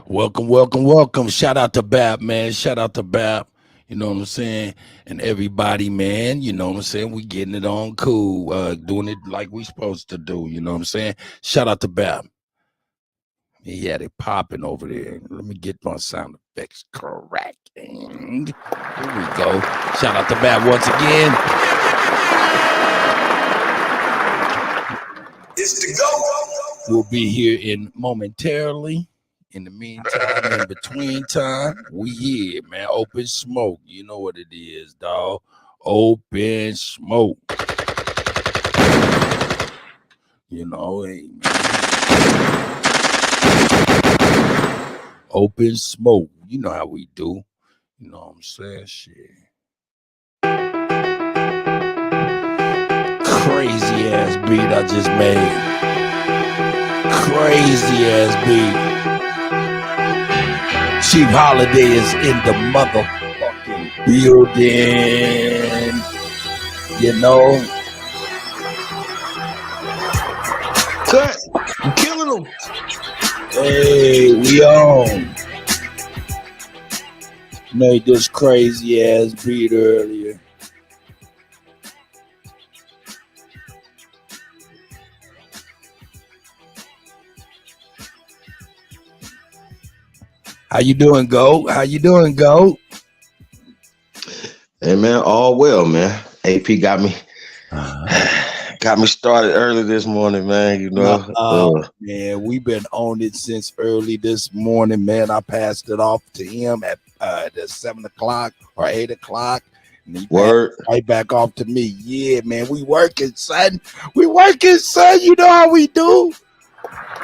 Welcome, welcome, welcome. Shout out to Bap, man. Shout out to Bap. You know what I'm saying? And everybody, man, you know what I'm saying? We getting it on cool, doing it like we supposed to do. You know what I'm saying? Shout out to Bap. He had it popping over there. Let me get my sound effects correcting. Here we go. Shout out to Bap once again. It's the go. We'll be here in momentarily. In the meantime, in between time, we here, man. Open smoke. You know what it is, dog. Open smoke. You know, hey, man. Open smoke. You know how we do. You know what I'm saying? Shit. Crazy ass beat I just made. Crazy ass beat. Chief Holiday is in the motherfucking building. You know. Cut. You killing them. Hey, we on. Made this crazy ass beat earlier. How you doing, Go? How you doing, Go? Hey man, all well, man. AP got me started early this morning, man. Man, we've been on it since early this morning, man. I passed it off to him at the 7 o'clock or 8 o'clock. And he Word. right back off to me. Yeah, man, we working, son. We working, son. You know how we do.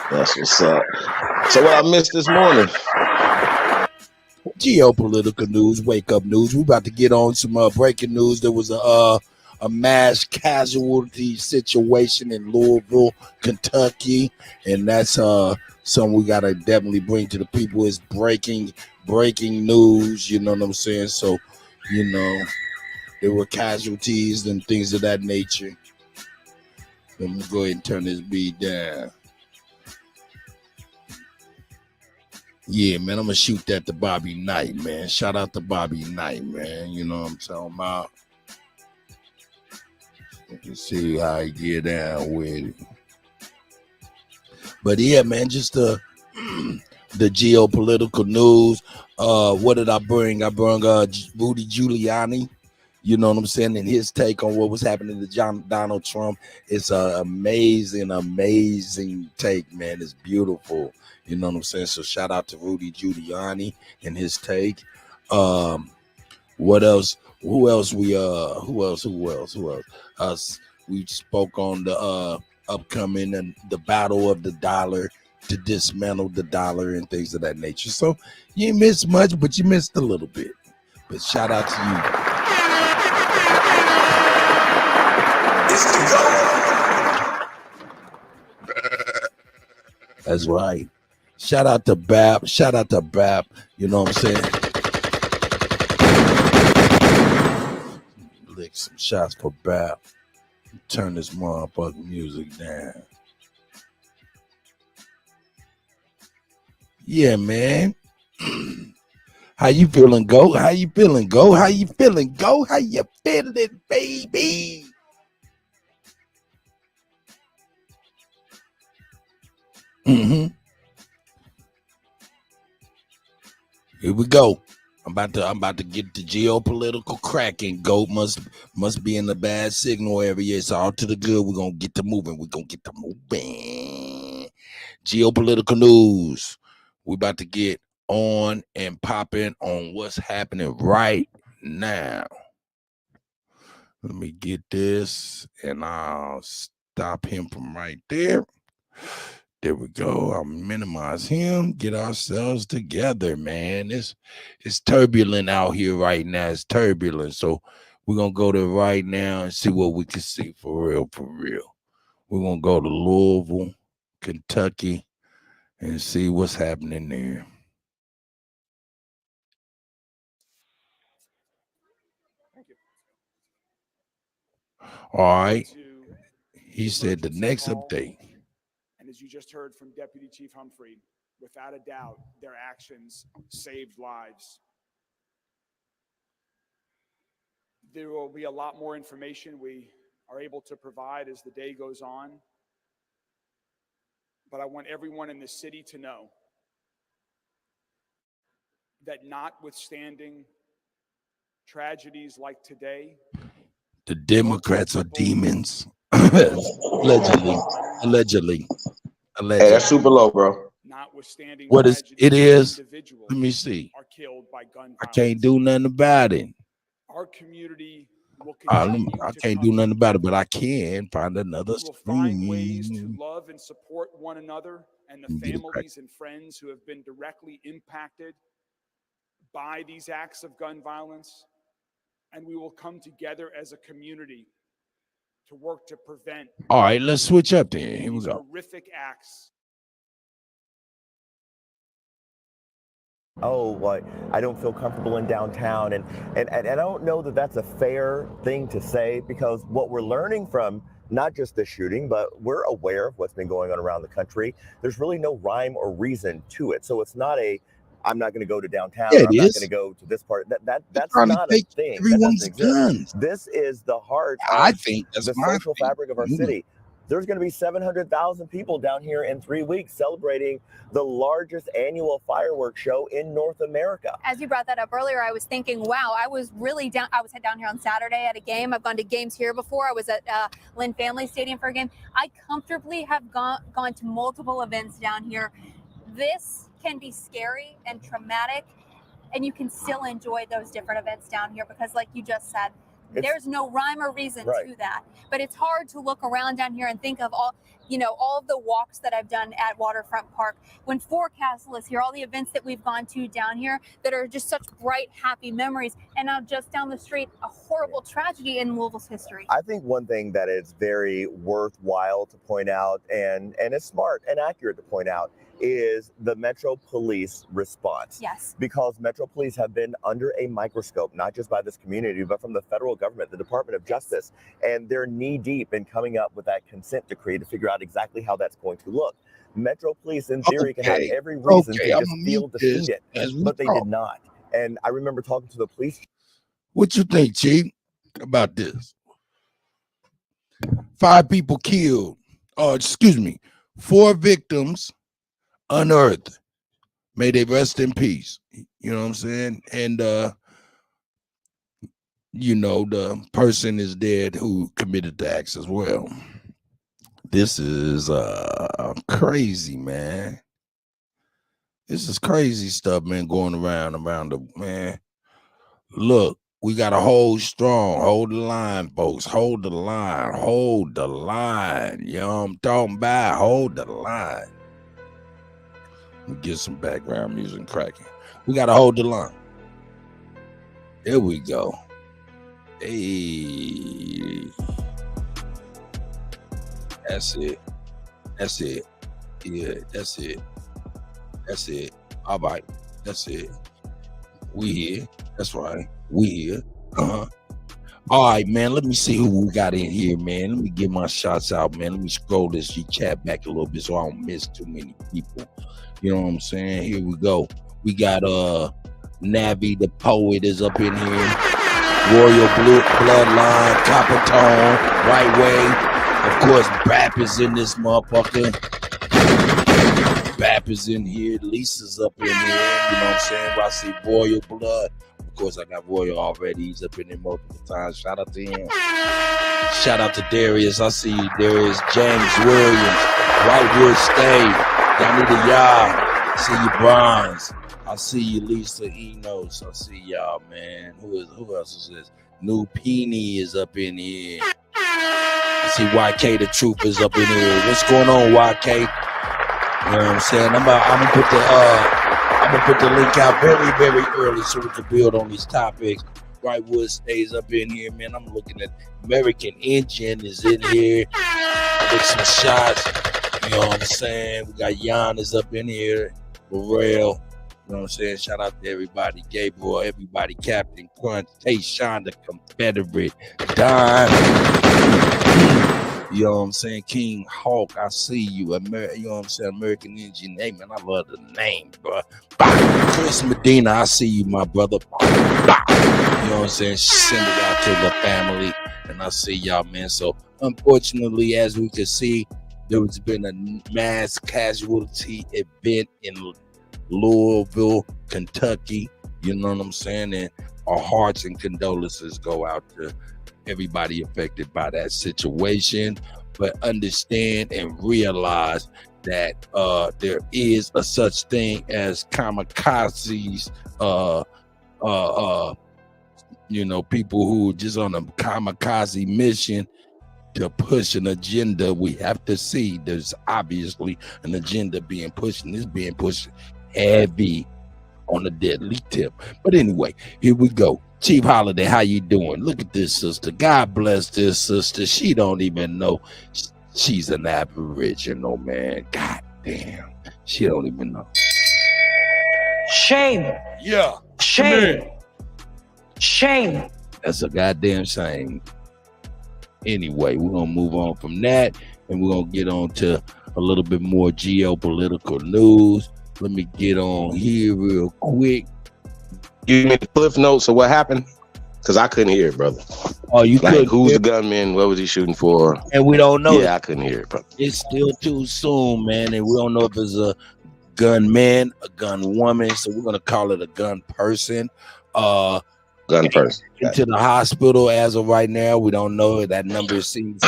That's what's up. So what I missed this morning? Geopolitical news, wake up news. We about to get on some breaking news. There was a mass casualty situation in Louisville, Kentucky, and that's something we gotta definitely bring to the people. Is breaking news. You know what I'm saying? So, you know, there were casualties and things of that nature. Let me go ahead and turn this beat down. Yeah, man, I'm gonna shoot that to Bobby Knight, man. Shout out to Bobby Knight, man. You know what I'm talking about? You can see how I get down with it. But yeah, man, just the geopolitical news. What did I bring? I brought Rudy Giuliani. You know what I'm saying? And his take on what was happening to Donald Trump. It's an amazing take, man. It's beautiful. You know what I'm saying? So shout out to Rudy Giuliani and his take. What else? Who else? Who else? Us. We spoke on the upcoming and the battle of the dollar to dismantle the dollar and things of that nature. So you ain't missed much, but you missed a little bit. But shout out to you. That's right. Shout out to Bap. Shout out to Bap. You know what I'm saying? Lick some shots for Bap. Turn this motherfucking music down. Yeah, man. How you feeling, Go? How you feeling, Go? How you feeling, Go? How you feeling, baby? Mm-hmm. Here we go. I'm about to get the geopolitical cracking. Goat must be in the bad signal area. It's all to the good. We're gonna get to moving. We're gonna get to moving. Geopolitical news. We about to get on and popping on what's happening right now. Let me get this and I'll stop him from right there. There we go. I'll minimize him. Get ourselves together, man. It's turbulent out here right now. It's turbulent. So we're gonna go to right now and see what we can see for real, for real. We're gonna go to Louisville, Kentucky, and see what's happening there. All right. He said the next update. And as you just heard from Deputy Chief Humphrey, without a doubt, their actions saved lives. There will be a lot more information we are able to provide as the day goes on. But I want everyone in the city to know that notwithstanding tragedies like today, the Democrats are demons. Allegedly. Hey, that's super low, bro. notwithstanding What is tragedies, it is? individuals Let me see. are killed by gun I violence. can't do nothing about it. Our community will I continue to can't come do nothing about it, but I can find another We will find ways to stream. love and support one another and the Get it families and friends who have been directly impacted by these acts of gun violence. And we will come together as a community to work to prevent All right, let's switch up then. Here we these go. horrific acts. Oh, well, I don't feel comfortable in downtown. And I don't know that that's a fair thing to say, because what we're learning from not just the shooting, but we're aware of what's been going on around the country. There's really no rhyme or reason to it. So it's not I'm not going to go to downtown. Yeah, or I'm it not is. going to go to this part. That's trying to not a take thing. That everyone's doesn't exist. guns. This is the heart I of think that's the my social thing. fabric of our city. There's going to be 700,000 people down here in 3 weeks celebrating the largest annual fireworks show in North America. As you brought that up earlier, I was thinking, wow, I was down here on Saturday at a game. I've gone to games here before. I was at Lynn Family Stadium for a game. I comfortably have gone to multiple events down here. This can be scary and traumatic, and you can still enjoy those different events down here because, like you just said, there's no rhyme or reason to that. But it's hard to look around down here and think of all of the walks that I've done at Waterfront Park. When Forecastle is here, all the events that we've gone to down here that are just such bright, happy memories. And now just down the street, a horrible tragedy in Louisville's history. I think one thing that is very worthwhile to point out, and it's smart and accurate to point out, is the Metro Police response. Yes. Because Metro Police have been under a microscope, not just by this community, but from the federal government, the Department of Justice. And they're knee deep in coming up with that consent decree to figure out exactly how that's going to look. Metro Police, in theory, can have every reason to just feel defeated, but they did not. And I remember talking to the police. What you think, Chief, about this? 5 people killed. 4 victims unearthed. May they rest in peace. You know what I'm saying? And the person is dead who committed the acts as well. This is crazy, man. This is crazy stuff, man, going around the man. Look, we gotta hold strong, hold the line, folks. Hold the line, hold the line. You know what I'm talking about? Hold the line. Get some background music cracking. We gotta hold the line. There we go. Hey, that's it. That's it. Yeah, that's it. That's it. All right, that's it. We here. That's right. We here. All right, man. Let me see who we got in here, man. Let me get my shots out, man. Let me scroll this chat back a little bit so I don't miss too many people. You know what I'm saying? Here we go. We got Navi the Poet is up in here. Royal Blue Bloodline, Copper Tone, Right Way. Of course, Bap is in this motherfucker. Bap is in here. Lisa's up in here. You know what I'm saying? I see Royal Blood. Of course, I got Royal already. He's up in there multiple times. Shout out to him. Shout out to Darius. I see you, Darius. James Williams. Whitewood State. Donita Yah. I see you, Bronze. I see you, Lisa Enos. I see y'all, man. Who else is this? New Peony is up in here. I see YK the Truth is up in here. What's going on, YK? You know what I'm saying? I'm gonna put the link out very, very early so we can build on these topics. Whitewood stays up in here, man. I'm looking at American Engine is in here. Take some shots. You know what I'm saying? We got Jan is up in here. Burrell. You know what I'm saying? Shout out to everybody. Gabriel, everybody. Captain Crunch, Tayshawn, the Confederate, Don. You know what I'm saying? King Hawk, I see you. You know what I'm saying? American Engine. Hey, man, I love the name, bro. Chris Medina, I see you, my brother. You know what I'm saying? Send it out to the family, and I see y'all, man. So, unfortunately, as we can see, there has been a mass casualty event in Louisville, Kentucky. You know what I'm saying? And our hearts and condolences go out to everybody affected by that situation. But understand and realize that there is a such thing as kamikazes, you know, people who just on a kamikaze mission to push an agenda. We have to see there's obviously an agenda being pushed, and it's being pushed heavy on a deadly tip. But anyway, here we go. Chief Holiday, how you doing? Look at this sister. God bless this sister. She don't even know she's an Aboriginal, man. God damn. She don't even know. Shame. Yeah. Shame. Shame. That's a goddamn shame. Anyway, we're going to move on from that, and we're going to get on to a little bit more geopolitical news. Let me get on here real quick. Give me the cliff notes of what happened, because I couldn't hear it, brother. Oh, you Like, could. who's the gunman? What was he shooting for? And we don't know. Yeah, I couldn't hear it, brother. It's still too soon, man, and we don't know if it's a gunman, a gun woman, so we're going to call it a gun person. Gun person. Into the hospital as of right now. We don't know. That number seems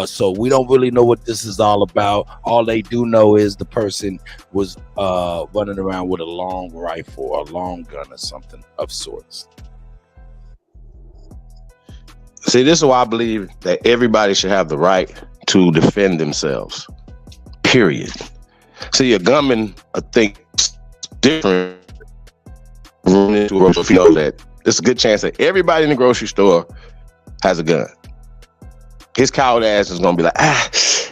so we don't really know what this is all about. All they do know is the person was running around with a long rifle or a long gun or something of sorts. See, this is why I believe that everybody should have the right to defend themselves. Period. See, a gunman, I think, different. If you know that, there's a good chance that everybody in the grocery store has a gun. His coward ass is gonna be like,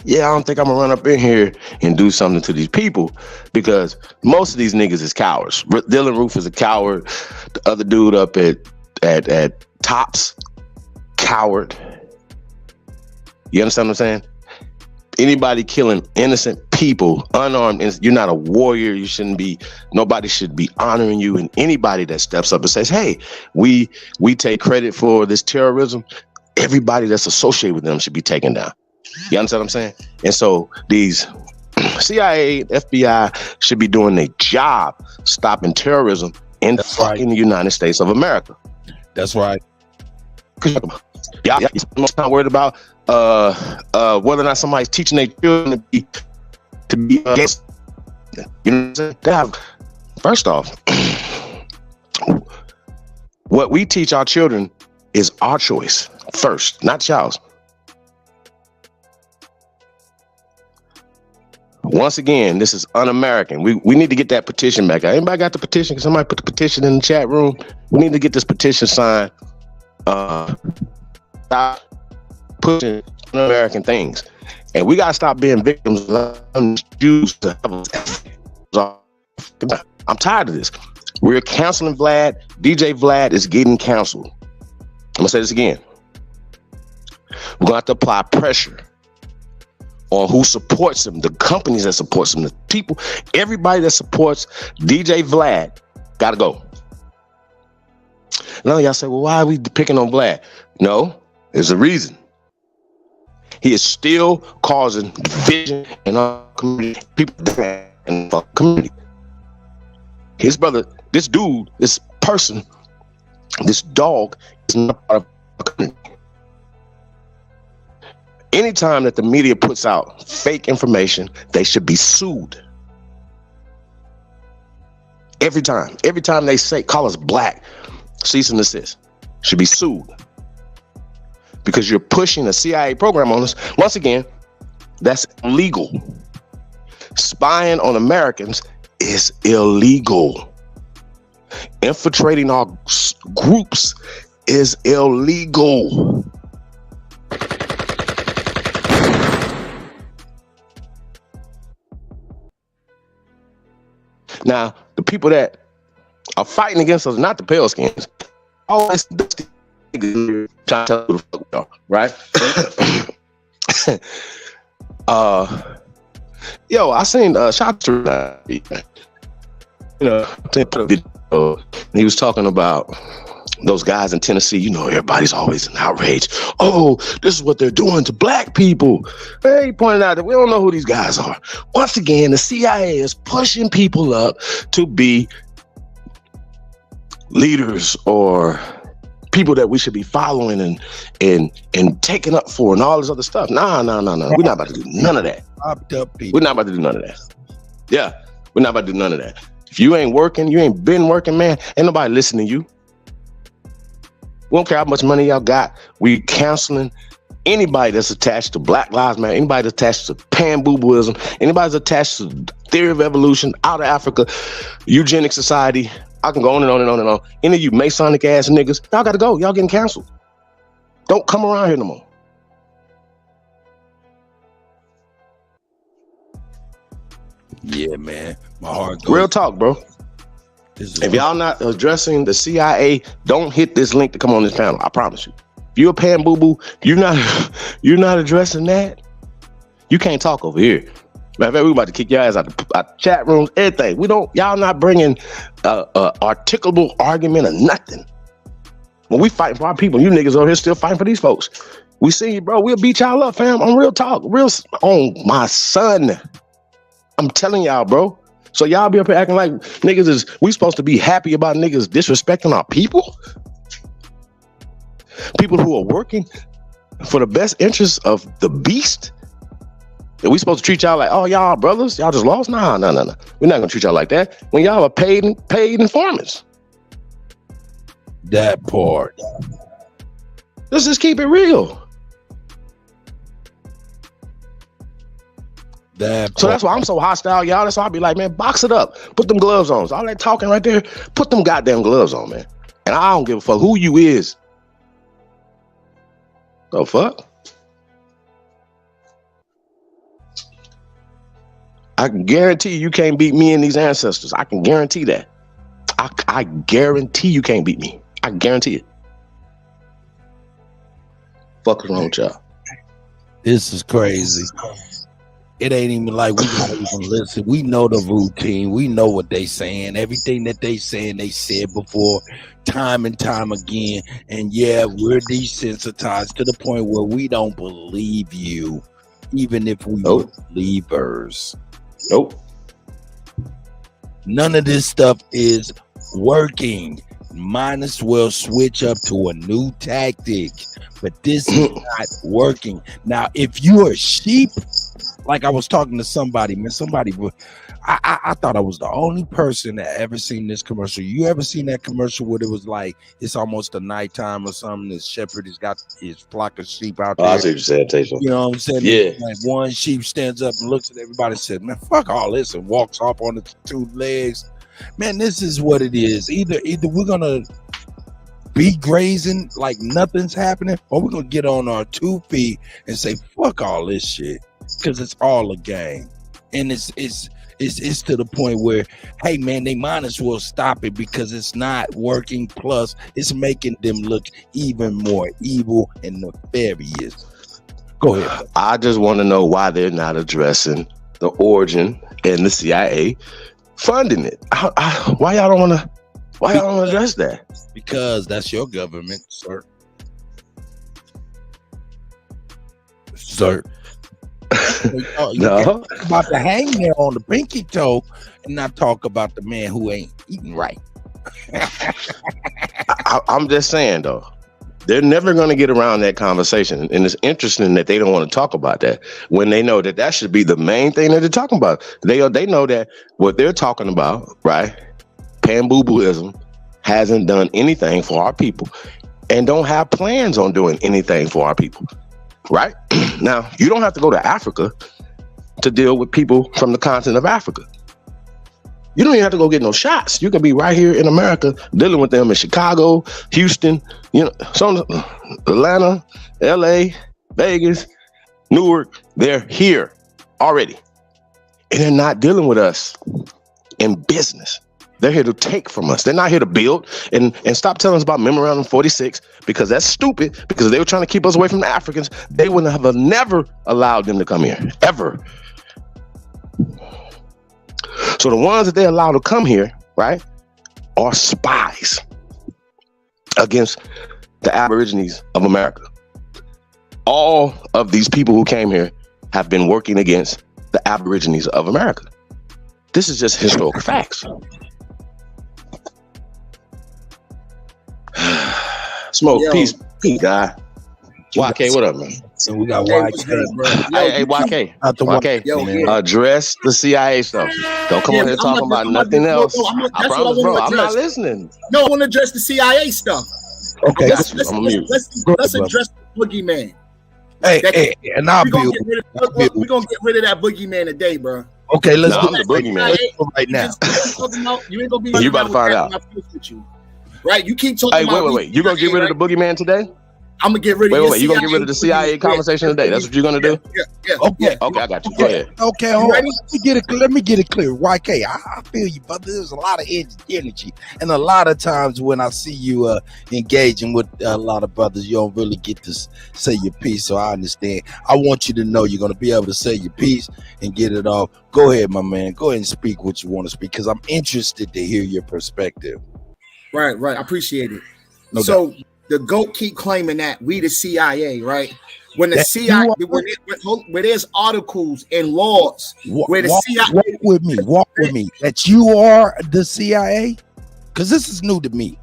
yeah, I don't think I'm gonna run up in here and do something to these people, because most of these niggas is cowards. Dylan Roof is a coward. The other dude up at Tops, coward. You understand what I'm saying? Anybody killing innocent people, unarmed, you're not a warrior. You shouldn't be. Nobody should be honoring you. And anybody that steps up and says, "Hey, we take credit for this terrorism," everybody that's associated with them should be taken down. You understand what I'm saying? And so these CIA, FBI should be doing their job stopping terrorism in fucking the United States of America. That's right. Yeah, I'm not worried about whether or not somebody's teaching their children to be against. You know what I'm saying? First off, what we teach our children is our choice first, not y'all's. Once again, this is un-American. We need to get that petition back. Anybody got the petition? Can somebody put the petition in the chat room? We need to get this petition signed. Stop pushing un-American things. And we got to stop being victims of Jews. I'm tired of this. We're canceling Vlad. DJ Vlad is getting canceled. I'm going to say this again. We're going to have to apply pressure on who supports him, the companies that supports him, the people, everybody that supports DJ Vlad got to go. Now y'all say, well, why are we picking on Vlad? No, there's a reason. He is still causing division in our community. People in our community. His brother, this dude, this person, this dog is not part of our community. Anytime that the media puts out fake information, they should be sued. Every time they say, call us black, cease and desist, should be sued. Because you're pushing a CIA program on us. Once again, that's illegal. Spying on Americans is illegal. Infiltrating our groups is illegal. Now, the people that are fighting against us, not the pale skins, all this niggas trying to tell who the fuck we are, right? Yo, I seen shots to they put a video, and he was talking about those guys in Tennessee. You know, everybody's always in outrage. Oh, this is what they're doing to black people. Hey, he pointed out that we don't know who these guys are. Once again, the CIA is pushing people up to be leaders or people that we should be following and taking up for and all this other stuff. No. We're not about to do none of that. We're not about to do none of that. Yeah, we're not about to do none of that. If you ain't working, you ain't been working, man, ain't nobody listening to you. We don't care how much money y'all got. We canceling anybody that's attached to Black Lives Matter, anybody that's attached to pan-boo-booism, anybody that's attached to theory of evolution, out of Africa, eugenic society. I can go on and on and on and on. Any of you Masonic ass niggas, y'all gotta go. Y'all getting canceled. Don't come around here no more. Yeah, man. My heart goes. Real talk, bro. If y'all not addressing the CIA, don't hit this link to come on this panel. I promise you. If you're a pan boo boo, you're not addressing that. You can't talk over here. Matter of fact, we about to kick your ass out the chat rooms, everything. Y'all not bringing articulable argument or nothing. When we fighting for our people, you niggas over here still fighting for these folks. We see you, bro. We'll beat y'all up, fam. On real talk, on my son. I'm telling y'all, bro. So y'all be up here acting like niggas we supposed to be happy about niggas disrespecting our people? People who are working for the best interests of the beast? Are we supposed to treat y'all like, oh, y'all brothers? Y'all just lost? Nah. We're not gonna treat y'all like that. When y'all are paid informants. That part. Let's just keep it real. So that's why I'm so hostile, y'all. That's why I be like, man, box it up. Put them gloves on. All that talking right there, put them goddamn gloves on, man. And I don't give a fuck who you is. The fuck? I can guarantee you can't beat me and these ancestors. I can guarantee that. I guarantee you can't beat me. I guarantee it. Fuck is wrong with y'all? This is crazy. It ain't even like we don't even listen. We know the routine. We know what they saying. Everything that they saying, they said before, time and time again. And yeah, we're desensitized to the point where we don't believe you, even if we were believers. Nope. None of this stuff is working. Might as well switch up to a new tactic. But this is not working. Now, if you're a sheep, like I was talking to somebody, man, I thought I was the only person that ever seen this commercial. You ever seen that commercial where it was like, it's almost a nighttime or something, this shepherd has got his flock of sheep out there. I see what you said, Taysom. You know what I'm saying? Yeah. Like one sheep stands up and looks at everybody and says, man, fuck all this, and walks off on its two legs. Man, this is what it is. Either we're gonna be grazing like nothing's happening, or we're gonna get on our 2 feet and say, fuck all this shit. Because it's all a game, and it's to the point where, hey man, they might as well stop it because it's not working. Plus, it's making them look even more evil and nefarious. Go ahead. I just want to know why they're not addressing the origin and the CIA funding it. Why y'all don't want to? Why y'all don't address that? Because that's your government, sir. No. Talk about the hangnail on the pinky toe and not talk about the man who ain't eating right. I'm just saying though, they're never going to get around that conversation, and it's interesting that they don't want to talk about that when they know that should be the main thing that they're talking about. They know that what they're talking about, right? Pan-boo-booism hasn't done anything for our people, and don't have plans on doing anything for our people. Right? Now, you don't have to go to Africa to deal with people from the continent of Africa. You don't even have to go get no shots. You can be right here in America dealing with them in Chicago, Houston, Atlanta, LA, Vegas, Newark. They're here already. And they're not dealing with us in business. They're here to take from us. They're not here to build. And stop telling us about Memorandum 46, because that's stupid, because if they were trying to keep us away from the Africans, they would have never allowed them to come here, ever. So the ones that they allow to come here, right, are spies against the Aborigines of America. All of these people who came here have been working against the Aborigines of America. This is just historical facts. Smoke, Yo. peace, guy. YK, what up, man? So we got Hey, what's YK. good, bro? Hey, YK. Out the YK. Yo, man. yeah. Address the CIA stuff. Don't come Yeah, on here I'm talking not- about I'm not- nothing no, else. no, I'm not- I that's what I promise, wanna bro. I'm not address. listening. No, I want to address the CIA stuff. Okay, Got you. I'm mute. Let's Go address ahead, the boogeyman. hey, that- hey, and I'll We're gonna be get rid of, we're gonna get rid of that boogeyman today, bro. okay. Let's Nah, do I'm the it boogeyman. Let's do it right now. You ain't gonna be. You about to find out. With you, right? You keep talking Hey, about. wait. You gonna get rid of the boogeyman today? I'm gonna get rid of. Wait. You gonna get rid of the CIA conversation today? That's what you're gonna do? Yeah. Okay. Okay, I got you. Go ahead. Okay, hold on. Let me get it clear. YK, I feel you, brother. There's a lot of energy. And a lot of times when I see you engaging with a lot of brothers, you don't really get to say your piece. So I understand. I want you to know you're going to be able to say your piece and get it off. Go ahead, my man. Go ahead and speak what you want to speak, because I'm interested to hear your perspective. Right. I appreciate it. No So the GOAT keep claiming that we the CIA, right? When the That CIA, you where there's articles and laws where the CIA. Walk with me. That you are the CIA? Because this is new to me.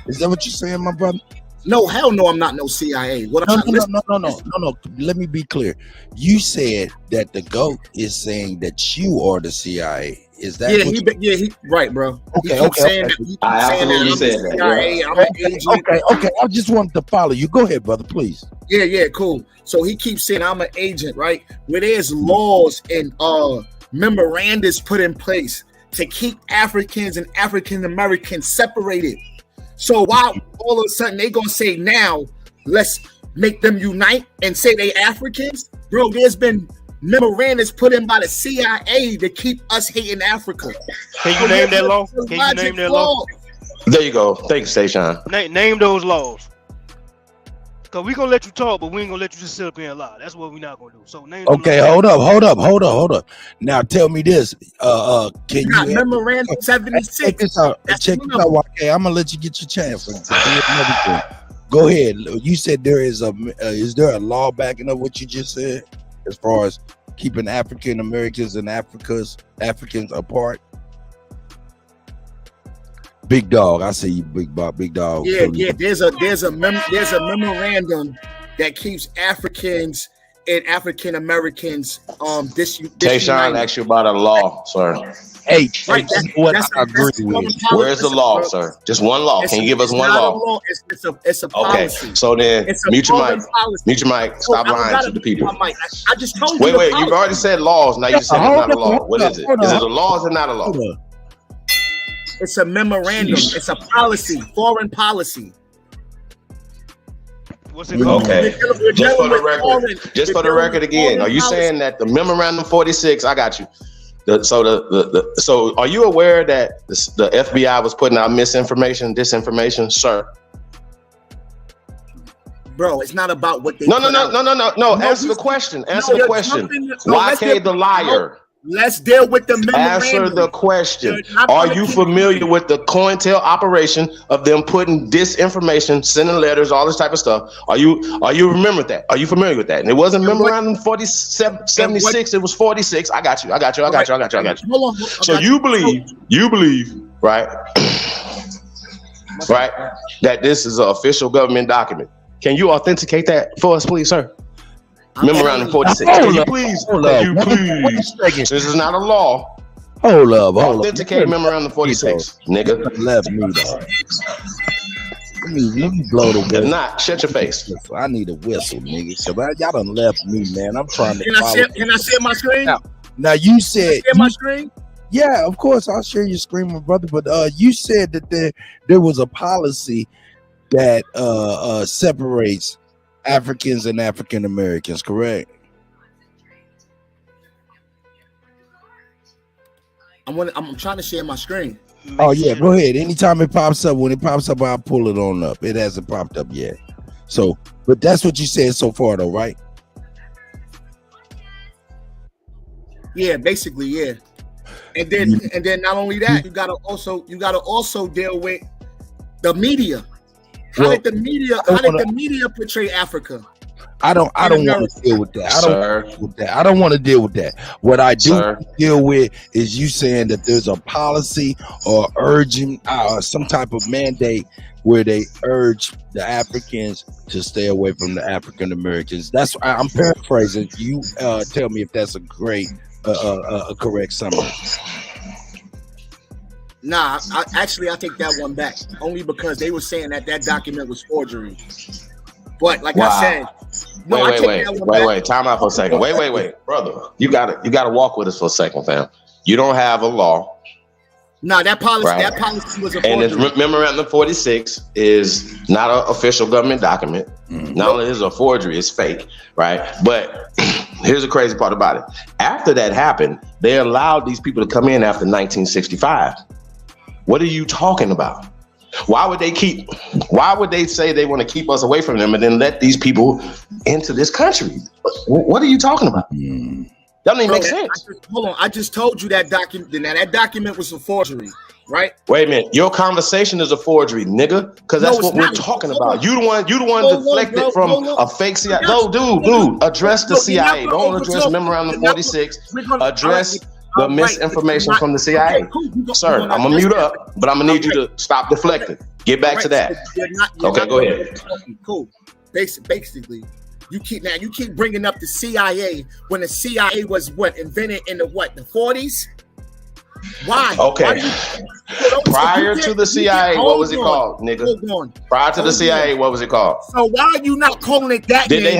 Is that what you're saying, my brother? No, hell no, I'm not no CIA. What I'm No. Let me be clear. You said that the GOAT is saying that you are the CIA. Is that he right, bro. Okay, he keeps saying okay. that. He keeps I saying that absolutely I'm said the that, CIA. I'm an agent. Okay. I just wanted to follow you. Go ahead, brother, please. Yeah, cool. So he keeps saying I'm an agent, right? Where there's laws and memorandums put in place to keep Africans and African Americans separated. So why all of a sudden they gonna say now, let's make them unite and say they Africans? Bro, there's been memorandums put in by the CIA to keep us hating Africa. Can you name that law? Can you name that law? There you go. Thank you, Station. Name those laws. Cause we gonna let you talk, but we ain't gonna let you just sit up here and lie. That's what we not gonna do. So name. Okay, hold up. Now tell me this. Can Got you memorandum 76. check this out? Check this out, YK. I'm gonna let you get your chance. Go ahead. You said there is is there a law backing up what you just said as far as keeping African Americans and Africans apart? Big dog, I see you, big dog. Yeah. There's a memorandum that keeps Africans and African Americans Tayshaun asked you about a law, sir. Hey, Right, I agree with. Where's the law, sir? Just one law. Can you give us one law? It's a Okay, policy. so then It's a mute your foreign mic. policy. Mute your mic. Stop lying to the people. I just told you. Wait. the You've policy. already said laws. Now you said it's not a law. What is it? Hold on. Is it a law? Or is it not a law? Hold on. It's a memorandum. Jeez. It's a policy, foreign policy. What's it called? Okay. We're Just for dealing the with record. foreign- Just we're for the dealing record with again, foreign are you policy. saying that the Memorandum 46? I got you. So are you aware that the FBI was putting out misinformation, disinformation, sir? Bro, it's not about what they No. put out. Answer the question. Answer the you're question. jumping- no, let's YK get- the liar. Let's deal with the memorandum. Answer the question. You're not Are gonna you keep- familiar with the COINTEL operation of them putting disinformation, sending letters, all this type of stuff? Are you remember that? Are you familiar with that? And it wasn't And what- Memorandum 76, it was 46. I got you. Hold on. So you believe, right? Right? That this is an official government document. Can you authenticate that for us, please, sir? Memorandum 46. Can you please? This is not a law. Hold up. Authenticate Memorandum 46, nigga. Left me, dog. Let me blow the If whistle. not, shut your face. I need a whistle, nigga. So y'all done left me, man. I'm trying to Can I follow. share my screen? Now you said, Share my screen? yeah, of course I'll share your screen, my brother. But you said that there was a policy that separates Africans and African Americans, correct? I'm trying to share my screen. Oh yeah, go ahead. Anytime it pops up, when it pops up, I'll pull it on up. It hasn't popped up yet. So, but that's what you said so far, though, right? Yeah, basically, yeah. And then not only that, you gotta also deal with the media. How did the media portray Africa? I don't want to deal with that. I don't want to deal with that. What I do deal with is you saying that there's a policy or urging some type of mandate where they urge the Africans to stay away from the African Americans. That's I'm paraphrasing. You tell me if that's a correct summary. Nah, I take that one back only because they were saying that document was forgery. But like I said, no, wait. Time out for a second. Wait, brother. You gotta walk with us for a second, fam. You don't have a law. No, that policy was a forgery. And this Memorandum 46 is not an official government document. Not only is it a forgery, it's fake, right? But here's the crazy part about it. After that happened, they allowed these people to come in after 1965. What are you talking about? Why would they say they want to keep us away from them and then let these people into this country? What are you talking about? That don't even make sense. I just told you that document. That document was a forgery, right? Wait a minute. Your conversation is a forgery, nigga. Because that's what we're talking about. You the one deflected from a fake CIA. No, dude. Address the CIA. Don't address Memorandum 46. Address the misinformation from the CIA. Sir, I'm gonna mute up, but I'm gonna need you to stop deflecting. Get back to that. Okay, go ahead. Cool. Basically, you keep bringing up the CIA when the CIA was invented in the 40s. Why? Okay. Prior to the CIA, what was it called, nigga? Prior to the CIA, what was it called? So why are you not calling it that? Did they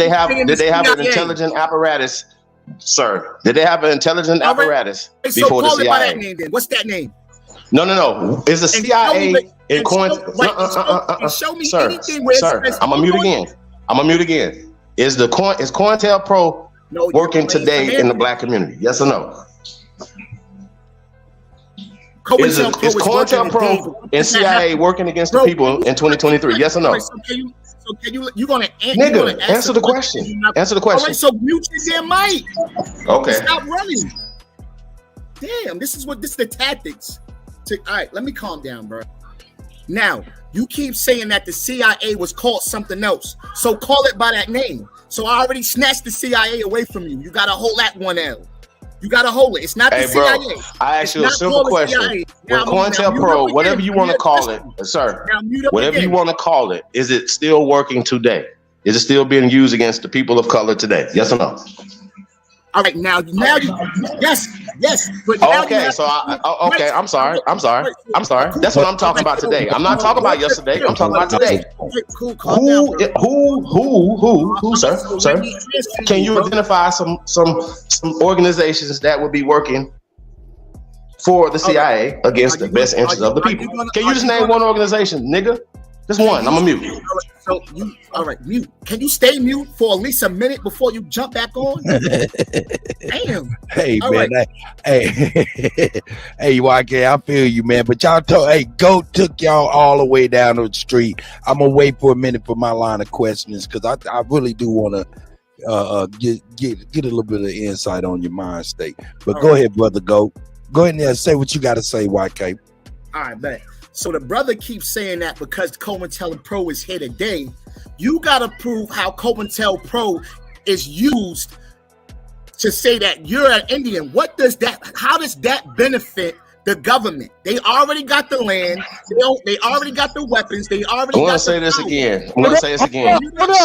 have an intelligent apparatus? Sir, did they have an intelligent apparatus before the CIA? By that name, then. What's that name? No. Is the CIA in show me sir, anything where sir, I'm gonna mute again. Is COINTELPRO working today in the black community? Yes or no? Is COINTELPRO and CIA working against the people in 2023? Yes or no? You gonna answer the question? Answer the question. All right, so mute your damn mic. Okay. Stop running. Damn, this is the tactics. All right, let me calm down, bro. Now, you keep saying that the CIA was called something else. So call it by that name. So I already snatched the CIA away from you. You gotta hold that one L. You gotta hold it. It's not the CIA. Bro, I asked you a simple question. With COINTELPRO, whatever you want to call it, sir, whatever you want to call it, is it still working today? Is it still being used against the people of color today? Yes or no? All right, now you, yes. But okay, I'm sorry. That's what I'm talking about today. I'm not talking about yesterday. I'm talking about today. Who, sir? Can you identify some organizations that would be working for the CIA against the best interests of the people? Can you just name one organization, nigga? Just one. I'm gonna mute. So you, all right, mute. Can you stay mute for at least a minute before you jump back on? Damn. Hey, all man. Right. Hey, YK, I feel you, man. But y'all GOAT took y'all all the way down the street. I'm gonna wait for a minute for my line of questions because I really do want to get a little bit of insight on your mind state. But all go ahead, brother GOAT. Go ahead and say what you got to say, YK. All right, bet. So the brother keeps saying that because COINTELPRO is here today, you got to prove how COINTELPRO is used to say that you're an Indian. How does that benefit the government? They already got the land. They already got the weapons. They already I'm going to say this again.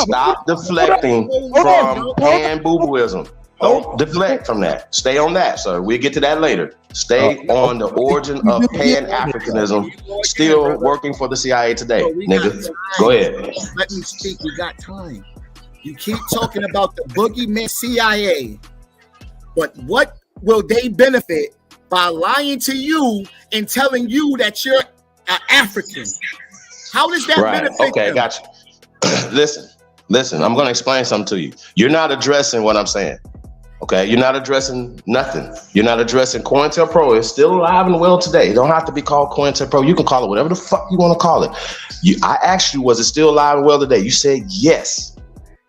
Stop deflecting from pan-booboism. Don't deflect from that. Stay on that, sir. We'll get to that later. Stay on the origin of Pan-Africanism, still working for the CIA today, nigga. Go ahead. Let me speak. We got time. You keep talking about the boogeyman CIA, but what will they benefit by lying to you and telling you that you're an African? How does that benefit Okay, them? got you. Listen. I'm going to explain something to you. You're not addressing what I'm saying. Okay, you're not addressing nothing. You're not addressing COINTELPRO. It's still alive and well today. It don't have to be called COINTELPRO. You can call it whatever the fuck you want to call it. I asked you, was it still alive and well today? You said yes.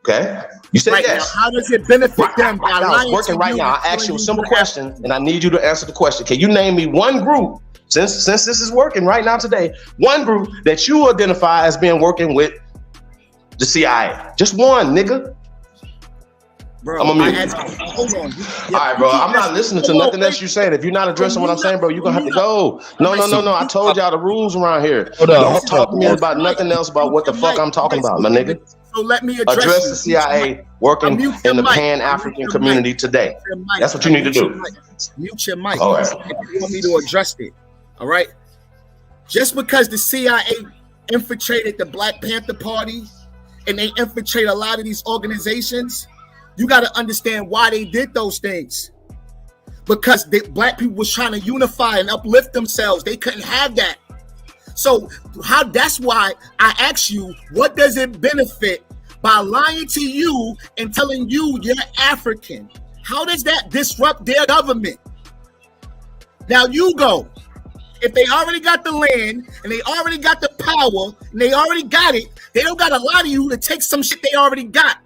Okay, you said yes. Now, how does it benefit them? Right now, it's working right now. I asked you a simple question, and I need you to answer the question. Can you name me one group, since this is working right now today, one group that you identify as being working with the CIA? Just one, nigga. Bro, I'm gonna mute. Hold on. All right, bro. I'm not listening to nothing else you're saying. If you're not addressing what I'm saying, bro, you're gonna have to go. No. I told y'all the rules around here. Don't talk to me about nothing else about what the fuck I'm talking about, my nigga. So let me address the CIA working in the Pan-African community today. That's what you need to do. Mute your mic. All right. If you want me to address it. All right. Just because the CIA infiltrated the Black Panther Party and they infiltrate a lot of these organizations, you got to understand why they did those things. Because black people was trying to unify and uplift themselves. They couldn't have that. So that's why I ask you, what does it benefit by lying to you and telling you you're African? How does that disrupt their government? Now you go. If they already got the land and they already got the power and they already got it, they don't got to lie to you to take some shit they already got.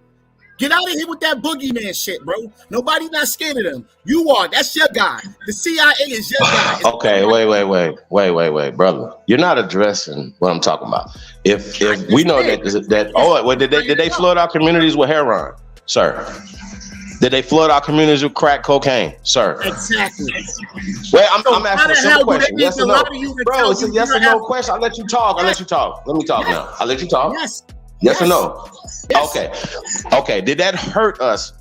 Get out of here with that boogeyman shit, bro. Nobody's not scared of them. You are. That's your guy. The CIA is your guy. Okay, wait, brother. You're not addressing what I'm talking about. If we know did they flood our communities with heroin, sir? Did they flood our communities with crack cocaine, sir? Exactly. Well, I'm asking a simple question. Yes or no? Bro, it's a yes or no question. I'll let you talk. Let me talk now. I'll let you talk. Yes or no? Yes. Okay. Did that hurt us?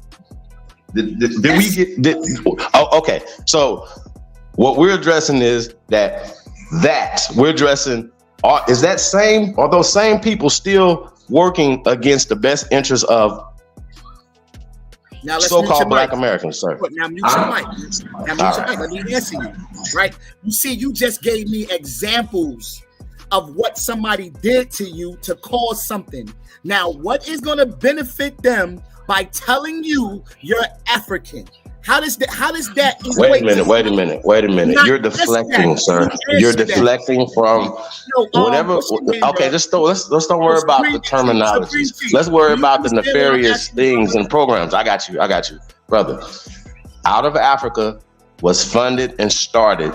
Did we get? Okay. So what we're addressing is that we're addressing. Is that same? Are those same people still working against the best interests of so-called Black Americans, sir? Now mute your mic. Let me answer you. Right? You see, you just gave me examples of what somebody did to you to cause something. Now, what is going to benefit them by telling you you're African? How does that Wait a minute. You're deflecting, sir. You're deflecting from whatever. Okay, let's don't worry about the terminology. Let's worry about the nefarious things and programs. I got you, brother. Out of Africa was funded and started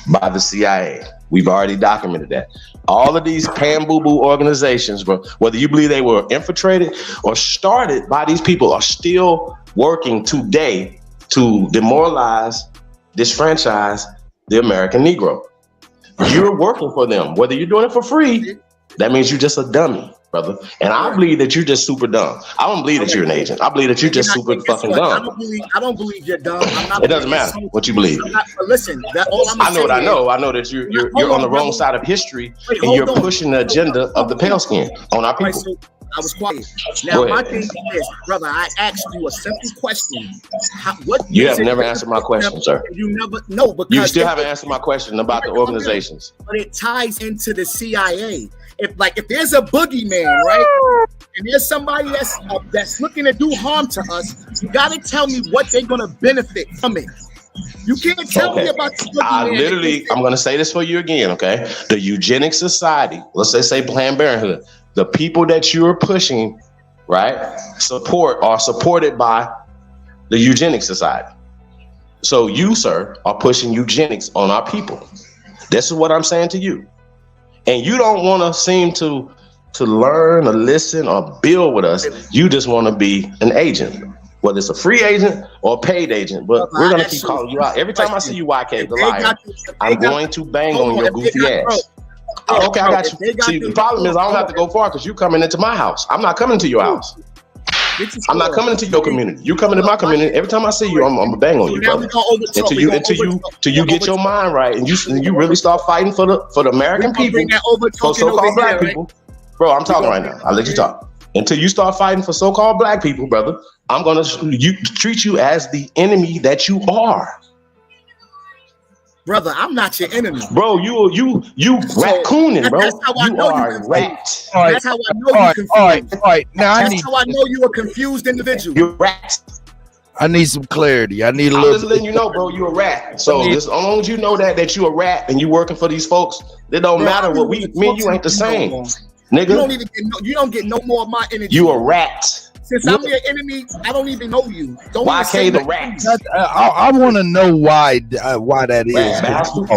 by the CIA. We've already documented that. All of these pan-boo-boo organizations, bro, whether you believe they were infiltrated or started by these people, are still working today to demoralize, disfranchise the American Negro. You're working for them. Whether you're doing it for free, that means you're just a dummy, brother. And I believe that you're just super dumb. I don't believe that you're an agent. I believe that you're just super fucking dumb. I don't believe you're dumb. It doesn't matter what you believe. Listen, I know what I know. I know that you're on the wrong side of history and you're pushing the agenda of the pale skin on our people. So I was quiet. Now my thing is, brother, I asked you a simple question. You have never answered my question, sir. You never because you still haven't answered my question about the organizations. But it ties into the CIA. If there's a boogeyman, right, and there's somebody that's looking to do harm to us, you gotta tell me what they're gonna benefit from it. You can't tell me about the boogeyman. I'm gonna say this for you again, okay? The Eugenics Society, let's say Planned Parenthood, the people that you're pushing, right, are supported by the Eugenics Society. So you, sir, are pushing eugenics on our people. This is what I'm saying to you. And you don't want to seem to learn or listen or build with us. You just want to be an agent, whether it's a free agent or a paid agent. But we're going to keep calling you out. Every time I see you, YK, the liar, I'm going to bang on your goofy ass. Okay, I got you. See, the problem is I don't have to go far because you're coming into my house. I'm not coming to your house. I'm not coming into your community. You coming to my community. Every time I see you, I'm gonna bang on you, brother. Until you get your mind right and you really start fighting for the American people, for so-called Black people. Bro, I'm talking right now. I'll let you talk. Until you start fighting for so-called Black people, brother, I'm gonna treat you as the enemy that you are. Brother, I'm not your enemy. Bro, you raccooning, bro. That's how I know you are rat. That's how I know you confused. All right. Now That's how I know you a confused individual. You're rat. I need some clarity. I need a I'm little. just letting you know, bro, you a rat. So as long as you know that you a rat and you working for these folks, it don't Bro, matter I what don't me and you even ain't the talk to same, you no more. nigga. You don't get no more of my energy. You a rat. Since I'm your enemy, I don't even know you. Don't even say YK the nothing. rat. I want to know why that is. Rat bastard.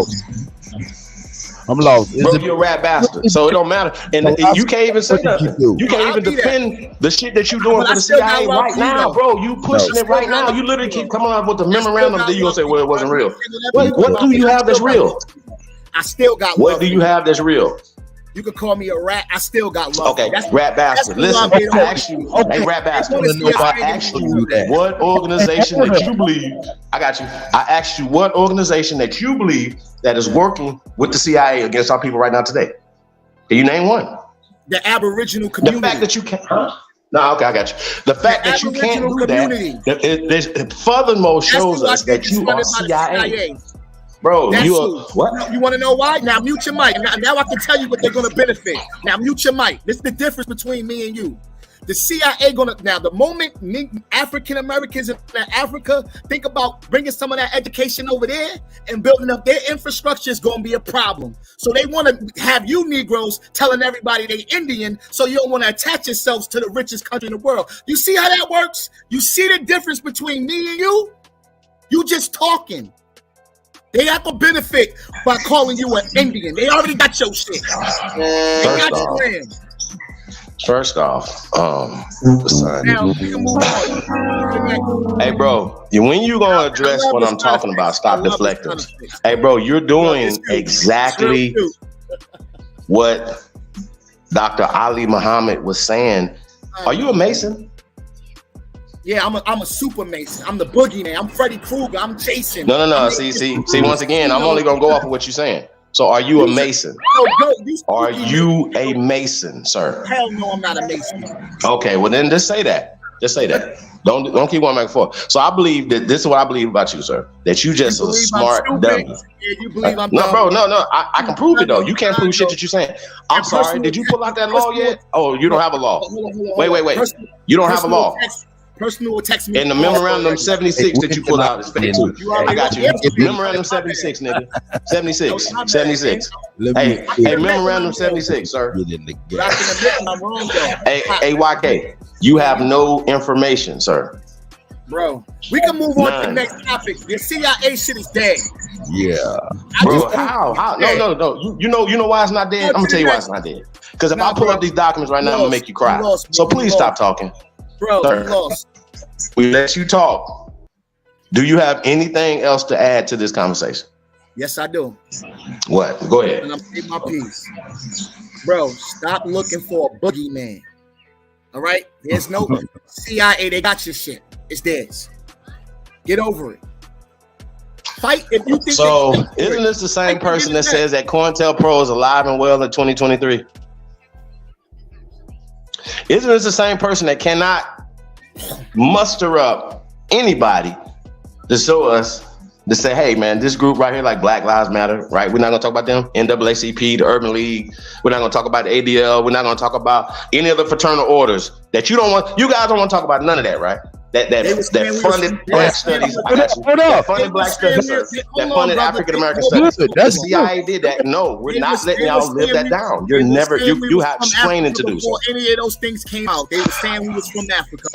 I'm lost. Bro, you a rat bastard. So it don't matter. And you can't even say nothing. You can't even defend the shit that you doing But for I the still got CIA love right for you, now, though. bro. You pushing it right now. You literally keep coming up with the memorandum. Then you gonna say, well, it wasn't real. What do you have that's real? I still got love. What do you have that's real? You could call me a rat. I still got love. Okay, rat bastard. Listen, I asked you, hey, rat bastard. I asked you what organization that you believe. I got you. I asked you what organization that you believe that is working with the CIA against our people right now today. Can you name one? The Aboriginal community. The fact that you can't. No, okay, I got you. The fact that you can't do that. It furthermore shows us that you are CIA. Bro, That's what? You want to know why? Now mute your mic. Now I can tell you what they're going to benefit. Now mute your mic. This is the difference between me and you. The CIA now the moment African Americans in Africa think about bringing some of that education over there and building up their infrastructure is going to be a problem. So they want to have you Negroes telling everybody they Indian, so you don't want to attach yourselves to the richest country in the world. You see how that works? You see the difference between me and you? You just talking. They not gonna benefit by calling you an Indian. They already got your shit. They got your land. First off, Now, we can move on. hey, bro, when you gonna address what I'm talking about? Stop deflecting. Hey, bro, you're doing exactly what Dr. Ali Muhammad was saying. Are you a Mason? Yeah, I'm a super Mason. I'm the boogeyman. I'm Freddy Krueger. I'm chasing. No. See. Once again, I'm only gonna go off of what you're saying. So, are you a Mason? Are you a Mason, sir? Hell no, I'm not a Mason. Okay, well then just say that. Just say that. Don't keep going back and forth. So I believe that this is what I believe about you, sir. That you just a smart dummy. Yeah, you believe I'm no, dumb. bro, no. I can prove it though. You can't prove shit that you're saying. I'm sorry. Did you pull out that law yet? Oh, you don't have a law. Wait. You don't have a law. Person who will text me. And the memorandum 76 that you pulled out is fake too. I got you. Memorandum 76, nigga. 76. Hey, memorandum 76, sir. Hey, YK, you have no information, sir. Bro, we can move on to the next topic. The CIA shit is dead. Yeah. Bro, how? No. You know why it's not dead? I'm gonna tell you why it's not dead. Because if I pull up these documents right now, I'm gonna make you cry. So please stop talking. Bro, sir, you lost. We let you talk. Do you have anything else to add to this conversation? Yes, I do. What? Go ahead. And I'm saying my piece. Bro, stop looking for a boogeyman. All right? There's no CIA. They got your shit. It's theirs. Get over it. Fight if you think. So, isn't this the same person that says that COINTELPRO is alive and well in 2023? Isn't this the same person that cannot muster up anybody to show us, to say, hey man, this group right here, like Black Lives Matter, right? We're not gonna talk about them. NAACP, the Urban League. We're not gonna talk about the ADL. We're not gonna talk about any of the fraternal orders that you guys don't want to talk about none of that, right? That funded black studies. That funded black studies, that funded African American studies. The CIA did that. No, we're not letting y'all live that down. You're never. You have training to do so. Before any of those things came out, they were saying we was from Africa.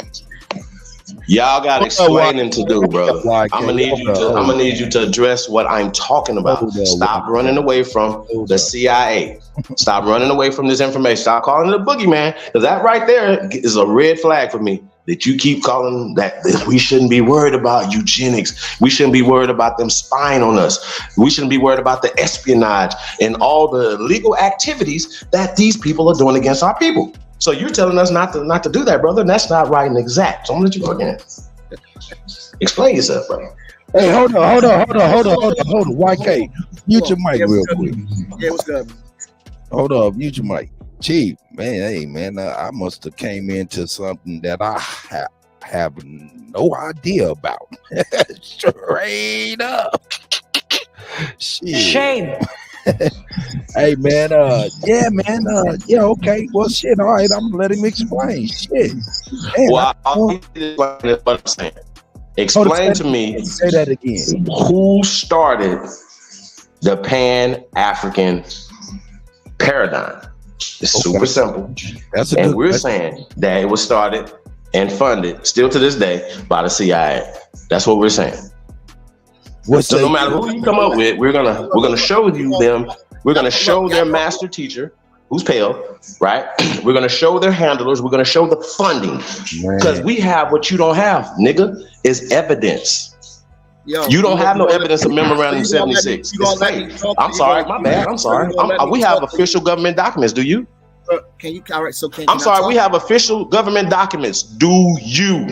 Y'all got explaining to do, brother. I'm gonna need you to address what I'm talking about. Stop running away from the CIA. Stop running away from this information. Stop calling it a boogeyman, because that right there is a red flag for me. That you keep calling that we shouldn't be worried about eugenics. We shouldn't be worried about them spying on us. We shouldn't be worried about the espionage and all the illegal activities that these people are doing against our people. So you're telling us not to do that, brother, and that's not right and exact. So I'm gonna let you go again. Explain yourself, brother. Hey, hold on. YK, mute your mic real quick. Yeah, what's good? Hold up, mute your mic. Chief, man, I must have came into something that I have no idea about. Straight up. Shit. Shame. Hey man, yeah, okay. Well, shit. All right, I'm gonna let him explain. Shit. Man, Well, I'll explain what I'm saying. Explain to me. Say that again. Who started the Pan-African paradigm? It's super simple. That's a And good we're question. saying that it was started and funded, still to this day, by the CIA. That's what we're saying. So no matter who you come up with, we're gonna show you them. We're gonna show their master teacher, who's pale, right? We're gonna show their handlers. We're gonna show the funding, because we have what you don't have, nigga. Is evidence. Yo, You don't have no evidence of Memorandum 76. It's fake. I'm sorry, my bad. I'm sorry. We have official government documents. Do you? Can you? All right. So can I'm sorry. We have official government documents. Do you?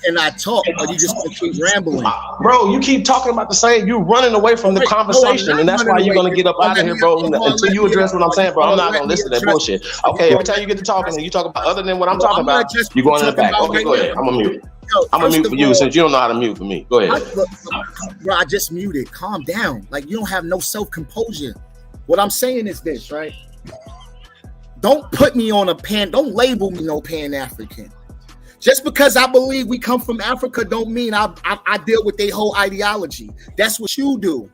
Can I talk, or you just gonna keep rambling? Bro, you keep talking about the same. You're running away from the Wait, no, I'm conversation, not and that's why running you're gonna away. get up out of here, bro. Until you address what I'm saying, bro. I'm not gonna listen to that Let me bullshit. Okay, every time you get to talking and you talk about other than what I'm talking I'm not about, just you're going in the talking back. about Okay, right go ahead. now. I'm gonna mute. Yo, I'm gonna first mute of for you all, since you don't know how to mute for me. Go ahead. Bro, I just muted. Calm down. Like, you don't have no self-composure. What I'm saying is this, right? Don't put me on don't label me no Pan-African. Just because I believe we come from Africa don't mean I deal with their whole ideology. That's what you do.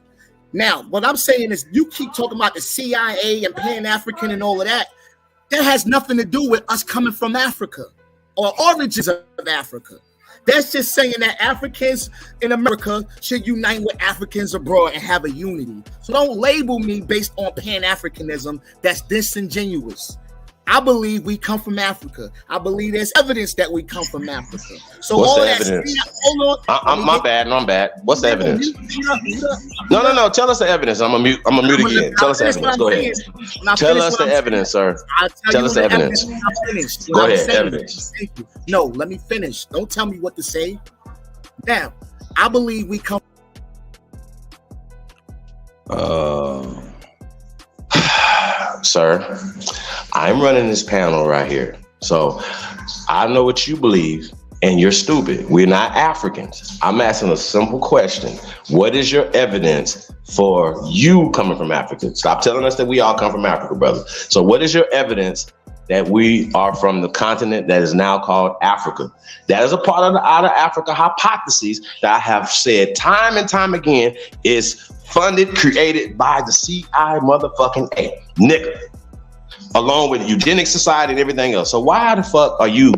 Now, what I'm saying is you keep talking about the CIA and Pan-African and all of that. That has nothing to do with us coming from Africa or origins of Africa. That's just saying that Africans in America should unite with Africans abroad and have a unity. So don't label me based on Pan-Africanism. That's disingenuous. I believe we come from Africa. I believe there's evidence that we come from Africa. So What's all the that evidence? hold on. My bad. What's the evidence? No. Tell us the evidence. I'm gonna mute again. Tell us the evidence. Go ahead. Tell us the evidence, sir. Tell us the evidence. Go ahead. Evidence. Thank you. No, let me finish. Don't tell me what to say. Now, I believe we come. Sir, I'm running this panel right here. So I know what you believe, and you're stupid. We're not Africans. I'm asking a simple question. What is your evidence for you coming from Africa? Stop telling us that we all come from Africa, brother. So what is your evidence that we are from the continent that is now called Africa? That is a part of the Out of Africa hypothesis that I have said time and time again is funded, created by the CIA motherfucking A, nigga, along with Eugenics Society and everything else. So why the fuck are you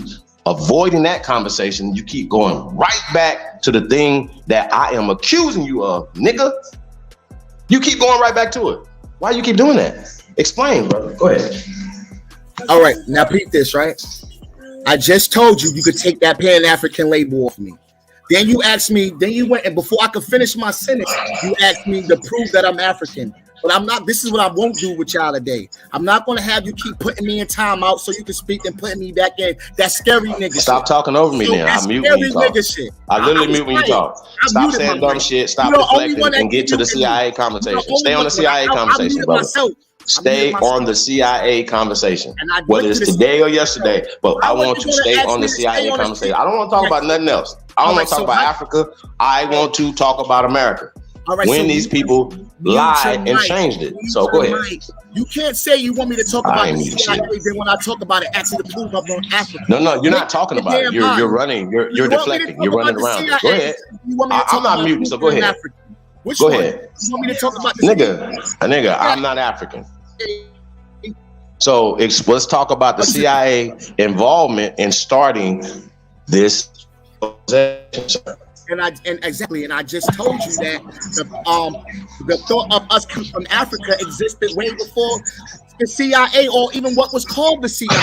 avoiding that conversation? You keep going right back to the thing that I am accusing you of, nigga. You keep going right back to it. Why you keep doing that? Explain, brother. Go ahead. All right, now peep this, right? I just told you could take that Pan-African label off me. Then you asked me, then you went, and before I could finish my sentence, you asked me to prove that I'm African. But I'm not. This is what I won't do with y'all today. I'm not going to have you keep putting me in timeout so you can speak and putting me back in. That's scary nigga shit. Stop talking over me then. I mute when you talk. I literally mute when you talk. Stop saying dumb shit. Stop deflecting and get to the CIA conversation. Stay on the CIA conversation, brother. Stay on the CIA conversation, whether it's today or yesterday. But I want you to stay on the CIA conversation. I don't want to talk about nothing else. I don't want to talk about Africa. I want to talk about America. When these people lied and changed it. So go ahead. You can't say you want me to talk about the CIA, then when I talk about it, actually prove I'm on Africa. No, you're not talking about it. You're running. You're deflecting. You're running around. Go ahead. I'm not muting, so go ahead. Go ahead. You want me to talk about this? Nigga, I'm not African. So let's talk about the CIA involvement in starting this. And I just told you that the thought of us coming from Africa existed way before the CIA or even what was called the CIA.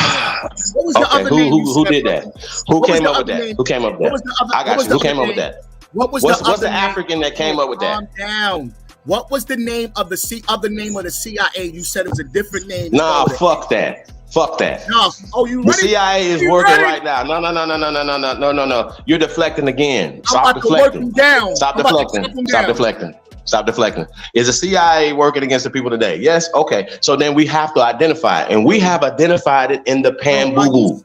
What was the other name? Who did that? Who came up with that? Who came up with that? I got you. Who came up with that? What's the African that came up with that? Calm down. What was the name of the other name of the CIA? You said it was a different name. Nah, fuck that. Fuck that. No. Oh, you ready? The CIA is working right now. No. You're deflecting again. Stop deflecting. Stop deflecting. Stop deflecting. Stop deflecting. Is the CIA working against the people today? Yes. Okay. So then we have to identify it. And we have identified it in the Pan-Boo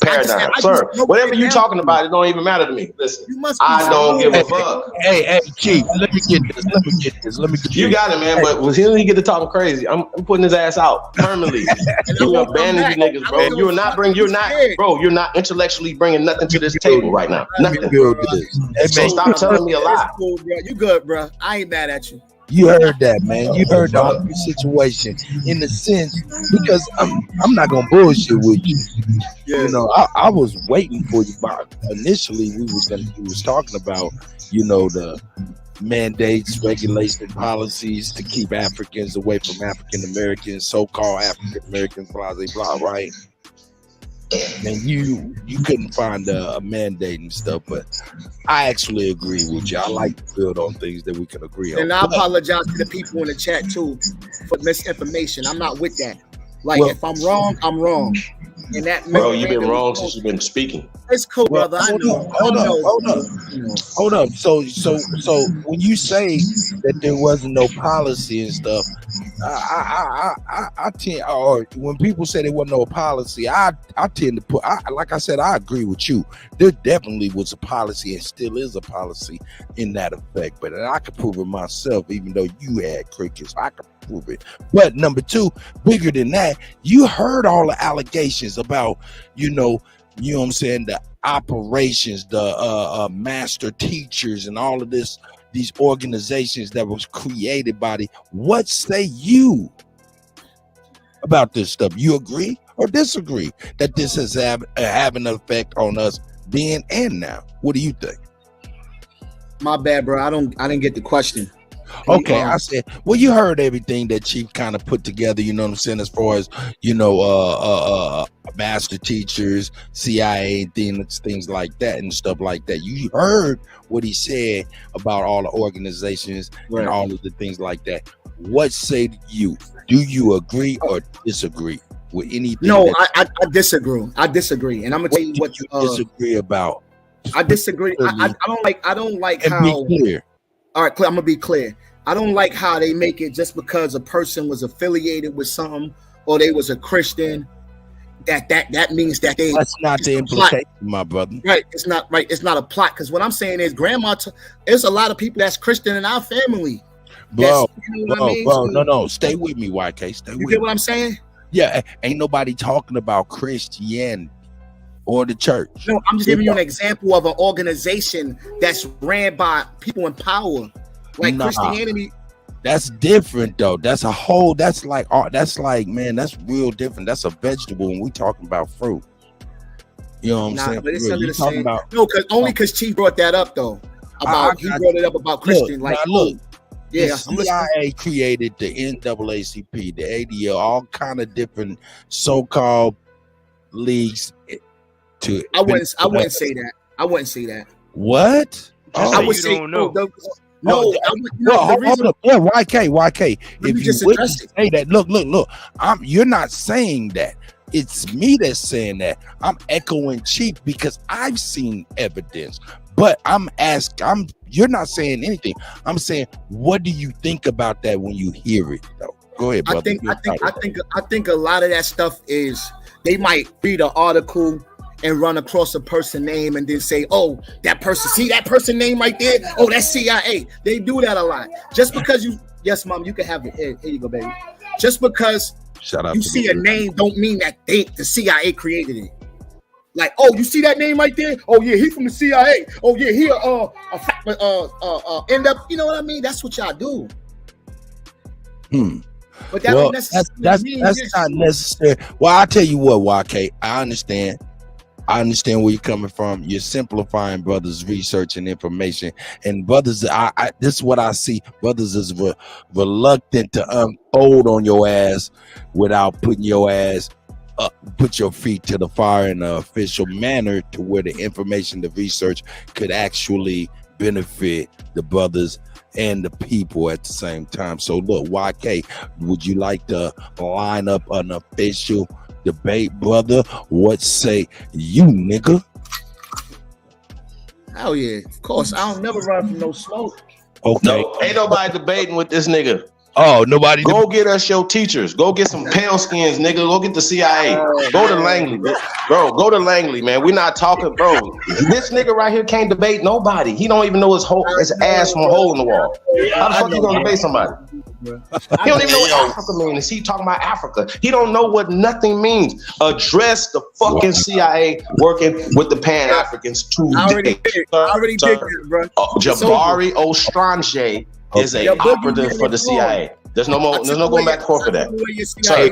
paradigm. Sir, whatever you're talking about, it don't even matter to me. Listen, I don't give a fuck. Hey, Chief, let me get this. You got it, man. But until he get to talking crazy, I'm putting his ass out permanently. You abandon you niggas, bro. You're not intellectually bringing nothing to this table right now. Nothing. So stop telling me a lie. You good, bro. I ain't mad at you. You heard that, man. You heard the whole situation in the sense, because I'm not gonna bullshit with you. Yeah. You know, I was waiting for you. But initially, we was talking about, you know, the mandates, regulation, policies to keep Africans away from African Americans, so-called African Americans, blah blah blah, right? And you couldn't find a mandate and stuff, but I actually agree with you. I like to build on things that we can agree on. And I apologize to the people in the chat too for misinformation. I'm not with that. Like, if I'm wrong, I'm wrong. And that, bro, you've been wrong since you've been speaking. It's cool, brother. I know. Hold up. So when you say that there wasn't no policy and stuff, I tend, or when people say there wasn't no policy, I tend to put, like I said, I agree with you. There definitely was a policy and still is a policy in that effect. But I could prove it myself, even though you had crickets. I could prove it. But number two, bigger than that, you heard all the allegations about, you know what I'm saying, the operations, the master teachers and all of this, these organizations that was created by the, what say you about this stuff? You agree or disagree that this is having an effect on us then and now? What do you think? My bad, bro. I didn't get the question. Okay, I said, well, you heard everything that Chief kind of put together, you know what I'm saying, as far as, you know, master teachers, CIA, things like that and stuff like that. You heard what he said about all the organizations and all of the things like that. What say you? Do you agree or disagree with anything? No, I disagree. I disagree. And I'm gonna tell you what you disagree about. I disagree. I don't like and how. Be clear. All right, I'm gonna be clear. I don't like how they make it just because a person was affiliated with something or they was a Christian. That means that they. That's not the implication, my brother. Right, it's not right. It's not a plot, because what I'm saying is, Grandma. There's a lot of people that's Christian in our family. Bro, no. Stay with me, YK. Stay with me. You get what I'm saying? Yeah, ain't nobody talking about Christianity or the church. No, I'm just giving you an example of an organization that's ran by people in power, like Christianity. That's different though. That's like, man, that's real different. That's a vegetable when we talking about fruit. You know what I'm saying? But it's under the same. Because Chief brought that up though. Brought it up about Christian. The CIA created the NAACP, the ADL, all kind of different so-called leagues. I wouldn't say that. I wouldn't say that. What? I would say no. Hold up. Yeah, YK. If you wouldn't say that, look. You're not saying that. It's me that's saying that. I'm echoing Chief because I've seen evidence. But you're not saying anything. I'm saying, what do you think about that when you hear it though? Go ahead, brother. I think a lot of that stuff is they might read an article and run across a person name and then say, oh, that person, see that person name right there? Oh, that's CIA. They do that a lot. Just because yes, mom, you can have it. Here you go, baby. Just because you see a name don't mean that the CIA created it. Like, oh, you see that name right there? Oh yeah, he from the CIA. Oh yeah, he end up, you know what I mean? That's what y'all do. But that don't necessarily that's not necessary. Well, I'll tell you what, YK, I understand where you're coming from. You're simplifying brothers' research and information, and brothers, this is what I see. Brothers is reluctant to unfold on your ass without putting your ass up, put your feet to the fire in an official manner to where the information, the research could actually benefit the brothers and the people at the same time. So look, YK, would you like to line up an official debate, brother? What say you, nigga? Hell yeah, of course. I don't never run from no smoke. Okay. No, ain't nobody debating with this nigga. Oh, nobody. Go get us your teachers. Go get some pale skins, nigga. Go get the CIA. Go to Langley, bro. Go to Langley, man. We're not talking, bro. This nigga right here can't debate nobody. He don't even know his ass from a hole in the wall. How the fuck you gonna debate somebody? He don't even know what Africa means. He talking about Africa. He don't know what nothing means. Address the fucking CIA working with the Pan Africans today. I already did that, bro. Jabari Ostranje is a operative for the CIA. There's no more. There's no going back and forth for that. Sir,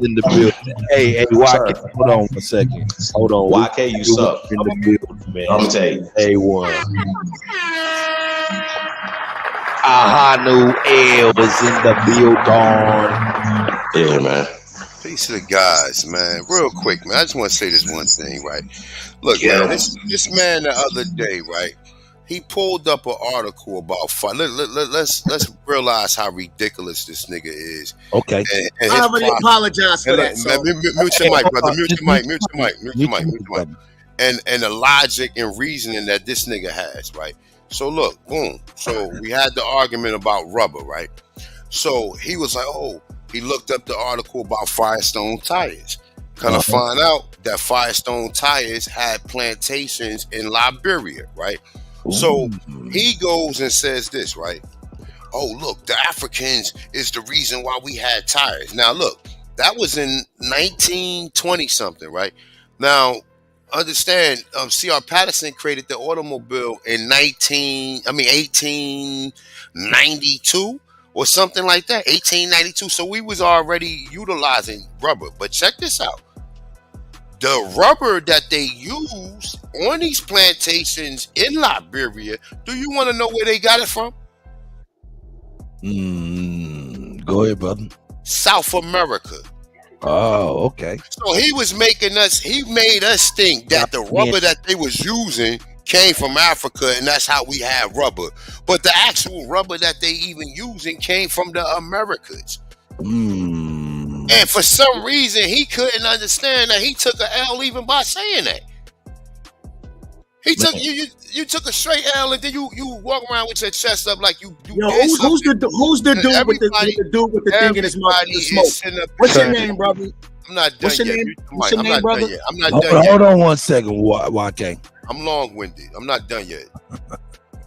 in the building. Hey, YK, hold on a second. Hold on. YK, you suck. In the building, man. I'm gonna tell you. A1. Ahanu L was in the building. Yeah, man. Peace to the guys, man. Real quick, man. I just want to say this one thing, right? Look, man, this man the other day, right? He pulled up an article about let's realize how ridiculous this nigga is. Okay. And I already apologize for that. Mute your mic, brother. Mute your mic. And the logic and reasoning that this nigga has, right? So look, boom. So we had the argument about rubber, right? So he was like, oh, he looked up the article about Firestone tires. Kind of find out that Firestone tires had plantations in Liberia, right? So he goes and says this, right? Oh, look, the Africans is the reason why we had tires. Now, look, that was in 1920 something, right? Now, understand, C.R. Patterson created the automobile in 1892 or something like that, 1892. So we was already utilizing rubber. But check this out. The rubber that they used on these plantations in Liberia, do you want to know where they got it from? Go ahead, brother. South America. Oh, okay. So he made us think that the rubber that they was using came from Africa, and that's how we had rubber. But the actual rubber that they even using came from the Americas. And for some reason, he couldn't understand that he took an L even by saying that. He took you took a straight L, and then you walk around with your chest up like you. Yo, who's the dude with the thing in his mouth? What's your name, brother? I'm not done What's your yet. name? What's your name, brother? I'm not done yet. Hold on one second, YK. I'm long-winded. I'm not done yet.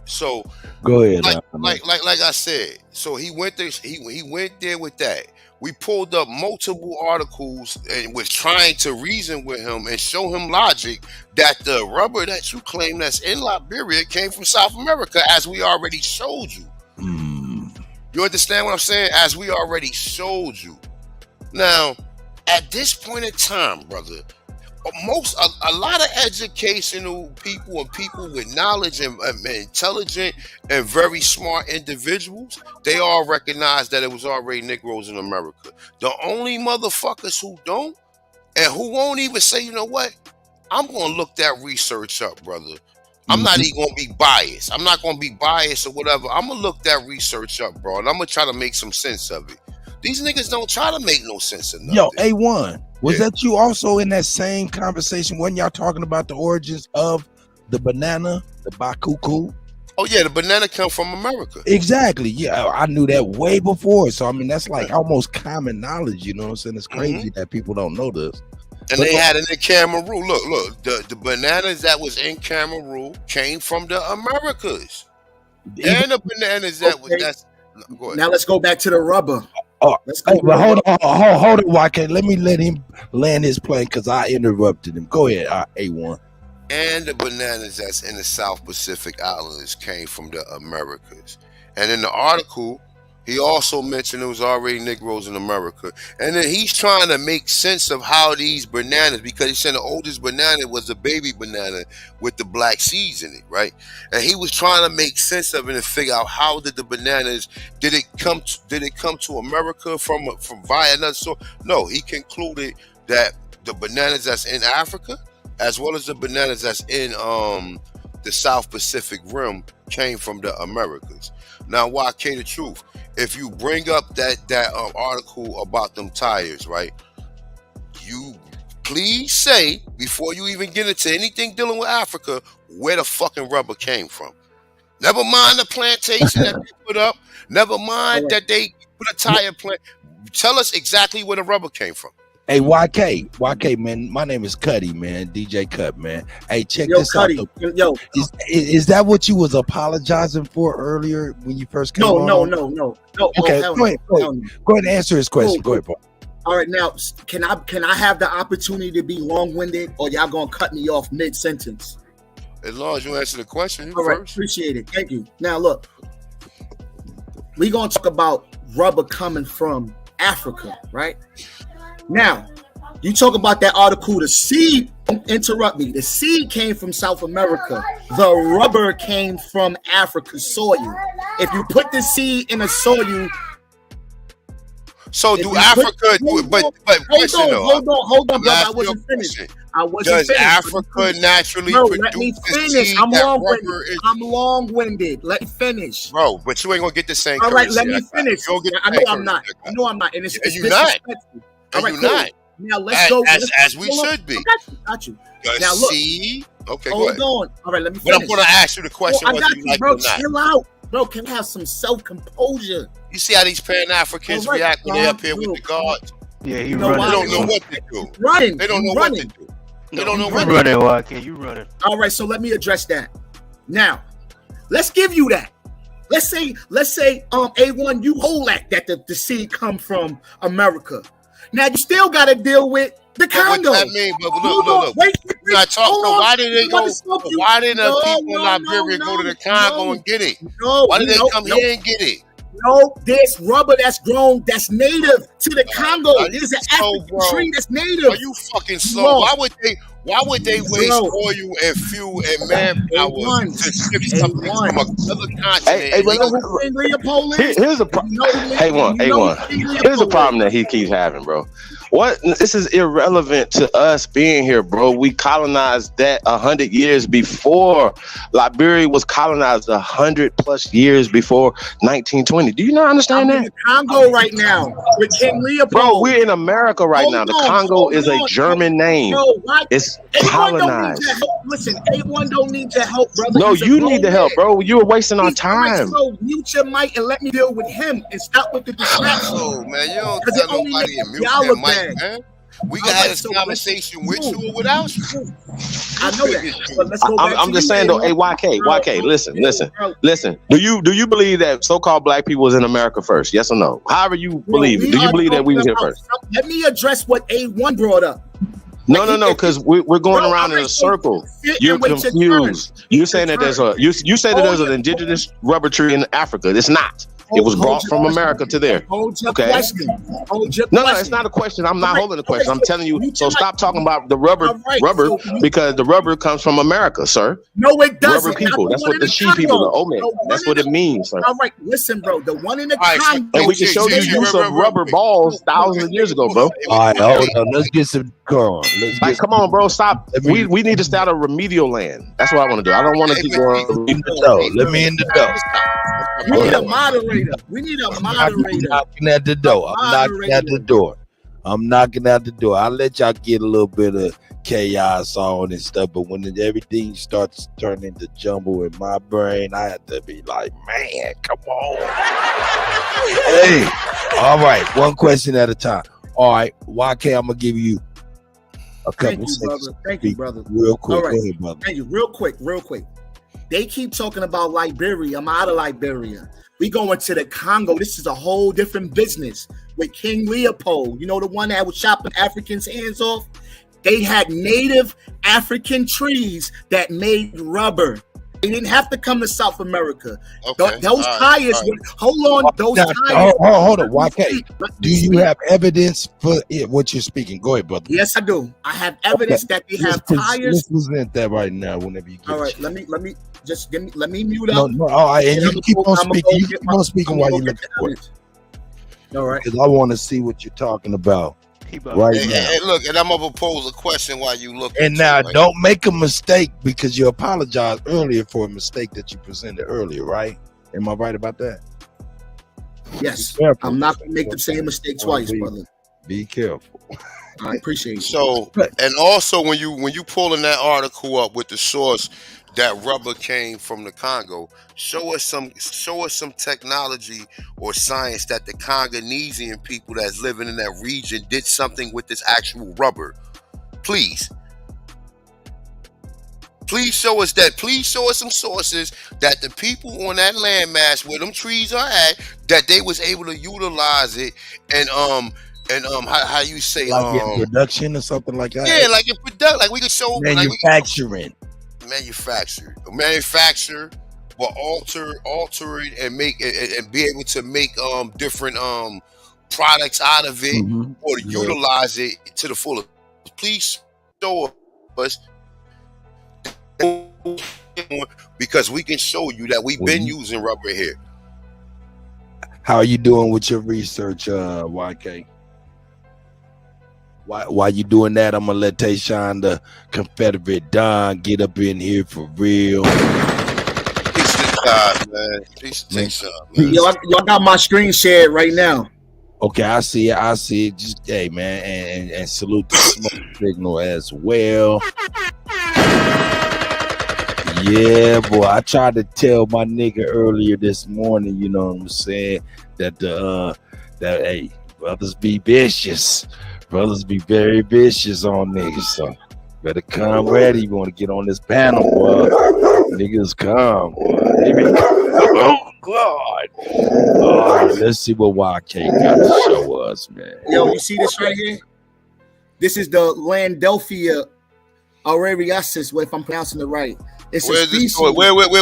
So go ahead. Like I said. So he went there. He went there with that. We pulled up multiple articles and was trying to reason with him and show him logic that the rubber that you claim that's in Liberia came from South America, as we already showed you. You understand what I'm saying? As we already showed you. Now, at this point in time, brother, a lot of educational people and people with knowledge and intelligent and very smart individuals, they all recognize that it was already Negroes in America. The only motherfuckers who don't and who won't even say, you know what, I'm going to look that research up, brother. I'm not even going to be biased. I'm not going to be biased or whatever. I'm going to look that research up, bro, and I'm going to try to make some sense of it. These niggas don't try to make no sense of nothing. Yo, A1, was that you also in that same conversation when y'all talking about the origins of the banana, the bakuku? Oh yeah, the banana come from America. Exactly. Yeah, I knew that way before. So I mean, that's like almost common knowledge. You know what I'm saying? It's crazy that people don't know this. And they had it in Cameroon. Look, the bananas that was in Cameroon came from the Americas. And the bananas that was go ahead. Now let's go back to the rubber. Oh, but hold on, YK. Let me let him land his plane because I interrupted him. Go ahead, A1. And the bananas that's in the South Pacific Islands came from the Americas. And in the article, he also mentioned it was already Negroes in America. And then he's trying to make sense of how these bananas, because he said the oldest banana was a baby banana with the black seeds in it, right? And he was trying to make sense of it and figure out how did the bananas, did it come to America from via another source? No, he concluded that the bananas that's in Africa, as well as the bananas that's in the South Pacific Rim, came from the Americas. Now, YK, the truth, if you bring up that article about them tires, right, you please say, before you even get into anything dealing with Africa, where the fucking rubber came from. Never mind the plantation that they put up. Never mind that they put a tire plant. Tell us exactly where the rubber came from. Hey, YK, man. My name is Cuddy, man. DJ Cut, man. Hey, check Yo, this Cuddy, out. yo. Is that what you was apologizing for earlier when you first came on? No. Okay, Oh, go ahead and answer his question. Go ahead, bro. All right, now can I have the opportunity to be long-winded, or y'all gonna cut me off mid-sentence? As long as you answer the question All right, first. appreciate it. Thank you. Now look, we gonna talk about rubber coming from Africa, right? Now, you talk about that article, the seed, don't interrupt me. The seed came from South America. The rubber came from Africa's soil. If you put the seed in a soil, so do Africa? But question though. Hold on, brother. I wasn't finished. Does Africa naturally Bro, produce let me the finish. seed I'm that long-winded. rubber is? I'm long-winded. Let me finish. Bro, but you ain't gonna get the same. All right, let me courtesy I got. finish. You don't get the I know same I'm not. courtesy I I got. know I'm not. And it's And you not. disrespectful. All And right, you cool. not. Now let's go. As we should be. Got you. The Now look. seed. Okay, go Hold ahead. on. All right, let me But finish. I'm gonna ask you the question I whether got you you, like bro. it or not. Chill out. Bro, can we have some self-composure? You see how these Pan-Africans All right, react when they up here bro. with the guards? Yeah, he You know running. why? They don't know what to do. Running. They don't You know what running. to do. They No, don't know you what to running, YK. You running. All right, so let me address that. Now, let's give you that. Let's say, A1, you hold that the seed come from America. Now you still got to deal with the do. What Congo. that mean? But Hold look. on, wait, You gotta talk. hold So on. why did they I'm go? about to stop you. Why did the No, people in no, Liberia no, go to the no, Congo no. and get it? No, Why did they come no, here and get it? No, there's rubber that's grown that's native to the Congo. Are you There's an slow, African bro? tree that's native. Are you fucking slow? Bro. Why would they waste Bro. oil and fuel and manpower A1. to ship something A1. from another continent? Hey, and but they go- Who King Leopold is? Here's the problem. You know who A1. King Here's the Leopold problem is. that he keeps having, bro. This is irrelevant to us being here, bro. We colonized that 100 years before. Liberia was colonized 100+ years before 1920. Do you not understand I'm in that? the Congo right now with King Leopold. Bro, we're in America right Hold now. The on, Congo hold is a on. German name. Bro, why? It's A1 don't need colonized. your help. Listen, A1 don't need your help, brother. No, He's a you grown need the help, man. bro. You were wasting our All right, time. so mute your mic and let me deal with him and stop with the distraction. Oh man, you don't 'Cause tell it only nobody makes to mute y'all their look mic, bad. man. We All can have right, this so conversation with listen, you or without you. I know that, but let's go back I'm to just you, saying though, hey A1. YK, listen. Bro. Do you believe that so-called black people was in America first? Yes or no? However you believe it. Do you believe that we was here first? Let me address what A1 brought up. No, because we're going Bro, around in all a right, so circle. sit You're and wait your confused. You're saying Your that there's turn. you say that there's an indigenous rubber tree in Africa. It's not. It was Hold brought your from question. America to there. Hold your Okay. question. Hold your No, question. it's not a question. I'm not All right, holding the question. okay, I'm so telling you. mute So your stop mic. talking about the rubber, All right, rubber, so you- because the rubber comes from America, sir. No, it doesn't. Rubber people. Not That's one what in the she people, the Congo. Omed. The That's one what in it means, sir. All right, listen, bro. The one in the All right, so- Congo. And we can show you use of rubber balls thousands of years ago, bro. All right, hold on. Let's get some. Come on. Let's Like, get. come on, bro, stop. Let me- We need to start a remedial land. That's what I want to do. I don't want to keep going. in the door. Let me in the door. We need a moderator. We need a I'm moderator. knocking at the door. I'm knocking at the door. I'm knocking at the door. I'll let y'all get a little bit of chaos on and stuff, but when everything starts turning to jumble in my brain, I have to be like, man, come on. Hey, all right, one question at a time. All right, YK, I'm gonna give you a Thank couple you, seconds. brother. Thank you, brother. Real quick. All right. Go ahead, brother. Thank you. Real quick. They keep talking about Liberia. I'm out of Liberia. We going to the Congo. This is a whole different business with King Leopold. You know, the one that was chopping Africans' hands off? They had native African trees that made rubber. They didn't have to come to South America. Okay. Those all tires, all right. hold on, those Now, tires. hold on, YK. Let me Do you speak. have evidence for it, what you're speaking? Go ahead, brother. Yes, I do. I have evidence that they have tires. Let's present that right now. Whenever you get. All a right, chance. let me mute No, up. no, all right, and you I'ma keep go- on I'ma speaking. go You get keep my- on speaking I'ma while go you get look the for it, evidence. All right. because I want to see what you're talking about He about right And, now. and look, and I'm gonna propose a question while you look. And into now, it, right? don't make a mistake because you apologized earlier for a mistake that you presented earlier, right? Am I right about that? Yes. Be careful. I'm not gonna make the same mistake twice, brother. Be careful. I appreciate you. So, and also when you pulling that article up with the source, that rubber came from the Congo. Show us some technology or science that the Congolesian people that's living in that region did something with this actual rubber. Please show us that. Please show us some sources that the people on that landmass where them trees are at, that they was able to utilize it and how you say Like in production or something like that. yeah, like in production, like we could show Manufacturing. manufacture, but alter it and make and be able to make different products out of it Mhm. or to Yeah. utilize it to the fullest. Please show us, because we can show you that we've been using rubber here. How are you doing with your research, YK? While you doing that, I'm gonna let Tayshawn, the Confederate Don, get up in here for real. Peace to God, man. Peace to Tayshawn, man. Y'all got my screen shared right now. Okay, I see it. Just hey, man, and salute the smoke signal as well. Yeah, boy. I tried to tell my nigga earlier this morning, you know what I'm saying, that that hey, brothers be vicious. Brothers be very vicious on niggas, so better come ready. You want to get on this panel, boy. Niggas come, boy. Oh God. Let's see what YK got to show us, man. Yo, you see this right here? This is the Landelphia aurariasis, if I'm pronouncing it right. It's a Where's this species. source?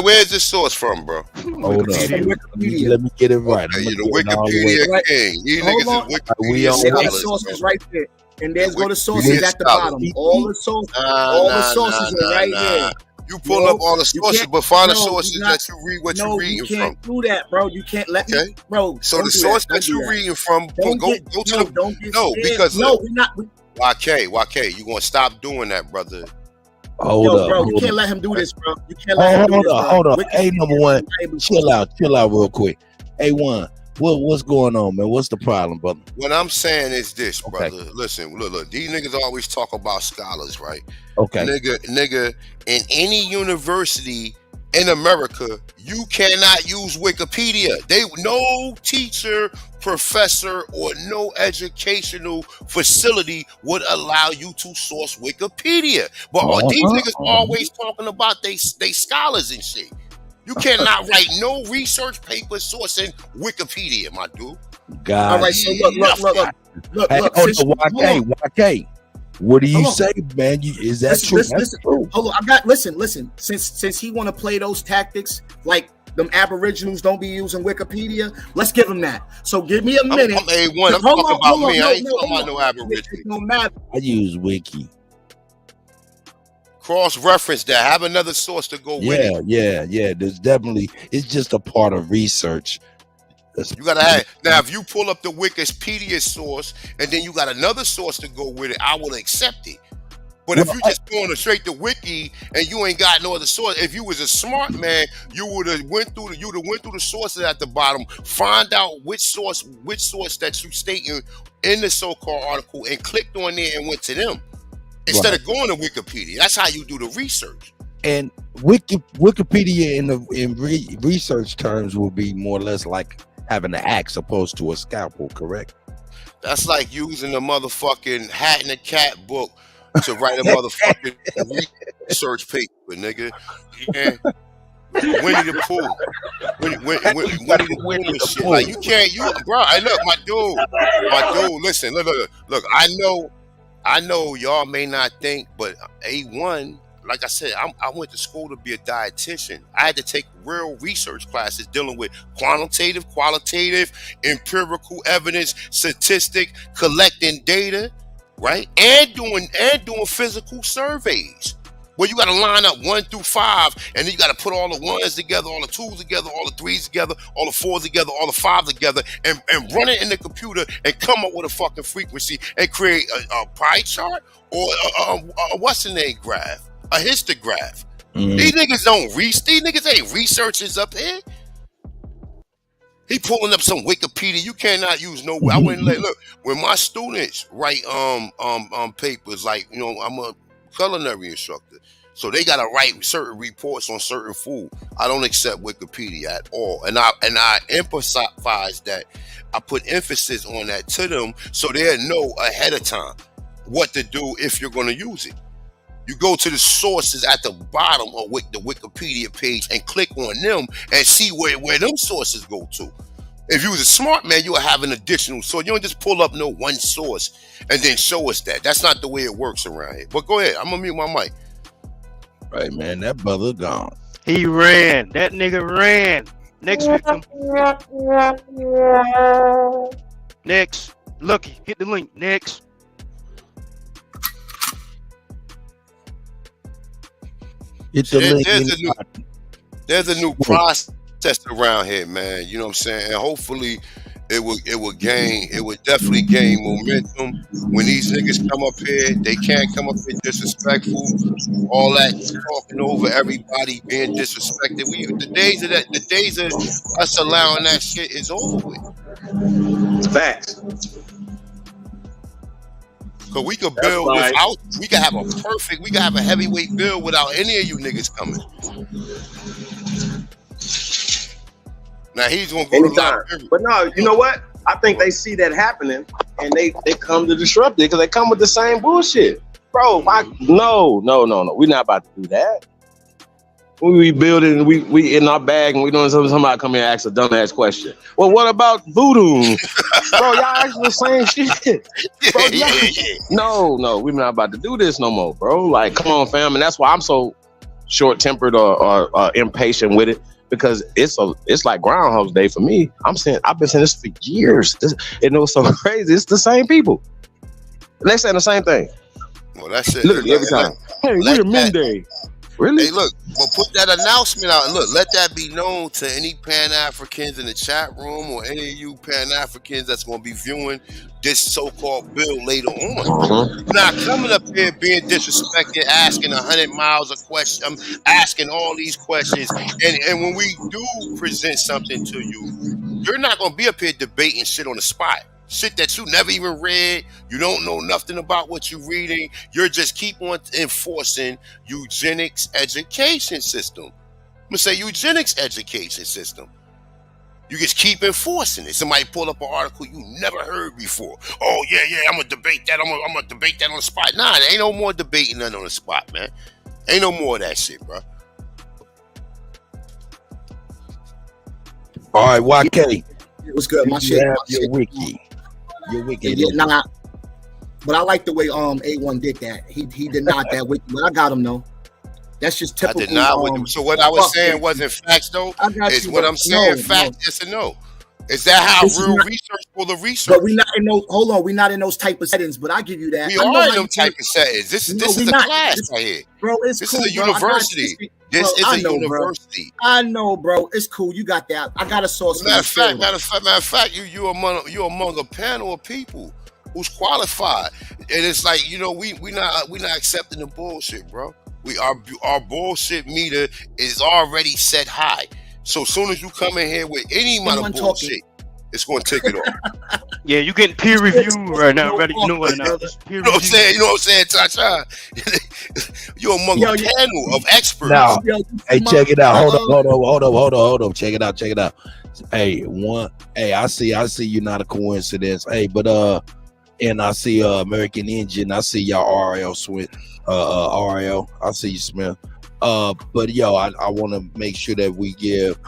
Where's this source from, bro? Hold It's from on. Wikipedia. Let me get it right. Okay, I'm you're gonna the get it all the way. Wikipedia Right. king. You Hold niggas on. is We Wikipedia on- And there's scholars, sources bro. right there. And there's go the sources Wikipedia at the scholars. bottom. All the sources, all the sources are right there. You pull No, up all the you sources, can't- but find the no, sources you're not- that you read what No, you're you reading from. can't do that, bro. You can't let Okay. me, bro. So don't the do source Don't that do you're reading from, go to the don't get no, scared. because no, look, we're not. YK, you gonna stop doing that, brother. Hold Yo, up. bro, you hold can't up. let him do this, bro. You can't let him do Hold this, up, bro. hold up. Wikipedia Hey, number one, is able to- chill out real quick. Hey, what's going on, man? What's the problem, brother? What I'm saying is this, Okay. brother. Listen, look. These niggas always talk about scholars, right? Okay. Nigga, in any university in America, you cannot use Wikipedia. No teacher, professor, or no educational facility would allow you to source Wikipedia. But these niggas always talking about they scholars and shit. You cannot write no research paper sourcing Wikipedia, my dude. God. All right, so look. Hey, Look, hold since- up, hold on. YK. What do you Hold on. say, man? Is that Listen, true? listen, That's listen. true. Hold on, listen. Since he want to play those tactics, like them Aboriginals don't be using Wikipedia, let's give him that. So give me a minute. I'm A1. I'm Hold talking on, about hold on, me. no, I ain't no, talking hold about no on. Aboriginal. It don't matter. I use Wiki. Cross-reference that. Have another source to go with it. Yeah. There's definitely. It's just a part of research. You gotta have now. If you pull up the Wikipedia source and then you got another source to go with it, I will accept it. But if Well, you just going straight to Wiki and you ain't got no other source, if you was a smart man, you would have went through the sources at the bottom, find out which source that you stating in the so-called article, and clicked on there and went to them instead of going to Wikipedia. That's how you do the research. And Wikipedia in research terms will be more or less like having an axe opposed to a scalpel, correct? That's like using a motherfucking Hat in the Cat book to write a motherfucking research paper, nigga. Yeah. Winnie the Pooh. Winnie the Pooh and shit. Like you can't, bro. I look, my dude. Listen, look. I know y'all may not think, but A1, like I said, I went to school to be a dietitian. I had to take real research classes dealing with quantitative, qualitative, empirical evidence, statistic, collecting data, right? And doing physical surveys. Where you got to line up 1 through 5, and then you got to put all the 1s together, all the 2s together, all the 3s together, all the 4s together, all the 5s together, and run it in the computer and come up with a fucking frequency and create a pie chart or a what's the name graph, a histograph. These niggas these niggas ain't researchers up here. He pulling up some Wikipedia. You cannot use no. I wouldn't look when my students write papers. Like I'm a culinary instructor. So they gotta write certain reports on certain food. I don't accept Wikipedia at all. And I emphasize that. I put emphasis on that to them so they'll know ahead of time what to do if you're gonna use it. You go to the sources at the bottom of the Wikipedia page and click on them and see where them sources go to. If you was a smart man, you would have an additional source. You don't just pull up no one source and then show us that. That's not the way it works around here. But go ahead. I'm gonna mute my mic. Right, man. That brother gone. He ran. That nigga ran. Next victim. Next. Lucky. Hit the link. Next. Hit the link. There's a new process around here, man. You know what I'm saying? And hopefully it will definitely gain momentum. When these niggas come up here, they can't come up here disrespectful. All that talking over everybody, being disrespected. The days of us allowing that shit is over with. Facts. Cause we could build without, we could have a heavyweight build without any of you niggas coming. Now he's gonna go anytime. But no, you know what? I think they see that happening and they come to disrupt it because they come with the same bullshit. Bro, no. We're not about to do that. We building, we in our bag and we doing something. Somebody come here and ask a dumbass question. Well, what about voodoo? Bro, y'all asking the same shit. Bro, No, we're not about to do this no more, bro. Like, come on, fam. And that's why I'm so short-tempered or impatient with it. Because it's like Groundhog Day for me. I've been saying this for years. It was so crazy. It's the same people. And they saying the same thing. Well, that's it. Literally every time. Hey, we're Monday. Really? Hey, look, but put that announcement out and look, let that be known to any Pan-Africans in the chat room or any of you Pan-Africans that's going to be viewing this so-called bill later on. You're not coming up here being disrespected, asking 100 miles of questions, asking all these questions. And when we do present something to you, you're not going to be up here debating shit on the spot. Shit that you never even read. You don't know nothing about what you're reading. You're just keep on enforcing eugenics education system. I'm going to say eugenics education system. You just keep enforcing it. Somebody pull up an article you never heard before. Oh, yeah, I'm going to debate that. I'm going to debate that on the spot. Nah, there ain't no more debating nothing on the spot, man. Ain't no more of that shit, bro. All right, YK. It was good. My shit. Your wiki. Your wiki. Yeah, but I like the way A1 did that. He denied that wiki, but I got him though. That's just typical. I did not. So what I was saying wasn't facts though. Is what I'm saying fact? Yes or no? Is that how real research for the research? But we're not in those. Hold on, we're not in those type of settings. But I give you that. We are in them type of settings. This is a class right here, bro. This is a university. This is a university. I know, bro. It's cool. You got that. I got a source. Matter of fact, you among a panel of people who's qualified, and it's like we not accepting the bullshit, bro. Our bullshit meter is already set high. So as soon as you come in here with any amount of bullshit, it's going to take it off. Yeah, you getting peer review right now. Ready? You know what I'm saying? You know what I'm saying, Cha-Cha? You're among a panel of experts. Now, hey, check it out. Hold up. Check it out. Hey, I see you're not a coincidence. Hey, but and I see American Engine. I see y'all RL Smith. RL. I see you, Smith. But I want to make sure that we give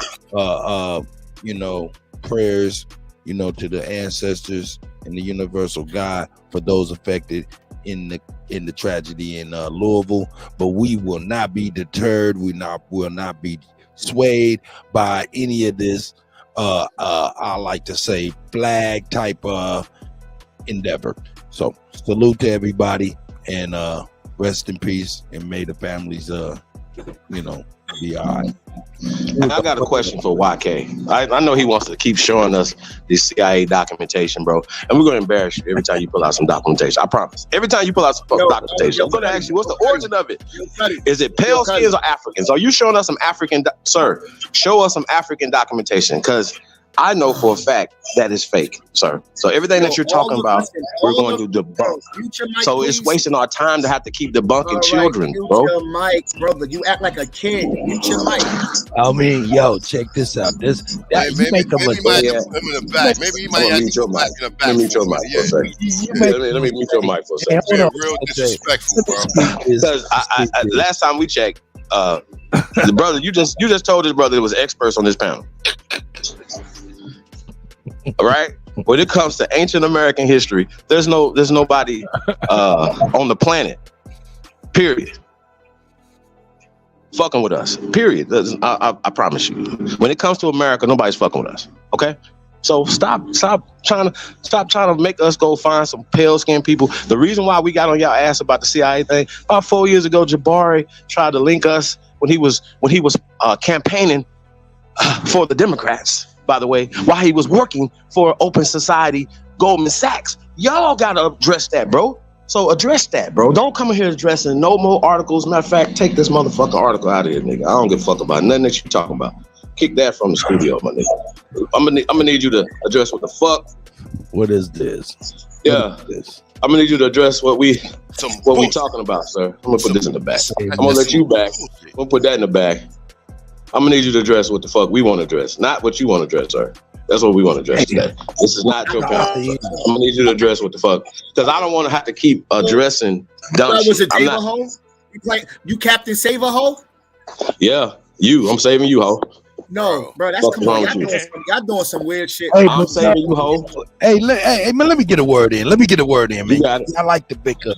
prayers, to the ancestors and the universal God for those affected in the tragedy in Louisville. But we will not be deterred. We will not be swayed by any of this. I like to say flag type endeavor. So salute to everybody and rest in peace, and may the families be all right. I got a question for YK. I know he wants to keep showing us this CIA documentation, bro. And we're going to embarrass you every time you pull out some documentation. I promise. Every time you pull out some documentation, I'm going to ask you, what's the origin of it? Is it pale skins or Africans? Are you showing us some African, sir? Show us some African documentation, because I know for a fact that is fake, sir. So everything that you're talking about, we're going to debunk. So it's wasting our time to have to keep debunking children, bro. Mute your mic, brother. You act like a kid. Mute your mic. I mean, yo, check this out. Maybe he might have him in the back. Maybe he might have mute your him mic. in the back. Let me mute your mic for a second. Let me mute your mic for a second. Yeah, real disrespectful, bro. Because last time we checked, the brother, you just told his brother it was experts on this panel. All right. When it comes to ancient American history, there's nobody on the planet, period, fucking with us. Period. I promise you. When it comes to America, nobody's fucking with us. Okay. So stop trying to make us go find some pale skinned people. The reason why we got on y'all ass about the CIA thing, about 4 years ago, Jabari tried to link us when he was campaigning for the Democrats. By the way, while he was working for Open Society, Goldman Sachs. Y'all gotta address that, bro. So address that, bro. Don't come in here addressing no more articles. Matter of fact, take this motherfucking article out of here, nigga. I don't give a fuck about nothing that you talking about. Kick that from the studio, my nigga. I'm gonna need you to address what the fuck. What is this? Yeah. I'm gonna need you to address what we talking about, sir. I'm gonna put this in the back. I'm gonna let you back. I'm gonna put that in the back. I'm gonna need you to address what the fuck we want to address, not what you want to address, sir. That's what we want to address today. This is not your panel. I'm gonna need you to address what the fuck, because I don't want to have to keep addressing dumb shit. Was it Dave Ho? You Captain Save a Ho? Yeah, I'm saving you, ho. No, bro, that's come on. Y'all doing some weird shit. Hey, I'm saving you, ho. Hey, man, let me get a word in. Man. I like the bicker,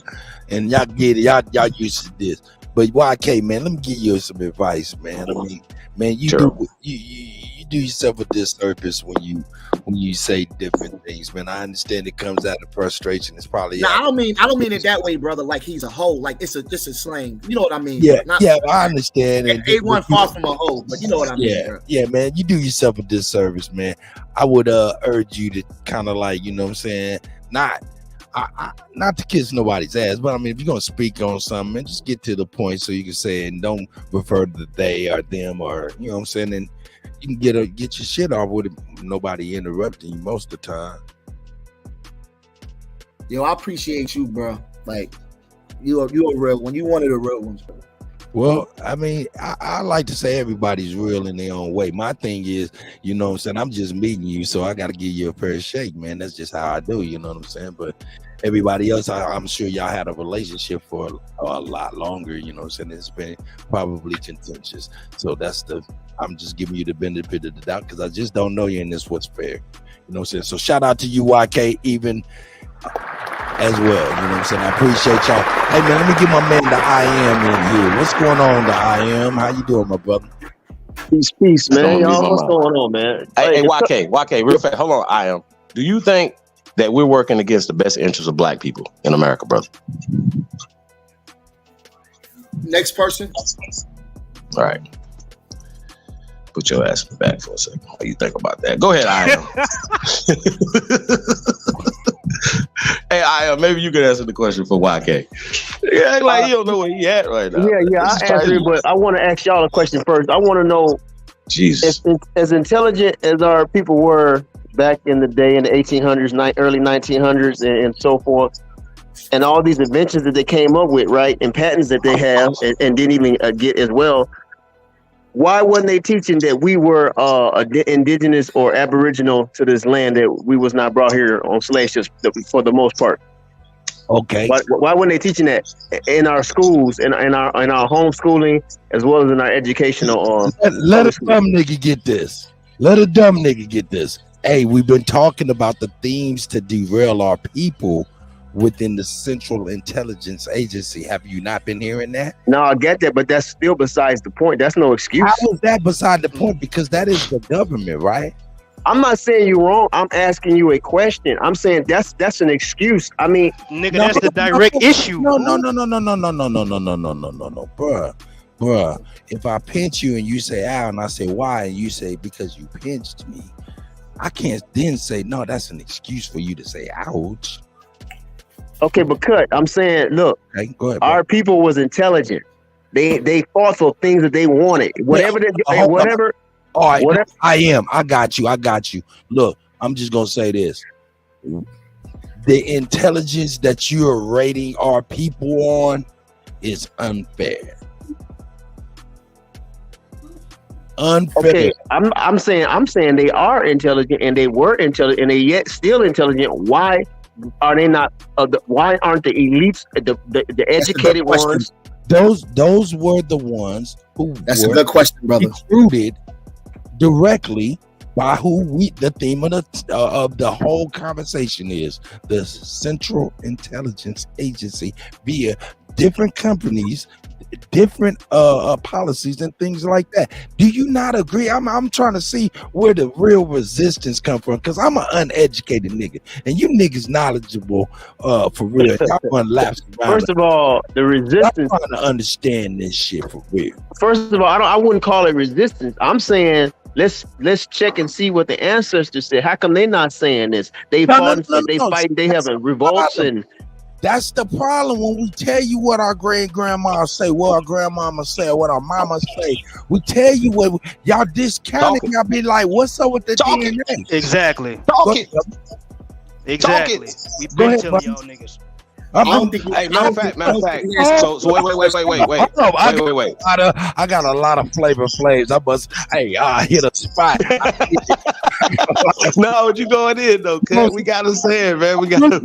and y'all get it. Y'all used to this. But YK, man, let me give you some advice, man. I mean, man, you do yourself a disservice when you say different things, man. I understand it comes out of frustration. It's probably I don't mean it that way, brother. Like he's a hoe. Like it's a slang. You know what I mean? Yeah, I understand. And ain't one far from a hoe, but you know what I mean? Bro. Yeah, man. You do yourself a disservice, man. I would urge you to kind of like, you know what I'm saying, not to kiss nobody's ass, but I mean, if you're gonna speak on something, man, just get to the point so you can say it and don't refer to they or them or, you know what I'm saying, and you can get your shit off with it, nobody interrupting you most of the time. Yo, I appreciate you, bro. Like you a real one. You one of the real ones, bro. Well, I mean, I like to say everybody's real in their own way. My thing is, you know what I'm saying, I'm just meeting you, so I got to give you a fair shake, man. That's just how I do, you know what I'm saying? But everybody else, I'm sure y'all had a relationship for a lot longer, you know what I'm saying? It's been probably contentious. So I'm just giving you the benefit of the doubt because I just don't know you, and this what's fair. You know what I'm saying? So shout out to you, YK, even as well. You know what I'm saying? I appreciate y'all. Hey, man, let me get my man, the I Am, in here. What's going on, the I Am? How you doing, my brother? Peace, man. Y'all, what's going on, man? Hey, YK, real fast. Hold on, I Am. Do you think that we're working against the best interests of black people in America, brother? Next person. All right. Put your ass in the back for a second. How you think about that? Go ahead, I Am. Hey, I Am, maybe you can answer the question for YK. Yeah, like you don't know where he at right now. Yeah, I answer it, but I want to ask y'all a question first. I want to know, Jesus, as intelligent as our people were back in the day in the 1800s, early 1900s, and so forth, and all these inventions that they came up with, right, and patents that they have and didn't even get as well. Why wasn't they teaching that we were indigenous or aboriginal to this land, that we was not brought here on slave ships for the most part? Okay. Why weren't they teaching that in our schools, in our homeschooling, as well as in our educational? Let a dumb nigga get this. Let a dumb nigga get this. Hey, we've been talking about the themes to derail our people within the Central Intelligence Agency. Have you not been hearing that? No, I get that, but that's still besides the point. That's no excuse. How is that beside the point? Because that is the government, right? I'm not saying you're wrong. I'm asking you a question. I'm saying that's an excuse. I mean, nigga, that's the direct issue. No, bruh. If I pinch you and you say ow, and I say why, and you say because you pinched me, I can't then say no. That's an excuse for you to say ouch. Okay, but cut. I'm saying, look, okay, go ahead, our people was intelligent. They fought for things that they wanted. Whatever. All right, Whatever. I am. I got you. Look, I'm just gonna say this. The intelligence that you're rating our people on is unfair. Okay, I'm saying they are intelligent and they were intelligent and they yet still intelligent. Why are they not? Why aren't the elites, the educated ones? Those were the ones who That's a good question, brother. Recruited directly by the theme of the whole conversation is the Central Intelligence Agency via different companies, different policies and things like that. Do you not agree? I'm trying to see where the real resistance come from, because I'm an uneducated nigga and you niggas knowledgeable for real. Y'all run laps around. First of all, the resistance. I'm trying to understand this shit for real. First of all, I wouldn't call it resistance. I'm saying let's check and see what the ancestors said. How come they not saying this? They fighting, they having revolts and. That's the problem when we tell you what our great-grandma say, what our grandmama say, what our mama say. We tell you what y'all discount it. Y'all be like, what's up with the DNA? Exactly. Talk it. Exactly. We been telling y'all niggas. Hey, matter of fact. So wait. I got a lot of flavor flaves. I hit a spot. No, what you going in though? Cause we gotta say it, man. We gotta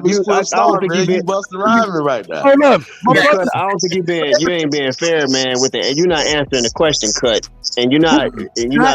be smart, man. You busting rhyming right now. I don't think you ain't being fair, man. With it, and you're not answering the question, Cut, and you're not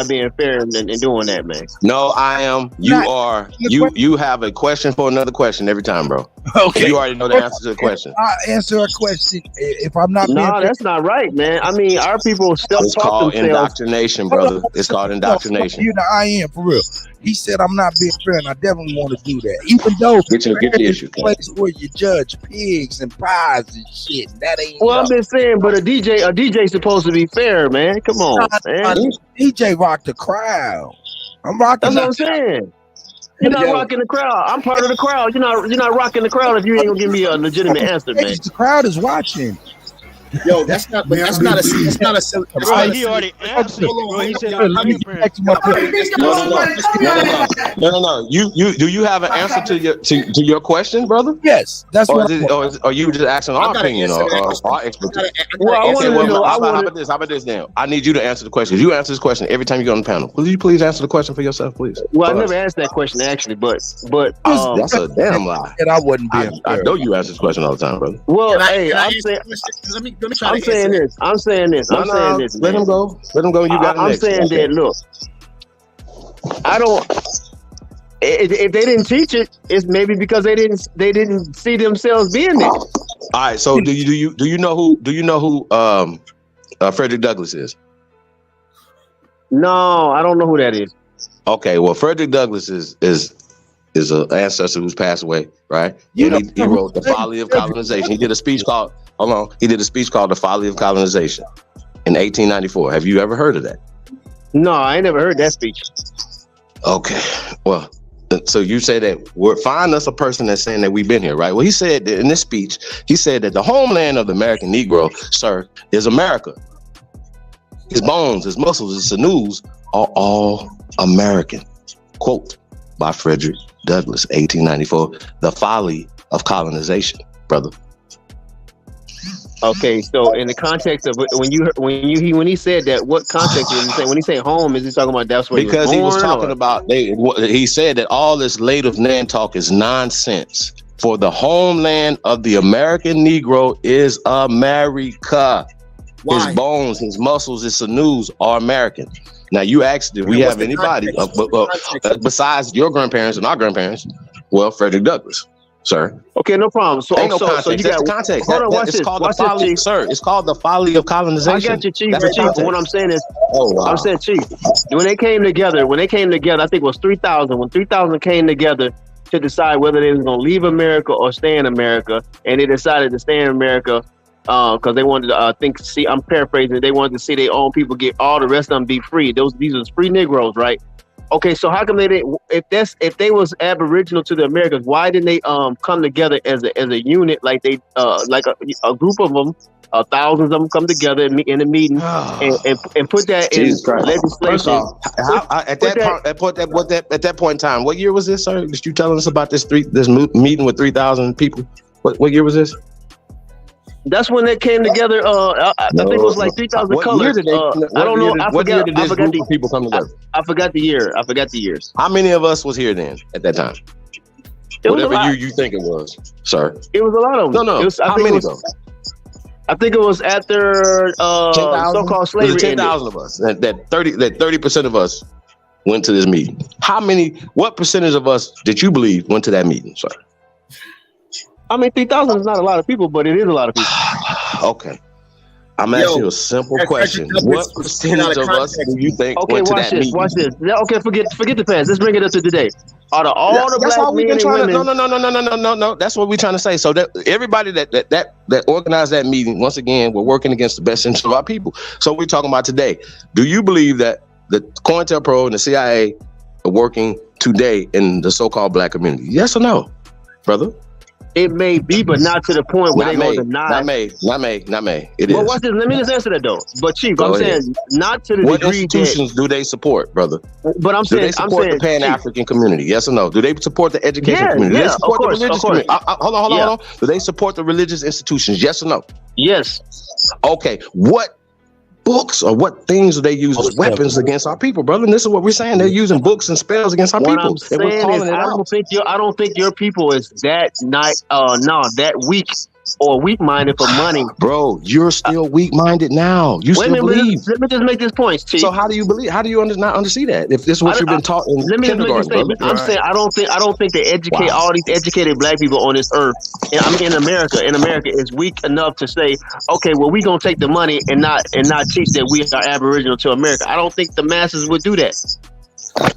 being fair and doing that, man. No, I am. You are. You have a question for another question every time, bro. Okay. You already know the answer to the question. I answer a question. If I'm not, no, that's not right, man. I mean, our people still it's called indoctrination, brother. It's called indoctrination. You know, I am for real. He said I'm not being fair, and I definitely want to do that. Even though get the issue, place where you judge pigs and pies and shit, that ain't. Well, I'm just saying, but a DJ supposed to be fair, man. Come on, man. DJ rock the crowd. I'm rocking. That's what I'm saying. You're not rocking the crowd. I'm part of the crowd. You're not rocking the crowd if you ain't gonna give me a legitimate answer, man. The crowd is watching. Yo, that's not a silly. He already answered. He said, No. You do you have an answer to your question, brother? Yes, that's what. Or you just asking our opinion or our expertise? How about this now? I need you to answer the question. You answer this question every time you go on the panel. Will you please answer the question for yourself, please? Well, I never asked that question actually, but that's a damn lie. And I wouldn't be. I know you answer this question all the time, brother. Well, I'm saying this. Let him go. You got it. I'm saying that. Look, I don't. If they didn't teach it, it's maybe because they didn't see themselves being there. All right. So do you know who Frederick Douglass is? No, I don't know who that is. Okay. Well, Frederick Douglass is an ancestor who's passed away, right? He wrote The Folly of Colonization. He did a speech called The Folly of Colonization in 1894. Have you ever heard of that? No, I ain't never heard that speech. Okay. Well, so you say that find us a person that's saying that we've been here, right? Well, he said that in this speech, he said that the homeland of the American Negro, sir, is America. His bones, his muscles, his sinews are all American. Quote by Frederick Douglass, 1894, The Folly of Colonization, brother. Okay, so in the context of when he said that, what context is he saying? When he say home, is he talking about that's where because he was talking about he said that all this native land talk is nonsense. For the homeland of the American Negro is America. Why? His bones, his muscles, his sinews are American. Now you asked, did we have anybody besides your grandparents and our grandparents? Well, Frederick Douglass. Sir. Okay, no problem. So you got context. Hold on, watch it's this. Called the folly, sir. It's called The Folly of Colonization. I got you, Chief. But what I'm saying is, I'm saying, Chief, when they came together, I think it was 3,000. When 3,000 came together to decide whether they was going to leave America or stay in America, and they decided to stay in America because they wanted to I'm paraphrasing. They wanted to see their own people get all the rest of them be free. These are free Negroes, right? Okay, so how come they didn't? If they was Aboriginal to the Americans, why didn't they come together as a unit like they like a group of them thousands of them come together in a meeting and put that in Jesus Christ. First legislation. off, at that point in time, what year was this, sir? Did you telling us about this meeting with 3,000 people? What year was this? That's when they came together. I think it was like 3,000 What colors. year did they? I don't know. What year did this group of people come together? I forgot the year. I forgot the years. How many of us was here then at that time? It was a Whatever lot. year you think it was, sir. It was a lot of them. No. It was, How many though? I think it was after 10,000? so-called slavery. 10,000 of us. That 30% of us went to this meeting. What percentage of us did you believe went to that meeting, sir? I mean, 3,000 is not a lot of people, but it is a lot of people. Okay. I'm asking you a simple question. What percentage of us do you think went to that meeting? Watch this. Okay, forget the past. Let's bring it up to today. Out of all the That's black all we've men been and trying women, to. No. That's what we're trying to say. So that everybody that organized that meeting, once again, we're working against the best interest of our people. So we're talking about today. Do you believe that the COINTELPRO and the CIA are working today in the so-called black community? Yes or no, brother? it may be, but not to the point where they're going to deny. Not may. It is. Well, watch this. Let me just answer that though. But Chief, I'm saying not to the what degree institutions do they support, brother? But I'm do saying they support the Pan-African community? Yes or no? Do they support the education community? Do they support the religious community? Hold on. Do they support the religious institutions? Yes or no? Yes. Okay. What books or what things do they use as weapons against our people, brother? And this is what we're saying. They're using books and spells against our what people. I'm saying is, I don't think your people is that that weak or weak-minded for money. Bro, you're still weak-minded now. You still believe. Let me just make this point, Chief. So how do you believe? How do you not undersee that? If this is what you've been taught in kindergarten, brother. I'm saying I don't think they educate all these educated black people on this earth. And I mean, in America is weak enough to say, okay, well, we're gonna take the money and not teach that we are Aboriginal to America. I don't think the masses would do that.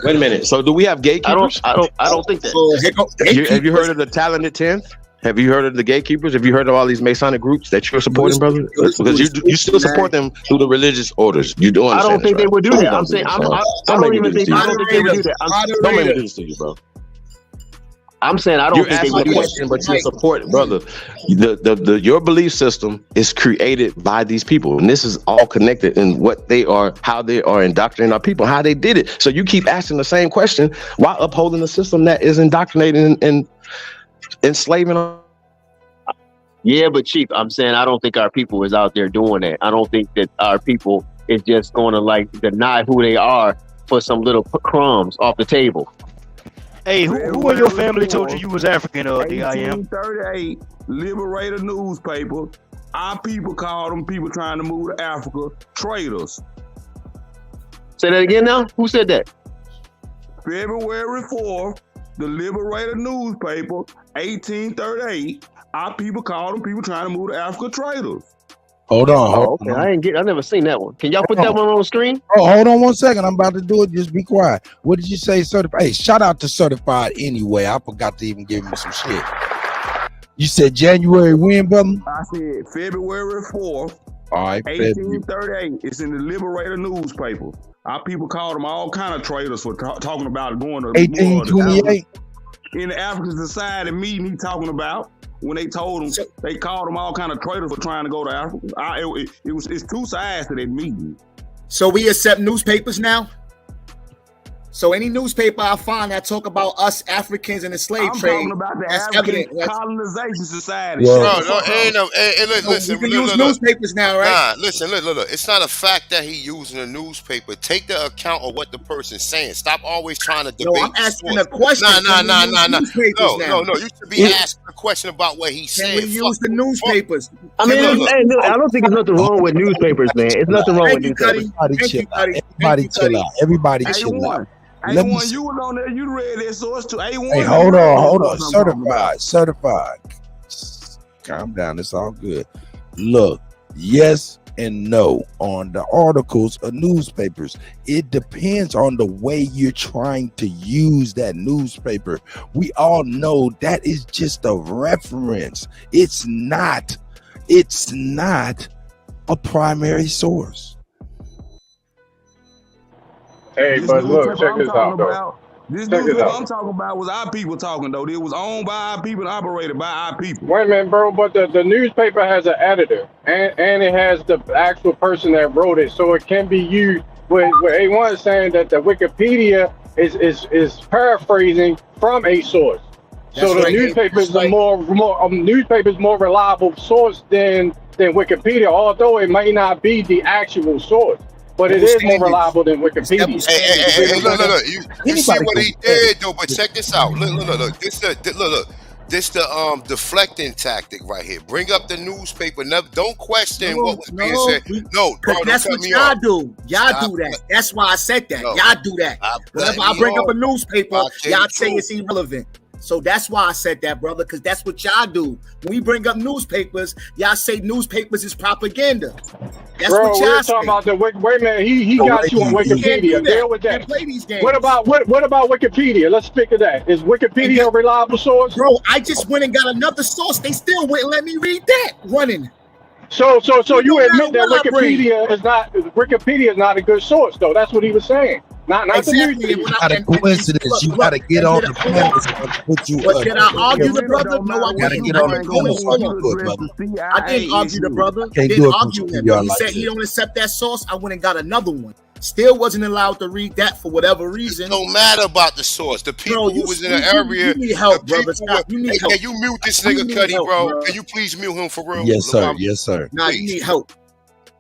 Wait a minute. So do we have gatekeepers? I don't think that. Have you heard of the Talented 10th? Have you heard of the gatekeepers? Have you heard of all these Masonic groups that you're supporting, brother? Because you still support them through the religious orders. You do understand. I don't think they would do that. I'm saying I don't even think they would do that. Don't make me do this to you, bro. I'm saying I don't think they would do that. But you support, brother. Your belief system is created by these people, and this is all connected in what they are, how they are indoctrinating our people, how they did it. So you keep asking the same question while upholding a system that is indoctrinating and enslaving. Yeah, but Chief, I'm saying I don't think our people is out there doing that. I don't think that our people is just going to like deny who they are for some little crumbs off the table. Hey, who in your family told you was African? DIM. 1838 Liberator newspaper. Our people called them people trying to move to Africa traitors. Say that again now. Who said that? February 4th, the Liberator newspaper, 1838. Our people called them people trying to move to Africa traitors. Hold on. Okay. I never seen that one. Can y'all put that one on the screen? Oh, hold on 1 second. I'm about to do it. Just be quiet. What did you say, Certified? Hey, shout out to Certified anyway. I forgot to even give him some shit. You said January when, brother? I said February 4th, all right, 1838. It's in the Liberator newspaper. Our people called them all kind of traitors for talking about going to 1828. In the African Society meeting he talking about. When they told him, they called them all kind of traitors for trying to go to Africa. It's two sides to that meeting. So we accept newspapers now? So any newspaper I find that talk about us Africans in the slave trade, talking about the that's African evident. Colonization Society. Listen. We can use newspapers now, right? Nah, listen. It's not a fact that he using a newspaper. Take the account of what the person's saying. Stop always trying to debate. No, I'm asking a question. No. You should be asking a question about what he's saying. Can we use the newspapers? I mean, I don't think there's nothing wrong with newspapers, man. It's nothing wrong with newspapers. Everybody chill out. Everybody chill out. A1, you was on there. You read that source too. A1. Hey, hold on. Certified. Calm down. It's all good. Look, yes and no on the articles of newspapers. It depends on the way you're trying to use that newspaper. We all know that is just a reference. It's not a primary source. Hey, but look, check this out though. This Check this newspaper out. I'm talking about was our people talking though. It was owned by our people and operated by our people. Wait a minute, bro, but the newspaper has an editor, and it has the actual person that wrote it, so it can be used. Where A1 is saying that the Wikipedia is paraphrasing from a source. So the newspaper is a more reliable source than Wikipedia, although it may not be the actual source. But it is more reliable than Wikipedia. Hey, look. You see what he did, though, but check this out. Look. This the deflecting tactic right here. Bring up the newspaper. Don't question what was being said. No, bro, that's what y'all do. Y'all do that. That's why I said that. Y'all do that. Whenever I bring up a newspaper, y'all say it's irrelevant. So that's why I said that, brother, because that's what y'all do. When we bring up newspapers, y'all say newspapers is propaganda. That's bro, what we're y'all talking say. about the wait a minute, he got you on Wikipedia. Deal with that. Play these games. What about Wikipedia? Let's speak of that. Is Wikipedia a reliable source? Bro, I just went and got another source. They still wouldn't let me read that running. So you admit that Wikipedia is not a good source, though. That's what he was saying. Not exactly. the Not a coincidence. You gotta get on the premise and put you but up. did I argue the brother? No, I gotta get on the premise. I didn't argue the brother. I didn't argue him. He said he don't accept that source. I went and got another one. Still wasn't allowed to read that for whatever reason. It don't matter about the source. The people who was in the area. You need help, brother. You need help. Can you mute this nigga Cuddy, bro? Can you please mute him for real? Yes, sir. Yes, sir. Nah, you need help.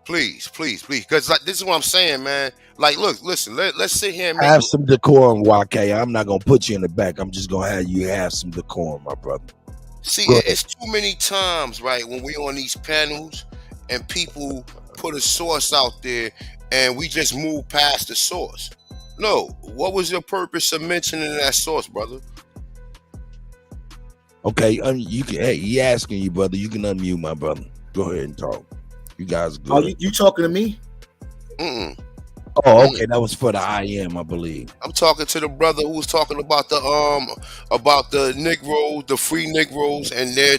Please. Because like this is what I'm saying, man. Like, look, listen, let's sit here and have some decorum, YK. I'm not gonna put you in the back. I'm just gonna have you have some decorum, my brother. See, it's too many times, right, when we on these panels and people put a source out there and we just move past the source. No, what was your purpose of mentioning that source, brother? Okay, you can. Hey, he asking you, brother. You can unmute, my brother. Go ahead and talk. You guys good? Oh, you talking to me? Oh, okay. That was for the IM, I believe. I'm talking to the brother who was talking about the Negroes, the free Negroes, and their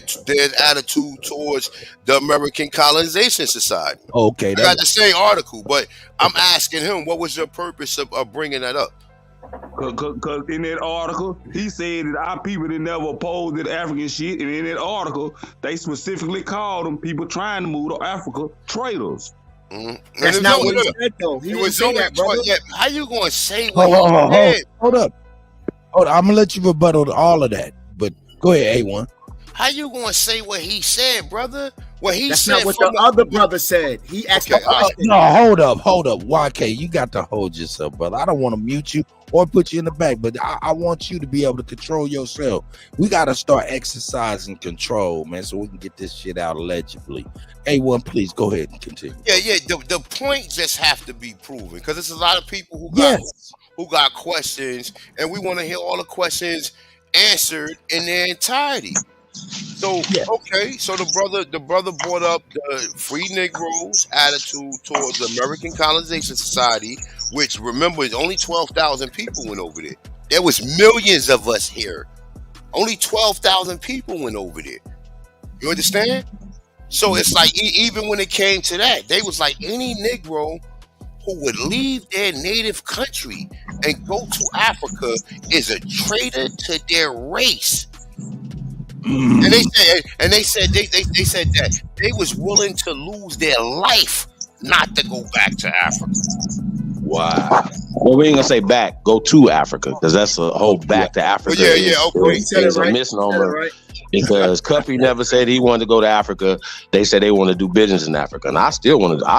attitude towards the American Colonization Society. Okay, I got the same article, but I'm asking him, what was your purpose of bringing that up? Cause in that article, he said that our people didn't never oppose that African shit, and in that article, they specifically called them people trying to move to Africa traitors. That's not what he said, though. He didn't say that, brother. How you gonna say what he said? Hold up. I'm gonna let you rebuttal all of that, but go ahead, A1. How you gonna say what he said, brother? What he That's said. not what the other brother said. He asked a question. No, hold up. YK, you got to hold yourself, brother. I don't want to mute you or put you in the back, but I want you to be able to control yourself. We got to start exercising control, man, so we can get this shit out legibly. A1, please go ahead and continue. Yeah. The point just have to be proven, because there's a lot of people who got questions, and we want to hear all the questions answered in their entirety. So okay, so the brother brought up the free Negroes' attitude towards the American Colonization Society, which, remember, is only 12,000 people went over there. There was millions of us here. Only 12,000 people went over there. You understand? So it's like, even when it came to that, they was like, any Negro who would leave their native country and go to Africa is a traitor to their race. And they said that they was willing to lose their life not to go back to Africa. Wow. Well, we ain't gonna say back, go to Africa, because that's a whole back to Africa. Okay. It's a misnomer. Because Cuffy never said he wanted to go to Africa. They said they want to do business in Africa, and I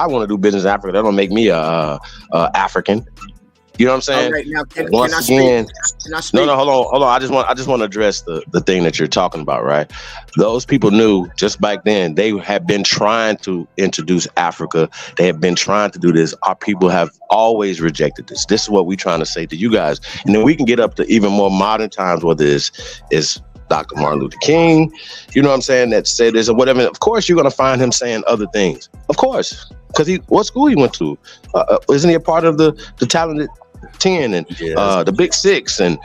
want to do business in Africa. That don't make me a African. You know what I'm saying? All right, now, Once again, no, hold on. I just want to address the thing that you're talking about, right? Those people knew just back then they had been trying to introduce Africa. They have been trying to do this. Our people have always rejected this. This is what we're trying to say to you guys. And then we can get up to even more modern times, whether it's Dr. Martin Luther King, you know what I'm saying, that said this or whatever. Of course, you're going to find him saying other things. Of course. Because what school he went to? Isn't he a part of the talented 10 and the Big Six and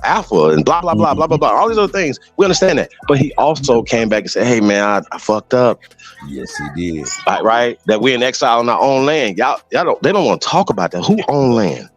Alpha and blah blah blah blah blah blah, all these other things? We understand that, but he also came back and said, "Hey man, I fucked up." Yes, he did. Right? That we're in exile on our own land. Y'all don't. They don't want to talk about that. Who own land?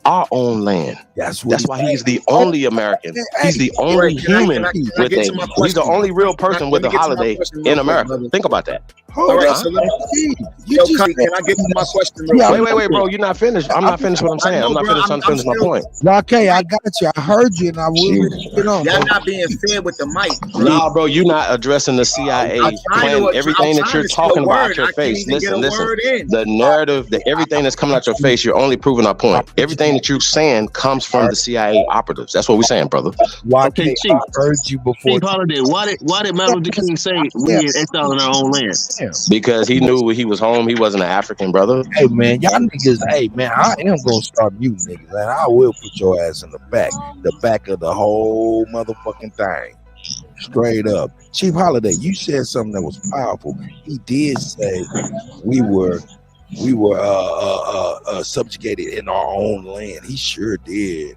our own land. That's why he's the only American. He's the only human with a. He's the only real person with a holiday in America. Think about that. All right, so let me, yo, Cuddy, can I get to my question? Wait, bro. You're not finished. I'm not finished what I'm saying. I'm not finished. I'm finished my point. Okay, I got you. I heard you, and I will get on. Y'all not being fair with the mic. Nah, bro, you're not addressing the CIA plan. Everything that you're talking about out your face. Listen. The narrative, everything that's coming out your face, you're only proving our point. Everything that you're saying comes from the CIA operatives. That's what we're saying, brother. Okay, Chief, I heard you before. Chief Holiday, why did Martin Luther King say we in exile in our own land? Because he knew when he was home, he wasn't an African, brother. Hey man, y'all niggas. Hey man, I am gonna start you niggas, and I will put your ass in the back of the whole motherfucking thing, straight up. Chief Holiday, you said something that was powerful. He did say we were subjugated in our own land. He sure did.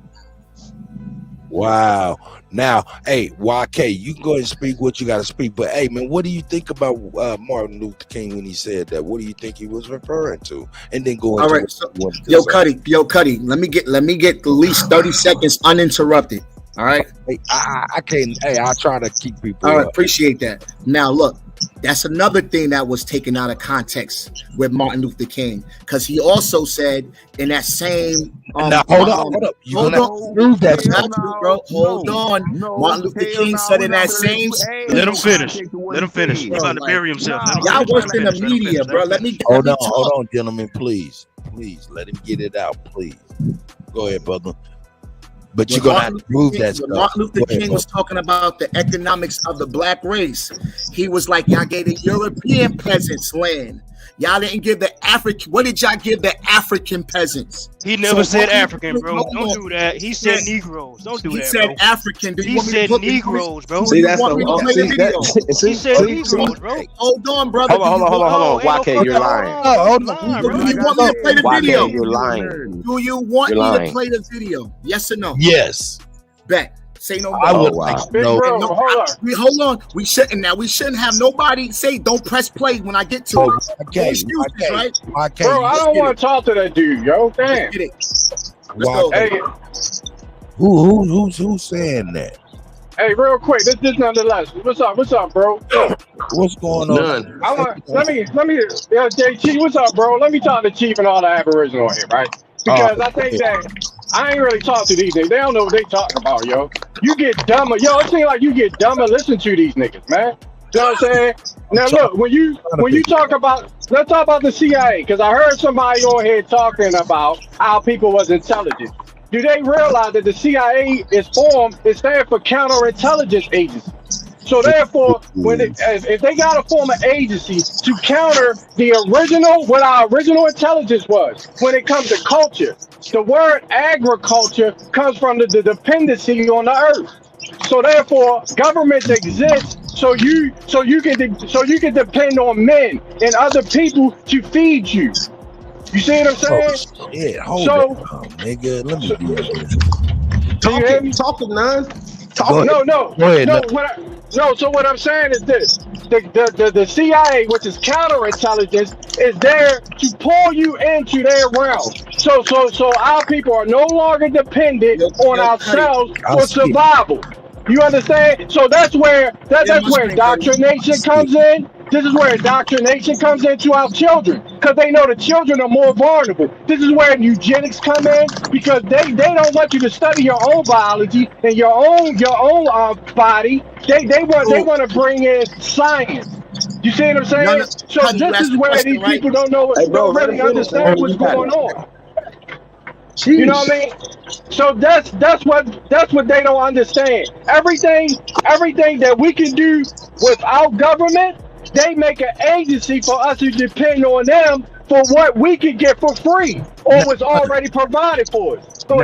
Wow. Now, hey, YK, you can go ahead and speak what you got to speak. But, hey, man, what do you think about Martin Luther King when he said that? What do you think he was referring to? And then go into all right, so, yo, Cuddy, let me get at least 30 seconds uninterrupted. All right. Hey, I can't. Hey, I try to keep people. All right, appreciate that. Now, look, that's another thing that was taken out of context with Martin Luther King, because he also said in that same. Now, hold up. Hold on. Prove that, bro. Hold on. Martin Luther King said in that same. Let him finish. Let him finish. He's about to bury himself. Y'all worse in the media, bro. Let me. Hold on, gentlemen, please, let him get it out, please. Go ahead, brother. But you're gonna have to prove that stuff. Martin Luther King was talking about the economics of the black race. He was like, y'all gave the European peasants land. Y'all didn't give the African. What did y'all give the African peasants? He never said African, bro. Don't do that. He said Negroes. Don't do that, bro. He said African. He said Negroes, bro. See, that's the he said Negroes, bro. Hold on, brother. Hold on. YK, you're lying. Hold on. Do you want me to play the video? YK, you're lying. Do you want me to play the video? Yes or no? Yes. Bet. Say no more. I would like no. Hold on. We shouldn't have nobody say don't press play when I get to it. Okay. Right? Bro, I don't want to talk to that dude, yo. Damn. Let's go. Hey. Who's saying that? Hey, real quick, this nonetheless. What's up, bro? What's going on? Let me, JT, what's up, bro? Let me talk to Chief and all the Aboriginal here, right? Because I think that I ain't really talk to these niggas. They don't know what they talking about, yo. You get dumber. Yo, it seems like you get dumber. Listen to these niggas, man. You know what I'm saying? Now look, when you talk about, let's talk about the CIA, because I heard somebody on here talking about how people was intelligent. Do they realize that the CIA is stands for Counterintelligence Agency? So therefore, if they got to form an agency to counter what our original intelligence was when it comes to culture, the word agriculture comes from the dependency on the earth. So therefore, governments exist so you can depend on men and other people to feed you. You see what I'm saying? Yeah, hold on, nigga. Let me talking, man. So what I'm saying is this: the CIA, which is counterintelligence, is there to pull you into their realm. So our people are no longer dependent on ourselves for survival. You understand? So that's where indoctrination comes in. This is where indoctrination comes into our children, because they know the children are more vulnerable. This is where eugenics come in, because they don't want you to study your own biology and your own body. They want to bring in science. You see what I'm saying? So this is where these people don't really understand what's going on. Jeez. You know what I mean? So that's what they don't understand. Everything that we can do without government, they make an agency for us to depend on them for what we can get for free or was already provided for us. Hey,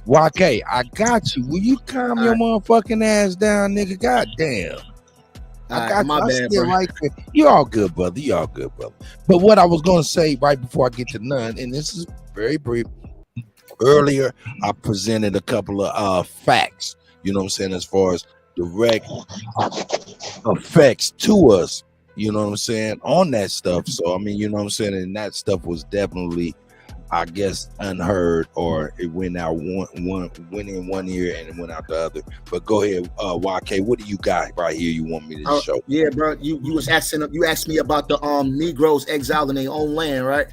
YK, I got you. Will you calm your motherfucking ass down, nigga? Goddamn. I got my bad, bro. Right there. You all good, brother. But what I was gonna say right before I get to none, and this is very brief. Earlier, I presented a couple of facts. You know what I'm saying, as far as direct effects to us you know what I'm saying, on that stuff. So I mean, you know what I'm saying, and that stuff was definitely, I guess, unheard, or it went out went in one ear and it went out the other. But go ahead, YK, what do you got right here you want me to show? Yeah, bro. You asked me about the Negroes exiled in their own land, right?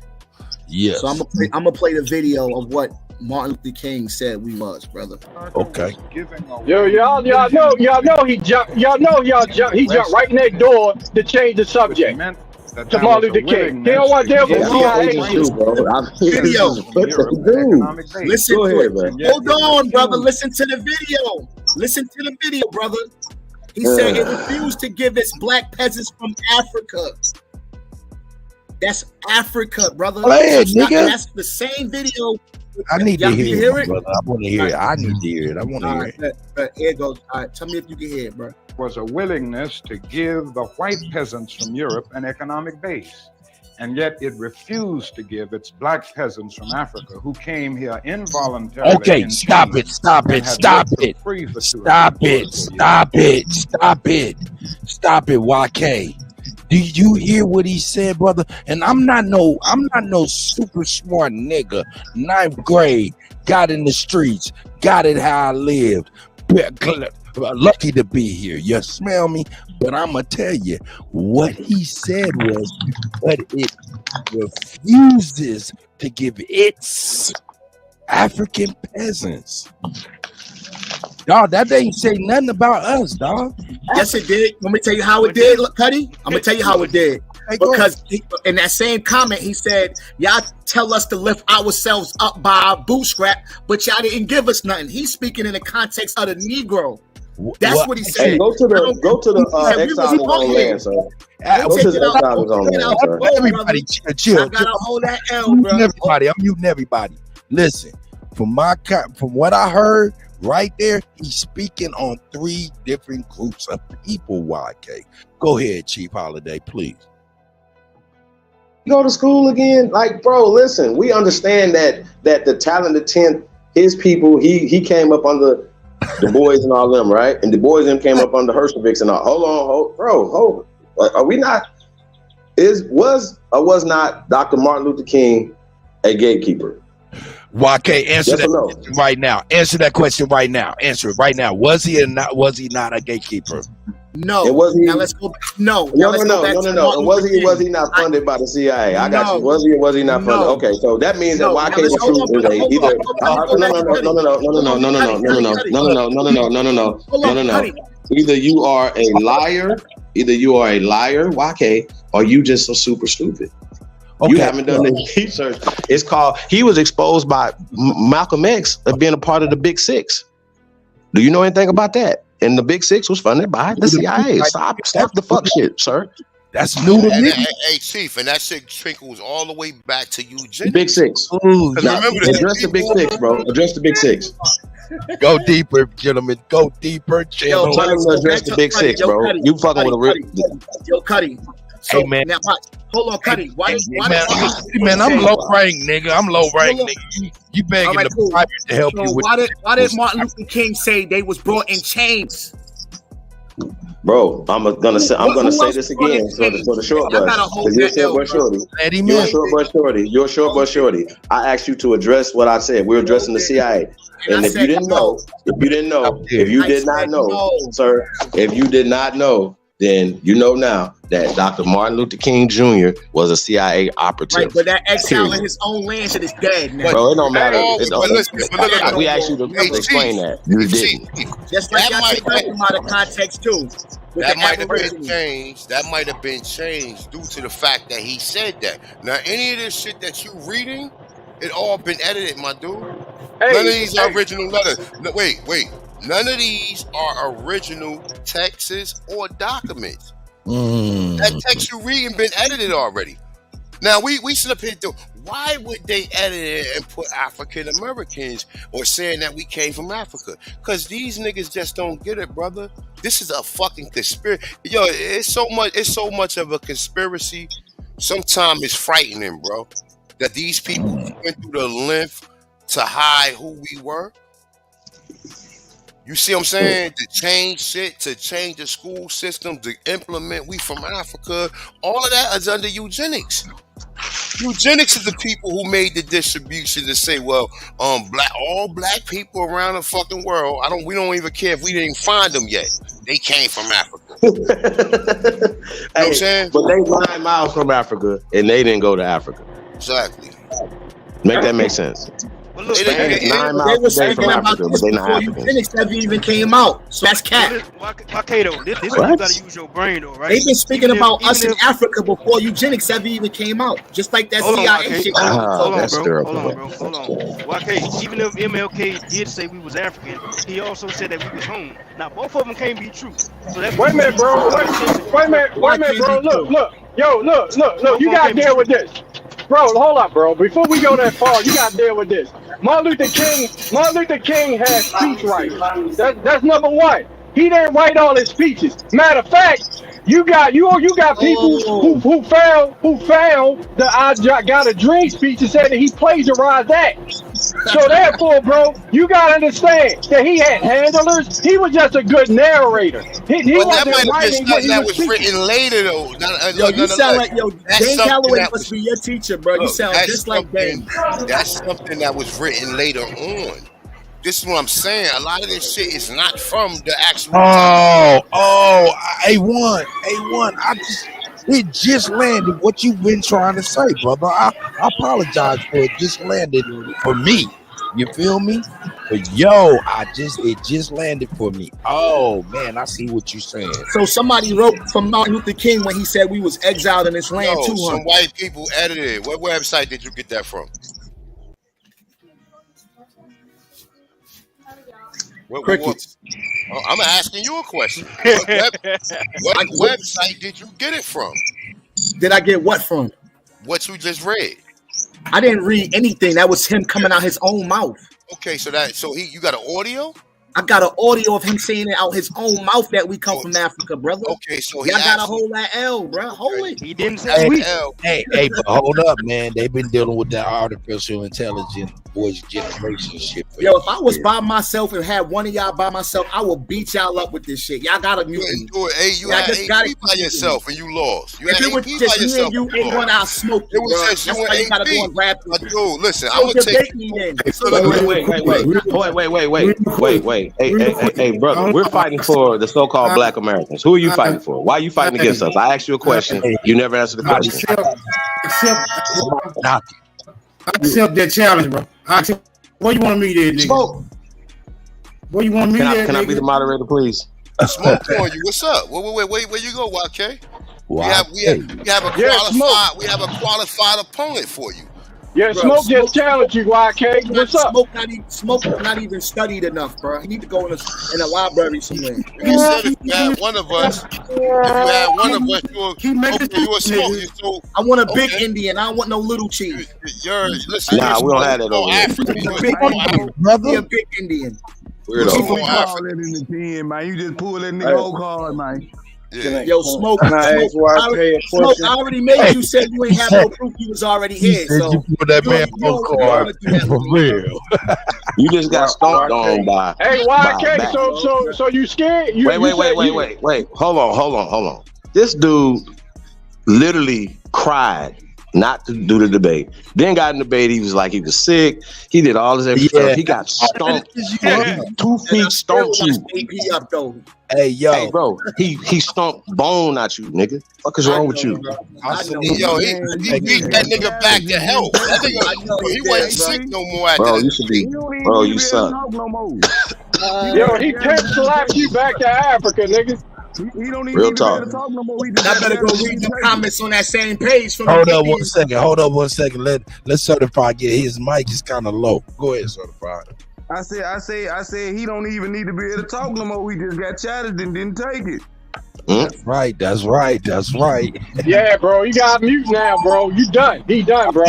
Yeah. So I'm gonna play the video of what Martin Luther King said we was, brother. Okay. Yo, y'all know he jumped. He jumped right in that door to change the subject to Martin Luther King. He don't want to deal with CIA shit. Video. Listen Go to ahead, it. man. Hold on, brother. Listen to the video. Listen to the video, brother. He said it refused to give its black peasants from Africa. That's Africa, brother. Play it, nigga. That's the same video. I need to Y'all can hear it, it? brother. I want to hear it. I need to hear it. I want to hear it. Here it goes. All right, tell me if you can hear it, bro. Was a willingness to give the white peasants from Europe an economic base. And yet it refused to give its black peasants from Africa who came here involuntarily. Okay, stop it, stop it, stop it. Stop it, stop it, stop it. Stop it, YK. Do you hear what he said, brother? And I'm not no super smart nigga. 9th grade, got in the streets, got it how I lived. Lucky to be here. You smell me? But I'm gonna tell you what he said was, but it refuses to give its African peasants. Dog, that ain't say nothing about us, dog. Yes, it did. Let me tell you how it did, Cuddy. I'm gonna tell you how it did. Because in that same comment, he said, y'all tell us to lift ourselves up by our bootstrap, but y'all didn't give us nothing. He's speaking in the context of the Negro. That's what he said. Hey, go to the Exiles on Land, sir. Go to the Exiles on Land, sir. Everybody, chill. I gotta hold that L, bro. Everybody, I'm muting everybody. Listen, from what I heard right there, he's speaking on 3 different groups of people. YK, go ahead, Chief Holiday, please. Go to school again, like, bro. Listen, we understand that the talented 10th, his people, he came up under the boys and all them, right? And the boys and them came up under Hershoviks and all. Hold on. Are we not? Was not Dr. Martin Luther King a gatekeeper? YK, answer Yes that or no? question right now. Answer that question right now. Answer it right now. Was he not a gatekeeper? No. And was he? Now let's go. No. No. And was he not funded by the CIA? I got you. Was he not funded? Okay, so that means that YK the Truth is either. Either you are a liar, YK, or you just so super stupid. Okay. You haven't done the research. It's called, he was exposed by Malcolm X of being a part of the Big Six. Do you know anything about that? And the Big Six was funded by the CIA. Stop the fuck shit, sir. That's new to me. Hey, Chief, and that shit trickles all the way back to eugenics. Big Six. Ooh, address the Big Six, bro. Address the Big Six. Go deeper, gentlemen. Go deeper, gentlemen. Tell him to address the Big Six, bro. You fucking with a real. Yo, Cuddy. Hey, man. Now, hold on, Cuddy. Man, I'm low rank, nigga. I'm low rank, nigga. You begging the private to help you with. Why did Martin Luther King say they was brought in chains? Bro, I'm gonna say this again for the short bus. You're a short bus shorty. I asked you to address what I said. We're addressing the CIA. And if you did not know, sir, if you did not know, then you know now that Dr. Martin Luther King Jr. was a CIA operative. Right, but that exile in his own land shit is dead, man. Bro, it don't matter. We asked you to explain that. You didn't. Just like y'all take that from out of context too. That might have been changed. That might have been changed due to the fact that he said that. Now, any of this shit that you reading, it all been edited, my dude. None of these are original letters. No, wait. None of these are original texts or documents. That text you reading been edited already. Now we sit up here doing. Why would they edit it and put African Americans or saying that we came from Africa? Because these niggas just don't get it, brother. This is a fucking conspiracy. Yo, it's so much of a conspiracy. Sometimes it's frightening, bro. That these people went through the length to hide who we were. You see what I'm saying? To change shit, to change the school system, to implement we from Africa, all of that is under eugenics. Eugenics is the people who made the distribution to say, well, all black people around the fucking world, we don't even care if we didn't find them yet. They came from Africa. You know what I'm saying? But they 9 miles from Africa and they didn't go to Africa. Exactly. Make that make sense. But look, Spain is 9 They miles were away from speaking about Africa, this but they not before Africans. eugenics ever even came out. So that's cat. Why Kato? This is What? you gotta use your brain though, right? They've been speaking Even about if- us even in if- Africa before eugenics ever even came out. Just like that Hold on, CIA YK. shit. Hold on, that's bro. terrible. Hold on. YK, even if MLK did say we was African, he also said that we was home. Now both of them can't be true. So that's Wait a minute, bro. Wait a minute, bro. Look. Yo, look. You gotta deal with this. Bro, hold up, bro. Before we go that far, you gotta deal with this. Martin Luther King had speech rights. That's number one. He didn't write all his speeches. Matter of fact, you got people who found the I Got a Dream speech and said that he plagiarized that. So therefore, bro, you gotta understand that he had handlers. He was just a good narrator. He But that wasn't might have been writing what something he that was was speaking. written later, though. Yo, you sound like That's Dane something Calloway that must was- be your teacher, bro. You Look, sound that's just like Dane. That's something that was written later on. This is what I'm saying. A lot of this shit is not from the actual time. A1. It just landed what you've been trying to say, brother. I apologize for it just landed for me. You feel me? But it just landed for me. Oh man, I see what you're saying. So somebody wrote from Martin Luther King when he said we was exiled in this land No, too, some huh? white people edited it. What website did you get that from? Crickets. I'm asking you a question. What website did you get it from? Did I get what from? What you just read. I didn't read anything. That was him coming out his own mouth. Okay, so you got an audio? I got an audio of him saying it out his own mouth that we come from Africa, brother. Okay, so y'all gotta hold that L, bro. Hold it. He didn't say we. Hey, but hold up, man. They've been dealing with that artificial intelligence voice generation shit. Yo, if I was by myself and had one of y'all by myself, I would beat y'all up with this shit. Y'all gotta mute me. Hey, you had AP by yourself and you lost. You If had it was AP just by me yourself. and you, ain't one I'll smoke you, It was bro. just That's you why you and gotta AP. go and rap Dude, listen, So I'm gonna debate take. me then. Wait. Hey, brother, we're fighting for the so-called black Americans. Who are you fighting for? Why are you fighting against us? I asked you a question. You never answered the question. I accept that challenge, bro. What you want me to do, nigga? What you want me to do? Can I be the moderator, please? Smoke on you. What's up? Wait, where you go, YK? We have a qualified opponent for you. Yeah, Bro, Smoke just challenged you, YK. What's up? Smoke not even studied enough, bro. He need to go in a library somewhere. You said if you had one of us, you're a smoke. I want a big Indian. I don't want no little cheese. Listen, Nah, we don't have that over here. Be a big Indian. Weirdo. You don't call that in the 10, man. You just pull that nigga whole card, man. Yo, Smoke. Can I ask YK a Smoke, question? I already made you said you ain't have no proof you was already here. So you put that man on card for real. You just got stomped on by. Hey, YK, so you scared? Wait. Hold on. This dude literally cried not to do the debate. Then got in the debate. He was like he was sick. He did all this extra stuff. He got stomped. 2 feet stomped you. AP up though. Hey, bro. He stomped bone at you, nigga. Fuck is wrong with you? Yo, he beat that nigga back to health. That nigga, he wasn't sick no more after Bro, that. you should be. Bro, you suck. Yo, he pimp slapped you back to Africa, nigga. He don't even Real need to be able talk. to talk no more. I better go read the comments on that same page from Hold the up Indians. one second. Let's Certified get his mic is kind of low. Go ahead, Certified. I said he don't even need to be able to talk no more. He just got chatted and didn't take it. That's right. Yeah, bro, you got mute now, bro. You done. He done, bro.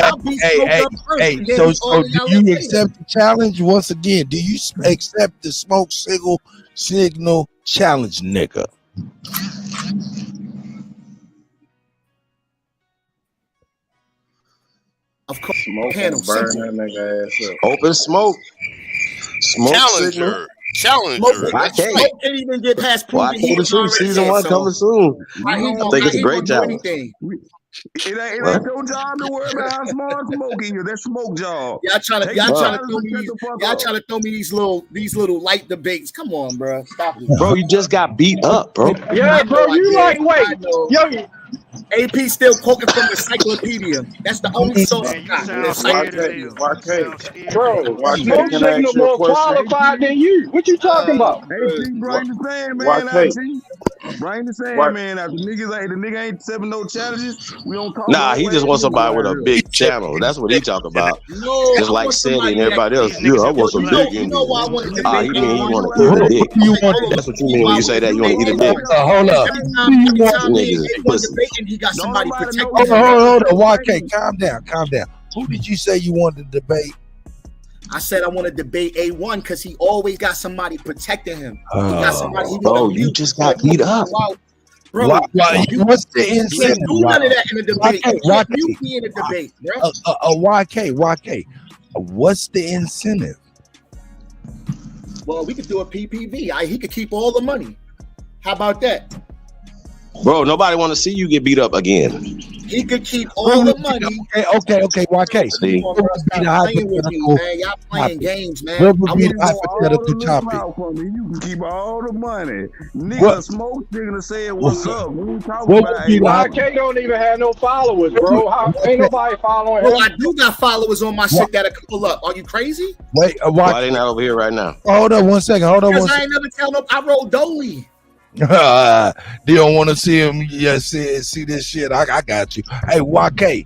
Hey. So do you accept the challenge once again? Do you accept the smoke signal challenge, nigga? Of course, Smoke and burn that nigga ass up. Open smoke. Smoke signal. challenger. Why can't? Smoke can't even get past Why proven heat. can't the season one coming soon? I think it's a great challenge. It ain't your job to worry about how smart smoke is. That's smoke job. Y'all trying to throw me these little light debates. Come on, bro. Stop it. Bro, you just got beat up, bro. Yeah, bro, you lightweight. Yo, AP still quoting from the encyclopedia. That's the only source I got. Bro, Smoke Signal more qualified than you. What you talking about? Bring the Sandman out. Bring the Sandman out. The nigga ain't accepting no challenges. We don't talk. Nah, he just wants somebody with a big channel. That's what he talk about. Just like Seti and everybody else. Yeah, I want some big. He mean he want to eat a dick. That's what you mean when you say that you want to eat a dick. Hold up. Niggas is pussy. He got somebody protecting him. Hold on. YK, calm down. Who did you say you wanted to debate? I said I want to debate A1 because he always got somebody protecting him. He got somebody. You just got beat up. Bro, what's the incentive? Do none of that in a debate. You be in a debate, bro. YK. What's the incentive? Well, we could do a PPV. He could keep all the money. How about that? Bro, nobody want to see you get beat up again. He could keep all the money. Okay, YK. See? Y'all playing with me, man. Y'all playing games, man. What would be the hypothetical topic? You can keep all the money. Nigga, Smoke nigga say what's up. We talking about YK don't even have no followers, bro. Ain't nobody following him. Well, I do got followers on my shit that'll pull up. Are you crazy? Wait, why they not over here right now? Hold on 1 second. Because I ain't never tell them I rolled Dolly. They don't want to see him. Yeah, see this shit. I got you. Hey, YK.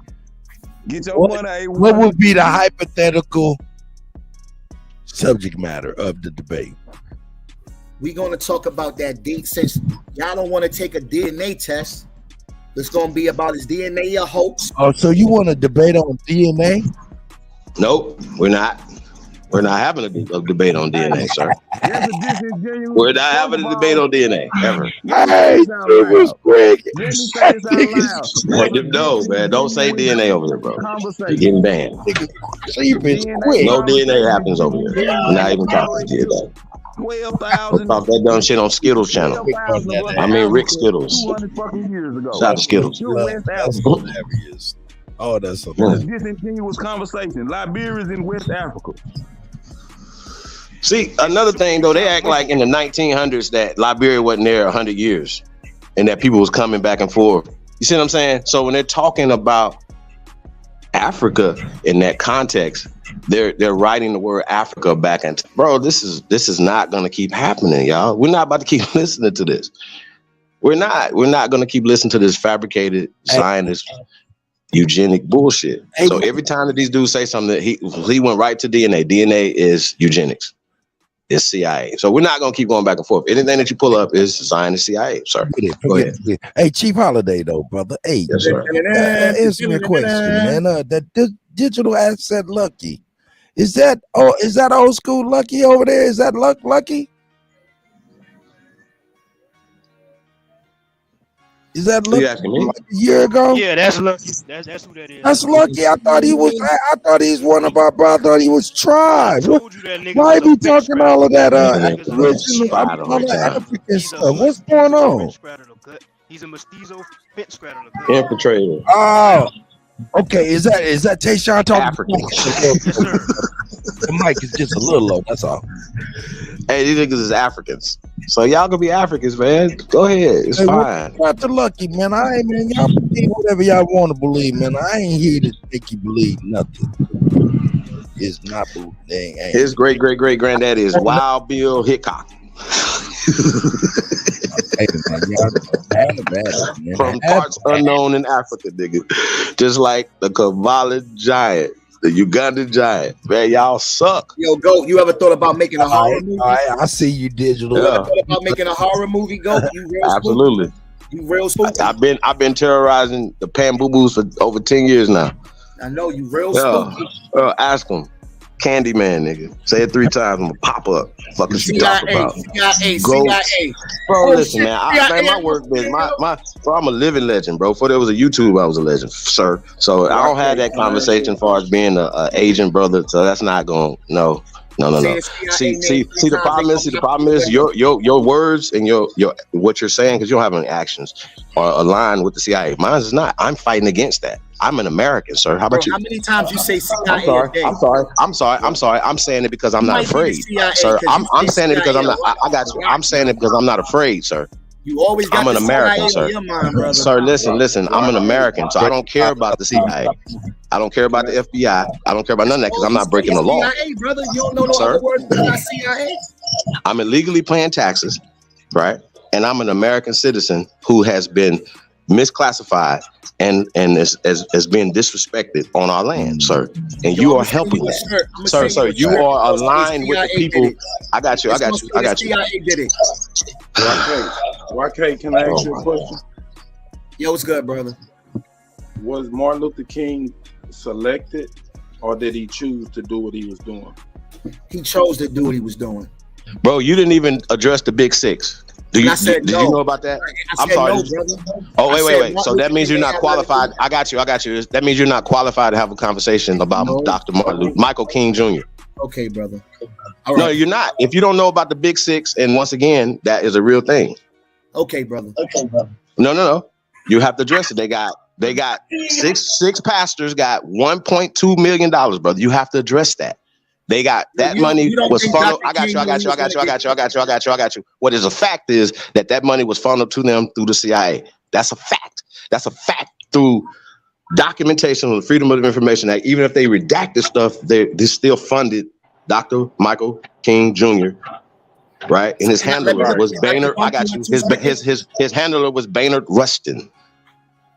Get your money. What would be the hypothetical subject matter of the debate? We're gonna talk about that date since y'all don't want to take a DNA test. It's gonna be about his DNA a hoax. Oh, so you want to debate on DNA? Nope, we're not. We're not having a debate on DNA, sir. We're not having a debate on DNA ever. Hey, it was quick. No, man, don't say DNA over here, bro. You're getting banned. No DNA happens over here. We're not even talking to you. 12,000. Talk that dumb shit on Skittles channel. I mean Rick Skittles. 200 fucking years ago. Shout out to Skittles. Oh, that's a discontinuous conversation. Liberia's in West Africa. See, another thing though, they act like in the 1900s that Liberia wasn't there 100 years, and that people was coming back and forth. You see what I'm saying? So when they're talking about Africa in that context, they're writing the word Africa back into. Bro, this is not gonna keep happening, y'all. We're not about to keep listening to this. We're not gonna keep listening to this fabricated scientist eugenic bullshit. So every time that these dudes say something, he went right to DNA. DNA is eugenics. It's CIA. So we're not gonna keep going back and forth. Anything that you pull up is Zionist CIA, sir. Go ahead. Hey, Chief Holiday though, brother. Hey, yes, sir. Answer me a question, man. That digital asset Lucky. Is that old school Lucky over there? Is that Lucky? Is that Lucky like a year ago? Yeah, that's Lucky. That's who that is. That's Lucky. I thought he was one of our brothers. I thought he was Tribe. Why be talking all of that African stuff? What's going on? He's a mestizo fence straddler. Infiltrator. Oh, okay. Is that Tayshaun talking? African. Yes, sir. The mic is just a little low. That's all. Hey, these niggas is Africans. So y'all can be Africans, man. Go ahead. It's fine. Not the Lucky, man. I ain't, man. Y'all believe whatever y'all want to believe, man. I ain't here to make you believe nothing. It's not thing. His great granddaddy is Wild Bill Hickok. Hey, man, man. From parts unknown in Africa, nigga. Just like the Kavala giant. The Ugandan giant, man, y'all suck. Yo, Goat, you ever thought about making a horror movie? I see you digital. You ever thought about making a horror movie, Goat? You real absolutely. Spooky? You real spooky. I've been terrorizing the Pan Boo Boos for over 10 years now. I know you real spooky. Ask them. Candyman, nigga. Say it 3 times, I'm gonna pop up. Fuck is you talking about? CIA. Bro, listen, man. My work, man. Bro, I'm a living legend, bro. Before there was a YouTube, I was a legend, sir. So I don't have that conversation as far as being a Asian brother. So that's not going. No, No. Saying CIA See, named the problem is your words and your what you're saying, because you don't have any actions, are aligned with the CIA. Mine is not. I'm fighting against that. I'm an American, sir. How about you? How many times you say CIA? I'm sorry. I'm saying it because I'm not afraid, sir. I'm saying it because I'm not. I got you. I'm saying it because I'm not afraid, sir. You always got I'm an the American, CIA sir. in your mind, brother. Sir, listen. I'm an American, so I don't care about the CIA. I don't care about the FBI. I don't care about none of that because I'm not breaking the law. CIA, brother. You don't know no Sir? other words but CIA. I'm illegally paying taxes, right? And I'm an American citizen who has been misclassified and is being disrespected on our land, sir. And you are helping that, sir. You are aligned with the people. I got you. CIA did it. YK, can I ask you a question? Yo, what's good, brother? Was Martin Luther King selected, or did he choose to do what he was doing? He chose to do what he was doing. Bro, you didn't even address the Big Six. Did you know about that? I'm sorry. Oh, wait. So that means you're not qualified. I got you. That means you're not qualified to have a conversation about Dr. Michael King Jr. Okay, brother. No, you're not. If you don't know about the Big Six, and once again, that is a real thing. Okay, brother. No. You have to address it. They got six pastors got $1.2 million, brother. You have to address that. They got that money was funneled. I got you. What is a fact is that money was funneled to them through the CIA. That's a fact. That's a fact through documentation of the Freedom of Information Act. Even if they redacted stuff, they still funded Dr. Michael King Jr. Right, and his handler was Baynard. I got you. His handler was Baynard Rustin.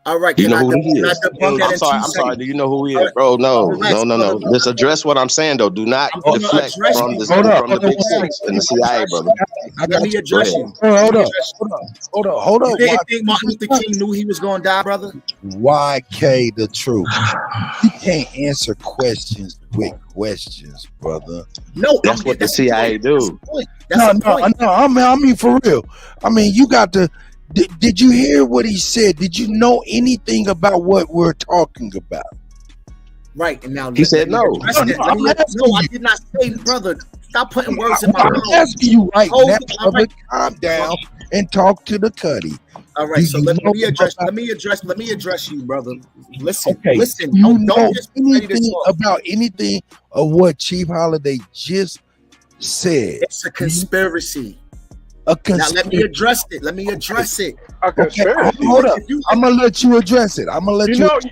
All right, you know who he is? I'm sorry. Do you know who he is, bro? No. Just address what I'm saying, though. Do not deflect from the Big Six and the CIA, brother. Let me address you. Hold on. You didn't think Martin Luther King knew he was going to die, brother? YK, the truth. You can't answer questions with questions, brother. No, that's what the CIA do. No. I mean, for real. I mean, you got to. Did you hear what he said? Did you know anything about what we're talking about? Right, and now he said no. No, I did not say, brother. Stop putting words in my mouth. I'm asking you right now, brother. Calm down and talk to the Cuddy. All right, so let me address you, brother. Listen. You know anything about anything of what Chief Holiday just said? It's a conspiracy. Now let me address it. Okay, hold up. I'm gonna let you address it.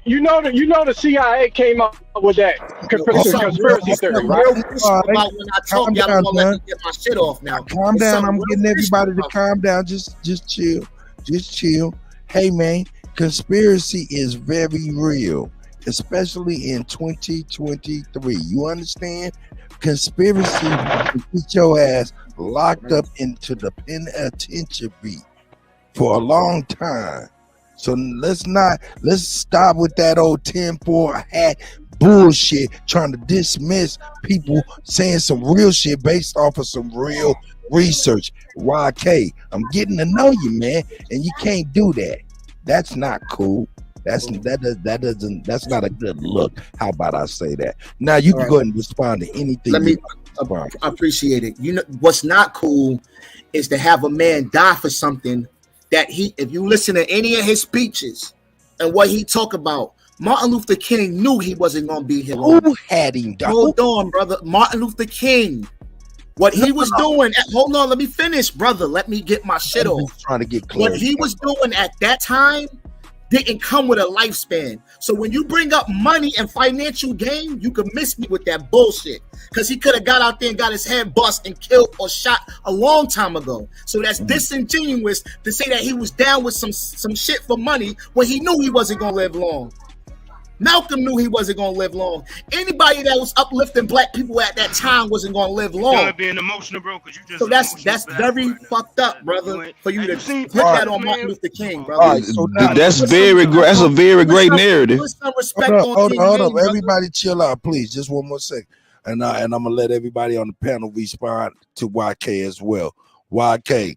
You know the CIA came up with that conspiracy theory, right? About when I talk, y'all gonna let me get my shit off now. Calm down. I'm getting everybody to calm down. Just chill. Hey man, conspiracy is very real, especially in 2023. You understand? Conspiracy to get your ass locked up into the penitentiary for a long time. So let's stop with that old 10-4 hat bullshit, trying to dismiss people saying some real shit based off of some real research. YK, I'm getting to know you, man, and you can't do that. That's not cool. That's not a good look. How about I say that? Now you can go ahead and respond to anything. I appreciate it. You know what's not cool is to have a man die for something that if you listen to any of his speeches and what he talk about, Martin Luther King knew he wasn't gonna be here. Who had him? Hold on, brother. Martin Luther King. What he was doing, hold on, let me finish, brother. Let me get my shit off. Trying to get clear. What he was doing at that time didn't come with a lifespan. So when you bring up money and financial gain, you can miss me with that bullshit. Because he could have got out there and got his head bust and killed or shot a long time ago. So that's disingenuous to say that he was down with some shit for money when he knew he wasn't going to live long. Malcolm knew he wasn't going to live long. Anybody that was uplifting black people at that time wasn't going to live long. Being emotional, bro, because you just. So that's very fucked up, brother. For you to put that on Martin Luther King, brother. That's a very great narrative. Hold up, everybody, chill out, please. Just one more second, and I'm gonna let everybody on the panel respond to YK as well. YK,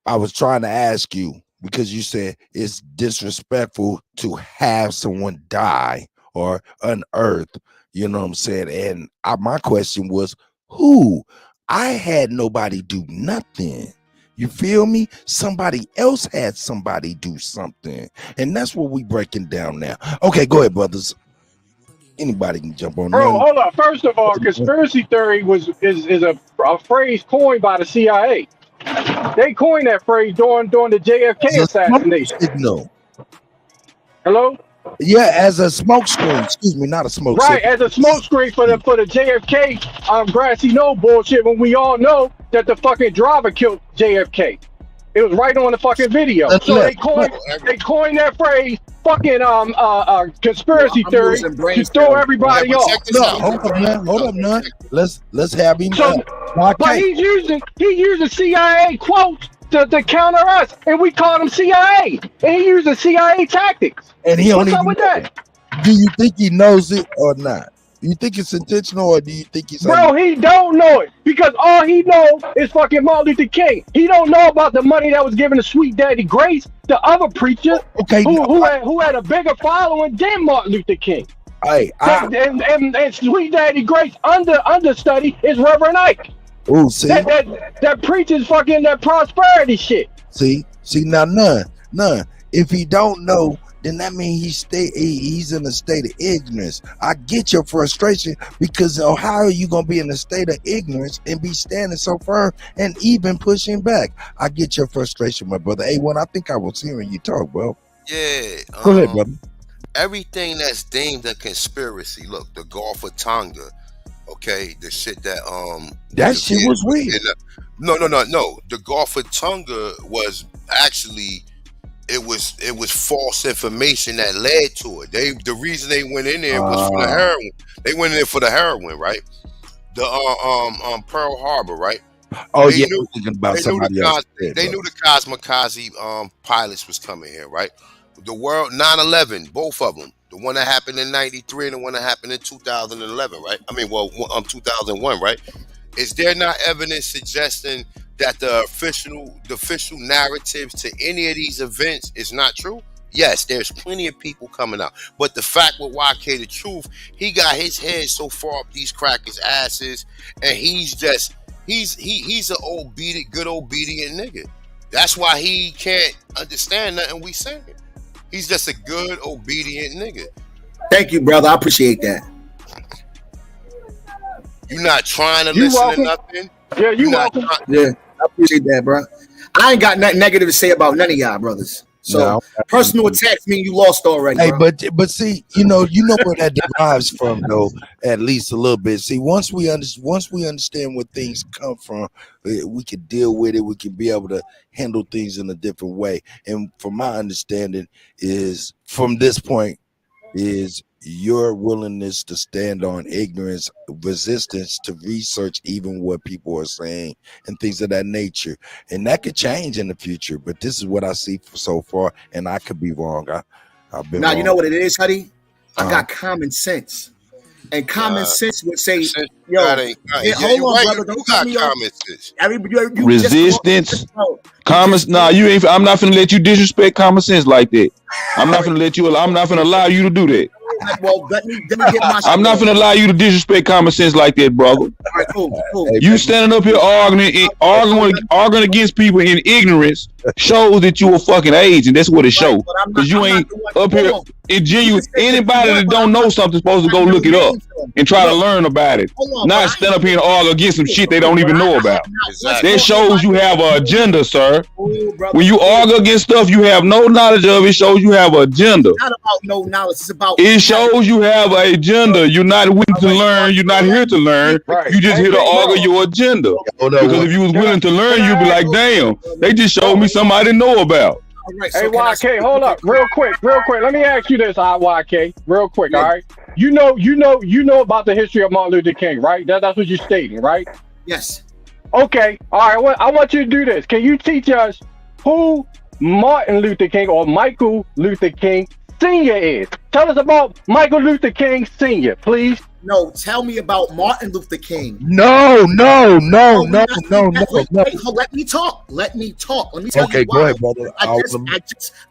I was trying to ask you, because you said it's disrespectful to have someone die or unearth You know what I'm saying? And my question was, who? I had nobody do nothing. You feel me? Somebody else had somebody do something. And that's what we breaking down now. Okay, go ahead, brothers. Anybody can jump on. Bro, hold up. First of all, conspiracy theory is a phrase coined by the CIA. They coined that phrase during the JFK assassination. No. Hello? Yeah, as a smoke screen. Excuse me, not a smoke Right, signal. as a smoke screen for the JFK grassy knoll bullshit. When we all know that the fucking driver killed JFK. It was right on the fucking video. So they coined that phrase, fucking conspiracy theory, to throw everybody off. No, hold up, man. Let's have him. But he's using CIA quotes to counter us, and we call him CIA, and he using CIA tactics. And he What's only up with that? Do you think he knows it or not? Do you think it's intentional, or do you think he's? Bro, he don't know it because all he knows is fucking Martin Luther King. He don't know about the money that was given to Sweet Daddy Grace, the other preacher, who had a bigger following than Martin Luther King. And Sweet Daddy Grace understudy is Reverend Ike. Oh, see that preaches fucking that prosperity shit. See now, none. If he don't know, then that means he's in a state of ignorance. I get your frustration because how are you gonna be in a state of ignorance and be standing so firm and even pushing back? I get your frustration, my brother. A1, I think I was hearing you talk, bro. Yeah. Go ahead, brother. Everything that's deemed a conspiracy. Look, the Gulf of Tonga. Okay, the shit that shit was weird. No. The Gulf of Tonga was actually. It was false information that led to it. The reason they went in there was for the heroin. They went in there for the heroin, right? The Pearl Harbor, right? Oh, they knew, thinking about somebody else. They knew the Kamikaze pilots was coming here, right? The world 9/11, both of them. The one that happened in '93 and the one that happened in 2011, right? 2001, right? Is there not evidence suggesting that the official narrative to any of these events is not true? Yes, there's plenty of people coming out. But the fact with YK the Truth, he got his head so far up these crackers' asses, and he's an good obedient nigga. That's why he can't understand nothing we saying. He's just a good obedient nigga. Thank you, brother. I appreciate that. You're not trying to listen to nothing. Yeah, you welcome. Yeah, I appreciate that, bro. I ain't got nothing negative to say about none of y'all, brothers. So personal attacks mean you lost already. Hey, bro. but see, you know where that derives from, though, at least a little bit. See, once we understand where things come from, we can deal with it. We can be able to handle things in a different way. And from my understanding is from this point is your willingness to stand on ignorance, resistance to research even what people are saying and things of that nature. And that could change in the future, but this is what I see so far, and I could be wrong. I've been wrong. You know what it is, Huddy? I got common sense. And common sense would say, yo, hold on, brother, don't cut me off. Resistance. You ain't. I'm not finna let you disrespect common sense like that. I'm not finna allow you to do that. Well, let me get my I'm not finna allow you to disrespect common sense like that, brother. All right, cool. You standing up here arguing against people in ignorance shows that you a fucking age, and that's what it shows. Because you ain't up here. It genuine. Anybody that don't know something supposed to go look it up and try to learn about it. Not stand up here and argue against some shit they don't even know about. That shows you have an agenda, sir. When you argue against stuff you have no knowledge of, it shows you have an agenda. Not about no knowledge. It's about. It shows you have an agenda. You're not willing to learn. You're not here to learn. You just here to argue your agenda. Because if you was willing to learn, you'd be like, damn, they just showed me something I didn't know about. Right, hey, YK, hold up, real quick. Let me ask you this, YK, real quick. All right, you know about the history of Martin Luther King, right? That's what you're stating, right? Yes. Okay. All right. I want you to do this. Can you teach us who Martin Luther King or Michael Luther King Sr. is? Tell us about Michael Luther King Sr., please. No, tell me about Martin Luther King. No. Let me talk. Let me tell you. Okay, go ahead, brother.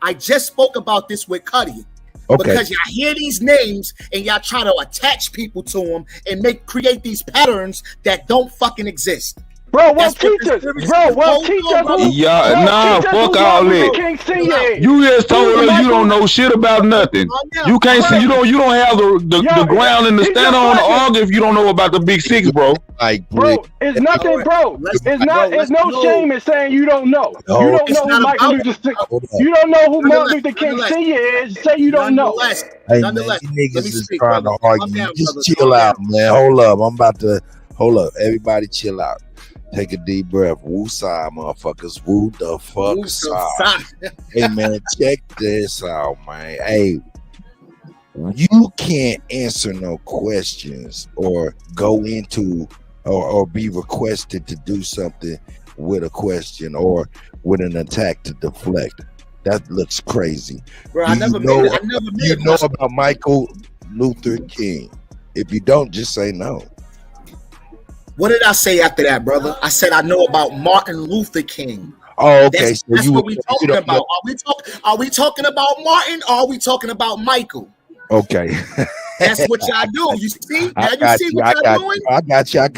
I just spoke about this with Cuddy. Okay. Because y'all hear these names and y'all try to attach people to them and create these patterns that don't fucking exist. Bro, well, teach us. Bro, well, teach us who. Yeah, bro, nah, teach us fuck who all Martin Luther that. King Sr. is. You just told Who's us you Michael- don't know shit about nothing. You can't see. You don't have the grounding to he's stand a on to fucking- argue if you don't know about the Big Six, bro. Like, Bro, it's nothing, bro. It's no shame in saying you don't know. You don't know who Martin Luther You don't know who Martin Luther King Sr. is. Say you don't know. Hey man, you niggas is trying to argue. Just chill out, man. Hold up. Hold up. Everybody chill out. Take a deep breath. Woo-side, motherfuckers. Woo the fuck side. Hey man, check this out, man. Hey, you can't answer no questions or go into or be requested to do something with a question or with an attack to deflect. That looks crazy. Bro, I never made it. You know about Michael Luther King. If you don't, just say no. What did I say after that, brother? I said I know about Martin Luther King. Oh, okay. That's what we talking about. Are we talking about Martin or are we talking about Michael? Okay. That's what y'all do. You see? Now you see what y'all doing? I got you. I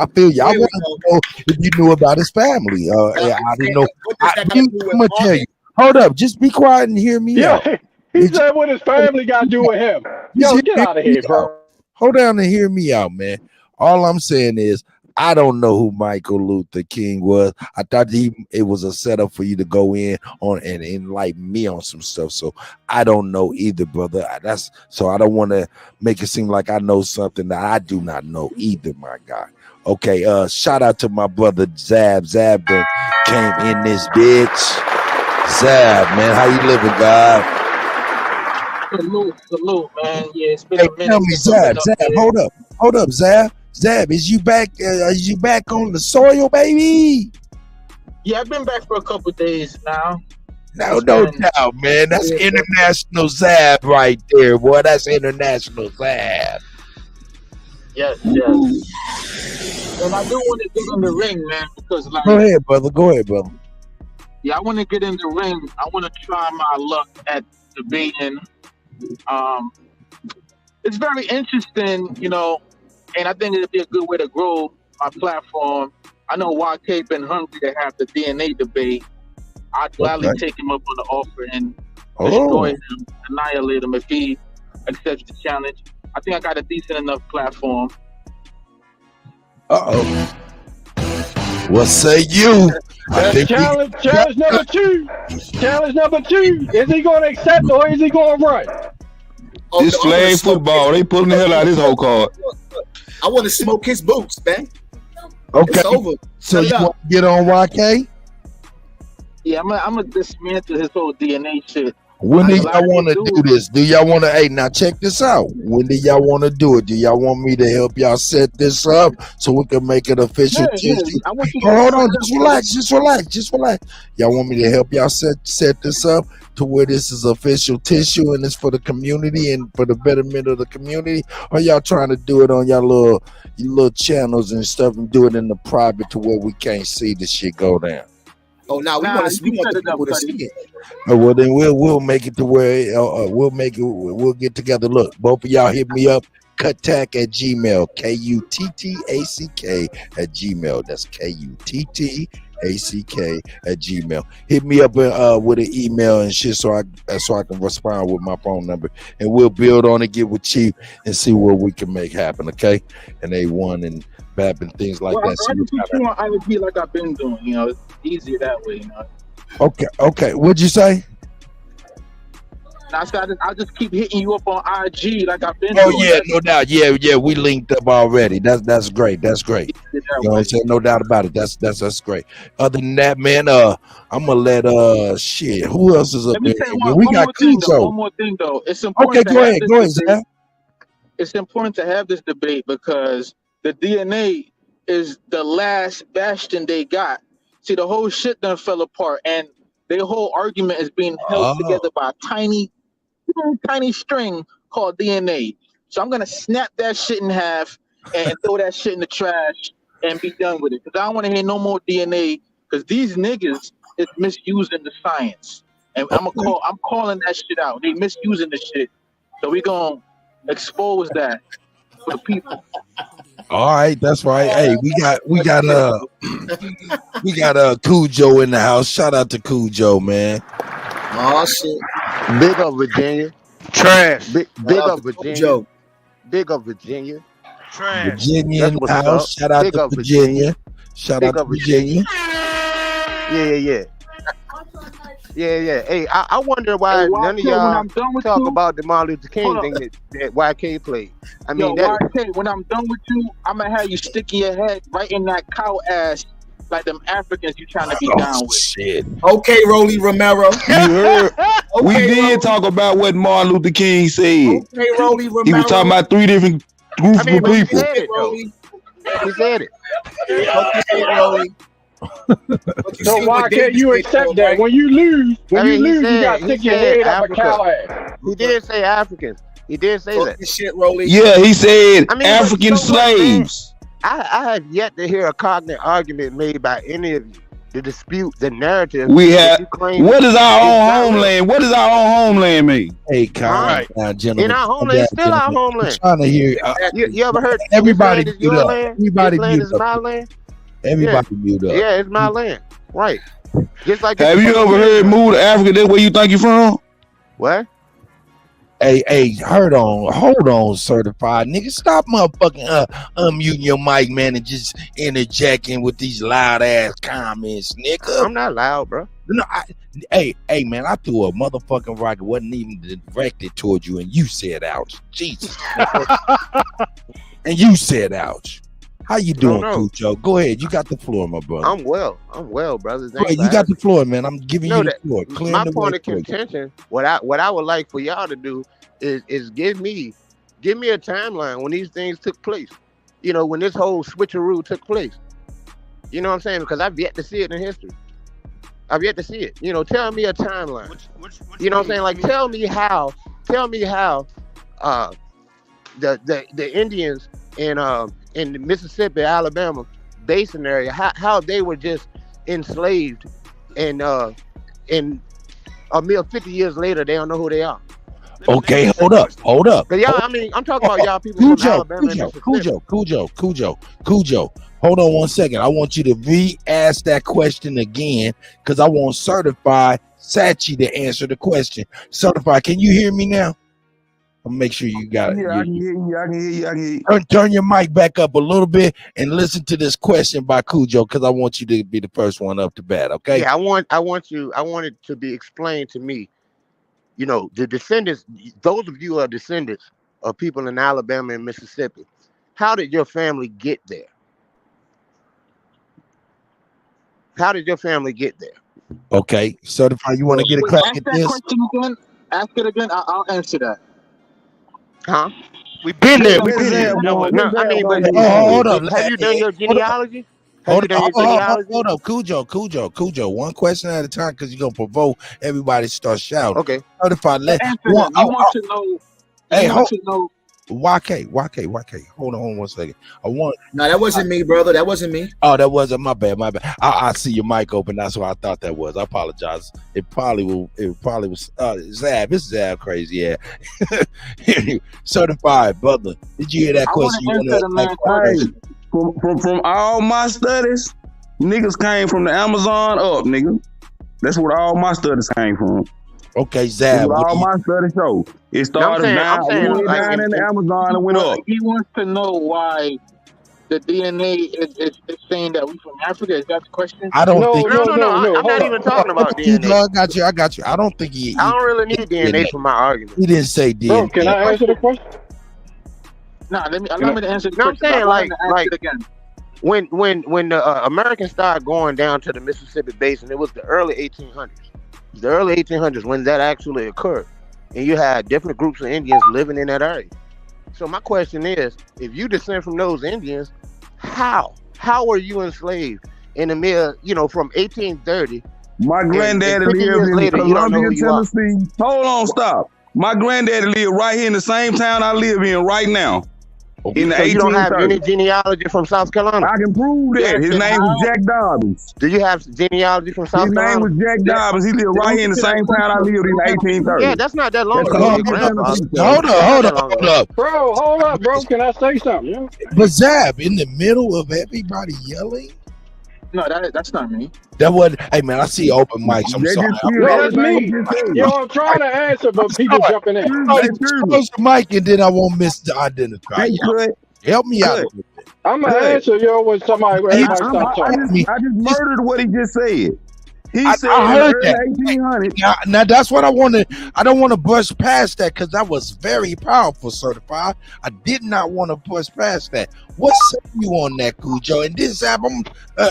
feel you. I want to know if you knew about his family. I didn't know. I'm gonna tell you. Hold up. Just be quiet and hear me out. He said what his family got to do with him. Yo, get out of here, bro. Hold down and hear me out, man. All I'm saying is, I don't know who Michael Luther King was. I thought it was a setup for you to go in on and enlighten me on some stuff. So I don't know either, brother. So I don't want to make it seem like I know something that I do not know either, my guy. Okay, shout out to my brother Zab. Zab that came in this bitch. Zab, man, how you living, God? Salute, man. Yeah, it's been Hey, a minute. tell me, Zab, hold up, Zab. Zab, is you back? Is you back on the soil, baby? Yeah, I've been back for a couple days now. No doubt, man. That's international Zab right there, boy. That's international Zab. Yes. And I do want to get in the ring, man, because like. Go ahead, brother. Yeah, I want to get in the ring. I want to try my luck at debating. It's very interesting, you know. And I think it'd be a good way to grow my platform. I know YK been hungry to have the DNA debate. I'd gladly take him up on the offer and destroy him, annihilate him if he accepts the challenge. I think I got a decent enough platform. What say you? Challenge number two. Challenge number two. Is he going to accept or is he going to run? This flag football, they pulling the hell out of this whole card. I want to smoke his boots, man. Okay. It's over. So you want to get on YK? Yeah, I'm gonna dismantle his whole DNA shit. When do y'all want to do this? Do y'all want to? Hey, now check this out. When do y'all want to do it? Do y'all want me to help y'all set this up so we can make it official? Hold on, just relax. Y'all want me to help y'all set this up to where this is official tissue and it's for the community and for the betterment of the community? Or y'all trying to do it on your little channels and stuff and do it in the private to where we can't see the shit go down? Oh, now we want the people to see it. Well, then we'll make it to where we'll get together. Look, both of y'all hit me up. Kuttack@gmail. KUTTACK@gmail. That's KUTTACK@gmail. Hit me up with an email and shit so I can respond with my phone number, and we'll build on it, get with Chief, and see what we can make happen. Okay, and A1 and BAP and things like that. I just keep on IOP like I've been doing. You know, it's easier that way. You know. Okay. What'd you say? I'll just keep hitting you up on IG like I've been doing. Oh yeah, no doubt. Yeah, we linked up already. That's great. You know what I'm saying? No doubt about it. That's great. Other than that, man, I'm gonna let who else is up there? We got Cujo. One more thing though. It's important. Okay, go ahead, Zach. It's important to have this debate because the DNA is the last bastion they got. See, the whole shit done fell apart, and their whole argument is being held together by a tiny string called DNA. So I'm gonna snap that shit in half and throw that shit in the trash and be done with it. Because I don't want to hear no more DNA. Because these niggas is misusing the science, And I'm calling that shit out. They misusing the shit. So we gonna expose that for the people. All right, that's right. Hey, we got Cujo in the house. Shout out to Cujo, man. Oh shit. Big up Virginia. Trash. Big up Virginia. Big up Virginia. Trash. Virginia in the house. Shout out to Virginia. Shout out to Virginia. Yeah. Hey, I wonder why none of y'all talk about the Martin Luther King thing that YK played. I mean, YK, when I'm done with you, I'm gonna have you sticking your head right in that cow ass like them Africans you trying to be down with. Shit. Okay, Rolly Romero. You heard? We did talk about what Martin Luther King said. Okay, Rolly Romero. He was talking about 3 different groups of people. He said it. Okay, Rolly. So why can't you accept that? When you lose, you got to stick your head up a cow ass. He did say Africans. He did say that. Shit, Rolly. Yeah, he said African slaves. I have yet to hear a cognate argument made by any of you to dispute the narrative. We have. You claim What is our own homeland? What does our own homeland mean? Hey, calm down, gentlemen. In our homeland, it's still our homeland. I'm trying to hear. You ever heard Everybody this mute land is your up. land? Everybody This land mute is up. my land? Everybody mute up. Yeah, it's my land. Right. Just like Have you ever heard move to Africa? That's where you think you from? What? Hey, hold on, certified nigga. Stop motherfucking unmuting your mic, man, and just interjecting with these loud ass comments, nigga. I'm not loud, bro. No, hey, man, I threw a motherfucking rocket, wasn't even directed towards you, and you said ouch. Jesus. And you said ouch. How you doing, Cujo? Go ahead. You got the floor, my brother. I'm well, brothers. Hey, you got the floor, man. I'm giving you the floor. My point of contention, what I would like for y'all to do is give me a timeline when these things took place. You know, when this whole switcheroo took place. You know what I'm saying? Because I've yet to see it in history. I've yet to see it. You know, tell me a timeline. You know what I'm saying? Like, tell me how the Indians in the Mississippi, Alabama basin area, how they were just enslaved, and a mere 50 years later, they don't know who they are. Okay, hold up. But y'all, I mean, I'm talking about y'all people from Alabama and Mississippi. Cujo. Hold on 1 second. I want you to re-ask that question again, because I want Certified Sachi to answer the question. Certified, can you hear me now? I'll make sure you got it. Yeah, I can hear you. Turn your mic back up a little bit and listen to this question by Cujo, because I want you to be the first one up to bat. Okay? Yeah, I want it to be explained to me. You know, the descendants, those of you who are descendants of people in Alabama and Mississippi, how did your family get there? How did your family get there? Okay, Certified, you want to get a crack at this? Question again. Ask it again. I'll answer that. Huh? We've been there. We've been there. No, I mean, but hold up. Have you done your genealogy? Hold up, Cujo. One question at a time, because you're gonna provoke everybody to start shouting. Okay. Certified. YK. Hold on 1 second. No, that wasn't me, brother. That wasn't me. Oh, that wasn't my bad. I see your mic open. That's what I thought that was. I apologize. It probably was Zab. It's Zab crazy. Yeah. Certified, brother. Did you hear that question? From all my studies, niggas came from the Amazon up, nigga. That's what all my studies came from. Okay, Zab. All my studies show. It started down in the Amazon and went up. He wants to know why the DNA is saying that we from Africa. Is that the question? I don't think. No. I'm not even talking about DNA. I got you. I don't think he. I don't really need DNA for my argument. He didn't say DNA. Bro, can I answer the question? No, allow me to answer the question. I'm saying like when the Americans started going down to the Mississippi Basin, it was the early 1800s. The early 1800s when that actually occurred, and you had different groups of Indians living in that area. So my question is, if you descend from those Indians, how were you enslaved in the mere, from 1830? My granddaddy lived in Columbia, Tennessee. Hold on, stop. My granddaddy lived right here in the same town I live in right now. In the So you don't have 1830s. any genealogy from South Carolina? I can prove that. His name was Jack Dobbins. Do you have genealogy from South His name Carolina? was Jack Dobbins. He lived right here in the same town I lived in the 1830s. Yeah, that's not that long That's ago. all your grandfather. Hold up. Bro, hold up, bro. Can I say something? Yeah? But Zab, in the middle of everybody yelling, No, that's not me. that was. Hey man, I see open mics. I'm sorry. No, that's me. Yo, I'm trying to answer, but people jumping in. Close the mic and then I won't miss the identify. Help me out. I'm gonna answer yo when somebody start talking. I just murdered what he just said. He said I heard in the early 1800s. Now that's what I wanted. I don't want to brush past that because that was very powerful, certified. I did not want to push past that. What say you on that, Cujo? And this Zab,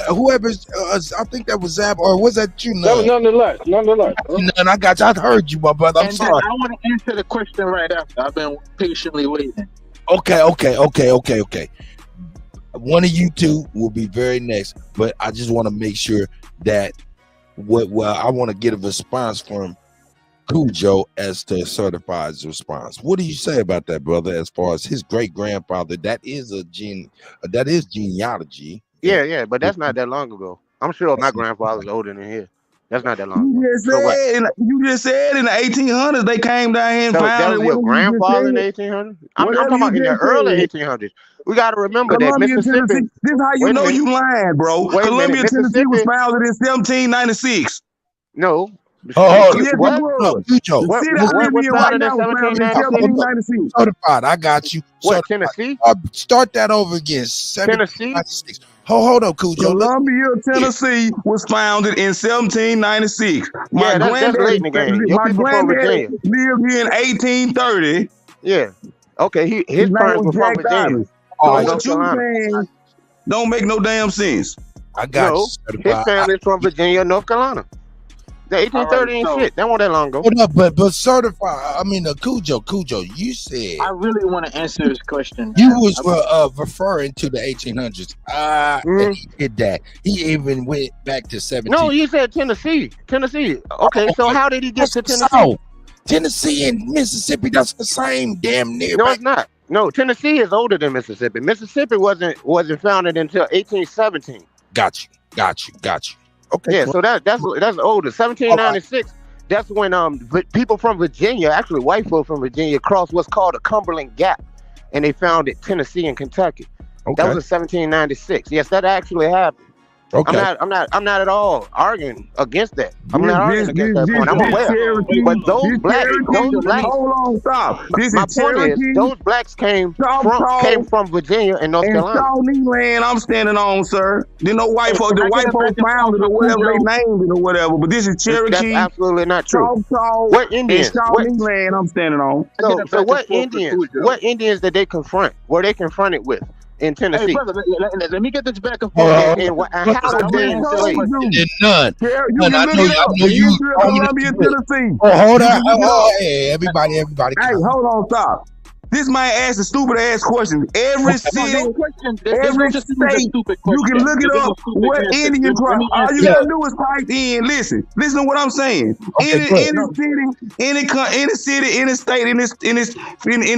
whoever's, I think that was Zab, or was that you? That was nonetheless. And I got you. I heard you, my brother. I'm And sorry. then I want to answer the question right after. I've been patiently waiting. Okay. One of you two will be very next, but I just want to make sure that I want to get a response from Cujo as to Certified's response. What do you say about that, brother? As far as his great grandfather, that is genealogy. Yeah, but that's not that long ago. I'm sure my grandfather's older than his. That's not that long ago. You just said in the 1800s they came down here and So found that it. was your grandfather in the 1800s? I'm talking about in the early 1800s. We got to remember that Columbia, Mississippi. Tennessee. This is how you know you lying, bro. Wait a minute, Columbia, Tennessee was Mississippi- founded in 1796. No. Yes, what? it was. Cujo. The city What I live in right now was founded in 1796. Certified. I got you. What, Certified. Tennessee? Start that over again. Tennessee? Hold on, Cujo. Columbia, Tennessee was founded in 1796. Yeah, that's late in the game. Your My people from granddaddy Virginia. lived here in 1830. Yeah. Okay, his His name parents were was from Jack Virginia. Dobbins. All So right. what you saying don't make no damn sense. I got No, you. his Certified. family's from Virginia, North Carolina. The 1830 ain't shit. That wasn't that long ago. Hold up, but certified. I mean, Cujo. You said I really want to answer his question. you was referring to the 1800s. And he did that. He even went back to 17. No, you said Tennessee. Tennessee. Okay, so how did he get to Tennessee? South. Tennessee and Mississippi, that's the same damn near. No, it's not. No, Tennessee is older than Mississippi. Mississippi wasn't founded until 1817. Got you. Okay. Yeah, so that's older. 1796. That's when people from Virginia, actually white folk from Virginia, crossed what's called a Cumberland Gap, and they founded Tennessee and Kentucky. Okay. That was in 1796. Yes, that actually happened. Okay. I'm not at all arguing against that. I'm not arguing against that point. I'm aware. But those blacks, hold on, stop. This my is point Cherokee. is, those blacks came from Virginia and North And Carolina. Shawnee land I'm standing on, sir. Then no white folk, the white folk founded it or whatever they named it or whatever. But this is Cherokee. That's absolutely not true. What Indians? And Shawnee land I'm standing on. So what Indians? What Indians did they confront? Were they confronted with in Tennessee? Hey, brother, let me get this back and And, forth. and how were they enslaved? None. You None. I can know look it up. you. Columbia, Tennessee. Oh, hold on. You can look it up. Hey, everybody. Hey, hold on, stop. This man asked a stupid ass question. Every city, every state, you can look it up. What Indian tribe? All you gotta do is type in. Listen to what I'm saying. Any city, any state, in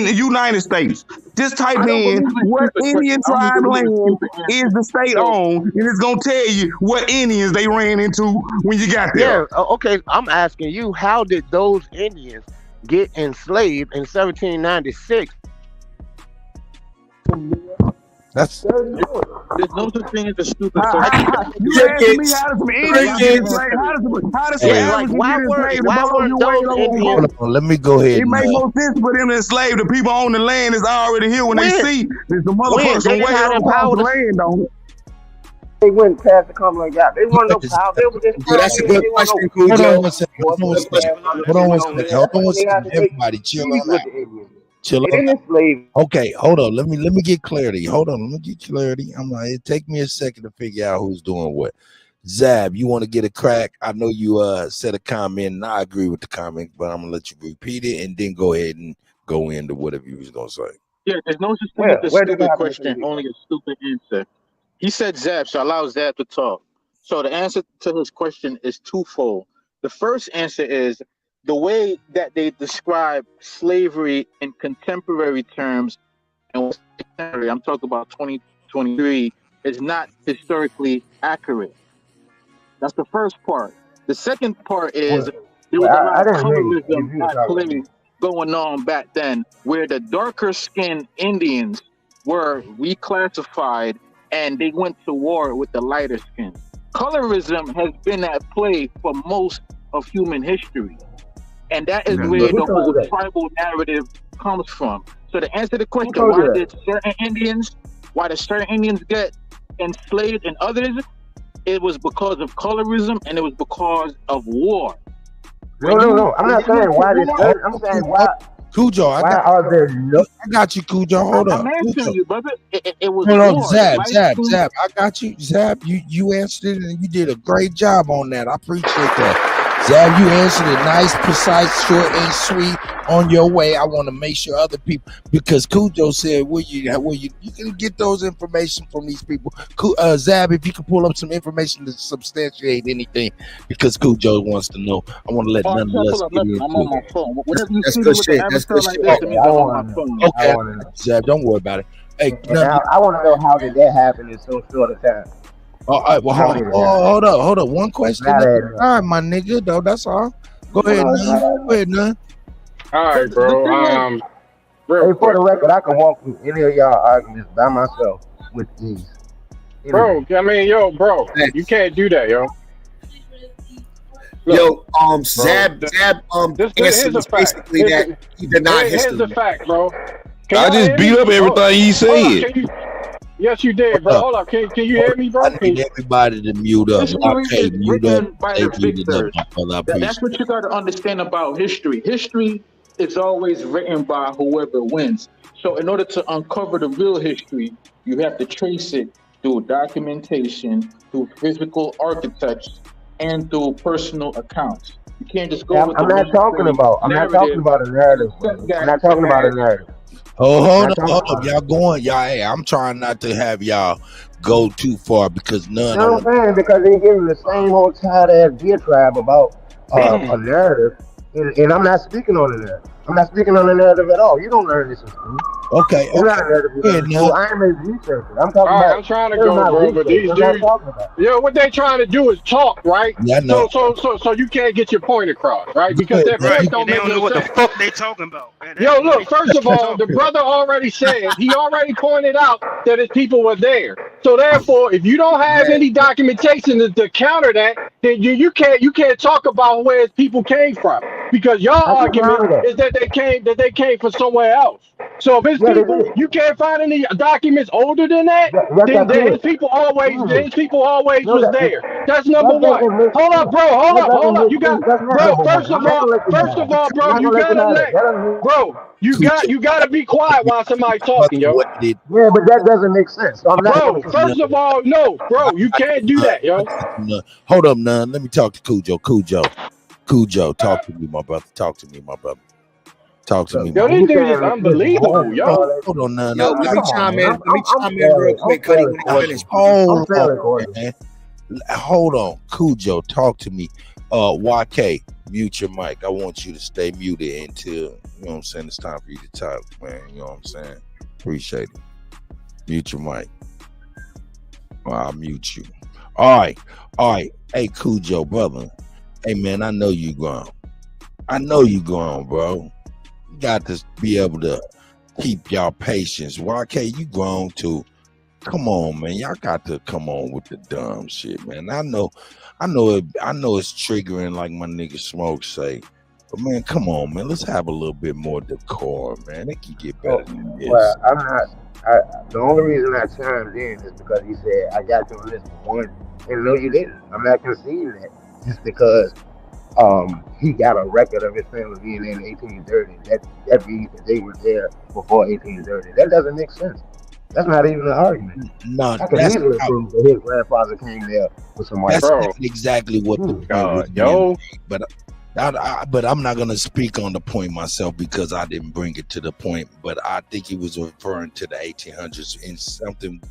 the United States, just type in what Indian tribe land is the state owned, and it's gonna tell you what Indians they ran into when you got there. Yeah. Okay. I'm asking you, how did those Indians get enslaved in 1796? That's There's no such thing as a stupid You asking me how does some Indians get enslaved? How does some Africans get enslaved? Hold on, let me go ahead. It makes more sense for them to enslave the people on the land that's already here when they see there's the motherfuckers from way up across the land on it. They wouldn't pass the Cumberland Gap. They weren't no power. They were just. That's a good question, Hold on Cujo. one second. Everybody, chill out. Chill out. Okay, hold on. Let me get clarity. Hold on. Let me get clarity. It take me a second to figure out who's doing what. Zab, you want to get a crack? I know you said a comment, and I agree with the comment, but I'm gonna let you repeat it and then go ahead and go into whatever you was gonna say. Yeah, there's no such thing as a stupid question, only a stupid answer. He said Zab, so allow Zab to talk. So the answer to his question is twofold. The first answer is the way that they describe slavery in contemporary terms and century, I'm talking about 2023, is not historically accurate. That's the first part. The second part is there was a lot of colorism at play going on back then, where the darker skinned Indians were reclassified and they went to war with the lighter skin. Colorism has been at play for most of human history. And that is where the whole tribal narrative comes from. So to answer the question, why did certain Indians get enslaved and others, it was because of colorism and it was because of war. No. I'm not saying why this. I'm saying why. Cujo, I got you, Cujo. Hold up. I'm answering you, brother. It was Hold war. on, Zab. I got you, Zab. You answered it, and you did a great job on that. I appreciate that. Zab, you answered it nice, precise, short, and sweet on your way. I want to make sure other people, because Cujo said, you can get those information from these people. Zab, if you can pull up some information to substantiate anything, because Cujo wants to know. I want to let none of us get into I'm on my phone. That's good shit. That's good shit. Okay, Zab, don't worry about it. Hey, I want to know how did that happen in so short a time. All right, well, hold up. One question. All right, my nigga, though. That's all. Go ahead, Nunn. All right, bro. For the record, I can walk through any of y'all arguments by myself with ease. Bro, I mean, bro, you can't do that, yo. Zab, answered was basically that he denied history. Here's the fact, bro. I just beat up everything he said. Yes, you did, bro. Hold up. Can you hear me, bro? I need everybody to mute up. History is written by the victors. That's That's what you got to understand about history. History is always written by whoever wins. So in order to uncover the real history, you have to trace it through documentation, through physical architects, and through personal accounts. You can't just go with I'm not talking about a narrative. I'm not talking about a narrative. Hold up, y'all going, hey, I'm trying not to have y'all go too far because none. You know what I'm saying? Because they giving the same old tired ass diatribe about a narrative, and I'm not speaking on the narrative. I'm not speaking on the narrative at all. You don't learn this in school. Okay. Not a narrative. I am a researcher. I'm talking about. I'm trying to go, bro, but these dudes, what they trying to do is talk, right? Yeah, no. So you can't get your point across, right? Because that point don't make no what sense. the fuck they talking about. Yo, look, first of all, the brother already said, he already pointed out that his people were there. So therefore, if you don't have any documentation to counter that, then you can't talk about where his people came from. Because your argument is that they came from somewhere else. So if his people, you can't find any documents older than that, then his people always was there. That's number one. Hold up, bro. Hold up. You got, bro. First of all, bro, you gotta let, bro. You gotta be quiet while somebody's talking, yo. Yeah, but that doesn't make sense. So bro, first of all, no, bro, you can't do that, yo. Hold up, Nunn. Let me talk to Cujo. Cujo, talk to me, my brother. Talk to me. Yo, this dude is unbelievable, yo. Hold on, Nunn. Yo, let me chime in real quick, Cuddy, when I finish. Hold on, man. Hold on, Cujo, talk to me. YK, mute your mic. I want you to stay muted until, you know what I'm saying, it's time for you to talk, man. You know what I'm saying? Appreciate it. Mute your mic. I'll mute you. All right. Hey, Cujo, brother. Hey, man, I know you grown. Bro. You got to be able to keep y'all patience. YK, you grown too. Come on, man. Y'all got to come on with the dumb shit, man. I know it's triggering, like my nigga Smoke say. But man, come on, man. Let's have a little bit more decorum, man. It can get better than this. Well, the only reason I chimed in is because he said I got you on this one. And no, you didn't. I'm not conceding that. Just because he got a record of his family being in 1830. That means that they were there before 1830. That doesn't make sense. That's not even an argument. No, I can easily prove that his grandfather came there with some white. That's not exactly what the point was, yo. But I'm not gonna speak on the point myself because I didn't bring it to the point. But I think he was referring to the 1800s in something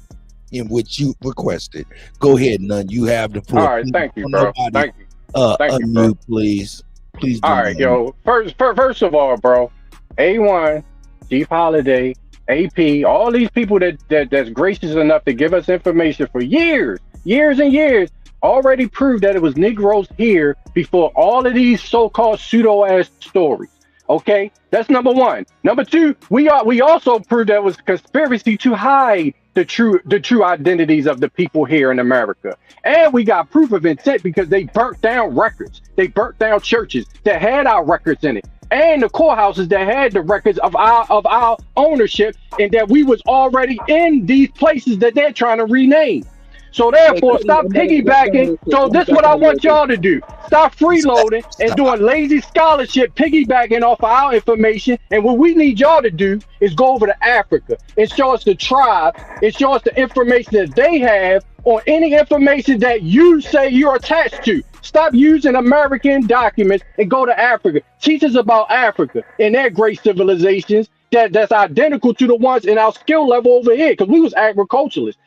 in which you requested. Go ahead, Nunn. You have the floor. All right, thank you, bro. Thank you. Unmute, bro. Please. All right, yo. First of all, bro, A1, Chief Holiday, AP, all these people that's gracious enough to give us information for years and years, already proved that it was Negroes here before all of these so-called pseudo-ass stories. Okay, that's number one. Number two, we also proved that it was a conspiracy to hide the true identities of the people here in America. And we got proof of intent because they burnt down records. They burnt down churches that had our records in it, and the courthouses that had the records of our ownership, and that we was already in these places that they're trying to rename. So therefore, stop piggybacking. So this is what I want y'all to do. Stop freeloading and doing lazy scholarship, piggybacking off of our information. And what we need y'all to do is go over to Africa and show us the tribe and show us the information that they have on any information that you say you're attached to. Stop using American documents and go to Africa. Teach us about Africa and their great civilizations that's identical to the ones in our skill level over here, because we was agriculturalists.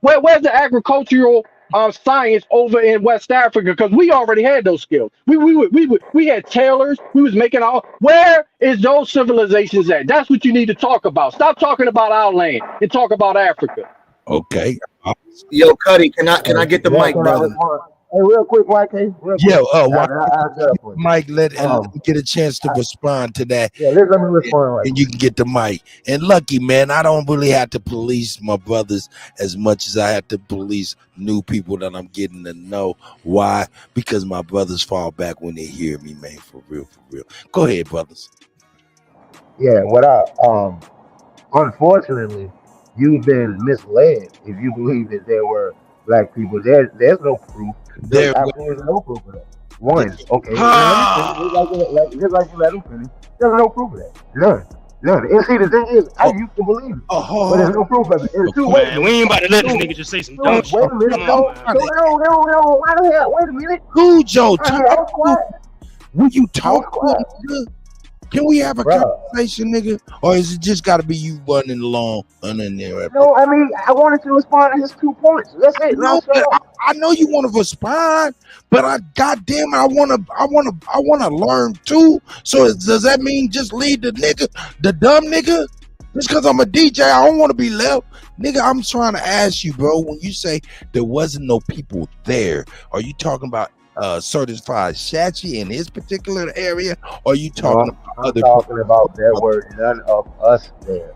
Where's the agricultural science over in West Africa? Because we already had those skills. We had tailors. We was making all. Where is those civilizations at? That's what you need to talk about. Stop talking about our land and talk about Africa. Okay. Yo, Cuddy, can I get the mic, brother? Hey, real quick, YK. Yeah, Mike, let me get a chance to respond to that. Yeah, let me respond right. And you can get the mic. And lucky, man, I don't really have to police my brothers as much as I have to police new people that I'm getting to know. Why? Because my brothers fall back when they hear me, man. For real, for real. Go ahead, brothers. Yeah, unfortunately, you've been misled if you believe that there were black people. There's no proof. There's absolutely no proof of that. One, okay. Just like you let him finish. There's no proof of that. None. And see, the thing is, I used to believe it, but there's no proof of it. And two, man, we ain't about to let this nigga just say some dumb shit. Wait a minute. No. Why the hell? Wait a minute. Cujo, will you talk? Can we have a conversation, nigga? Or is it just got to be you running along under there? No, I mean, I wanted to respond to his 2 points. That's it. I know you want to respond, but I want to learn too. So does that mean just leave the dumb nigga? Just because I'm a DJ, I don't want to be left. Nigga, I'm trying to ask you, bro, when you say there wasn't no people there, are you talking about certified Shachi in his particular area, or are you talking about other people? I'm talking about there were none of us there.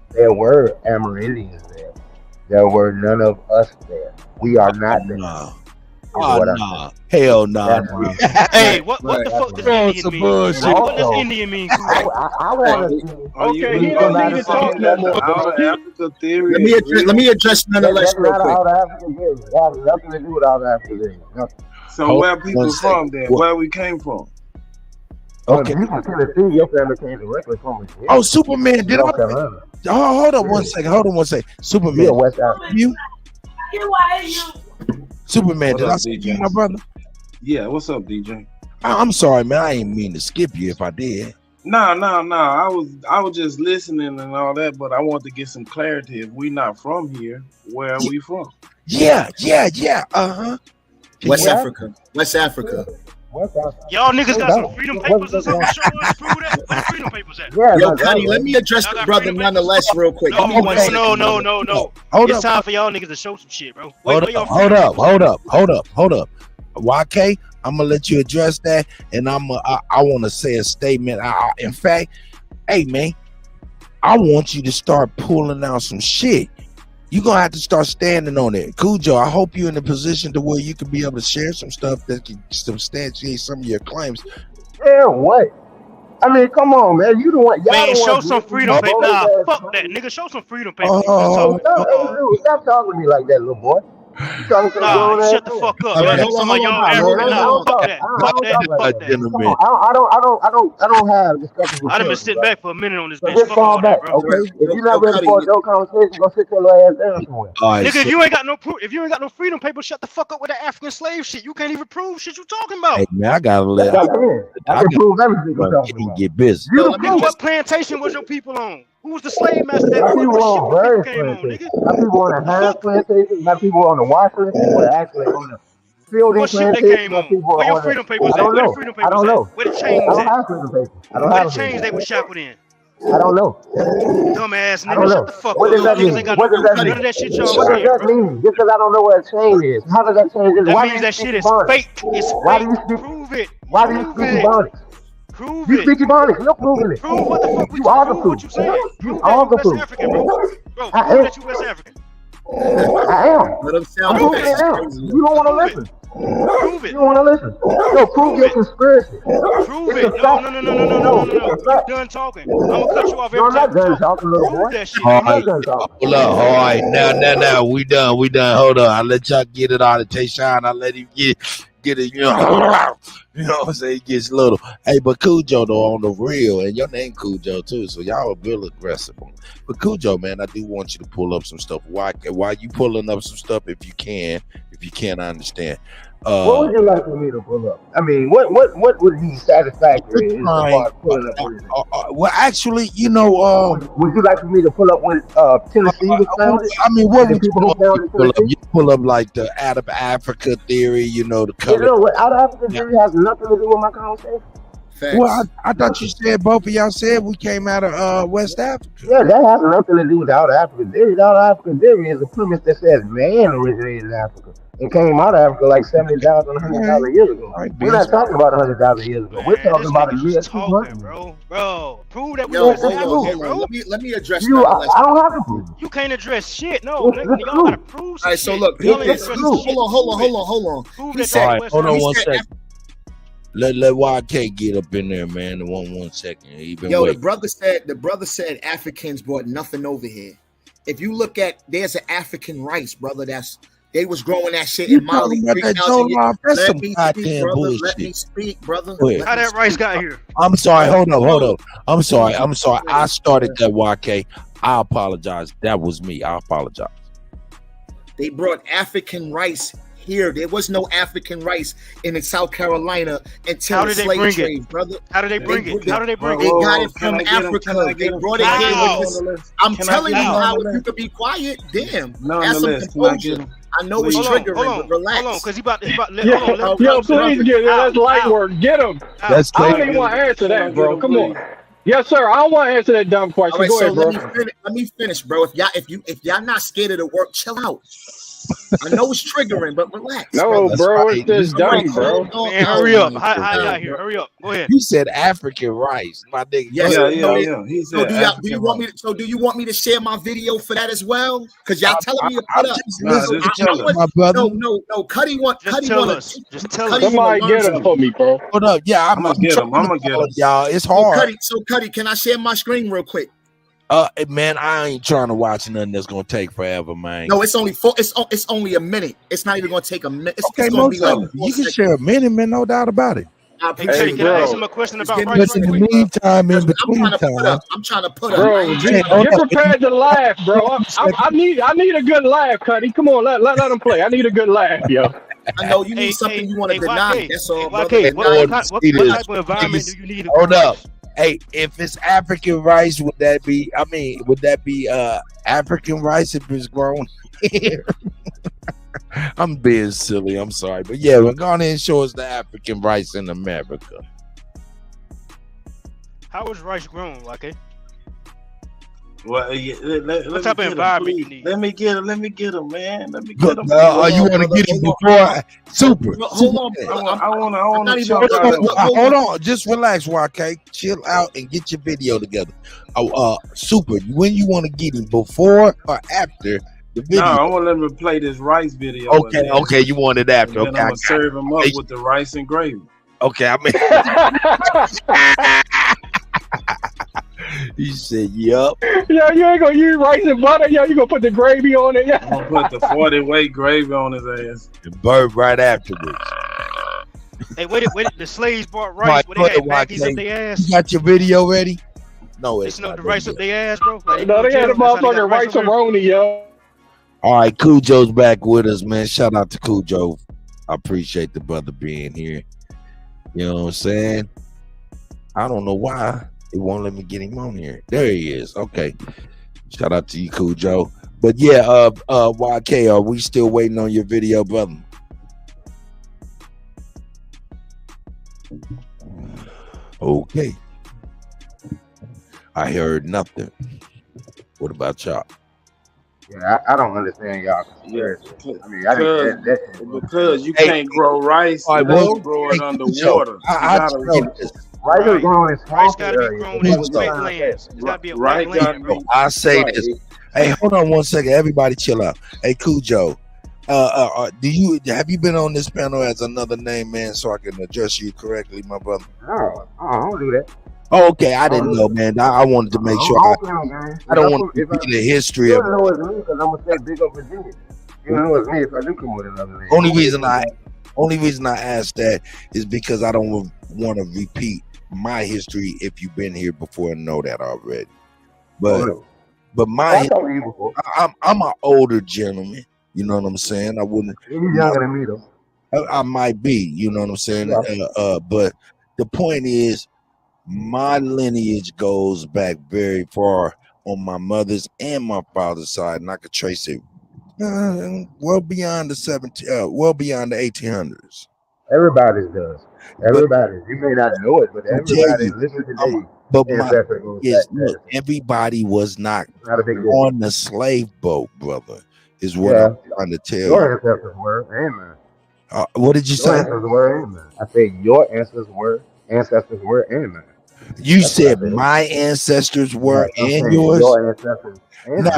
There were Amerindians there. There were none of us there. We are not there. Hell no. Hey, what the fuck does Indian mean? What does Indian mean? I want to. Okay, he don't need to talk no more. Let me address nonetheless real quick. That has nothing to do with all the African theory. So where people from then? Where we came from? Okay, you from Tennessee. Your family came directly from Virginia. Oh, Superman! Did I? Hold on one second. Superman. Yeah, West Africa. You? Superman, did I see you, my brother? Yeah, what's up, DJ? I'm sorry, man. I ain't mean to skip you if I did. No. I was just listening and all that, but I want to get some clarity. If we not from here, where are we from? Yeah. West Africa. Y'all niggas got some freedom papers or something? Show us, prove that. Where the freedom papers at? Yo, Connie, let me address the brother nonetheless real quick. No. It's time for y'all niggas to show some shit, bro. Hold up. YK, I'm gonna let you address that, and I want to say a statement. In fact, hey man, I want you to start pulling out some shit. You're gonna have to start standing on it. Cujo, I hope you're in a position to where you can be able to share some stuff that can substantiate some of your claims. Yeah, what? I mean, come on, man. You don't want man, show some freedom paper. Nah, fuck that, nigga. Show some freedom paper. Stop talking to me like that, little boy. Nah, shut the fuck up. Man. Some of y'all African. Nah, fuck that. I don't have discussions with I done been sitting back for a minute on this bitch. Just fall back, okay? If you're not ready for a dope conversation, go sit your little ass down somewhere. Nigga, if you ain't got no proof, if you ain't got no freedom paper, shut the fuck up with that African slave shit. You can't even prove shit you talking about. Hey man, I gotta let I can prove everything you're talking about. Get busy. What plantation was your people on? Who was the slave master? My people on various plantations. My people on the hand plantations. My people on the wash plantations. Actually on the fielding plantations. My people on your freedom papers. I don't know. Where the chains I don't have freedom papers. I don't have the chains they were shackled in. I don't know. Dumbass I don't nigga, know. shut the fuck What up. does that Niggas mean? ain't got What no does that none mean? of that shit y'all What does saying, that bro. mean? Just because I don't know what a chain is. How does that change it? That Why means do you that speak shit is Ebonics? fake. It's Why do fake. you speak? Prove it. Why do you Prove speak it. Ebonics? Prove You it. speak Ebonics. You're proving it. Prove what the fuck we You are the prove proof. what you saying. You Prove are that the you West proof. African, bro. Bro, I prove am. that you West African. I am. Let him I'm sound proving it now. crazy. You don't want to Prove it. listen. Prove You it. don't want to listen. No, prove Prove your it. conspiracy. Prove It's it. a No, fact. no, no, no, no, no, no, no, no, It's no. a You fact. done talking. I'm gonna cut you off No, every I'm time not you done talk. talking, little boy. Prove that shit. All I'm not right, done talking. hold up. All right, now, we done. Hold on, I let y'all get it out of Tayshawn. I let him get it. You know what I'm saying? It gets little. Hey, but Cujo though on the real, and your name Cujo too, so y'all are real aggressive. But Cujo, man, I do want you to pull up some stuff. Why you pulling up some stuff if you can? If you can't, I understand. What would you like for me to pull up? I mean, what would be satisfactory as far as pulling up anything? Well, actually, you know, would you like for me to pull up when Tennessee was founded? I mean, what And the would you people who founded pull up? Tennessee? You pull up like the out of Africa theory, you know, the You color. know what? Out of Africa theory has nothing to do with my conversation. Well, I thought you said both of y'all said we came out of West Africa. Yeah, that has nothing to do with out of Africa theory. The out of Africa theory is a premise that says man originated in Africa and came out of Africa like 70,000, 100,000 years ago. We're not talking about 100,000 years ago. We're talking about a mere 200. Bro, prove that we Yo, West hold African, on. bro. Let me address You, that. I don't have to prove it. You can't address shit. No, It's nigga, the y'all gotta truth. prove some All right, so shit. look, Y'all ain't It's addressing true. shit. Hold on. Prove He that said, All right, hold on he one said second. Let YK get up in there, man. One second. He been Yo, waiting. the brother said Africans brought nothing over here. If you look at, there's an African rice, brother. They was growing that shit You in Mali talking about that 3,000 years. Jollof? That's Let some me speak, goddamn brother. bullshit. Let me speak, brother. Go ahead. Let How me that rice speak. got here? I'm sorry. Hold up. I'm sorry. No. I started that YK. I apologize. That was me. I apologize. They brought African rice here. There was no African rice in South Carolina until How the did they slave bring trade, it? brother. How did they bring it? How did they bring They it? got it Can from I get 'em? Africa. Can I They get 'em? brought it Can I here get 'em with on this. the list? I'm Can I telling get you 'em on now, the if you list? could be quiet, damn. No, on Have the some list. Can I get composure. 'em? I know it's Hold on, triggering, hold on, but relax. hold on, because he about to hold on. Yo, please get it. That's light work. Get him. That's I don't take. even want to answer Can I that, get bro. 'em, Come on. please? Yes, sir. I don't want to answer that dumb All question. right, Go so ahead, bro. let me finish, bro. If y'all not scared of the work, chill out. I know it's triggering, but relax, No, brother. That's bro. right. It's just dumb, bro. Man, hurry up. How I got here? Hurry up. Go ahead. You said African rice, my nigga. Yes, Go Yeah, ahead. yeah. He So said do African you want rice. me to? So do you want me to share my video for that as well? Because y'all telling me to I'm put up. just Nah, listening just to tell you, us. my brother. No. Cuddy want. Just Cuddy tell want us. to. Just tell Cuddy us. want Somebody to learn get him something. for me, bro. Hold up. Yeah, I'm gonna get trying him. I'm gonna to get follow him. y'all. It's So hard. Cuddy, can I share my screen real quick? Man, I ain't trying to watch nothing that's gonna take forever, man. No, it's only it's only a minute. It's not even gonna take a minute. It's Okay, gonna be like Mojo, 4 you can seconds. share a minute, man. No doubt about it. I Hey, appreciate Teddy, Hey, can I ask bro. him a question Just about give me rice But a in right the quick? meantime, in I'm between trying to put time, up. I'm trying to put up. I Bro, ain't get, trying to. hold get up. prepared to laugh, bro. I need a good laugh, Cuddy. Come on, let him play. I need a good laugh, yo. I know you need something you want to deny. YK. That's all, Hey, brother. YK. Deny it. What type of environment do you need to Hold grow up. rice? Hey, if it's African rice, would that be? I mean, would that be African rice if it's grown here? I'm being silly. I'm sorry, but yeah, we're going to show us the African rice in America. How is rice grown, YK? Well, yeah, let What me type of get him, environment you please. need? Let me get him, man. Let me Good. get him. You want to get it before Super? Hold on. I want to even. chop out of Hold on, just relax, YK. Chill out and get your video together. Super. When you want to get him, before or after the video? No, I want to let him play this rice video. Okay, you want it after. And Okay, then I'm gonna serve him up with the rice and gravy. Okay, I mean, he said, "Yup." Yo, you ain't gonna use rice and butter. Yo, you gonna put the gravy on it. Yeah. I'm gonna put the 40-weight gravy on his ass. And bird right afterwards. Hey, wait. The slaves bought rice. Where they had baggies up their ass. You got your video ready? No, it's It's no not the rice ready up their ass, bro. Like, No, they had a motherfucking rice over there. aroni, yo. All right, Cujo's back with us, man. Shout out to Cujo. I appreciate the brother being here. You know what I'm saying? I don't know why it won't let me get him on here. There he is. Okay. Shout out to you, Cujo. But yeah, YK, are we still waiting on your video, brother? Okay. I heard nothing. What about y'all? Yeah, I don't understand y'all conspiracy. I mean, I think because you can't grow rice, All right, unless well, you grow it hey, underwater. You I gotta tell you this. rice is grown in Rice swamp gotta be areas. grown That's in what wet I'm saying. lands. It's gotta be a Right, wet gotta land. be I say right. this. Hey, hold on one second. Everybody chill out. Hey, Cujo. Have you been on this panel as another name, man, so I can address you correctly, my brother? No, I don't do that. Oh, okay. I didn't know, man. I wanted to make sure. I don't want to repeat the history You of. don't know it's me because I'm gonna say big up Virginia. You don't know it's me if I do come with another name. Only reason I asked that is because I don't want to repeat my history if you've been here before and know that already. But I talked to you before. I'm an older gentleman. You know what I'm saying? I wouldn't. You're younger than me though. I might be. You know what I'm saying? Yeah. But the point is, my lineage goes back very far on my mother's and my father's side, and I could trace it well beyond the well beyond the 1800s. Everybody's does. Everybody. You may not know it, but everybody living today. But look, everybody was not a big deal. on the slave boat, brother. Is what I'm trying to tell Your you. ancestors were, amen. What did you Your say? ancestors were, amen. I said your ancestors were, amen. You said my ancestors were I'm and saying yours. your ancestors.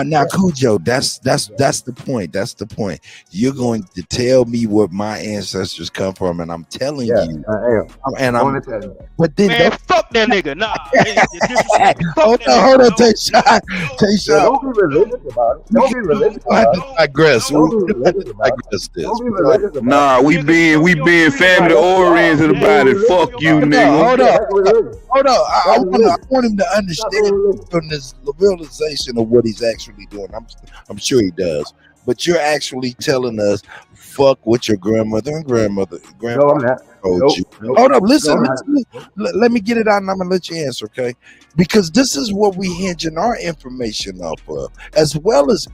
Now, Cujo, that's the point. That's the point. You're going to tell me where my ancestors come from, and I'm telling you. I am. I'm. But then, Man, fuck that nigga. Nah. hold on, Tayshawn. Don't be religious about it. Don't be religious I about have it. to digress. Don't be religious about it. This. Don't be religious about Nah, we being family oriented about it. Fuck you, nigga. Hold on. I want him to Stop understand being religious. from this realization of what he's actually doing. I'm sure he does. But you're actually telling us, fuck what your grandmother and No, grandpa I'm not. told Nope, you. nope. Hold up, listen. No, I'm not. Let me get it out and I'm gonna let you answer, okay? Because this is what we hinging our information off of, as well as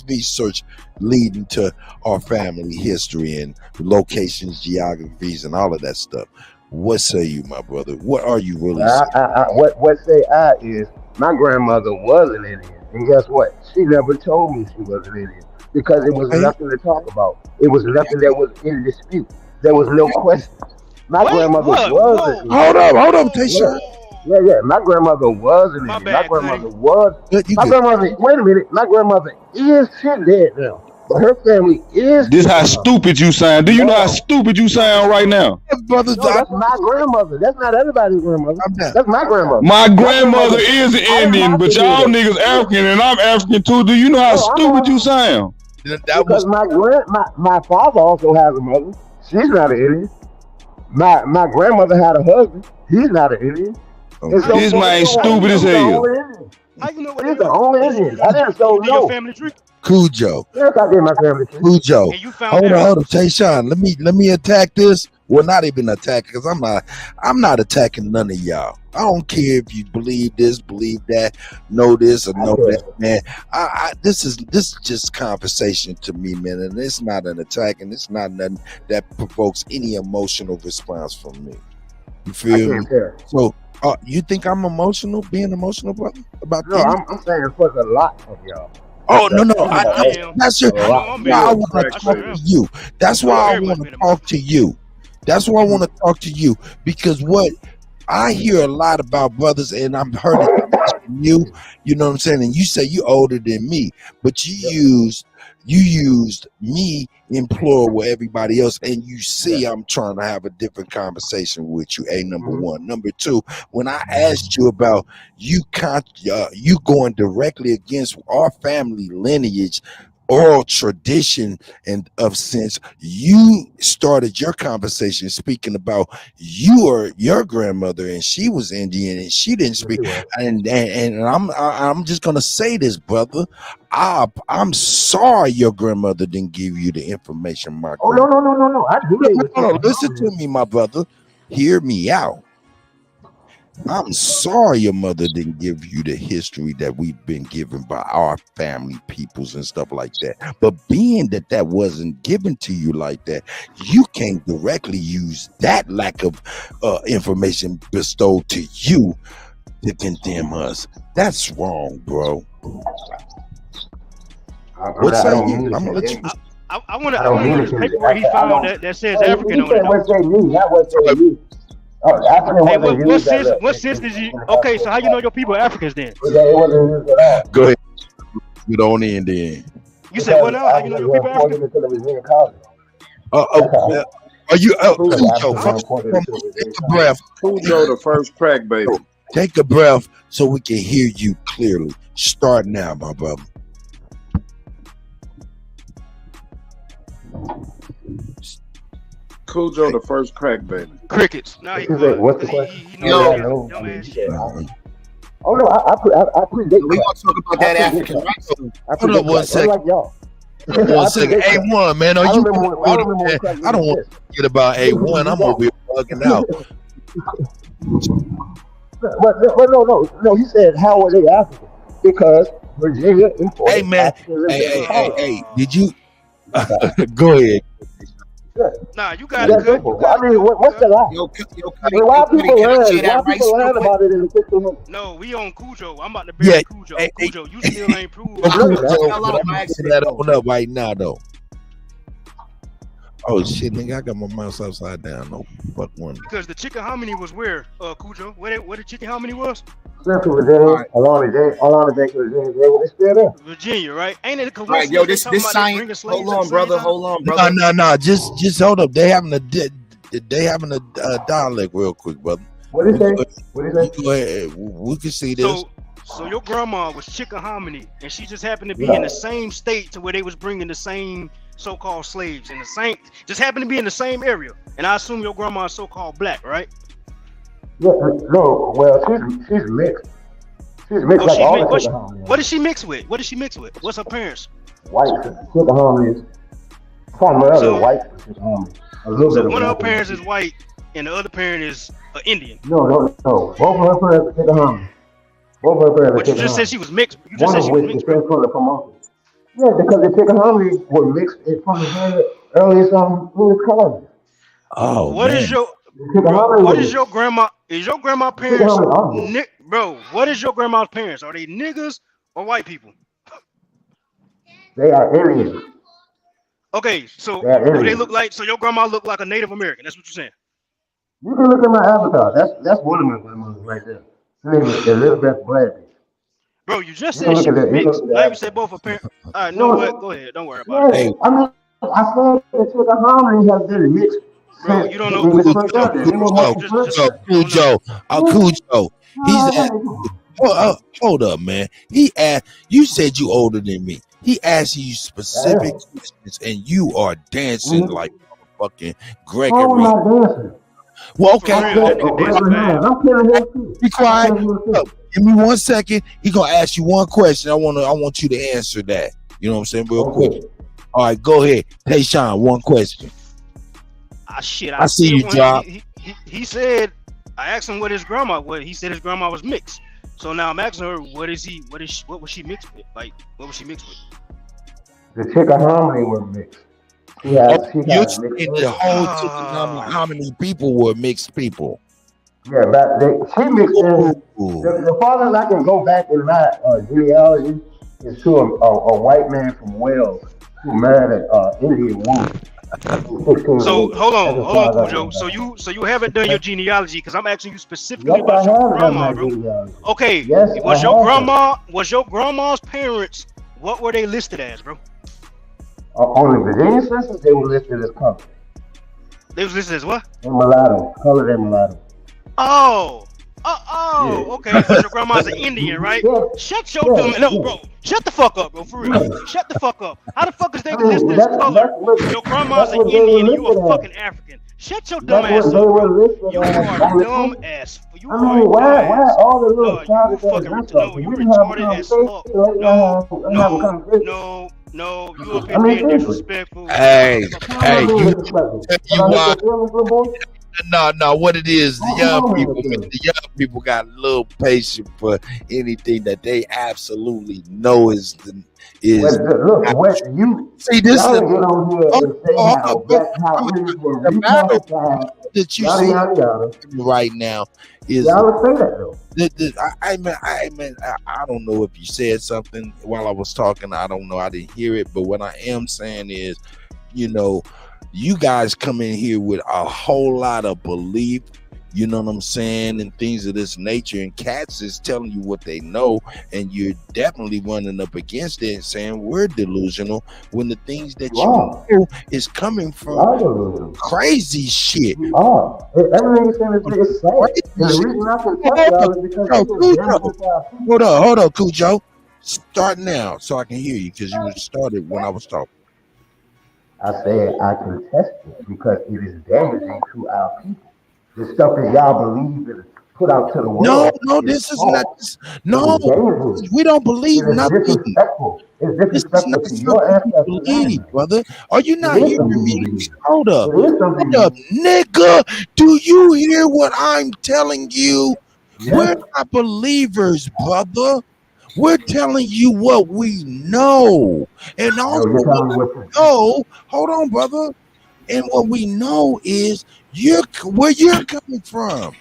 research leading to our family history and locations, geographies, and all of that stuff. What say you, my brother? What are you really saying? What say I is my grandmother was an Indian, and guess what? She never told me she was an Indian because it was nothing to talk about. It was nothing that was in dispute. There was no question. My grandmother was an Indian. Hold up, Tayshawn. Yeah. My grandmother was an Indian. My grandmother was. My grandmother. Wait a minute. My grandmother is dead now. But her family is. This how stupid you sound. Do you know how stupid you sound right now? Brother, that's my grandmother. That's not everybody's grandmother. That's my grandmother. My grandmother is an Indian, but y'all niggas African and I'm African too. Do you know how stupid you sound? Because my father also has a mother. She's not an Indian. My grandmother had a husband. He's not an Indian. And so This man stupid as hell. How you know what He's the only Indian. I didn't so know. your family tree? Cujo. Yes, I did my family tree. Cujo. And you found Hold up, Tayshawn. Let me attack this. Well, not even attack, because I'm not attacking none of y'all. I don't care if you believe this, believe that, know this or know that, man. This is just conversation to me, man, and it's not an attack, and it's not nothing that provokes any emotional response from me. You feel me? So, you think I'm emotional, being emotional, brother? About no, I'm saying fuck a lot of y'all. Oh no! That's your. I want to talk to you. That's why I want to talk to you. That's why I want to talk to you, because what I hear a lot about brothers, and I've heard it from you. You know what I'm saying? And you say you older than me, but you used me in plural with everybody else, and you see I'm trying to have a different conversation with you. Number one. Number two, when I asked you about you going directly against our family lineage, oral tradition, and of sense, you started your conversation speaking about your grandmother, and she was Indian, and she didn't speak. And I'm just gonna say this, brother. I'm sorry your grandmother didn't give you the information, my No. I do. No, listen to me, my brother. Hear me out. I'm sorry your mother didn't give you the history that we've been given by our family peoples and stuff like that. But being that wasn't given to you like that, you can't directly use that lack of information bestowed to you to condemn us. That's wrong, bro. What say you? I'm gonna let you. I want to know this paper where he found that says African on it. What they mean, not what they use. Hey, what sense did you? Okay, so how you know your people are Africans then? Go ahead. Get on in then. You said what now? How you know your people are African? Are you? Take a breath. Cujo, the first crack baby. Take a breath so we can hear you clearly. Start now, my brother. Cujo, the first crack baby. Crickets. What's the question? Oh no, I predate. We gonna talk about that African, right? Hold up 1 second. Like y'all. 1 second. A1, man. Are you? I don't want to forget about A1. I'm over here bugging out. But no. You said how are they African? Because Virginia imported. Hey man. Hey. Did you? Go ahead. Nah, you got it good. I mean, what's the lie? Why people learn about it in the 1600s? No, we on Cujo. I'm about to bury Cujo. Cujo, you still ain't proved. I'm that on up right now, though. Oh shit, nigga! I got my mouse upside down. No fuck one. Because the chicken hominy was where, Cujo? Where the chicken hominy was? Central Virginia, along the bank of Virginia, it's still there. Virginia, right? Ain't it a Right, yo, this science. Hold on, brother. No. Just hold up. They having a dialect real quick, brother. What is that? Go ahead. We can see this. So your grandma was Chickahominy, and she just happened to be in the same state to where they was bringing the same so-called slaves in the same, just happened to be in the same area. And I assume your grandma is so-called black, right? Yeah, no, well, she's mixed. She's mixed like all the Chickahominies. What does she mix with? What's her parents? White Chickahominies. Primarily white Chickahominies. So one of her parents is white, and the other parent is Indian. No. Both of her parents are Chickahominies. But you just said she was mixed. You just said she was mixed. Yeah, because the Chickahominies were mixed from the very earliest colonies. Oh, what man. Is your grandma? Is your grandma parents? Bro, what is your grandma's parents? Are they niggas or white people? They are Indians. Okay, so do they look like? So your grandma look like a Native American? That's what you're saying. You can look at my avatar. That's one of my grandmothers right there. Her name is Elizabeth Bradley. Bro, you just said she was mixed. Now you said both her parents. All right, no, what? Go ahead. Don't worry about it. I mean, I said the Chickahominy has been mixed. Bro, you don't know. Cujo. He's hold up, man. He asked. You said you older than me. He asked you specific questions, and you are dancing like fucking Gregory. How am I dancing? Well, okay. Be quiet. Give me 1 second. He gonna ask you one question. I want you to answer that. You know what I'm saying, real quick. All right, go ahead. Hey, Sean, one question. I see you, Job. He said. I asked him what his grandma was. He said his grandma was mixed. So now I'm asking her, what was she mixed with? Like, what was she mixed with? The Chickahominy were mixed. The whole how many people were mixed people? Yeah, but she mixed in. The farthest I can go back in my genealogy is to a white man from Wales who married an Indian woman. So hold on, Cujo. So you haven't done your genealogy because I'm asking you specifically about your grandma, bro. Okay, was your grandma's parents? What were they listed as, bro? On the Virginia census, they were listed as colored. They was listed as what? And mulatto, colored and mulatto. Okay. So your grandma's an Indian, right? Shut your dumb bro. Shut the fuck up, bro. For real. Shut the fuck up. How the fuck is they listed as colored? Your grandma's an Indian and you a fucking African. Shut your dumb ass up, bro. You are dumb as. You why all the little you retarded as fuck. No, you up here being disrespectful. Hey, you why No. What it is, the young people got a little patience for anything that they absolutely know is. Look, what you see this y'all get on here and say how black power were reprophesied, that you yada, see yada, yada. right now is Y'all say that though. I don't know if you said something while I was talking. I don't know. I didn't hear it. But what I am saying is, you guys come in here with a whole lot of belief, you know what I'm saying, and things of this nature. And Cats is telling you what they know, and you're definitely running up against it and saying we're delusional when the things that you know is coming from crazy shit. Everything is saying is safe. The reason I can tell y'all is because Hold on, Cujo. Start now so I can hear you because you started when I was talking. I said I contest it because it is damaging to our people. The stuff that y'all believe is put out to the world. No, this is not. No, we don't believe nothing. Disrespectful. It's disrespectful to your ancestors, brother. Are you not hearing me? Hold up, nigga. Do you hear what I'm telling you? Yes. We're not believers, brother. We're telling you what we know, and also what we know. Hold on, brother. And what we know is where you're coming from,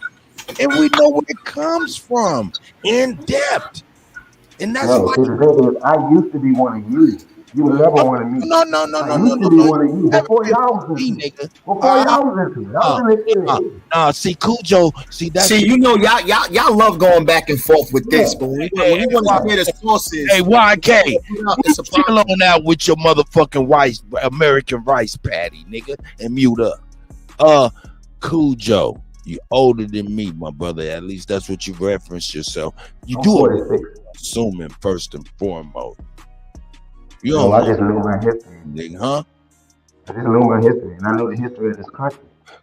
and we know where it comes from in depth. And that's why I used to be one of you. You were never one of me. No. I used to be one of you before y'all was into it. Before y'all was into it. I was in it. See, Cujo. See, y'all love going back and forth with this, but when you want to hear the sources, hey, YK, chill on out with your motherfucking American rice patty, nigga, and mute up. Cujo, you older than me, my brother. At least that's what you referenced yourself. You do it, assuming first and foremost. You don't I just know my history, nigga, huh? I just know my history, and I know the history of this country.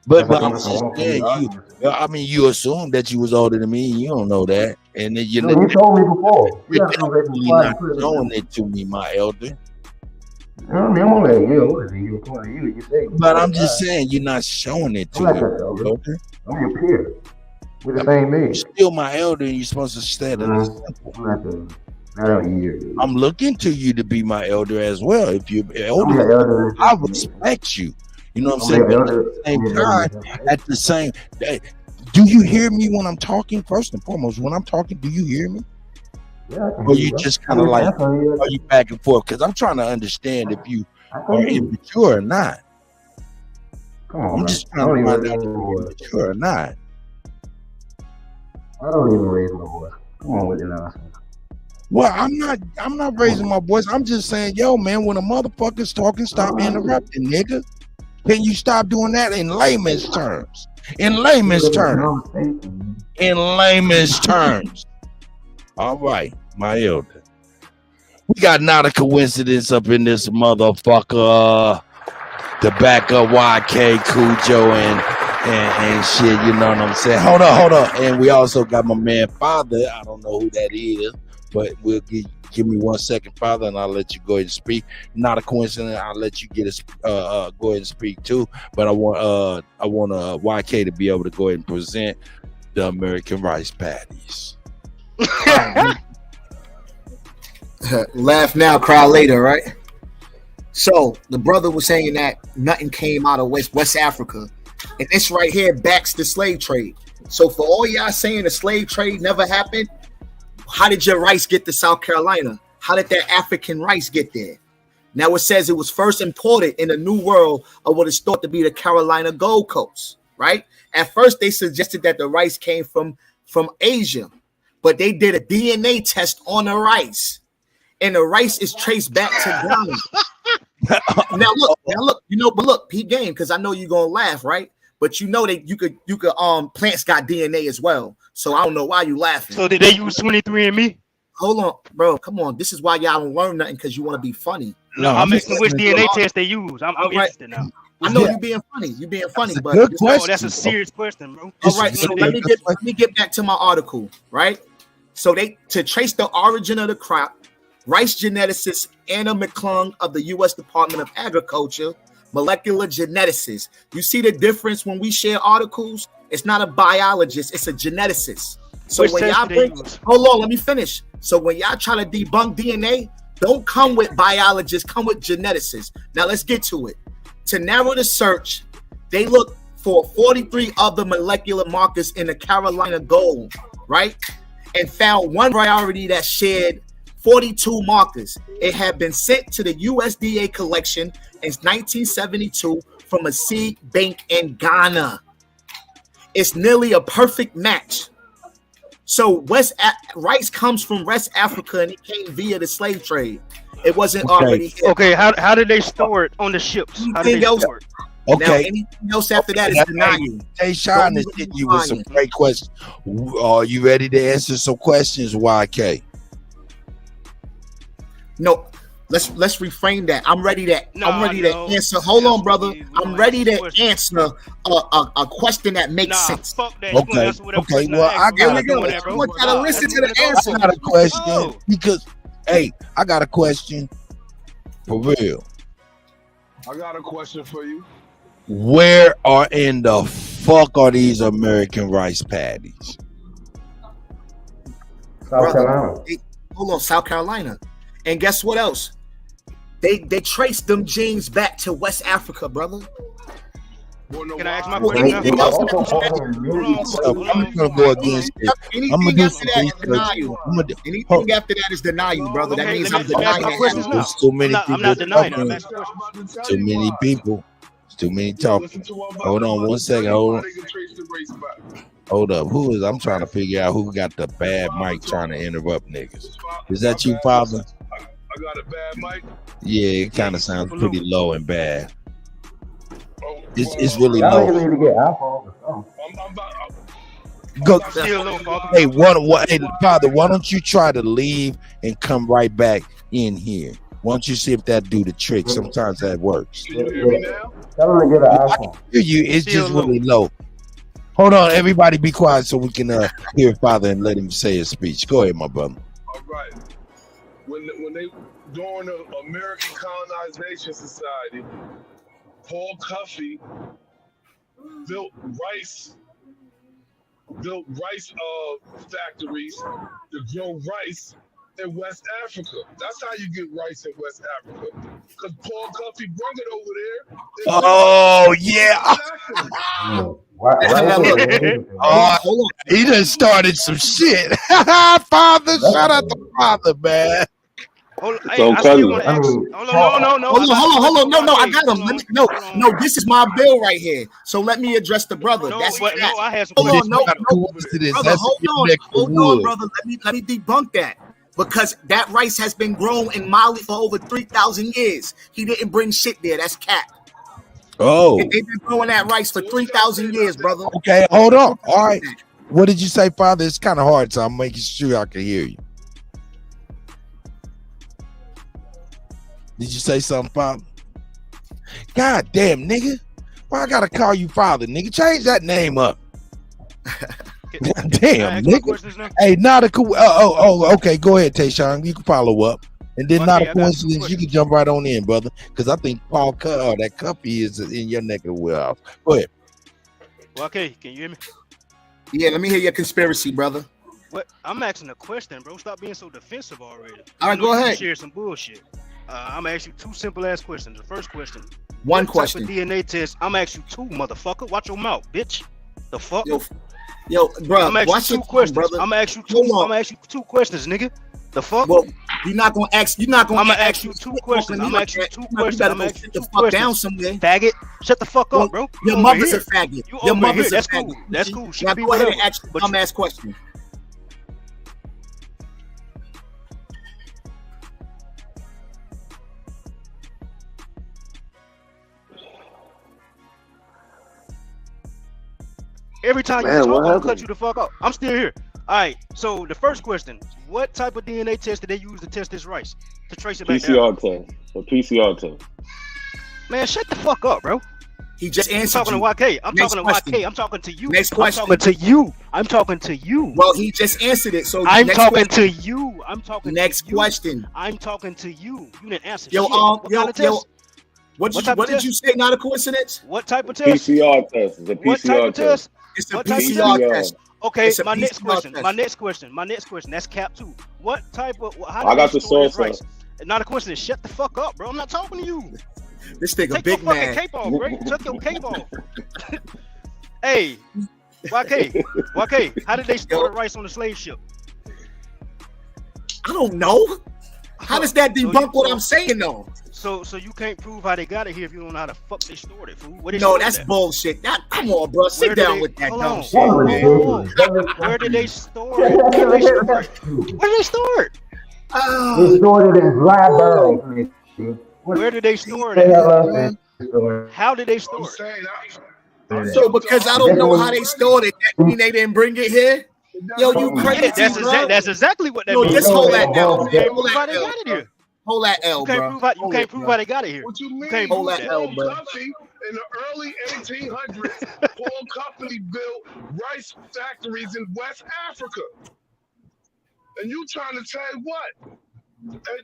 But I'm just saying, you assume that you was older than me. You don't know that, and then you told me before. You're definitely not showing it to me, my elder. I mean, I'm only a year older than you. You say, but I'm just saying you're not showing it to me. I'm your peer. We're the same age. You're still my elder, and you're supposed to stay there. I'm looking to you to be my elder as well. If you're elder, I respect you. You know what I'm saying? But at the same time, do you hear me when I'm talking? First and foremost, when I'm talking, do you hear me? Yeah, or you just kind of like, are you back and forth? Because I'm trying to understand if you are immature or not. Come on, I'm just trying to find out if you're immature or not. I don't even raise my voice. Come on with the nonsense. Well, I'm not raising my voice. I'm just saying, yo, man, when a motherfucker's talking, stop interrupting, nigga. Can you stop doing that in layman's terms? In layman's terms. In layman's terms. All right, my elder. We got not a coincidence up in this motherfucker. The back of YK, Cujo, and shit, you know what I'm saying? Hold up. And we also got my man Father. I don't know who that is, but we'll give me 1 second, Father, and I'll let you go ahead and speak. Not a coincidence. I'll let you go ahead and speak too. But I want YK to be able to go ahead and present the American rice patties. Laugh now, cry later, right? So the brother was saying that nothing came out of West Africa, and this right here backs the slave trade. So for all y'all saying the slave trade never happened, how did your rice get to South Carolina? How did that African rice get there? Now it says it was first imported in the New World of what is thought to be the Carolina Gold Coast, right? At first they suggested that the rice came from Asia, but they did a DNA test on the rice, and the rice is traced back to Ghana. Now look, but look, P game, because I know you're gonna laugh, right? But you know that you could plants got DNA as well. So I don't know why you laughing. So did they use 23andMe? Hold on, bro. Come on. This is why y'all don't learn nothing, because you want to be funny. No, I'm asking which DNA test they use. I'm interested now. I know you're being funny. You're being funny, but that's a serious question, bro. All right, so let me get back to my article, right? So to trace the origin of the crop, rice geneticist Anna McClung of the U.S. Department of Agriculture molecular geneticist. You see the difference when we share articles? It's not a biologist, it's a geneticist. So when y'all bring, hold on, let me finish. So when y'all try to debunk DNA, don't come with biologists, come with geneticists. Now let's get to it. To narrow the search, they look for 43 other molecular markers in the Carolina gold, right? And found one priority that shared 42 markers. It had been sent to the USDA collection in 1972 from a seed bank in Ghana. It's nearly a perfect match. So rice comes from West Africa and it came via the slave trade. It wasn't already here. Okay, how did they store it on the ships? How did they store it? Okay. Now, anything else after that is denial. Tayshawn is hitting you with some great questions. Are you ready to answer some questions, YK? No, let's reframe that. I'm ready to answer. Hold on, brother. I'm ready to answer a question that makes sense. Fuck that. Okay. Well, I gotta listen to the answer. I got a question because, hey, I got a question for real. I got a question for you. Where in the fuck are these American rice paddies? South Carolina. Hold on, South Carolina. And guess what else? They traced them genes back to West Africa, brother. Can I ask my question? Anything else? I'm gonna go against it. Anything after that is denial. Anything after that is denial, brother. That means I'm denying that. There's too many people. I'm not denying it. Too many people. Too many talking. Hold on 1 second. Hold up. Who is? I'm trying to figure out who got the bad mic trying to interrupt niggas. Is that you, Father? I got a bad mic. Yeah, it kind of sounds pretty low and bad. It's really Y'all low. niggas need to get iPhone or something. Go. Hey, hey, Father, why don't you try to leave and come right back in here? Why don't you see if that do the trick? Sometimes that works. Tell them to get an iPhone. Hear you. It's just really low. Hold on, everybody, be quiet so we can hear Father and let him say his speech. Go ahead, my brother. All right. When they during the American Colonization Society, Paul Cuffey built rice factories to grow rice in West Africa. That's how you get rice in West Africa. Because Paul Cuffey brought it over there. Oh, yeah. He done started some shit. Father, shout out to Father, man. Hold on. No, I got him. No, this is my bill right here. So let me address the brother. That's I had some hold on, brother, hold on, brother. Let me debunk that. Because that rice has been grown in Mali for over 3,000 years. He didn't bring shit there. That's cap. Oh. They've been growing that rice for 3,000 years, brother. Okay, hold on. All right. What did you say, Father? It's kind of hard, so I'm making sure I can hear you. Did you say something, Father? God damn, nigga. Why I gotta call you Father, nigga? Change that name up. God damn, nigga. Hey, not a cool. Okay. Go ahead, Tayshawn. You can follow up. And then, not a coincidence, you can jump right on in, brother. Because I think Paul that Cuffy is in your neck of the wheelhouse. Go ahead. Well, okay, can you hear me? Yeah, let me hear your conspiracy, brother. What? I'm asking a question, bro. Stop being so defensive already. All right, go ahead. Share some bullshit. I'm gonna ask you two simple ass questions. The first question. One question. Type of DNA test. I'm gonna ask you two, motherfucker. Watch your mouth, bitch. The fuck? Yo, bro. I'm gonna ask you two questions, brother. I'm gonna ask you two. I'm gonna ask you two questions, nigga. The fuck? Well, you're not gonna ask. You're not gonna. I'm gonna ask you two questions. I'm gonna ask you two questions. You gotta sit the fuck down somewhere. Faggot. Shut the fuck up, bro. Your mother's a faggot. Your mother's a faggot. That's cool. Now go ahead and ask the dumbass question. Every time you talk, I'll cut you the fuck up. I'm still here. All right. So the first question: what type of DNA test did they use to test this rice to trace it back? PCR test. A PCR test. Man, shut the fuck up, bro. He just answered. I'm talking to YK. I'm talking to YK. I'm talking to you. Next question. I'm talking to you. I'm talking to you. Well, he just answered it. So I'm talking to you. I'm talking. Next question. I'm talking to you. You didn't answer. Yo, What did you say? Not a coincidence. What type of test? PCR test. It's a What type PCR of test? It's a What type of PCR test? test. Okay, It's a my next PCR question. test. My next question. That's cap 2. What type of? How I do got they the store this source. rice? Not a coincidence. Shut the fuck up, bro. I'm not talking to you. This nigga Take your big fucking man. cape off, Greg. Take your cape off. Hey, YK, how did they store the rice on the slave ship? I don't know. How does that debunk what I'm saying though? So you can't prove how they got it here if you don't know how the fuck they stored it, fool. Where they No, stored that's that? bullshit. Come on, bro. Sit Where did down they- with that hold dumb on, shit. hold man. on. Where did they store it? Where did they store it? Where did they store it? They stored it in dry barrels. man. Where did they store Tell it? us they stored it. How did they store it? So because I don't know how they stored it, that mean they didn't bring it here? Yo, you crazy, bro. That's exactly what that Yo, means. just hold that L. You can't Hold prove how that they L. got it here. Hold that L, You can't bro. prove how you Hold can't it, prove bro. how they got it here. What you You mean? can't Hold prove that that. L, bro. Duffy in the early 1800s, Paul Company built rice factories in West Africa. And you trying to say what?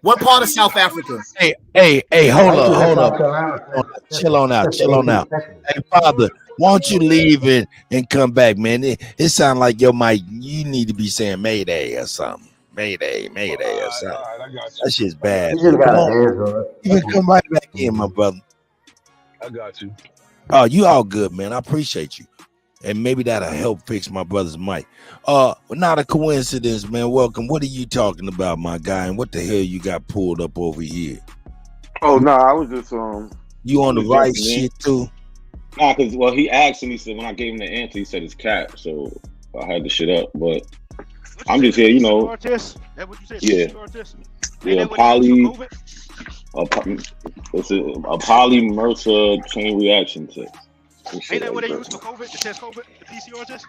What part of South Africa? Hey, hold up. Chill on out. Hey, Father, why don't you leave and come back, man? It sounds like your mic, you need to be saying Mayday or something. Mayday or something. That shit's bad. You just Come got on. hands on it. You can come right back in, my brother. I got you. Oh, you all good, man. I appreciate you. And maybe that'll help fix my brother's mic. Not a coincidence, man. Welcome. What are you talking about, my guy? And what the hell you got pulled up over here? Oh no, I was just You on the just right jumping in. shit too? Nah, cause he asked and he said when I gave him the answer, he said it's cap, so I had the shit up. But I'm just here, you know. PCR test? That what you said? Yeah. PCR test? Ain't Yeah, that what they use for COVID? it's a polymersa chain reaction test. Ain't that what they use for COVID? To test COVID? The PCR test?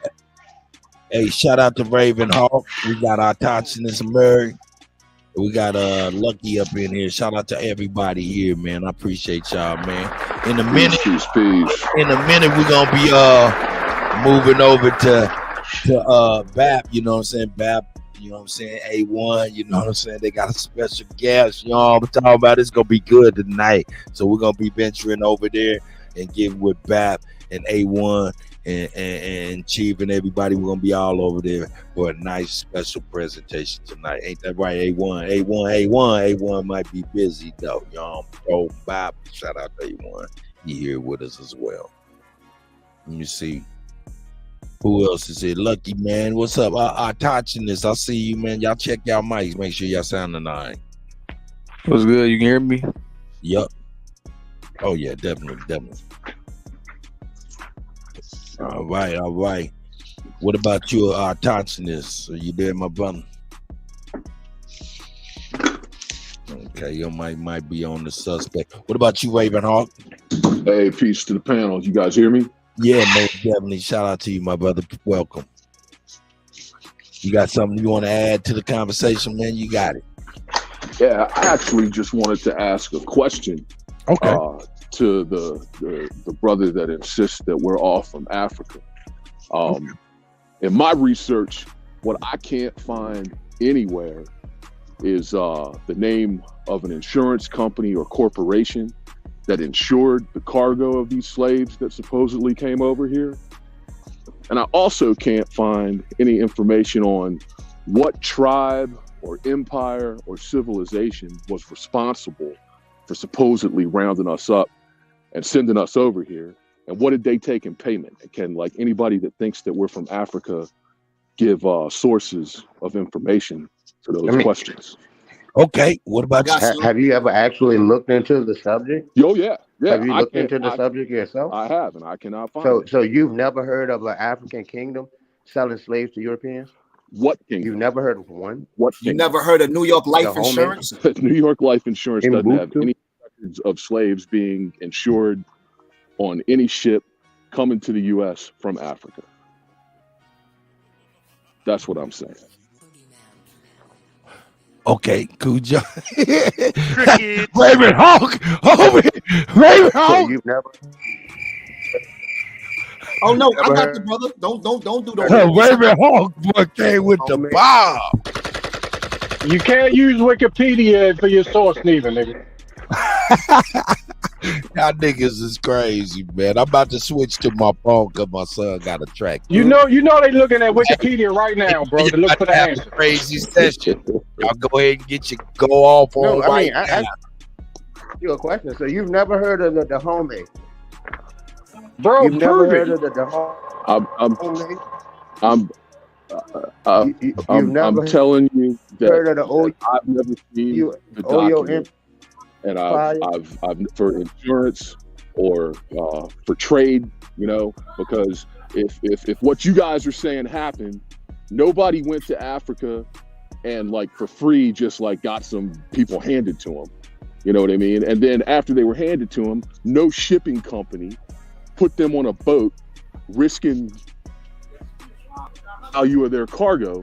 Hey, shout out to Raven Hawk. We got our Toxinus Murray. We got Lucky up in here. Shout out to everybody here, man. I appreciate y'all, man. In a minute, we're gonna be moving over to BAP, you know what I'm saying? BAP, you know what I'm saying? A1, you know what I'm saying? They got a special guest, you know what I'm talking about? It's gonna be good tonight. So we're gonna be venturing over there and get with BAP and A1 and Chief and everybody. We're gonna be all over there for a nice special presentation tonight. Ain't that right? A1 might be busy though. Y'all know, Bob. Shout out to A1. He here with us as well. Let me see. Who else is here? Lucky, man. What's up? I touching this. I see you, man. Y'all check y'all mics. Make sure y'all sounding all right. What's good? You can hear me? Yup. Oh yeah, definitely. All right. What about you, touching this? Are you there, my brother? Okay, your mic might be on the suspect. What about you, Raven Hawk? Hey, peace to the panel. You guys hear me? Yeah, most definitely. Shout out to you, my brother. Welcome. You got something you want to add to the conversation, man? You got it. Yeah, I actually just wanted to ask a question. Okay. To the brother that insists that we're all from Africa. In my research, what I can't find anywhere is the name of an insurance company or corporation that insured the cargo of these slaves that supposedly came over here. And I also can't find any information on what tribe or empire or civilization was responsible for supposedly rounding us up and sending us over here. And what did they take in payment? And can like anybody that thinks that we're from Africa give sources of information to those questions? Okay, what about you? Have you ever actually looked into the subject? Oh yeah. Have you looked into the subject yourself? I have, and I cannot find it. So you've never heard of an African kingdom selling slaves to Europeans? What kingdom? You've never heard of one? What You never heard of New York Life The home Insurance? New York Life Insurance In doesn't have Butu? any records of slaves being insured on any ship coming to the U.S. from Africa. That's what I'm saying. Okay, Cujo. Raven Hawk. Raven Hawk. So you've never. Oh no, I Never got heard- the brother. Don't do the Raven Hawk boy came with the bomb. You can't use Wikipedia for your source neither, nigga. Y'all niggas is crazy, man. I'm about to switch to my phone because my son got a track. You know they looking at Wikipedia right now, bro, to look for the answer. Crazy session. Y'all go ahead and get your go off on No, I right mean, I now. you a question. So you've never heard of the Dahomey? Bro, You've never prove heard it. of the Dahomey? I'm telling you heard of that the I've never seen the document, and I've for insurance or for trade, you know, because if what you guys are saying happened, nobody went to Africa and like for free just like got some people handed to them. You know what I mean? And then after they were handed to them, no shipping company put them on a boat, risking value of their cargo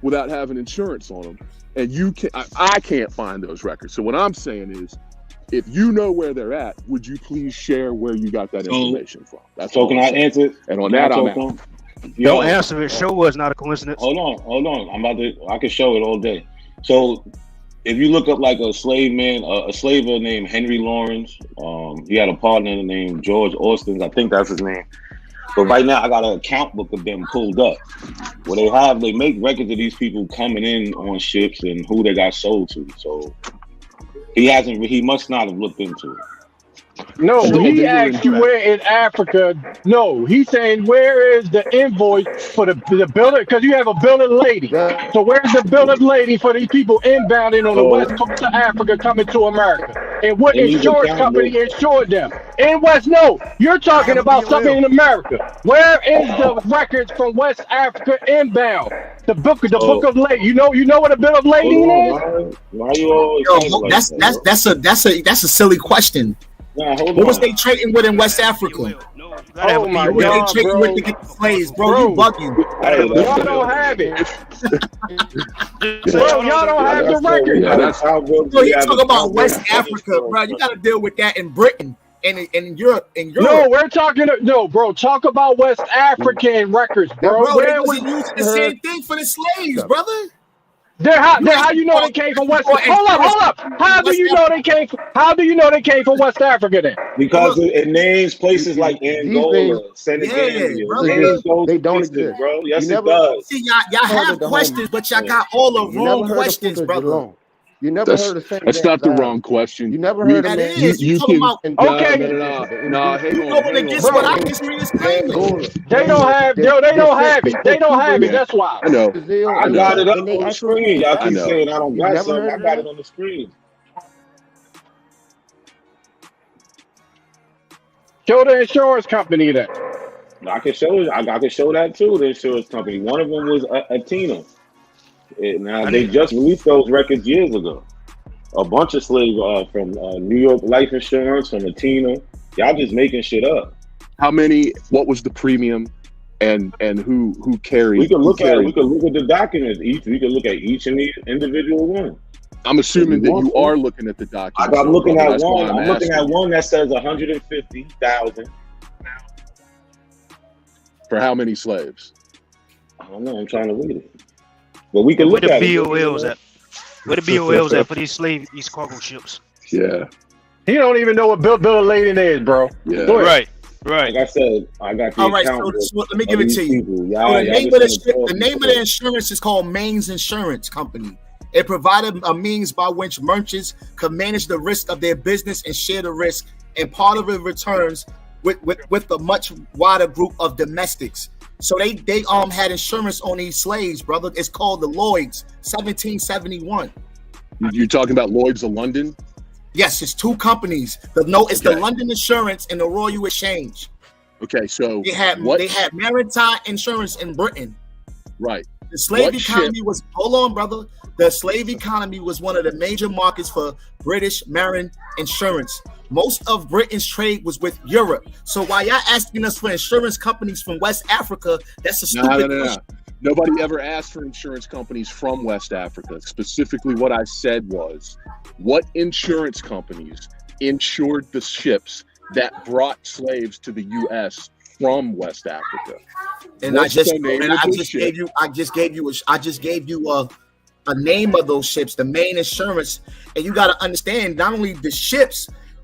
without having insurance on them. And I can't find those records. So what I'm saying is, if you know where they're at, would you please share where you got that information from? That's So all can I'm I saying. answer? And on Can I that, I'm talk out. to him? Yo, Don't answer it. Show us, not a coincidence. Hold on. I can show it all day. So if you look up like a slave man, a slaver named Henry Lawrence, he had a partner named George Austin. I think that's his name. But right now I got an account book of them pulled up where they make records of these people coming in on ships and who they got sold to. So he must not have looked into it. No, So he they were asked you in where in Africa. No, he's saying where is the invoice for the building? Because you have a building lady. So where's the building lady for these people inbounding on the west coast of Africa coming to America? And what They need insurance account company book. insured them? In West, no, you're talking about something in America. Where is the records from West Africa inbound? The book of lading. You know what a bill of lading is? Why you always Yo, talking like that's a silly question. Nah, hold What was on. they trading with in West Africa? Oh my What God, they trading bro. with to get the slaves, bro? You bugging? Y'all don't have it. Bro, y'all don't have the record. So you talk about West Africa, bro. You got to deal with that in Britain and in Europe. No, we're talking. No, bro. Talk about West African records, bro. Bro, they Where wasn't using the same thing for the slaves, brother. How you know they came from West? Hold up. How do you know they came? How do you know they came from West Africa then? Because it names places like Angola, Senegal. They don't exist, exist. bro. Yes, You it does. See, y'all have questions, but y'all got all the wrong questions, brother. You never heard of That's not the wrong question. You never heard of That man. is. You talking about Okay. No, hang you on. going hang against on. what I just explained. They don't have. They don't have it. They don't have it. That's why. I know. I got it up on the screen. Y'all I keep know. saying I don't You got never something. heard I of got that? it on the screen. Show the insurance company that. I can show it. I can show that too. The insurance company. One of them was Athena. Now they just released those records years ago. A bunch of slaves from New York Life Insurance, from Athena. Y'all just making shit up. How many? What was the premium? And who carried? We can look who at carried we can look at the documents. We can look at each and each individual one. I'm assuming that you want to. are looking at the documents. I'm looking brother. at That's why one. I'm looking asking at one that says 150,000. for how many slaves? I don't know. I'm trying to read it, but we can Where look the at it. BOLs at? Where the BOLs at for these cargo ships? Yeah. He don't even know what bill of lading is, bro. Yeah. Go ahead. Right. Like I said, I got the All right, account. so let me give it to you. So the name of the insurance is called Maine's Insurance Company. It provided a means by which merchants could manage the risk of their business and share the risk, and part of it returns with a much wider group of domestics. So they had insurance on these slaves, brother. It's called the Lloyds, 1771. You're talking about Lloyd's of London? Yes, it's two companies. It's the London Insurance and the Royal Exchange. Okay, so They had maritime insurance in Britain. Right. The slave What economy ship- was hold on, brother. The slave economy was one of the major markets for British marine insurance. Most of Britain's trade was with Europe. So while y'all asking us for insurance companies from West Africa, that's a stupid question. Nobody ever asked for insurance companies from West Africa. Specifically, what I said was, what insurance companies insured the ships that brought slaves to the U.S. from West Africa? And What's I just the name of the ship? gave you a name of those ships, the Main Insurance, and you got to understand not only the ships,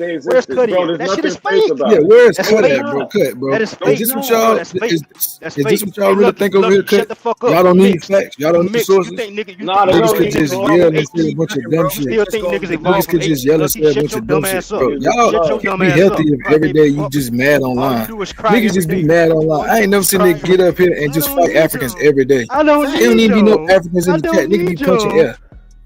they Where's existed, Cuddy bro. at? There's That shit nothing is fake fake. about Yeah, it. where's That's Cut fake. at, bro? Cut, bro. That is Is fake. this what No, y'all? that's fake. That's Is fake. this what y'all Hey, really Lucky, think over here, Lucky, shut Cut? the fuck up. Y'all don't need Mix. facts. Y'all don't need Mix. You sources. think nigga? You Nah, think they Niggas don't could need just sources. yell from and say a 18? bunch of You dumb shit. still think niggas Niggas evolved from could just 18? yell and Lucky, say a shut bunch your of dumb dumb shit, ass up. bro. Y'all Shut your can't dumb be ass up. healthy if Right, every baby. day you just mad All you online. do is cry Niggas every just be day. mad online. I ain't never seen Cry niggas get up here and I just don't fight need Africans them. every day. I don't It don't need even be no them. Africans I in the chat. don't Niggas be need punching them. air.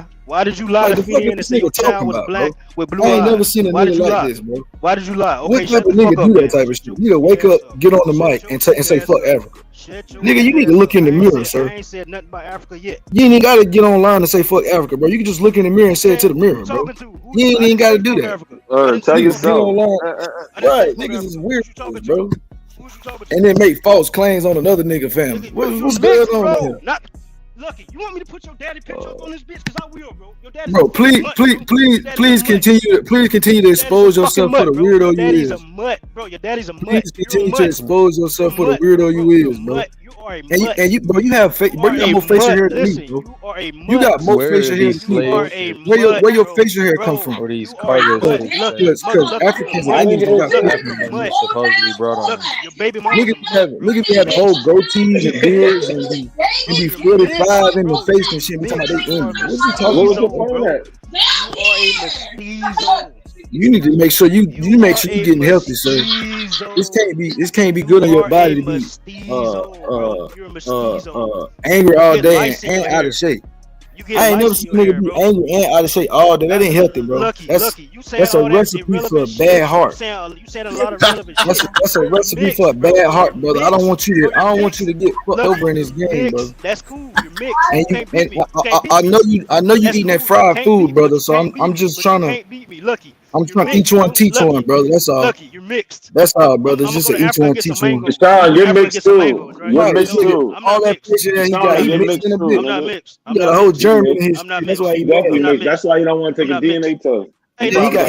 lie? Why did you lie Like to the fit fuck in is and this say your nigga talking child was about, black bro? with blue I ain't eyes? never seen a Why nigga did you like lie? this, bro. Why did you lie? Okay, What type shut of the fuck nigga up, do that then. type of shit? Nigga wake up, get on the mic, and say fuck Africa. Nigga, you need to look in the mirror, sir. I ain't said nothing about Africa yet. You ain't even gotta get online and say fuck Africa, bro. You can just look in the mirror and say it to the mirror, bro. You ain't even gotta do that. Tell Niggas get yourself. online, right? Niggas is weird, bro. And then make false claims on another nigga family. What's going Mixed, on bro. here? Not Lucky. You want me to put your daddy picture up on this bitch? Cause I will, bro. Your daddy's Bro, a please continue to expose yourself for the weirdo you is. Your daddy's a mutt, bro. Your daddy's a mutt. Please continue to expose yourself for the weirdo you is, bro. And you, bro, you have bro, you got more facial hair than me, bro. You got more facial hair than me, bro. Where your facial hair come from? Or these cargo ships Because Africans and Indians got facial hair. supposedly brought on. Your baby mama. Niggas be having whole goatees and beards and be 45 in the face and shit. Be talking about they Indian. What you talking about, bro? a mestizo. You need to make sure you make sure you're getting healthy, sir. This can't be good on your body to be angry all day and out of shape. I ain't never seen a nigga be angry and out of shape all day. That ain't healthy, bro. That's a recipe for a bad heart. You said a lot of relevant shit. That's a recipe for a bad heart, brother. I don't want you to get fucked over in this game, brother. That's cool. You're mixed. And I know you eating that fried food, brother. So I'm just trying to. I'm trying to each one teach one, brother. That's all. You're mixed. That's all, brother. It's just an each one teach one. Sean, you're mixed too. You're mixed too. All that picture that he got, he mixed in a bit. I'm not mixed. He got a whole germ in his. That's why he definitely mixed. That's why you don't want to take a DNA test. He got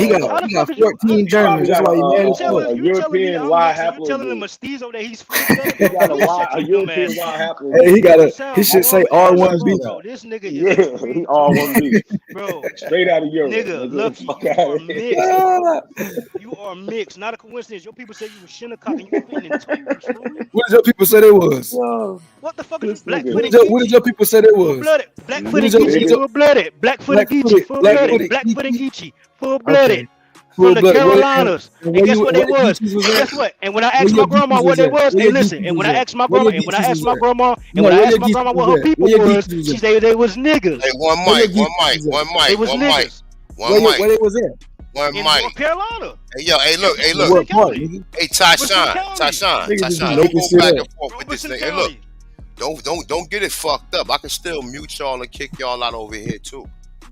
14 germs. That's why he mad as fuck. A European Y haplogroup. You telling the mestizo that he's free? He got a European Y haplogroup. Hey, he should say R1B. This nigga he R1B. Bro, straight out of Europe. Nigga, look, you are mixed. Not a coincidence. Your people say you were Shinnecock and you fit in twos. What did your people say they was? What the fuck is Blackfoot? What did your people say they was? Blackfoot and Geechee, full-blooded. Blackfoot and Geechee, full-blooded. Blackfoot and Geechee, full-blooded. From the Carolinas. And guess what they was? Guess what? And when I asked my grandma what they was, hey, listen. And when I asked my grandma, what her people was, she said they was niggas. Hey, one mic. They was niggas. Where they was at? One in mic. North Carolina. Hey, yo, hey, look. Hey, Tyshawn. Don't go back and forth with this thing. Hey, look. Don't get it fucked up. I can still mute y'all and kick y'all out over here too.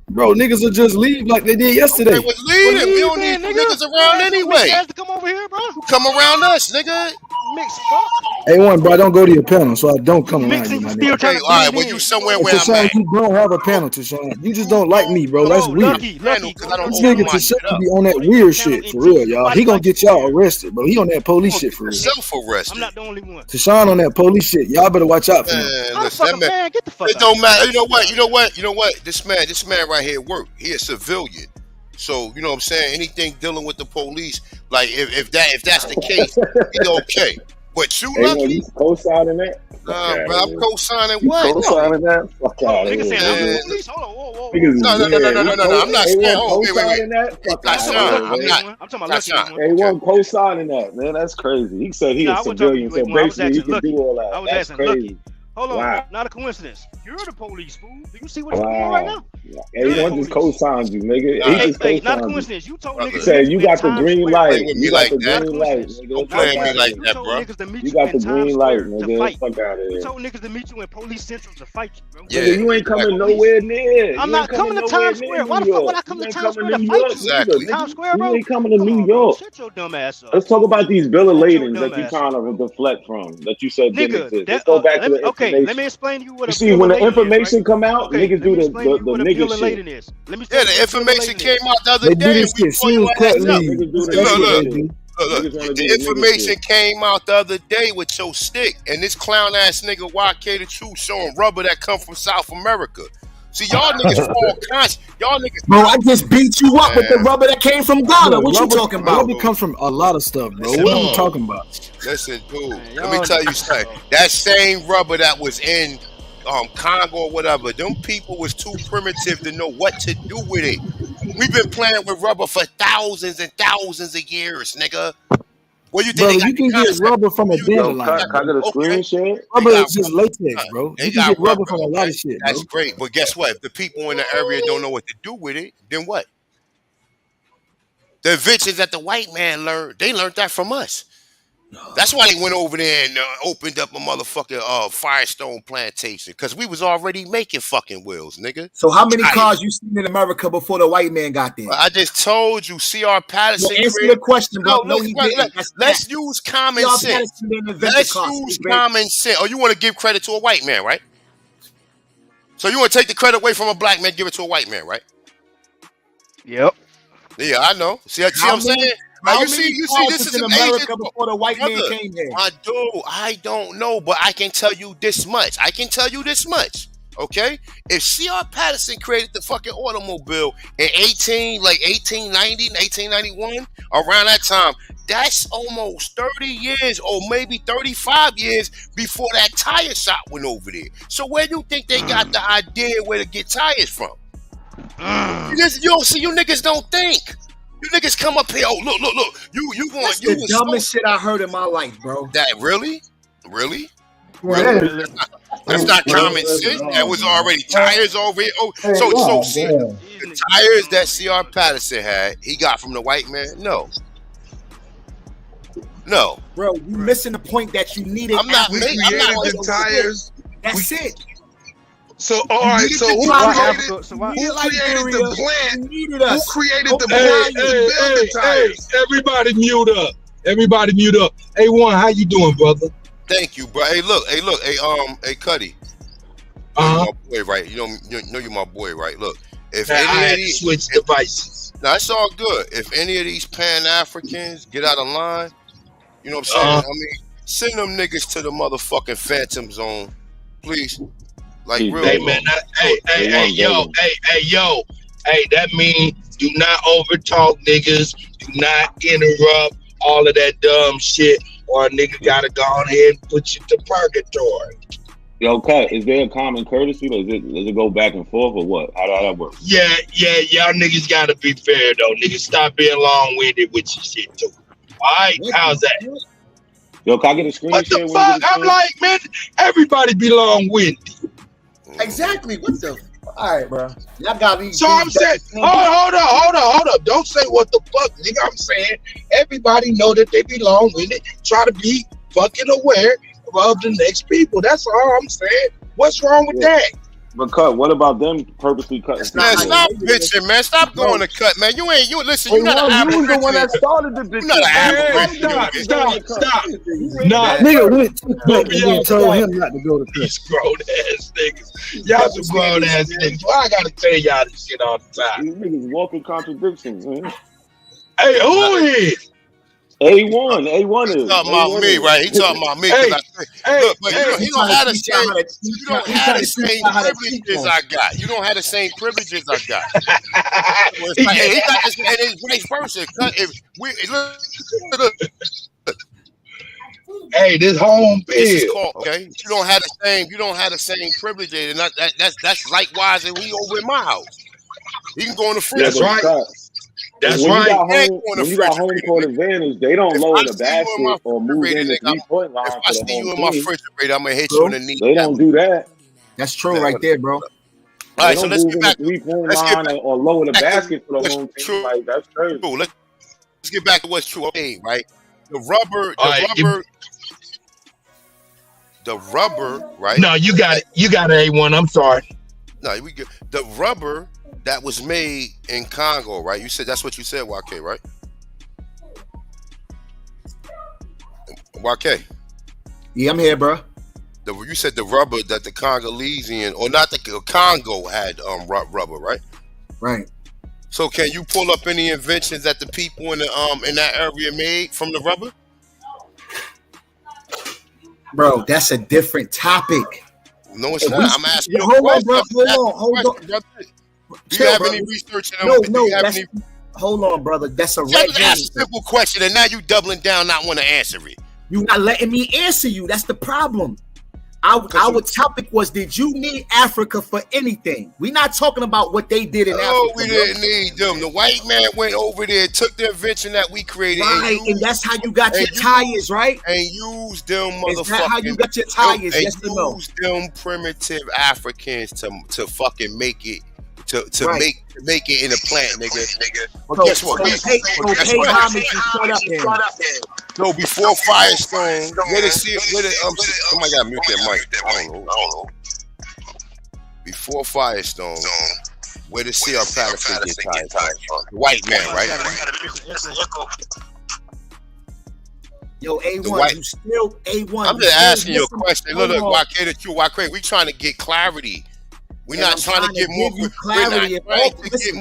Bro, niggas will just leave like they did yesterday. They was leaving. We don't need niggas around anyway. To come over here, bro. Come around us, nigga. Mixed fuck. Hey, bro, don't go to your panel, so I don't come around you, my nigga. Hey, all right, well, you somewhere where I'm at. You don't have a panel, Tashawn. You just don't like me, bro. That's weird. This nigga Tashawn be on that weird shit, for real, y'all. He gonna get y'all arrested, bro. He on that police shit, for real. Self-arrested. I'm not the only one. Tashawn on that police shit. Y'all better watch out for him. Listen, man, get the fuck out. It don't matter. You know what? This man right here work. He a civilian. So, you know what I'm saying? Anything dealing with the police, like if that's the case, he's okay. But you lucky? You co-signing that? Nah, bro, I'm co-signing what? Co-signing that? Fuck out of here. Nigga saying I'm the police. Hold on, whoa. No. I'm not saying. Oh, wait. I'm talking about lucky. He wasn't co-signing that, man. That's crazy. He said he a civilian, so basically he can do all that. I was That's asking crazy. Lucky. Hold on, not a coincidence. You're the police, fool. Do you see what you're doing right now? He just co-signed you, nigga. Hey, not a coincidence. You told niggas. He said you got the green light. You got the green light. Don't play with me like that, bro. You got the green light, nigga. Fuck out of here. You told niggas to meet you in Police Central to fight you, bro. Yeah, you ain't coming nowhere near. I'm not coming to Times Square. Why the fuck would I come to Times Square to fight you? Exactly. Times Square, bro. You ain't coming to New York. Shut your dumb ass up. Let's talk about these bill of ladings that you kind of deflect from, that you said didn't exist. Let's go back to the information. Let me explain to you what you see, when the information come out, niggas do the nigga shit. Yeah, the information came out the other day. Look, the information came out the other day with your stick, and this clown ass nigga YK the Truth showing rubber that come from South America. See, y'all niggas fall conscious. Y'all niggas. Bro, I just beat you up with the rubber that came from Ghana. What you talking about? Rubber comes from a lot of stuff, bro. What are you talking about? Listen, dude. Let me tell you something. That same rubber that was in Congo or whatever, them people was too primitive to know what to do with it. We've been playing with rubber for thousands and thousands of years, nigga. What you think? Brother, you can get rubber from a dandelion. Can I get a screenshot? Rubber is just latex, bro. You can get rubber from a lot of shit, bro. That's great, but guess what? If the people in the area don't know what to do with it, then what? The inventions that the white man learned, they learned that from us. That's why they went over there and opened up a motherfucking Firestone plantation, because we was already making fucking wheels, nigga. So how many cars you seen in America before the white man got there? I just told you, C.R. Patterson. Well, answer your question, bro. No, he didn't. Let's use common sense. Let's use common sense. Oh, you want to give credit to a white man, right? So you want to take the credit away from a black man, give it to a white man, right? Yep. Yeah, I know. See what I'm saying? Now you see, this is in America before the white man came here. I don't know, but I can tell you this much. Okay? If C.R. Patterson created the fucking automobile in 1890, 1891, around that time, that's almost 30 years or maybe 35 years before that tire shop went over there. So where do you think they got the idea where to get tires from? You don't see. You niggas don't think. You niggas come up here. Oh, look. You want That's you the dumbest shit I heard in my life, bro. That really? That's not common sense. That was already tires over here. Oh, so see, the tires that C.R. Patterson had, he got from the white man. No, bro, you missing the point that you needed. I'm not making the tires. That's it. So all right. So who created the plant? Who created the plant to build the tires? Everybody mute up. Everybody mute up. A1, how you doing, brother? Thank you, bro. Hey, look. Hey, Cuddy. My boy, right? You know you're my boy, right? Look, if any of these switch devices, now it's all good. If any of these Pan-Africans get out of line, you know what I'm saying? I mean, send them niggas to the motherfucking Phantom Zone, please. Like real. Hey man, yo. Hey, that means do not overtalk niggas. Do not interrupt all of that dumb shit, or a nigga gotta go on ahead and put you to purgatory. Yo, Cut, is there a common courtesy? Does it go back and forth or what? How that work? Yeah, y'all niggas gotta be fair though. Niggas stop being long-winded with your shit too. Alright, how's that? Yo, can I get a screen What share? the fuck? I'm like, man, everybody be long-winded. Exactly. What the? All right, bro. Y'all got these. So I'm saying, hold up. Don't say what the fuck, nigga. I'm saying everybody know that they be long-winded. Try to be fucking aware of the next people. That's all I'm saying. What's wrong with that? But Cut, what about them purposely cutting? Man, stop bitching, man. Stop going to cut, man. You listen. You're not an African. You the one that started the bitch. You're not an African. Stop. Nah, nigga went to cut and told him not to go to cut. These grown ass niggas. Y'all some grown ass niggas. Why I gotta tell y'all this shit all the time? These niggas walking contradictions, man. Hey, who is? A1 is. He talking about me, right? He talking about me. Look, but you don't have the same privileges I got. You don't have the same privileges I got. It's like, he got this, and it's vice versa. Hey, this home This bill. is called, okay. You don't have the same privileges, and that's likewise. And we over in my house. You can go in the fridge. That's right. That's when right. When you got home court advantage, they don't lower the basket or move in the 3-point line. If I see you in my refrigerator, I'm gonna hit you in the knee. They don't do that. That's true, right there, bro. All right, so let's get back. 3-point line or lower the basket for the home team. Like that's crazy. Let's get back to what's true. Okay, right? The rubber, right? No, you got it. You got an A1. I'm sorry. No, we get the rubber that was made in Congo, right? You said that's what you said, YK, right? YK. Yeah, I'm here, bro. You said the rubber that the Congolesian, or not the Congo had rubber, right? Right. So can you pull up any inventions that the people in that area made from the rubber? Bro, that's a different topic. No, it's not. I'm asking you. Hold on, bro. Hold on. Do you have any research in them? Hold on, brother. That's a You have to ask a simple question, and now you doubling down, not want to answer it. You not letting me answer you. That's the problem. Our topic was: did you need Africa for anything? We're not talking about what they did in Africa. No, we didn't need them. The white man went over there, took the invention that we created, right? And that's how you got your tires, right? And used them motherfuckers. Is that how you got your tires? And yes or no? used them primitive Africans to fucking make it. To Right. make it in a plant, nigga. Well, So- guess what? so pay homage and shut up then. No, before Firestone, somebody gotta mute that mic. I don't know. Before Firestone, where did C.R. Patterson get tired from? The white man, right? Yo, A1, The white- you still A1. I'm just asking you a question. Look, YK, the truth, YK, we trying to get clarity. We're not trying to get more clarity.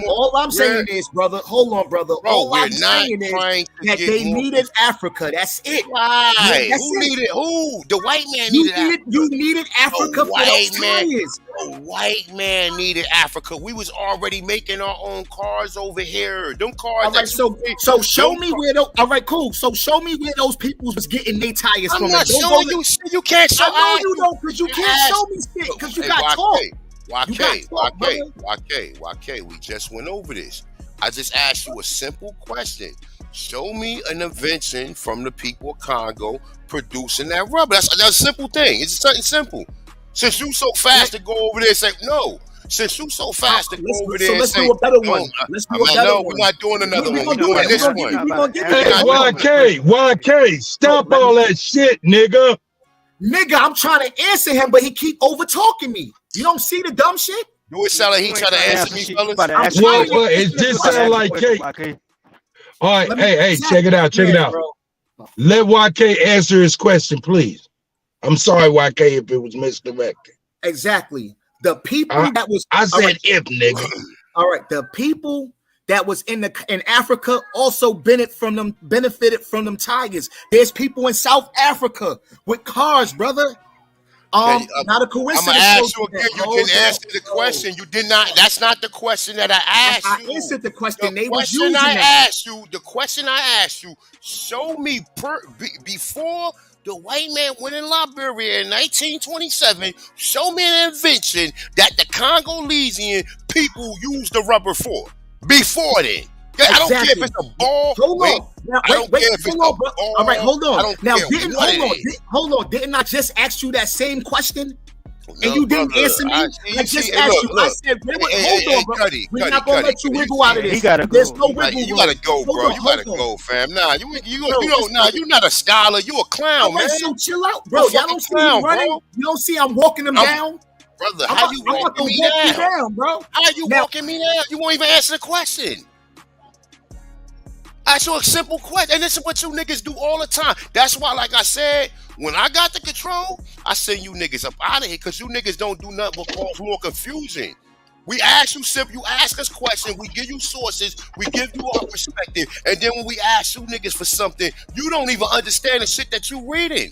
All I'm saying is, brother, hold on, brother. All I'm saying is that they needed Africa. That's it. Why? That's Who it. needed who? The white man needed Africa. You needed Africa for those tires. The white man needed Africa. We was already making our own cars over here. Them cars. All right, so show me where those. All right, cool. So show me where those people was getting their tires I'm from. not Don't showing go you shit. You can't show. I know you don't, because you can't show me shit because you got taught. YK, we just went over this. I just asked you a simple question. Show me an invention from the people of Congo producing that rubber. That's a simple thing. It's something simple. Since you so fast to go over there and say no. Since you so fast to go over there and say do a better one. Let's do a better one. We're not doing another one. We're doing this one. Hey, YK, stop all that shit, nigga. Nigga, I'm trying to answer him, but he keep over talking me. You don't see the dumb shit? You would sound like he trying to answer me, fellas. Well, it just sound like K. All right, hey, check it out. Let YK answer his question, please. I'm sorry, YK, if it was misdirected. Exactly. The people that was I said if, nigga. All right, the people that was in Africa also benefited from them tigers. There's people in South Africa with cars, brother. Not a coincidence. I'm gonna ask you again. You didn't answer the question. You did not. That's not the question that I asked you. I answered the question. The question I asked you. Show me before the white man went in Liberia in 1927. Show me an invention that the Congolesian people used the rubber for. Before then. I don't care if it's a ball. Wait, All right, hold on. Now, hold on. Didn't I just ask you that same question? And you didn't answer me? I just asked you. I said, hold on, bro. We're not going to let you wiggle out of this. There's no wiggle room. You got to go, bro. You got to go, fam. Nah, you're not a scholar. You a clown, man. So chill out, bro. Y'all don't see me running. You don't see I'm walking them down? Brother, how you walking me down, bro? How you walking me down? You won't even answer the question. I ask you a simple question, and this is what you niggas do all the time. That's why, like I said, when I got the control, I send you niggas up out of here because you niggas don't do nothing but cause more confusion. We ask you simple, you ask us questions, we give you sources, we give you our perspective, and then when we ask you niggas for something, you don't even understand the shit that you reading.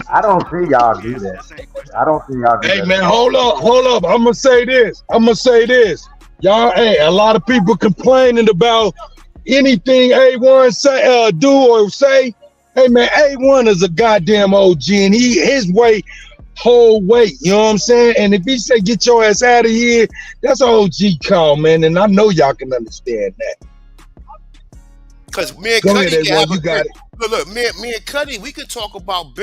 I don't see y'all do that. Hey, man, hold up. I'm gonna say this. Y'all, a lot of people complaining about anything A1 say, do or say. Hey man, A1 is a goddamn OG, and his weight whole weight. You know what I'm saying? And if he say get your ass out of here, that's an OG call, man. And I know y'all can understand that. Because me and Cuddy can have look, me and Cuddy, we could talk about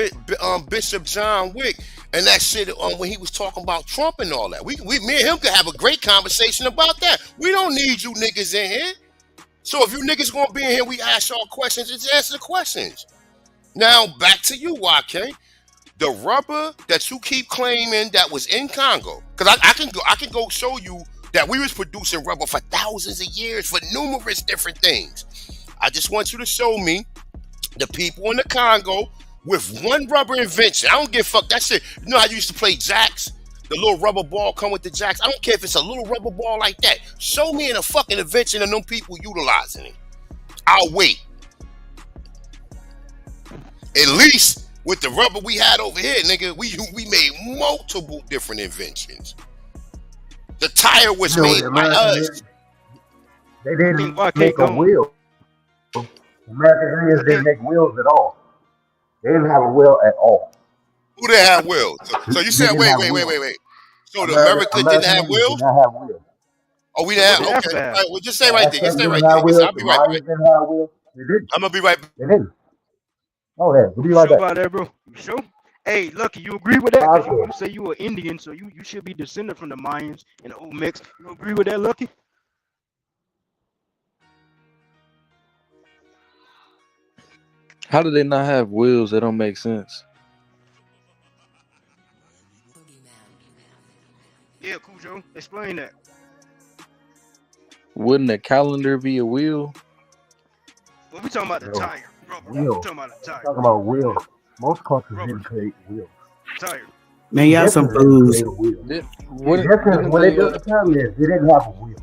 Bishop John Wick and that shit when he was talking about Trump and all that. Me and him could have a great conversation about that. We don't need you niggas in here. So if you niggas gonna be in here, we ask y'all questions, just answer the questions. Now back to you, YK. The rubber that you keep claiming that was in Congo, because I can go show you that we was producing rubber for thousands of years for numerous different things. I just want you to show me the people in the Congo with one rubber invention. I don't give a fuck that shit. You know how you used to play jacks? The little rubber ball come with the jacks. I don't care if it's a little rubber ball like that. Show me in a fucking invention of them people utilizing it. I'll wait. At least with the rubber we had over here, nigga, we made multiple different inventions. The tire was made by us. They didn't make a wheel. American Indians didn't make wheels at all. They didn't have a wheel at all. Who didn't have wheels? So you said, wait. So the America didn't have wheels? Didn't have wheels. Oh, we didn't have. Okay. All right, well, just stay right there. Just stay right there. I'll be right back. I'm gonna be right back. They didn't. Oh, yeah. We'll be right back. About that, bro. You sure? Hey, Lucky, you agree with that? You say you were Indian, so you should be descended from the Mayans and the Olmecs. You agree with that, Lucky? How do they not have wheels? That don't make sense. Yeah, Cujo. Explain that. Wouldn't a calendar be a wheel? Well, we talking about the tire. Wheels. Talking about wheels. Most cultures didn't create wheels. Tire. Man, y'all some fools. When they built the pyramids, they didn't have a wheel.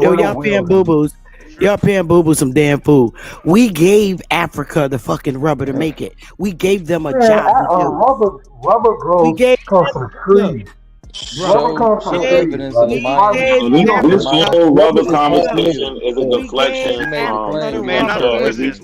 Yo, y'all paying boo-boos. Y'all paying boo-boos some damn food. We gave Africa the fucking rubber to make it. We gave them a job. Rubber grows comes from trees. Rubber comes from trees. This whole rubber conversation is a deflection. This is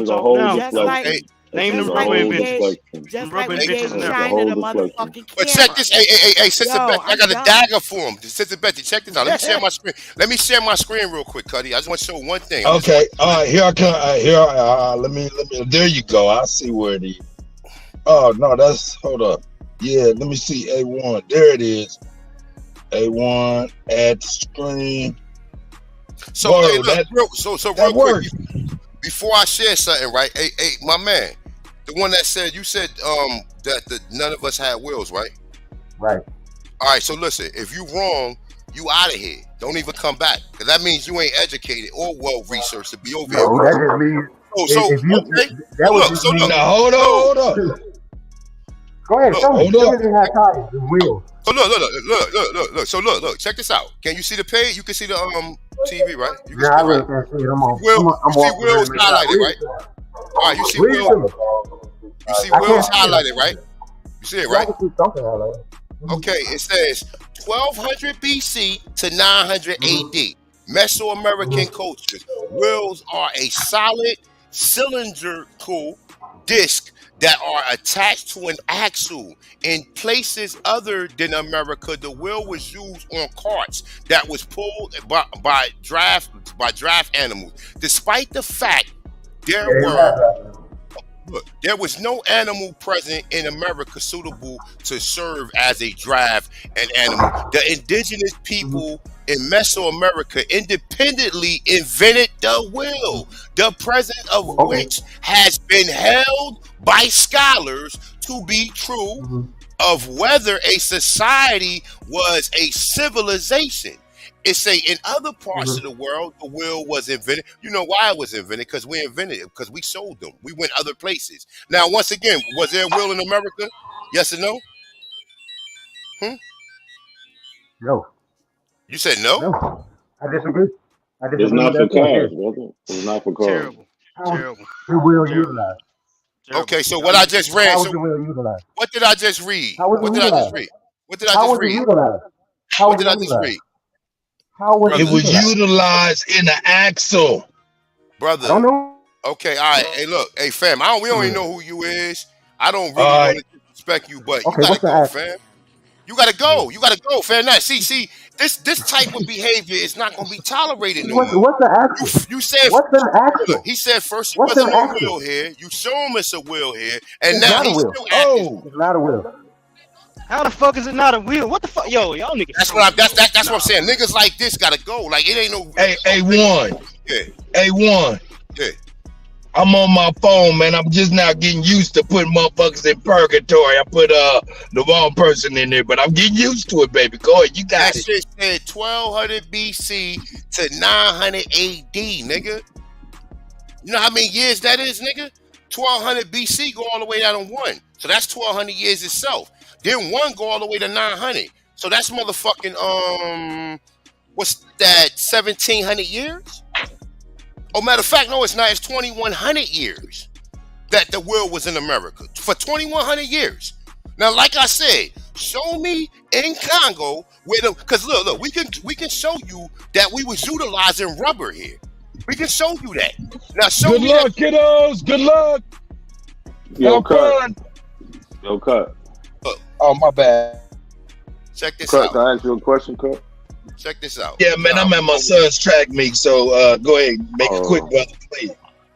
a whole deflection. Name them rubber inventions. Just like we gave China the motherfucking camera. But check this, hey, Sister Betty, I got a dagger for him. Sister Betty, check this out. Let me share my screen. Let me share my screen real quick, Cuddy. I just want to show one thing. Okay, all right, here I come. Let me. There you go. I see where it is. Oh no, hold up. Yeah, let me see A1. There it is. A1 add to screen. So Whoa, hey, look, so real quick, before I share something, right? Hey, my man, the one that said you said that none of us had wills, right? Right. All right. So listen, if you wrong, you out of here. Don't even come back, because that means you ain't educated or well researched to be over here. No, that just means Look. Now hold on. Go ahead, show me. Show me they have tires and wheels. So look. So look. Check this out. Can you see the page? You can see the TV, right? You can Yeah, I see, really right? can't see it. I'm You see walking Will's around. highlighted, right? All right, you see Will. You see Will's highlighted, right? You see it, right? I can see something highlighted. Okay, it says 1200 BC to 900 AD. Mesoamerican cultures. Wills are a solid cylindrical disc that are attached to an axle. In places other than America, the wheel was used on carts that was pulled by draft animals. Despite the fact there was no animal present in America suitable to serve as a drive an animal. The indigenous people in Mesoamerica independently invented the wheel, the presence of which has been held by scholars to be true of whether a society was a civilization. It's say in other parts of the world, the wheel was invented. You know why it was invented? Because we invented it, because we sold them. We went other places. Now, once again, was there a wheel in America? Yes or no? No. You said no? No. I disagree. It's not for cars, brother. It's not for cars. Terrible. The wheel utilized. Okay, so what I just read. How was So the wheel utilized? what did I just read? How was What it did I utilized? just read? What did I How just was it read? utilized? How What was did it I just utilized? read? How was It was utilized in the axle. Brother. I don't know. Okay, all right. Hey, look. Hey, fam, we don't even know who you is. I don't really All want to disrespect you, but Okay, you what's gotta the go, axle? fam. You gotta go. You gotta go, fam. Now, see, this type of behavior is not gonna be tolerated no more. What's the axle? You said What's an axle? look, he said first it What's wasn't an no axle? wheel here. You show him it's a wheel here, and It's now not a he's wheel. still acting. It's not a wheel. How the fuck is it not a wheel? What the fuck, yo, y'all niggas? That's what I'm saying. Niggas like this gotta go. Like it ain't no. A1. Yeah. A1. Yeah. I'm on my phone, man. I'm just now getting used to putting motherfuckers in purgatory. I put the wrong person in there, but I'm getting used to it, baby. Go ahead, you got That it. shit said 1200 BC to 900 AD, nigga. You know how many years that is, nigga? 1200 BC go all the way down to 1. So that's 1200 years itself. Then 1 go all the way to 900. So that's motherfucking, what's that, 1700 years? Oh, matter of fact, no, it's not. It's 2100 years that the wheel was in America. For 2100 years. Now, like I said, show me in Congo where the, because look, we can show you that we was utilizing rubber here. We can show you that. Now, show Good me luck, kiddos. Good luck. Yo, Have cut. fun. Yo, cut. Oh, my bad. Check this Cut, out. can I ask you a question, cut? Check this out. Yeah, man, I'm at my son's track meet, so go ahead, make it quick, brother, please.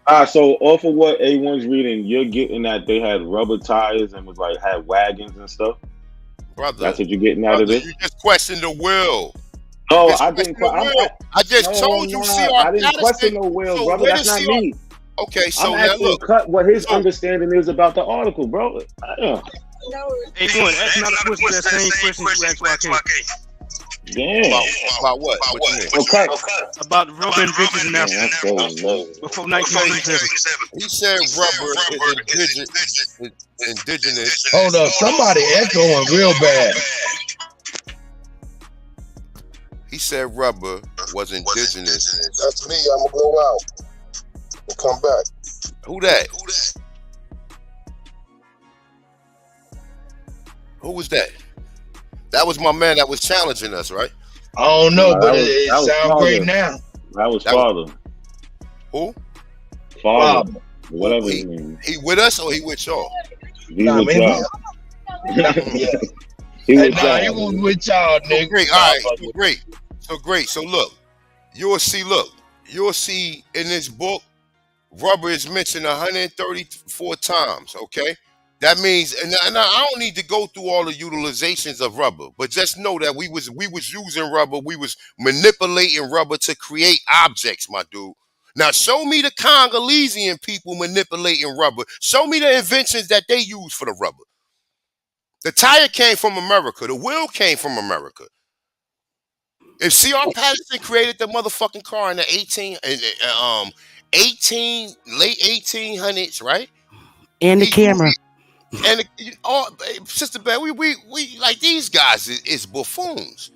All right, so off of what A1's reading, you're getting that they had rubber tires and was like had wagons and stuff. Brother, that's what you're getting out of this. You just questioned the will. No, You just I didn't. questioned the will. I just told you, CR I didn't Patterson. question no will, So brother. where That's does not CR me. Okay, so I'm now asking look. Cut what his understanding is about the article, bro. Hey, one, ask another question. That same question you asked YK. Damn. About what? What you mean? Okay. About the rubber inventions in Africa before 1977. He said rubber is indigenous. Hold up, somebody echoing real bad. He said rubber was indigenous. That's me. I'm gonna go out and come back. Who that? Who was that? That was my man that was challenging us, right? I don't know, but That it was sounds father. great now. That was father. Who? Father. Whatever his name. He with us or he with y'all? He with y'all. He Hey, with nah, he y'all. was with y'all, nigga. Great. All right. So great. So look, you'll see in this book, rubber is mentioned 134 times. Okay. That means, and I don't need to go through all the utilizations of rubber, but just know that we was using rubber, we was manipulating rubber to create objects, my dude. Now show me the Congolesian people manipulating rubber. Show me the inventions that they use for the rubber. The tire came from America. The wheel came from America. If C.R. Patterson created the motherfucking car in the late 1800s, right? And the camera. And Sister Beth, we like these guys is buffoons.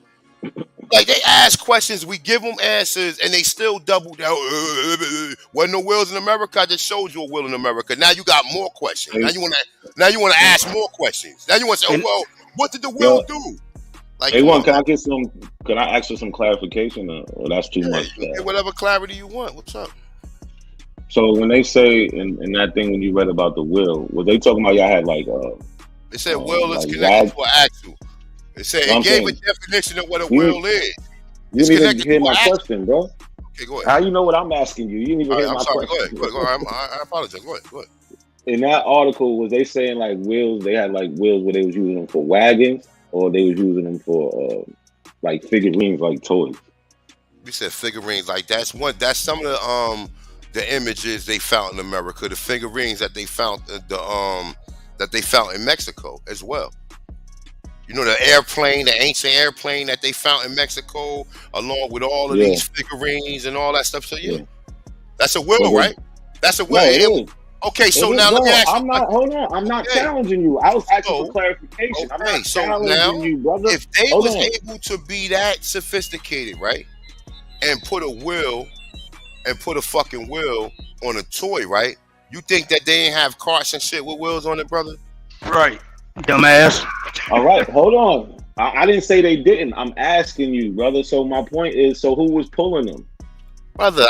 Like they ask questions, we give them answers, and they still double down. Wasn't no wheels in America. I just showed you a wheel in America. Now you got more questions. Now you want to ask more questions. Now you want to say, oh well, what did the wheel do? Like, Can I ask for some clarification, or that's too much? You get whatever clarity you want. What's up? So when they say in that thing when you read about the wheel, were they talking about y'all had like They said wheel is like connected to an axle. It said it gave a definition of what a wheel is. You didn't even hear my question, bro. Okay, go ahead. How you know what I'm asking you? You didn't even hear my question. Go ahead. I apologize. Go ahead. In that article, was they saying like wheels? They had like wheels where they was using them for wagons, or they was using them for like figurines, like toys. We said figurines. Like that's some of the images they found in America. The figurines that they found that they found in Mexico as well. You know, the ancient airplane that they found in Mexico, along with all of these figurines and all that stuff. So that's a wheel, right? That's a wheel. Okay, so now let me ask you. Hold on. I'm not challenging you. I was asking for clarification. I'm not challenging you, brother. If they was able to be that sophisticated, right, and put a fucking wheel on a toy, right? You think that they ain't have carts and shit with wheels on it, brother? Right, dumbass. All right, hold on. I didn't say they didn't. I'm asking you, brother. So my point is, so who was pulling them? Brother,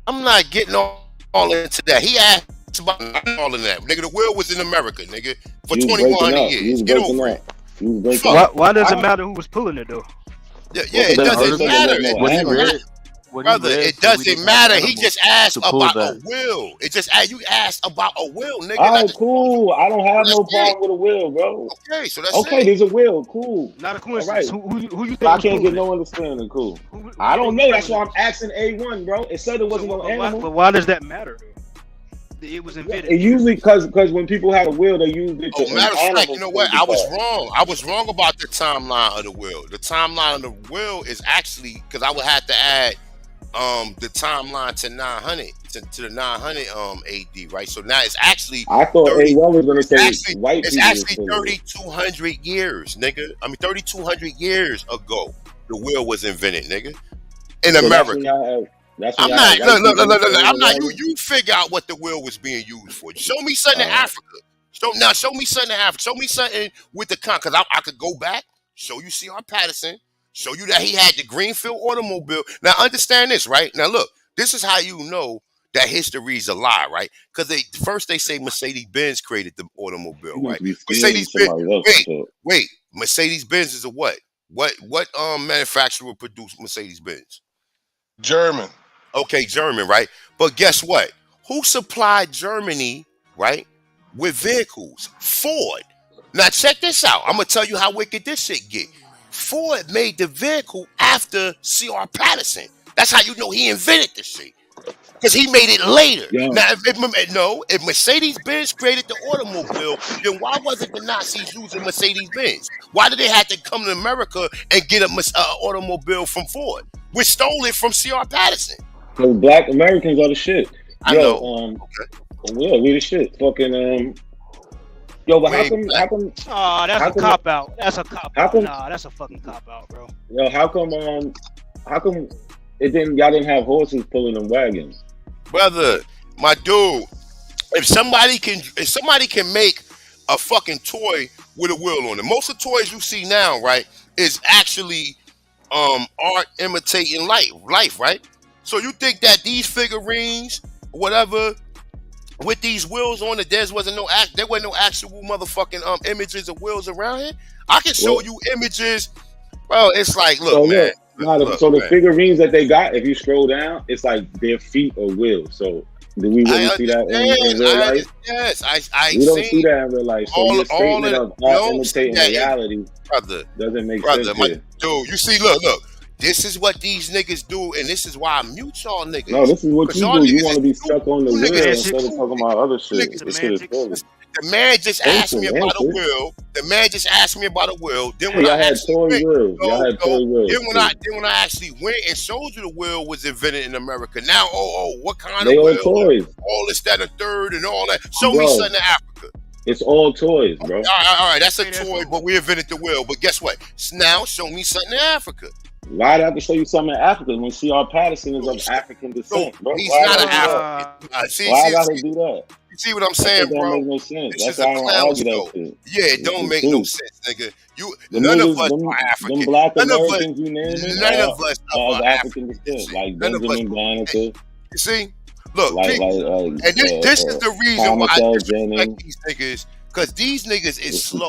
I'm not getting all into that. He asked about all of that. Nigga, the wheel was in America, nigga, for 2,100 years. Get over it. Why does it matter who was pulling it, though? Yeah, it doesn't matter. Brother, it doesn't matter. He just asked about a will. It just you asked about a will, nigga. All right, cool. I don't have no problem with a will, bro. Okay, so that's okay. There's a will. Cool. Not a coincidence. Right. Who you think? I can't get no understanding. Cool. I don't know. That's why I'm asking A1, bro. It said it wasn't no animal. But why does that matter? It was invented. It usually because when people have a will, they use it. Matter of fact, you know what? I was wrong. I was wrong about the timeline of the will. The timeline of the will is actually because I would have to add the timeline to 900 to the 900 AD, right? So now it's actually I thought A1 was going to say white people. It's actually 3,200 years, nigga. I mean 3,200 years ago the will was invented, nigga, in America. I'm not. Look. I'm not. You figure out what the will was being used for. Show me something in Africa. Show me something in Africa. Show me something with the because I could go back. Show you C.R. Patterson. Show you that he had the Greenfield automobile. Now understand this, right? Now look, this is how you know that history is a lie, right? Because they say Mercedes-Benz created the automobile, right? Mercedes-Benz. Wait. Mercedes-Benz is a what? What manufacturer produced Mercedes-Benz? German. Okay, German, right? But guess what? Who supplied Germany, right, with vehicles? Ford. Now check this out. I'm gonna tell you how wicked this shit get. Ford made the vehicle after C.R. Patterson. That's how you know he invented this shit. Because he made it later. Yeah. Now, if Mercedes-Benz created the automobile, then why wasn't the Nazis using Mercedes-Benz? Why did they have to come to America and get an automobile from Ford? We stole it from C.R. Patterson. Because black Americans are the shit. I know. Yeah, we the shit. Fucking Yo, but how come? Oh, that's a cop out. That's a cop out. Nah, that's a fucking cop out, bro. Yo, how come y'all didn't have horses pulling them wagons? Brother, my dude, if somebody can make a fucking toy with a wheel on it, most of the toys you see now, right, is actually art imitating life, right? So you think that these figurines, whatever, with these wheels on it, there wasn't no actual motherfucking images of wheels around here. I can show you images, bro. It's like, look, man. So the figurines that they got, if you scroll down, it's like their feet or wheels. So do we really see that in real life? Yes, we don't see that in real life. So your statement of art imitating reality, brother, doesn't make sense. Dude, you see, look. This is what these niggas do, and this is why I mute y'all niggas. No, this is what you do. You want to be stuck on the wheel instead of talking about other shit. The man just asked me about a wheel. The man just asked me about a wheel. Then when I had toy wheels, then when I actually went and showed you the wheel was invented in America. Now, what kind they of all wheel? Toys. All this, that, and third, and all that. Show me something in Africa. It's all toys, bro. All right, that's a toy, but we invented the wheel. But guess what? Now, show me something in Africa. Why do I have to show you something in Africa when C.R. Patterson is of African descent, bro? He's not an African. Why I gotta do that? You see what I'm saying, bro? Don't make no sense. This That's is why a I don't clown argue show. that shit. Yeah, it don't make no sense, nigga. None of us are African. Them black None of us, Americans, you name it, none of us are are African descent, like Benjamin Banneker. You see? Look, and this is the reason why I disrespect these niggas, because these niggas is slow.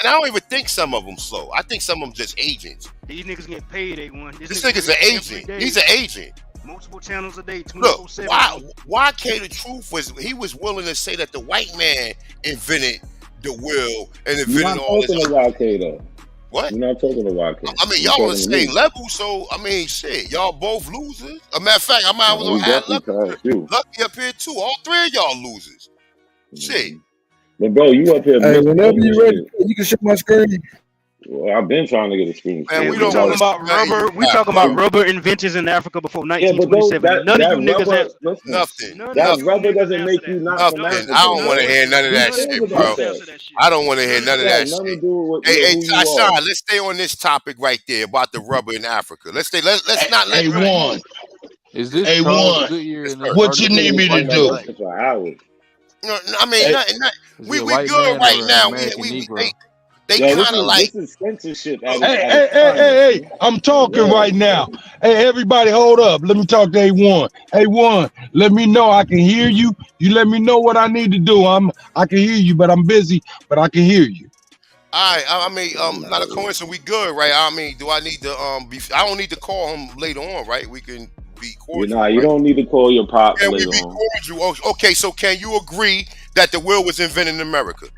And I don't even think some of them slow. I think some of them just agents. These niggas get paid, A1. This nigga's an agent. He's an agent. Multiple channels a day, 24/7. Look, why the truth was he was willing to say that the white man invented the wheel and invented all this. You're not talking to YK though. What? You're not talking to YK. I mean, y'all on the same level, so I mean, shit, y'all both losers. As a matter of fact, I might as well have Lucky up here too. All three of y'all losers. Shit. But bro, you up here. Hey, whenever you ready, you can share my screen. Well, I've been trying to get a screen. Man, we talking about rubber. We talking about rubber inventions in Africa before 1927. None of you niggas have nothing. That rubber doesn't make you not from Africa. I don't want to hear none of that shit, bro. I don't want to hear none of that shit. Hey, Sean, let's stay on this topic right there about the rubber in Africa. Let's not let A1. Is this A1? What you need me to do? No, I mean, we good right now. They kind of like this is censorship. Hey! I'm talking right now. Hey, everybody, hold up. Let me talk to A1. A1, let me know I can hear you. You let me know what I need to do. I can hear you, but I'm busy. But I can hear you. All right. I mean, not a coincidence. We good, right? I mean, do I need to I don't need to call him later on, right? We can be cordial. Nah, you don't need to call your pops later on. Can we be cordial? Okay, so can you agree that the wheel was invented in America?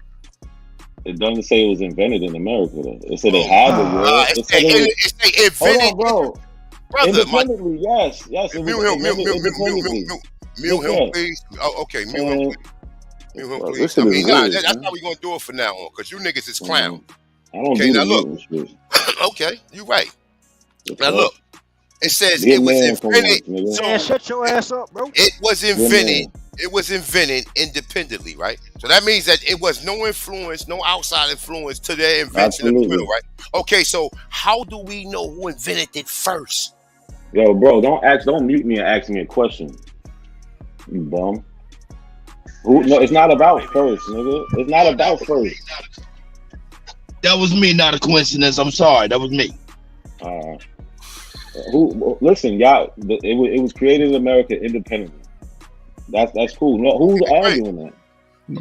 It doesn't say it was invented in America, though. It said it had the wheel. It say invented. Hold on, bro. Brother, independently, yes. Mute him, please. Oh, okay, mute him, please. I mean, that's how we gonna do it for now on, because you niggas is clown. I don't do now look. Okay, you right. Now look, it says it was invented. Man, shut your ass up, bro. It was invented. It was invented independently, right? So that means that it was no influence, no outside influence to their invention of the wheel, right? Okay, so how do we know who invented it first? Yo, bro, don't mute me and ask me a question. You bum. No, it's not about first, nigga. It's not about first. That was me, not a coincidence. I'm sorry. That was me. Listen, y'all. It was created in America independently. That's cool. No, who's arguing that?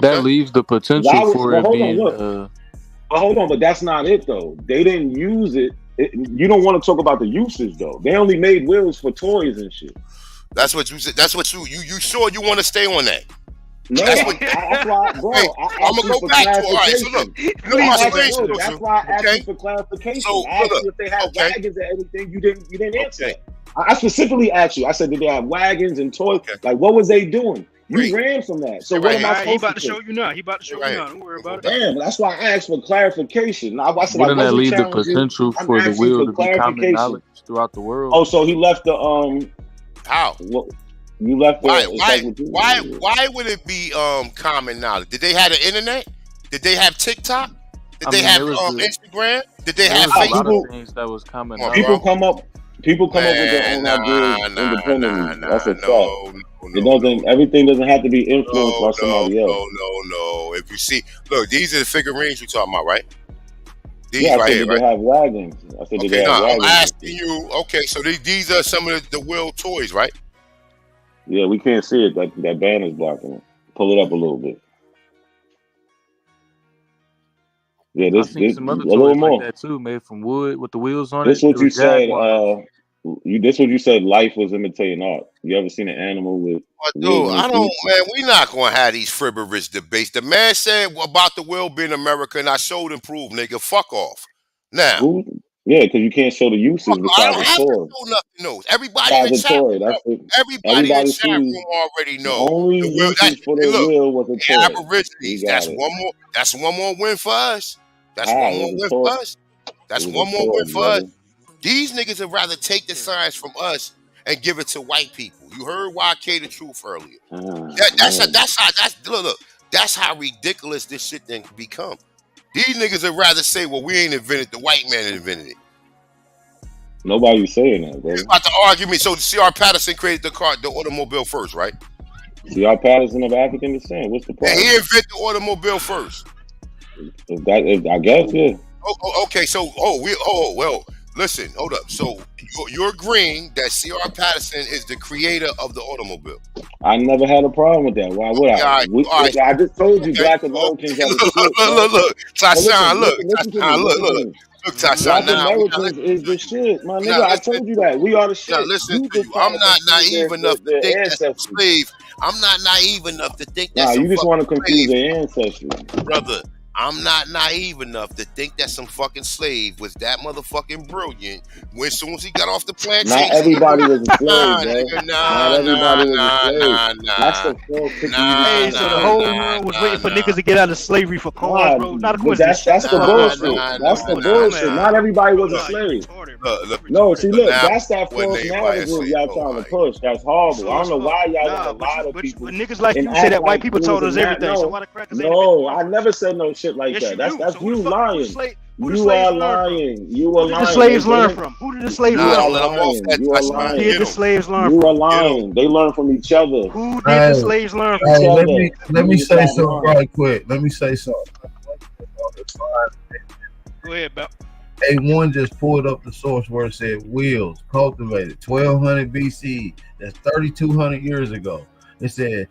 That leaves the potential for it being. But hold on, but that's not it though. They didn't use it. You don't want to talk about the usage though. They only made wheels for toys and shit. That's what you said. That's what you sure you want to stay on that? No, that's why, bro. I'm gonna go back to it. All right, so look, that's why I asked you for clarification. So, I asked you if they had wagons and everything. You didn't answer. I specifically asked you. I said, did they have wagons and toys? Like, what was they doing? You ran from that. So what am I supposed to do? He about to show you now. Don't worry about it. Damn, that's why I asked for clarification. Wouldn't that leave the potential for the wheel to be common knowledge throughout the world? Oh, so he left the How? You left the why would it be common knowledge? Did they have the internet? Did they have TikTok? Did they have Instagram? Did they have Facebook? A lot of things that was common knowledge. People come up with their own ideas independently. That's a fact. Everything doesn't have to be influenced by somebody else. No. If you see, look, these are the figurines you're talking about, right? These I right said here, they have wagons. I said they have wagons. I'm asking you. Okay, so these are some of the wheel toys, right? Yeah, we can't see it. That banner's blocking it. Pull it up a little bit. Yeah, I this seen some a other little toys more. like that too, made from wood with the wheels on This it. what It you was said. Jaguars. This what you said. Life was imitating art. You ever seen an animal with But wheels dude, on I its don't, feet? man. We not gonna have these frivolous debates. The man said about the will be in America, and I showed and proved, nigga. Fuck off. Now, Who? Yeah, because you can't show the uses I besides don't a have to toy. show nothing else. Everybody in the Besides a chat toy. room, That's it. everybody in the Everybody chat sees room already the know only the will. That, usage for hey, the look, wheel was a the toy. Aborigines. We That's got it. one more. That's one more win for us. That's How? one It more was a win toy. for us. That's It was one a more toy, win for us. brother. These niggas would rather take the science from us and give it to white people. You heard YK the truth earlier. Look. That's how ridiculous this shit then become. These niggas would rather say, well, we ain't invented, the white man invented it. Nobody's saying that, bro. It's about to argue me. So C.R. Patterson created the automobile first, right? C.R. Patterson of African descent. What's the And problem? he invented the automobile first. I guess, yeah. Okay, so well, listen, hold up. So you're agreeing that C.R. Patterson is the creator of the automobile? I never had a problem with that. Why would I? All right. I just told you, Black Americans are the shit. Look, Tashawn, look, Black Tashawn. Now, Americans is the shit, my nigga. I told you that. We are the shit. Now listen to you. I'm not naive enough to think that's a slave. I'm not naive enough to think that's you just want to confuse their ancestry. Brother, I'm not naive enough to think that some fucking slave was that motherfucking brilliant when as soon as he got off the plantation. Not everybody was a slave, Nah, bro. nigga, Not everybody was a slave. That's the false picture. Hey, so the whole world was waiting for niggas to get out of slavery for cause, bro. Not a coincidence. That's the bullshit. That's the bullshit. Not everybody was a slave. No, see, look, that's that false narrative y'all trying to push. That's horrible. I don't know why y'all let a lot of people. Niggas like you say that white people told us everything. So why the crackers ain't? No, I never said no shit like that. That's you lying. You are lying. You are lying. Who did the slaves learn from? Who did the slaves learn from? You are lying. Who did the slaves learn from? You are lying. They learn from each other. Who did the slaves learn from? Hey, let me say something right quick. Let me say something. Go ahead, Bell. A1 just pulled up the source where it said wheels cultivated 1200 BC. That's 3,200 years ago. It said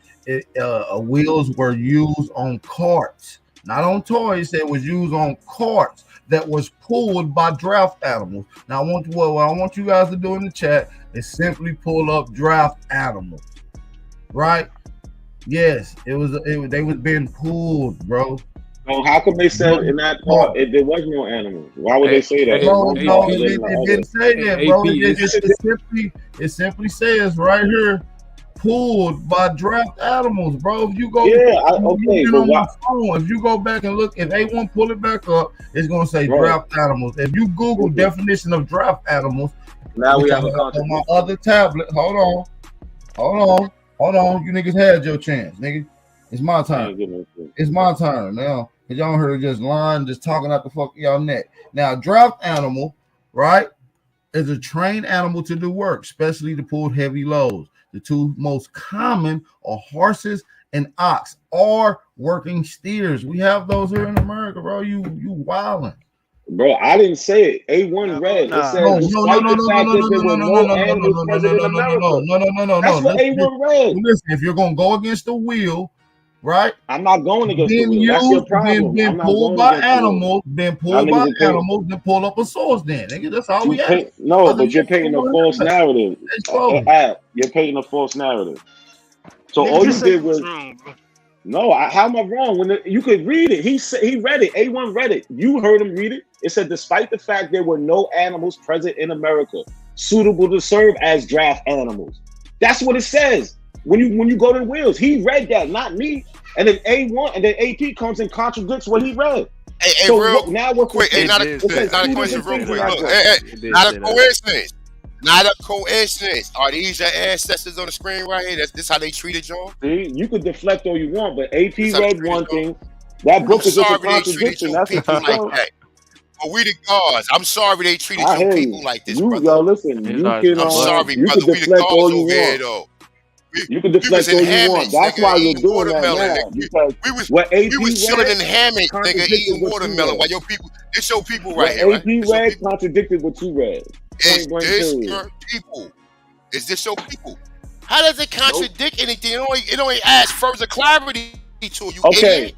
wheels were used on carts, not on toys. It was used on carts that was pulled by draft animals. Now, what I want you guys to do in the chat is simply pull up draft animals, right? Yes, they was being pulled, bro. Oh, how come they said in that part there was no animals? Why would they say that? No, it didn't say that, bro. It simply says right here, pulled by draft animals, bro. If you go, on my phone, if you go back and look, if A1 pull it back up, it's gonna say draft animals. If you Google definition of draft animals, now we have a on my other tablet. Hold on. You niggas had your chance, nigga. It's my turn. It's my turn now. Cause y'all heard just lying, just talking out the fuck y'all neck. Now, draft animal, right, is a trained animal to do work, especially to pull heavy loads. The two most common are horses and ox, or working steers. We have those here in America, bro. You wildin'. Bro, I didn't say it. A1 read. It said no. That's what A1 read. Listen, if you're gonna go against the wheel, right? I'm not going against the wheel. That's your problem. Been pulled by animals, then pull up a source then. Nigga, that's all we have. No, but you're painting a false narrative. You're painting a false narrative. So all you did was no. How am I wrong? When you could read it, he read it. A1 read it. You heard him read it. It said, despite the fact there were no animals present in America suitable to serve as draft animals. That's what it says. When you go to the wheels, he read that, not me. And then A1 and then AP comes and contradicts what he read. Hey, so real now we're quick. Hey, not a question, real quick. Look, not a coincidence. Not a coincidence. Are these your ancestors on the screen right here? This how they treated y'all? See, you could deflect all you want, but AP read one thing. That book is just a contradiction. That's people like that. But we the gods. I'm sorry they treated your people like this, brother. Yo, listen, you can. I'm sorry, you brother. Can We the gods over here, though. You can deflect all you want. That's why you're doing that now. Because we was chilling in hammocks, nigga, eating watermelon while your people. It's your people right here. AP read contradicted what you read. Is this your people? Is this your people? How does it contradict anything? It only adds further clarity to you. Okay. Idiot.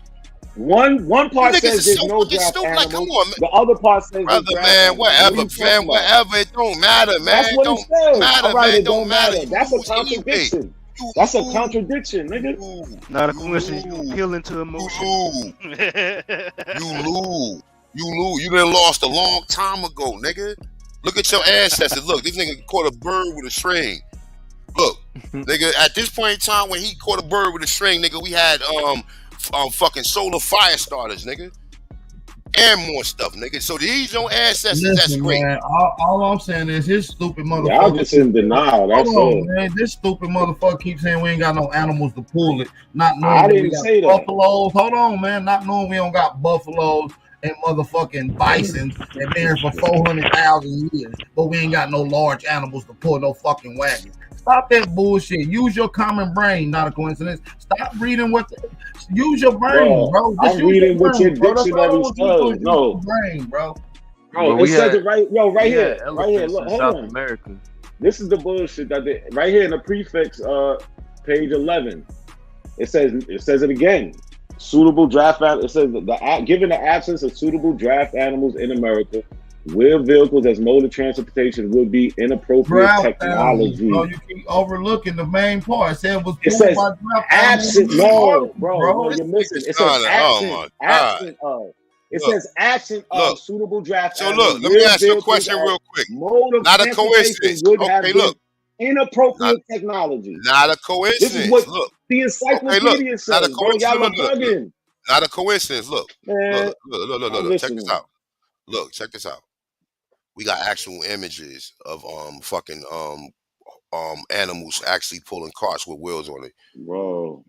One part You niggas says is there's so no fucking draft stupid. animals. Like, come on, man. The other part says Brother, there's draft man, animals. What are whatever, you fam, talking about? whatever. It don't matter, man. That's It what it don't says. matter, All right, man. it It don't matter. You That's a lose anyway. contradiction. That's a contradiction, nigga. Not a coincidence. You appeal into emotion. You lose. You done lost a long time ago, nigga. Look at your ancestors. Look, this nigga caught a bird with a string. Look, nigga, at this point in time when he caught a bird with a string, nigga, we had fucking solar fire starters, nigga. And more stuff, nigga. So these your ancestors, Listen, that's great. man, all I'm saying is his stupid motherfucker. Y'all just in denial. That's Hold all. on, man. This stupid motherfucker keeps saying we ain't got no animals to pull it. Not knowing I that we didn't got say that. buffaloes. Hold on, man. Not knowing we don't got buffaloes and motherfucking bison that been here for 400,000 years, but we ain't got no large animals to pull no fucking wagons. Stop that bullshit. Use your common brain, not a coincidence. Stop reading use your brain, bro. Just I'm use reading what your brain, bro. That's all I dictionary want you to do is says. use No. your brain, bro. Bro, it says it right, right here. elephants Look, in hold South on. America. This is the bullshit that they right here in the prefix, page 11. It says it again. Suitable draft. It says given the absence of suitable draft animals in America, wheeled vehicles as mode of transportation would be inappropriate Draft technology. animals, bro. You keep overlooking the main part. It said it was It pulled says by draft absent. animals. No, bro, you're missing. It says absent of. It says absent of suitable draft So animals. look, let me wheeled ask you a vehicles question as real quick. Mode of Not a transportation coincidence. would have Okay, been look. inappropriate technology. Not a This coincidence. is what Look. the encyclopedia says. Not a Bro, y'all are coincidence. Look. bugging. Not a coincidence. Look. Man, Look. I'm Check this listening. out. Look, check this out. We got actual images of fucking animals actually pulling carts with wheels on it. Bro,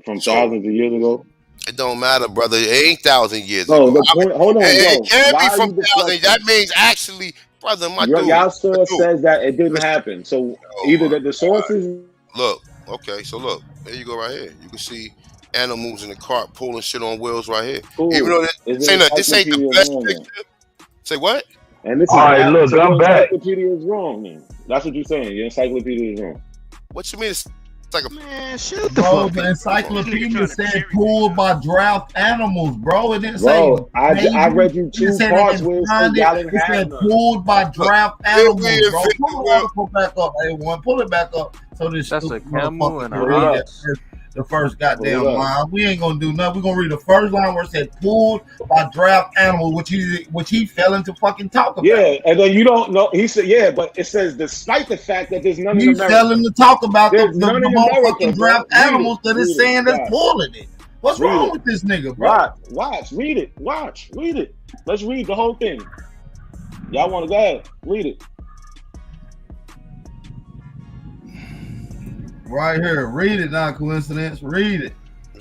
from thousands of years ago. It don't matter, brother. It ain't 1,000 years No, ago. the point. Hold on, It bro. can't Why be are from you 1,000. That means actually, brother, my dude. Y'all source says that it didn't happen. So either the sources. Look, okay, so look, there you go right here. You can see animals in the cart pulling shit on wheels right here. Cool. Even though this ain't the best wrong, picture. Say what? And this is All right, look, so I'm your back. encyclopedia is wrong, man. That's what you're saying. Your encyclopedia is wrong. What you mean? It's like a man, shut Bro, the encyclopedia said pulled by draft animals, bro. It didn't say. Bro, I read you two parts where it said y'all didn't it have said none. pulled by draft animals, bro. invent Pull the article back up, A1. Pull it back up so this That's a stupid camel motherfucker and can a read ox. the first goddamn Hold up. line. We ain't gonna do nothing. We're gonna read the first line where it said pulled by draft animals, which he fell into fucking talk about. Yeah, and then you don't know. He said, yeah, but it says despite the fact that there's none in He's America. failing to talk about the There's none in America, motherfucking bro. draft Read it. animals that is Read it. saying that's Watch. pulling it. What's Read wrong it. with this nigga, bro? Watch, read it. Watch, read it. Let's read the whole thing. Y'all want to go ahead? Read it. Right here. Read it, not coincidence. Read it.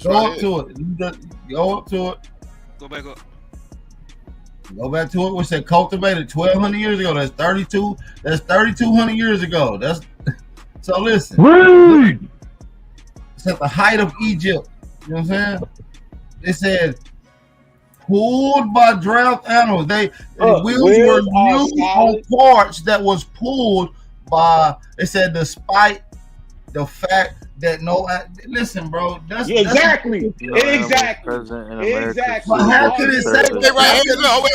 Go right up to it. You just go up to it. Go back up. Go back to it. We said cultivated 1,200 years ago. That's 32. That's 3,200 years ago. That's so. Listen. Read. It's at the height of Egypt. You know what I'm saying? They said pulled by draft animals. The wheels were wheels are used solid. on parts that was pulled by. They said despite the fact that listen, bro. Yeah, exactly. Exactly. Present in America. Exactly. But how can it say Hey, right here. No, wait.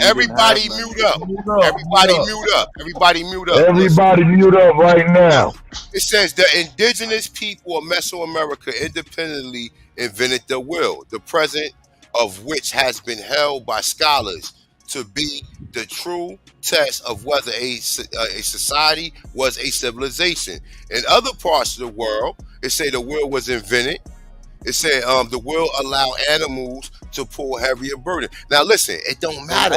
Everybody mute up. Everybody mute up. Everybody mute up. Everybody mute up. Everybody mute up right now. It says the indigenous people of Mesoamerica independently invented the wheel, the present of which has been held by scholars to be the true test of whether a society was a civilization. In other parts of the world, it say the wheel was invented. It said the wheel allow animals to pull heavier burden. Now listen, it don't matter.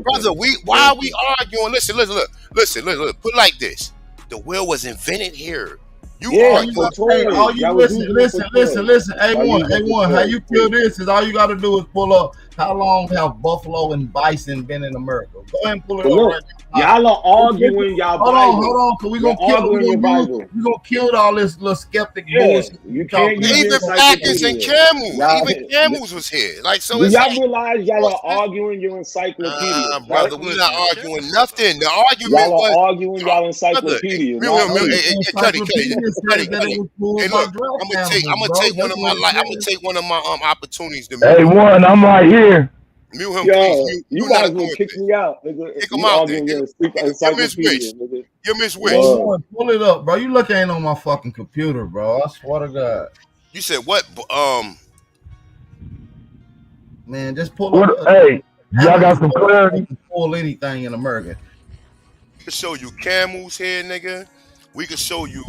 Brother, why are we arguing? Listen. Put it like this. The wheel was invented here. Yeah, for Hey, toys. all you Y'all was listen, using it for listen. toys. A1, Y'all using it for how toys. you feel this is all you got to do is pull up. How long have buffalo and bison been in America? Go ahead and pull it But up look, right now. y'all are arguing y'all Hold Bible. on, cause we You're gonna kill, arguing your Bible. we gonna kill all this little skeptic Yeah, bullshit. you can't use Even the Packers and encyclopedia. Camels, Y'all, even Camels was here. Like, so do it's y'all like, realize y'all are arguing your encyclopedia, right? brother, we not arguing nothing. The argument Y'all was, are arguing y'all brother, encyclopedia, not me. Cuddy. Hey, look, I'm gonna take one of my opportunities to Hey, one, I'm right here. mute him, Yo, please. you guys will kick me out, nigga. Kick him You out there. arguing your You're Miss encyclopedia, Wish. nigga. You're Miss Wish. Word. Pull it up, bro. You look ain't on my fucking computer, bro. I swear to God. You said what? Man, just pull What? up. Hey, y'all got some clarity? Pull anything in America. We could show you camels here, nigga. We could show you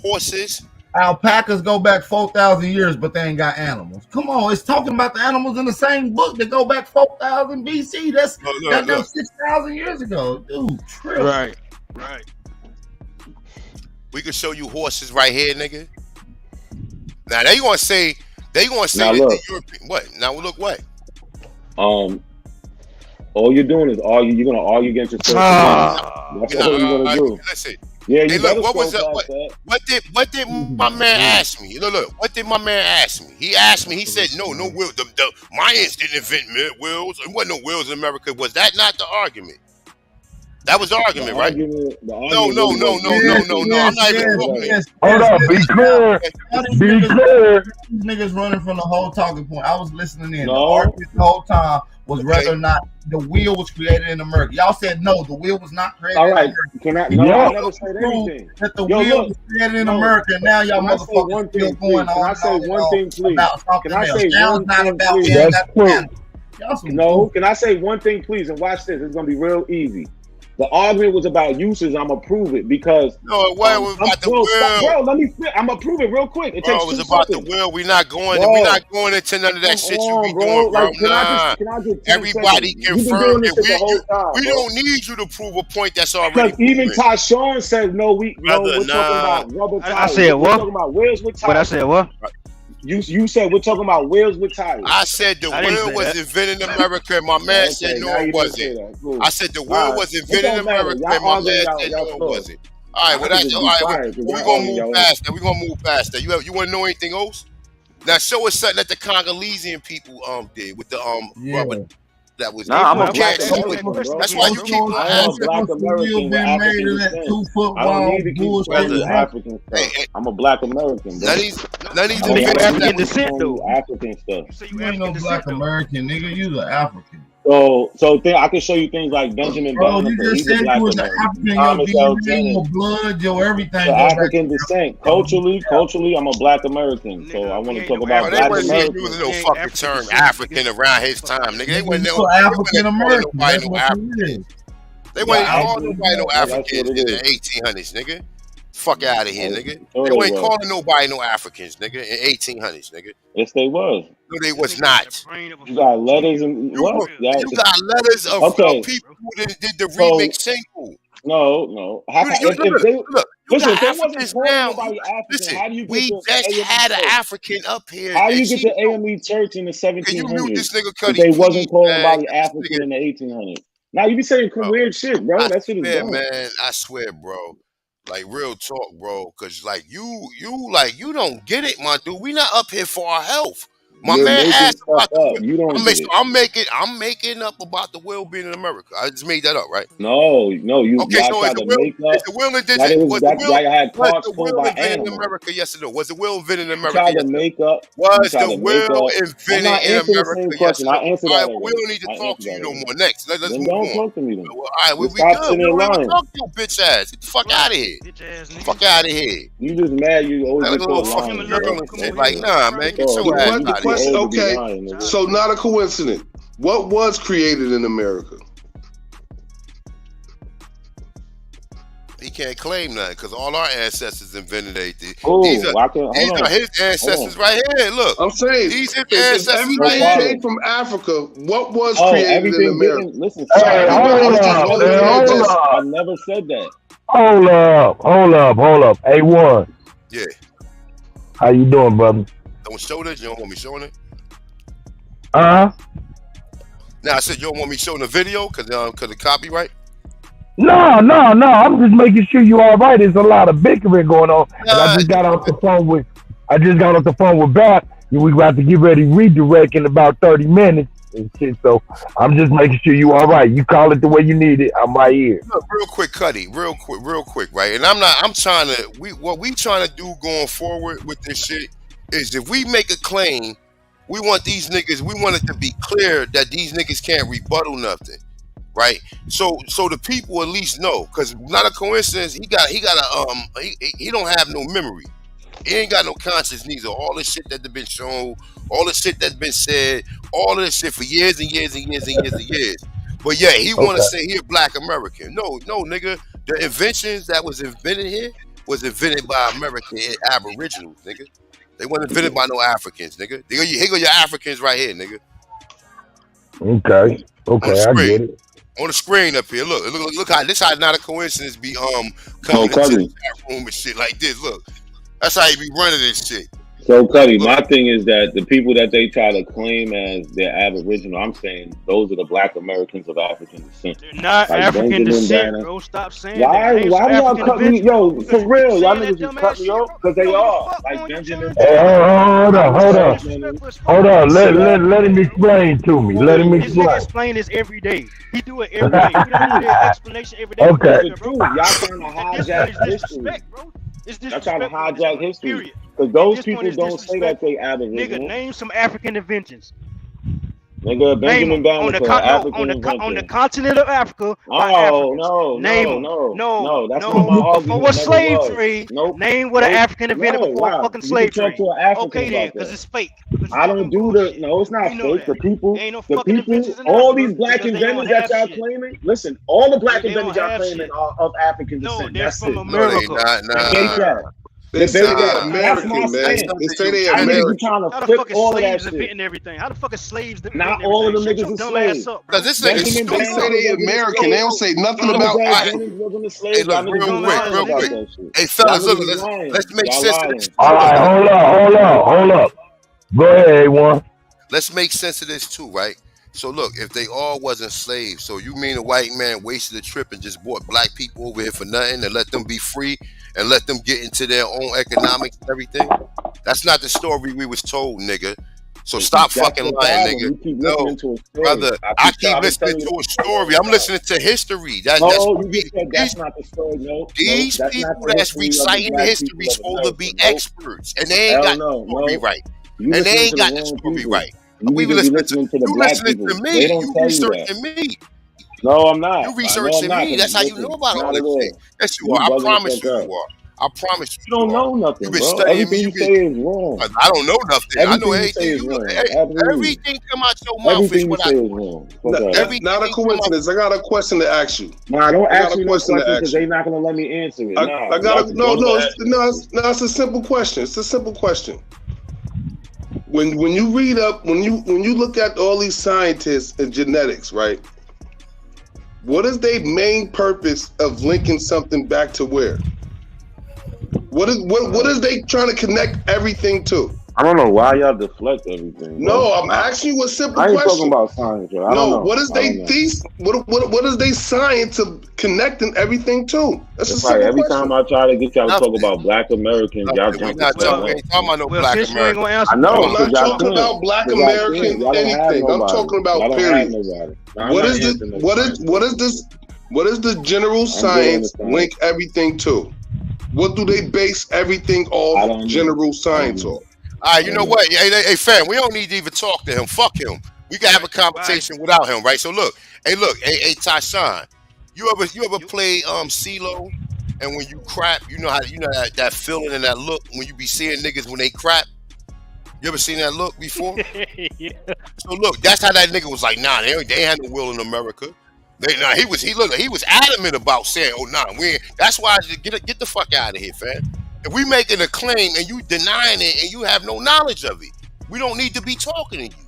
horses. Alpacas go back 4,000 years, but they ain't got animals. Come on, it's talking about the animals in the same book that go back 4,000 BC. That's look. 6,000 years ago, dude. Trip. Right. We could show you horses right here, nigga. Now they gonna say Now that look. the European what? Now look what? All you're doing is argue. You're gonna argue against yourself. That's all you're gonna do. Listen. Yeah, you Hey, better look, what was scroll that? past that. What did my man ask me? Look, what did my man ask me? He asked me, he said, no wheels. The Mayans didn't invent wheels. There wasn't no wheels in America. Was that not the argument? That was the argument, right? No. I'm not even talking to you. Hold up, be clear. Be clear. These niggas running from the whole talking point. I was listening in. No. The argument the whole time was whether or not the wheel was created in America. Y'all said no, the wheel was not created. All in right, America. can I? No, I never said anything. That the Yo, wheel look. was created in No. America, and now y'all Can I say motherfuckers one still thing, going please? Can I on say one thing, please? about something Can I else. say Now one it's not thing, about please? we ain't got the animals. Y'all some No, can I say one thing, please? And watch this. It's gonna be real easy. The argument was about uses. I'm gonna prove it because No, it was about the wheel. Bro, let me. I'm gonna prove it real quick. It Bro, takes it was 2 about seconds. the wheel. We're not going into none of that shit you on, be bro. doing, bro. Like, can I get 10 Everybody seconds? You've been confirmed doing this that shit the whole time, we bro. don't need you to prove a point that's already Because even proven. Tyshawn said no. We're Brother, talking about rubber tires. I said We're what? talking about wheels with tires. But I said what? You said we're talking about wheels with tires. I said the I didn't wheel say was that. invented in America, and my man Okay, said now no, you it didn't say wasn't. that. Cool. I said the wheel All right. was It invented in don't matter. America, Y'all and my man arguing said y'all no, it stuff. wasn't. All right, I well could that's just all be right. quiet because We're y'all gonna arguing move y'all. past that. We're gonna move past that. You want to know anything else? Now show us something that the Congolesian people did with the rubber. That was Nah, I'm a you black can't show it. American, bro. That's why you keep on I am a asking. black American with African descent. I don't need to keep showing you African stuff. I'm a black American, bro. None of these I don't inventions gotta that keep showing you African stuff. You ain't no black American, nigga. You the African. So I can show you things like Benjamin Bro, Banneker. you just He's a said black you was an American. African. Your Thomas L. DNA, Jennings. your blood, your everything. So go back African descent. Culturally, I'm a black American. So I want to talk about They black wasn't even Americans. using no fucking term African around his time, nigga. They wasn't You African American. That's what you is. They wasn't Yeah, calling nobody no that's Africans what in it the is. 1800s, nigga. Fuck out of here, nigga. Sure They they wasn't was. calling nobody no Africans, nigga, in 1800s, nigga. Yes, they was. No, they was not. You got letters and what? You got letters of people who did the remix single. No. Look, Listen, if they wasn't Africans calling now. nobody African, Listen, how do you get we to just AME had an Church? African up here. How do you and get she- to AME Church in the Can you mute 1700s? this nigga If Cuddy, they please, wasn't calling man? nobody African in the 1800s. Now you be saying weird shit, bro. That shit is Yeah, dumb. man, I swear, bro. Like real talk, bro. Cause like you don't get it, my dude. We not up here for our health. My You're man making asked about stuff up. You don't get it. I'm making up about the will being in America. I just made that up, right? No, you Okay, so tried to make up. is the will invented? That's why I had parts was the pulled will by invented in animals. America? Yes or no? Was the will invented in You America? tried Yes to or no? make up. Was I'm the not will invented in answering the America? same Yes question. or I no? answered All that right, well, we already. don't need to talk to you no more. Next, let's Then move don't on. talk to me then. All right, we Stop good. sitting We there don't even lying. talk to your bitch ass. Get the fuck out of here. Fuck out of here. You just mad you always Like get a little caught fucking lying. girl and shit. Like, nah, man, get Oh, your ass you out of here. Okay, so not a coincidence. What was created in America? He can't claim nothing because all our ancestors invented anything. Oh, These are hold on. his ancestors right here. Look, I'm saying, these his if ancestors right everything here. came from Africa, what was Oh, created in everything America? didn't. Listen, Hey, hold up, man, hold up. I never said that. Hold up. A1. Yeah. How you doing, brother? Don't show this. You don't want me showing it. Uh-huh. Now I said you don't want me showing the video because of copyright. No. I'm just making sure you all right. There's a lot of bickering going on. And I just got off the phone with Bat. And we about to get ready to redirect in about 30 minutes and shit. So I'm just making sure you all right. You call it the way you need it. I'm right here. Look, real quick, Cuddy. Real quick, right? And what we trying to do going forward with this shit is if we make a claim, we want it to be clear that these niggas can't rebuttal nothing. Right, so the people at least know, because not a coincidence. He don't have no memory. He ain't got no conscience neither. All the shit that's been shown, all the shit that's been said, all of this shit for years and years and years and years and years. But yeah, he want to say he a Black American. No, nigga. The inventions that was invented here was invented by American Aboriginals, nigga. They weren't invented by no Africans, nigga. Here go your Africans right here, nigga. Okay, I get it. On the screen up here, look how not a coincidence be coming into the chat room and shit like this. Look, that's how you be running this shit. So Cuddy, my thing is that the people that they try to claim as their Aboriginal, I'm saying those are the Black Americans of African descent. They're not like African descent, bro. Stop saying why that. Why do y'all cut me? Yo, for real, y'all niggas just cut me off because they are like Benjamin. Hold on. Let him explain to me. Let him explain. This explain this every day. He do it every day. He don't need an explanation every day. Okay. Y'all trying to hijack history. Y'all trying to hijack history. Because those people don't say that they Aboriginal. Nigga, name some African inventions. Nigga, Benjamin Banneker, on the continent of Africa. No. That's not my argument. Before slave trade, name what an African invented before fucking slave trade. Okay then, because it's fake. I don't do it's not fake. The people, all these Black inventors that y'all claiming, listen, all the Black inventors y'all claiming are of African descent. That's from America. They say they're American, man. They say they're American. Trying to flip all of that shit. Everything. How the fuck is slaves? Not all of them niggas are slaves. Because this nigga say they American. They don't say nothing about. Hey, look, real quick. Hey, fellas, look, let's make sense. All right, hold up. Go ahead, A1. Let's make sense of this too, right? So look, if they all wasn't slaves, so you mean a white man wasted a trip and just brought Black people over here for nothing and let them be free and let them get into their own economics and everything? That's not the story we was told, nigga. So stop fucking lying, nigga. No, brother, I keep listening to a story. I'm listening to history. That's not the story. No, these people that's reciting history supposed to be experts, and they ain't got the story right. And they ain't got the story right. We listening to you listening to me. You researching me. No, I'm not. You researching me. That's how you know about all this shit. Yes, you are. I promise you are. I promise you. You don't know nothing, You've been bro. studying Everything me. you say is wrong. I don't know nothing. I know everything. Everything come out your mouth everything is what I know. Not a coincidence. I got a question to ask you. Nah, don't ask me no question because they're not gonna let me answer it. I got it's a simple question. It's a simple question. When you read up, when you look at all these scientists and genetics, right? What is their main purpose of linking something back to where? What is they trying to connect everything to? I don't know why y'all deflect everything. No, I'm asking you a simple question. I ain't talking about science, bro. No, what is what is they science of connecting everything to? That's a simple every question. time I try to get y'all to talk about Black Americans, y'all jump not talking about no Black Americans. I know. I'm not talking about Black American anything. I'm talking about period. What is the general science link everything to? What do they base everything off general science on? All right, you know what? Hey, fam, we don't need to even talk to him. Fuck him. We can have a conversation without him, right? So look, hey, Tyshawn, you ever play CeeLo, and when you crap, you know that feeling and that look when you be seeing niggas when they crap. You ever seen that look before? Yeah. So look, that's how that nigga was like, nah, they ain't had no will in America. He was adamant about saying, oh nah, that's why I just get the fuck out of here, fam. If we making a claim and you denying it and you have no knowledge of it, we don't need to be talking to you.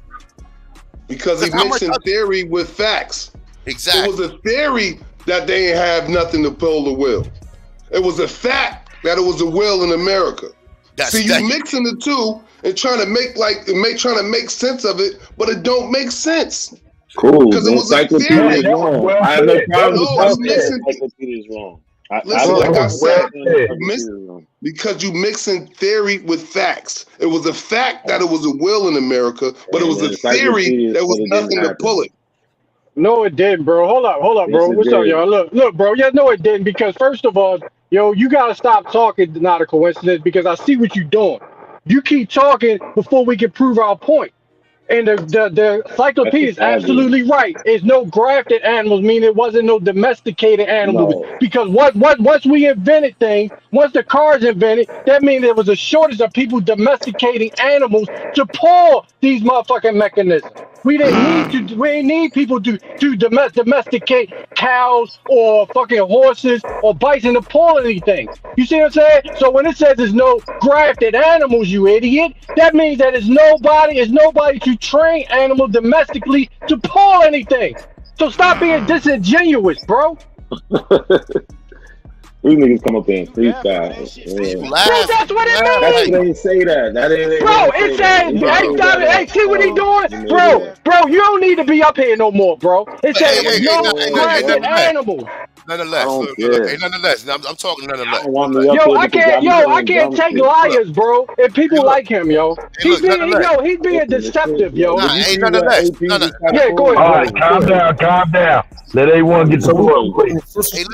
Because he mixing theory with facts. Exactly. It was a theory that they have nothing to pull the will. It was a fact that it was a will in America. See, you mixing the two and trying to make sense of it, but it don't make sense. Cool. Because it was a theory. I have no problem with encyclopedia is wrong. Listen, like I said, because you mixing theory with facts. It was a fact that it was a will in America, but it was a theory that was nothing to pull it. No, it didn't, bro. Hold up, bro. Yes, What's up, did. y'all? Look, bro. Yeah, no, it didn't. Because first of all, yo, you gotta stop talking. Not a coincidence. Because I see what you're doing. You keep talking before we can prove our point. And the encyclopedia is absolutely right. It's no grafted animals, meaning it wasn't no domesticated animals. No. Because once we invented things, once the cars invented, that means there was a shortage of people domesticating animals to pull these motherfucking mechanisms. We didn't need people to domesticate cows or fucking horses or bison to pull anything. You see what I'm saying? So when it says there's no grafted animals, you idiot, that means that it's nobody to train animals domestically to pull anything. So stop being disingenuous, bro. These niggas come up there and freestyle. That's what it means. That didn't say that. Bro, it said, hey, see what he doing? Bro, you don't need to be up here no more, bro. It said it was no grafted animals. Nonetheless, nonetheless, I'm talking nonetheless. I can't take liars, bro. And people like him, yo. He's being deceptive, yo. Nonetheless. Yeah, go ahead. All right, calm down. Let everyone get the Hey,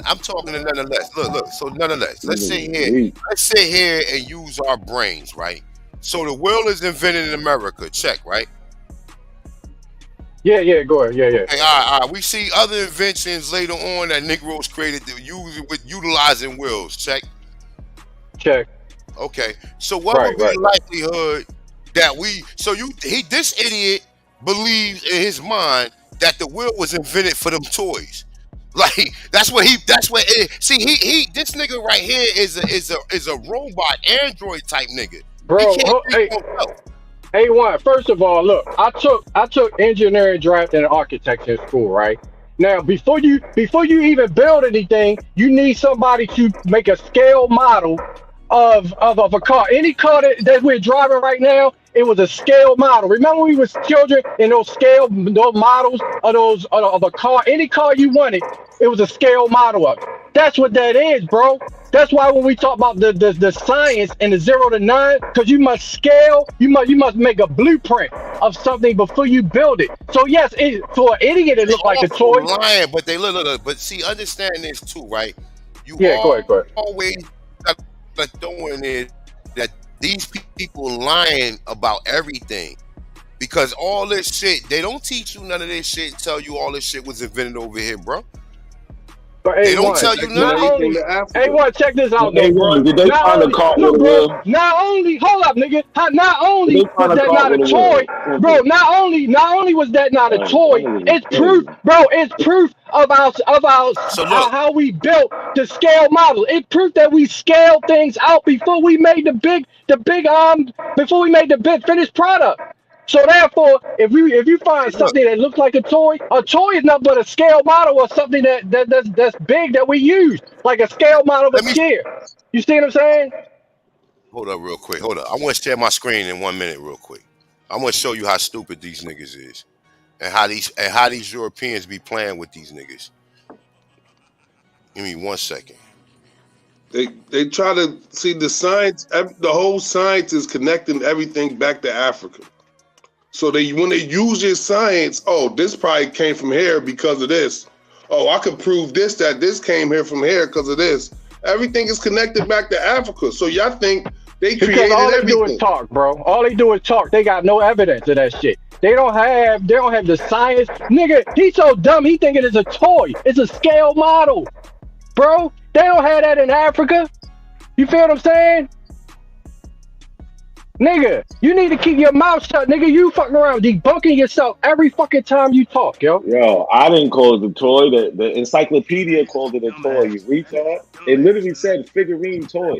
I'm talking to nonetheless. Look. So nonetheless, let's sit here and use our brains, right? So the will is invented in America. Check, right? Yeah, go ahead. Yeah. Hey, all right. We see other inventions later on that Negroes created to use with utilizing wills. Check. Okay. So what would be the likelihood that this idiot believes in his mind that the will was invented for them toys? Like this nigga right here is a robot android type nigga. Bro, A1, first of all, look, I took engineering, draft, and architecture in school, right? Now, before you even build anything, you need somebody to make a scale model of a car. Any car that we're driving right now, it was a scale model. Remember when we was children and those models of a car, any car you wanted, it was a scale model of it. That's what that is, bro. That's why when we talk about the science and the 0 to 9, because you must scale, you must make a blueprint of something before you build it. So yes, for an idiot, it looked like a toy. Lying, but they look. But see, understand this too, right? Go ahead. Always throwing in that these people lying about everything, because all this shit, they don't teach you none of this shit and tell you all this shit was invented over here, bro. But they don't tell you nothing. A1, check this out, though, bro. Did they find a car with a will? Not only, hold up, nigga. Not only was that not a toy, bro. Not only was that not a toy. It's proof, bro. It's proof of how we built the scale model. It's proof that we scaled things out before we made the big finished product. So therefore, if you find something that looks like a toy is not but a scale model of something that's big that we use, like a scale model of a chair. You see what I'm saying? Hold up real quick. Hold up. I want to share my screen in 1 minute real quick. I want to show you how stupid these niggas is and how these Europeans be playing with these niggas. Give me 1 second. They try to see the science. The whole science is connecting everything back to Africa. So when they use your science, this probably came from here because of this. I could prove that this came here from here because of this. Everything is connected back to Africa. So y'all think they created everything. All they do is talk, bro. All they do is talk. They got no evidence of that shit. They don't have the science. Nigga, he's so dumb. He thinking it's a toy. It's a scale model, bro. They don't have that in Africa. You feel what I'm saying? Nigga, you need to keep your mouth shut, nigga. You fucking around debunking yourself every fucking time you talk, yo. Yo, I didn't call it a toy. The encyclopedia called it a toy. You retard. It literally said figurine toy.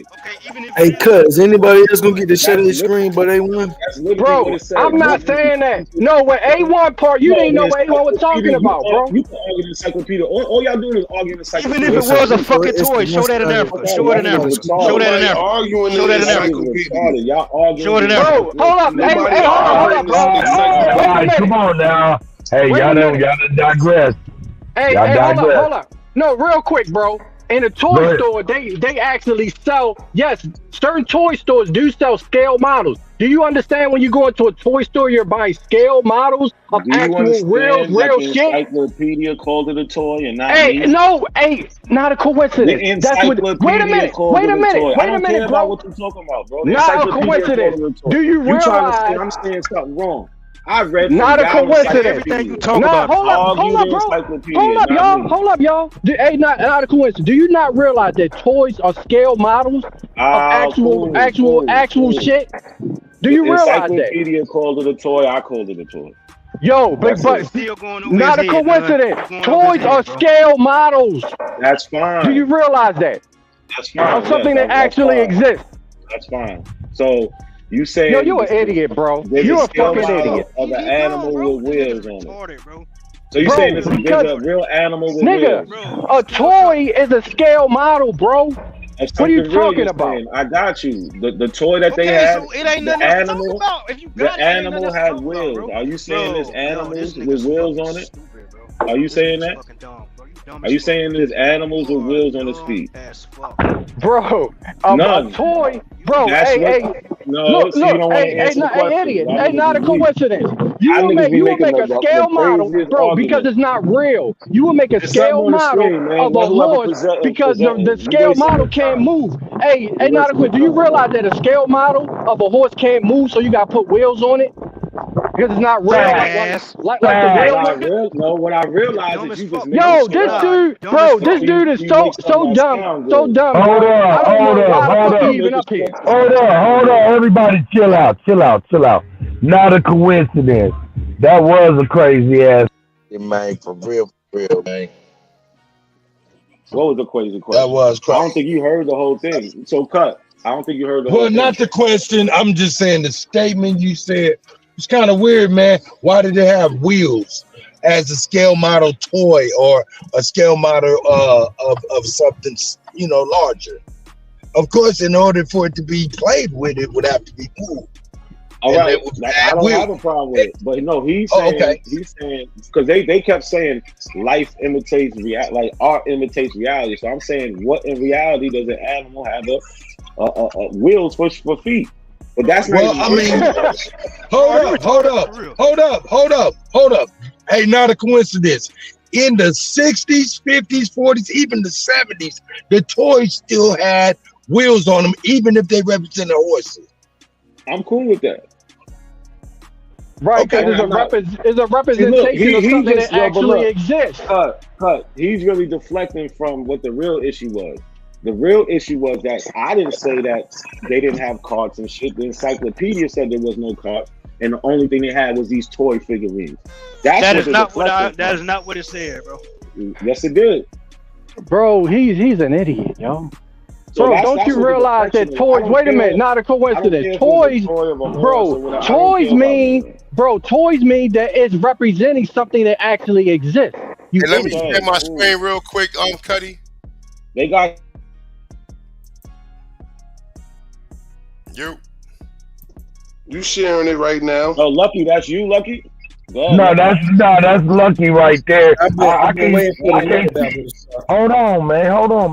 Hey, cuz anybody else gonna get the shit on the screen but A1? Bro, I'm not saying that. No, with A1 part, you didn't know what A1 was talking about, bro. You can argue the encyclopedia. All y'all doing is arguing the encyclopedia. Even if it was a fucking toy, show that in Africa. Show it in Africa. Show that in Africa. Show that in Africa. Y'all arguing. Show it in Africa. Bro, hold up. Hey, hold up, bro. All right, come on now. Hey, y'all done digress. Hey, hold up. No, real quick, bro. In a toy store, they actually sell, yes, certain toy stores do sell scale models. Do you understand when you go into a toy store, you're buying scale models of actual real shit? Encyclopedia called it a toy and not Hey, no, hey, not a coincidence. That's what. Wait a minute, bro. What you talking about, bro? Not a coincidence. Do you realize? I'm saying something wrong. I read. Not a coincidence. Everything you talk about. Hold up, bro. Hold up, y'all. Hey, not a coincidence. Do you not realize that toys are scale models of actual shit? Do you realize that? Encyclopedia called it a toy. I called it a toy. Yo, but not a coincidence. Toys are scale models. That's fine. Do you realize that? That's fine. Of something that actually exists. That's fine. So you say you an idiot, bro. You're a fucking idiot. Of an animal with wheels on it. So you saying there's a real animal with wheels? Nigga, a toy is a scale model, bro. What are you talking about? I got you. The toy that they had, so it ain't the animal. The animal had wheels. Are you saying there's animals with wheels on it? Are you saying that? Are you saying there's animals with wheels on his feet? Bro, a toy, bro. Look, idiot. Hey, not a coincidence. You will make a scale model, bro, because it's not real. You will make a scale model of a horse because the scale model can't move. Hey, not a coincidence. Do you realize that a scale model of a horse can't move, so you got to put wheels on it? Because it's not real. Like the real. No, what I realized is you just made this dude is so dumb. So dumb. Hold on. Everybody chill out. Not a coincidence. That was a crazy ass. Man, for real, man. What was the crazy question? That was crazy. I don't think you heard the whole thing. So cut. I don't think you heard the whole thing. Well, not the question. I'm just saying the statement you said. It's kind of weird, man. Why did they have wheels as a scale model toy or a scale model of something, larger? Of course, in order for it to be played with, it would have to be moved. All right, I don't have a problem with it, but no, he's saying because they kept saying life imitates reality, like art imitates reality. So I'm saying, what in reality does an animal have wheels for feet? But that's not. Well, I mean, hold up. Hey, not a coincidence. In the 60s, 50s, 40s, even the 70s, the toys still had wheels on them, even if they represented horses. I'm cool with that. Right, because it's a representation of something that actually exists. Cut. He's really deflecting from what the real issue was. The real issue was that I didn't say that they didn't have carts and shit. The encyclopedia said there was no cart, and the only thing they had was these toy figurines. That is not what it said, bro. Yes, it did. Bro, he's an idiot, yo. So bro, don't you realize that toys? Wait a minute, not a coincidence. Toys, bro. Toys mean that it's representing something that actually exists. Hey, let me share my screen real quick, Cuddy. They got. You sharing it right now? Oh, Lucky, that's you, Lucky. No, that's Lucky right there. Hold on,